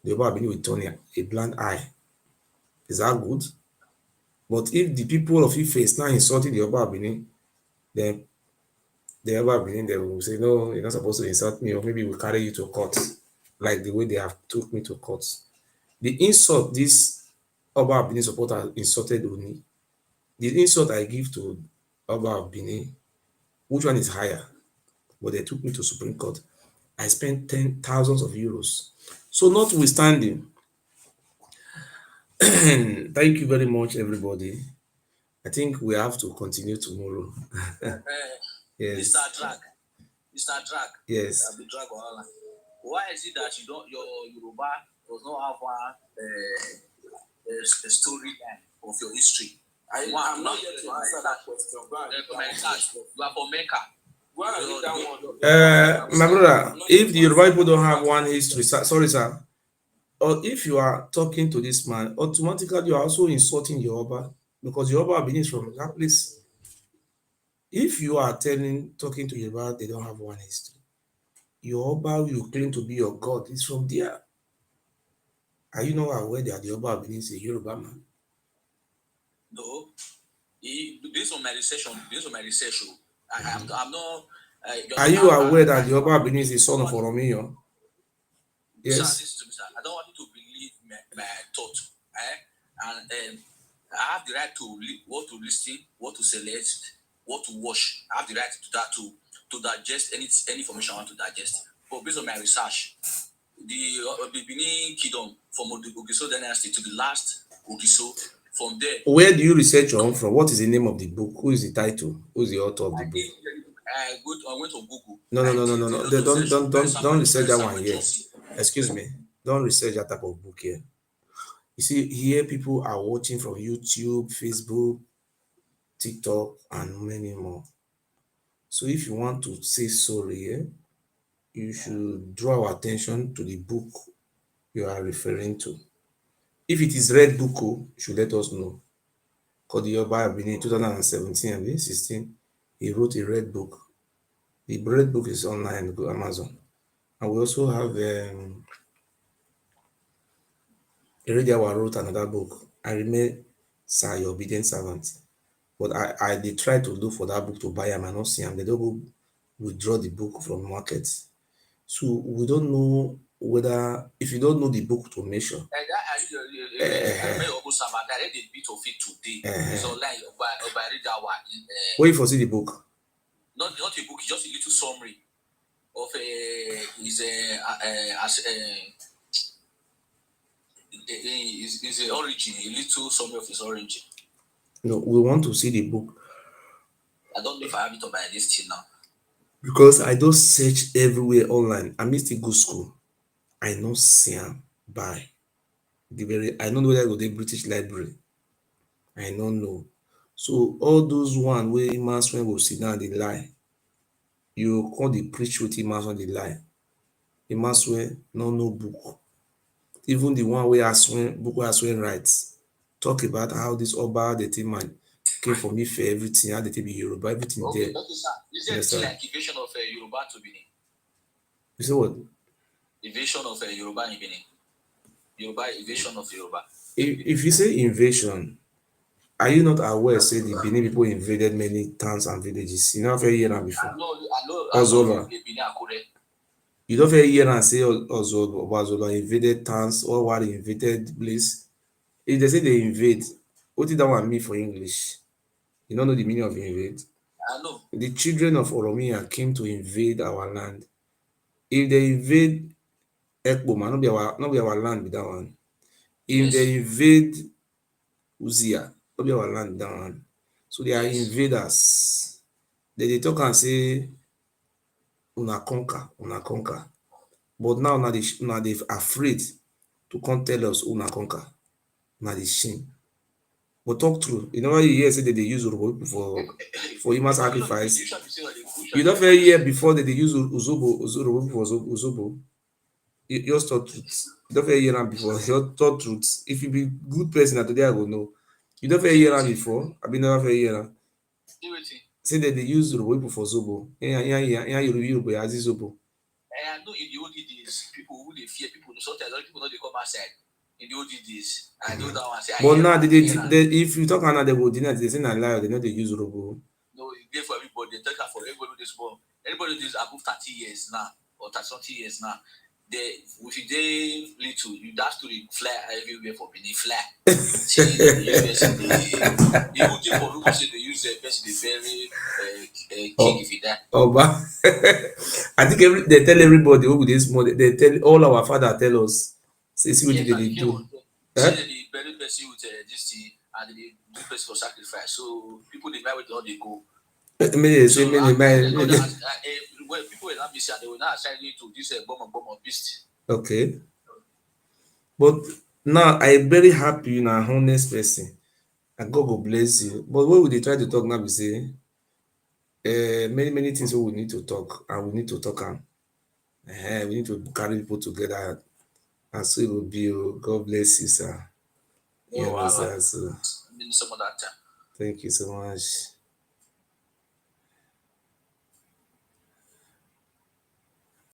The Oba of Benin will turn a blind eye. Is that good? But if the people of Ife is now insulting the Oba of Benin, then the Oba of Benin, they will say, no, you're not supposed to insult me, or maybe we'll carry you to court, like the way they have took me to court. The insult this Oba of Benin supporter insulted Oni, the insult I give to Oba of Benin, which one is higher? But they took me to Supreme Court. I spent thousands of euros. So notwithstanding, thank you very much, everybody. I think we have to continue tomorrow. Yes. Mr. Drag. Yes. Why is it that your Yoruba does not have a storyline of your history? I'm not yet to answer that question. You are from Mecca. My brother, if the Yoruba people don't have one history, sorry, sir, or if you are talking to this man, automatically you are also insulting Yoruba, because Yoruba begins from that place. If you are talking to Yoruba, they don't have one history. Your Oba you claim to be your God is from there. Are you not aware that the Oba of Benin is a Yoruba man? No. Based on my research, I'm not. Are you aware that the Oba of Benin is a son of Oromiyo? Sir, Yes. listen to me, sir. I don't want you to believe my thought. And I have the right to what to listen, what to select, what to watch. I have the right to that to digest any information I want to digest. But based on my research, the Benin Kingdom from the Ogiso dynasty to the last Ogiso, from there. Where do you research on from? What is the name of the book? Who is the title? Who is the author of the book? I went to Google. No. Don't research that one here. Excuse me. Don't research that type of book here. You see, here people are watching from YouTube, Facebook, TikTok, and many more. So if you want to say sorry, you should draw our attention to the book you are referring to. If it is red book, you should let us know. Because the Yoruba in 2017 and 2016, he wrote a red book. The red book is online, go Amazon. And we also have Erediawa wrote another book. I remain, sir, your obedient servant. But I did try to look for that book to buy them and not see them. They don't go withdraw the book from market. So we don't know whether, if you don't know the book to measure. I read a bit of it today. It's online. Where you see the book? Not a book, it's just a little summary of his origin, a little summary of his origin. No, we want to see the book. I don't know if I have it on my list here now. Because I don't search everywhere online. I missed a good school. I know see am by the very. I don't know whether I go to the British Library. I don't know. So all those one where Imans when go sit down they lie. You call the preach with Imans when they lie. Imans when no book. Even the one where Aswen book where Aswen writes talk about how this Oba the team man came for me for everything, how they be Yoruba, everything Okay, there. okay, sir. Is there Yes, like invasion of Yoruba to Benin? You say what? Invasion of Yoruba in Benin. Yoruba invasion of Yoruba. If you say invasion, are you not aware? Say the Benin people invaded many towns and villages. You never hear that before. I know. Ozola. Benin Akure. You don't hear and say Ozola invaded towns or what invaded place. If they say they invade, what did that one mean for English? You don't know the meaning of invade. I know. The children of Oromia came to invade our land. If they invade Ekboma, not be our land with that one. If they invade Uzia, not be our land with that one. So they are invaders. They talk and say una conquer. But now they afraid to come tell us una conquer. Na the shame. But talk true. You know why you hear say that they use Urobo for human sacrifice. You don't hear before that they use Urobo for Uzobo. You just talk truth. You don't hear am before. You talk truth. If you be good person, na today I go know. You don't hear am before. I been never hear am. Say that they use Urobo for Zobo. Yorubo as Zobo. I know in the old days, people who they fear people. Sometimes people know they come outside. In the old days, I know that one. Say, but now if you talk now, they go deny. They say na lie. They know they use Urobo. No, it's there for everybody. They take it for everybody. This one, anybody who is above 30 years now or 30 years now, they if you day little, you that story fly everywhere for Benin fly. See, even the for people say they use the person they bury king if he die. Oba, I think they tell everybody who this small. They tell all our father tell us. See what they do. See they bury person with this thing and they do person for sacrifice. So people they buy with all they go. Many say many when people will not be saying they will not assign you to this bomb of beast. Okay. But now I'm very happy you're an honest person. And God will bless you. But what would they try to talk now? We say many things we need to talk and we need to talk on. We need to carry people together. And so it will be. God bless you, sir. You know, sir. So, some of that time. Thank you so much.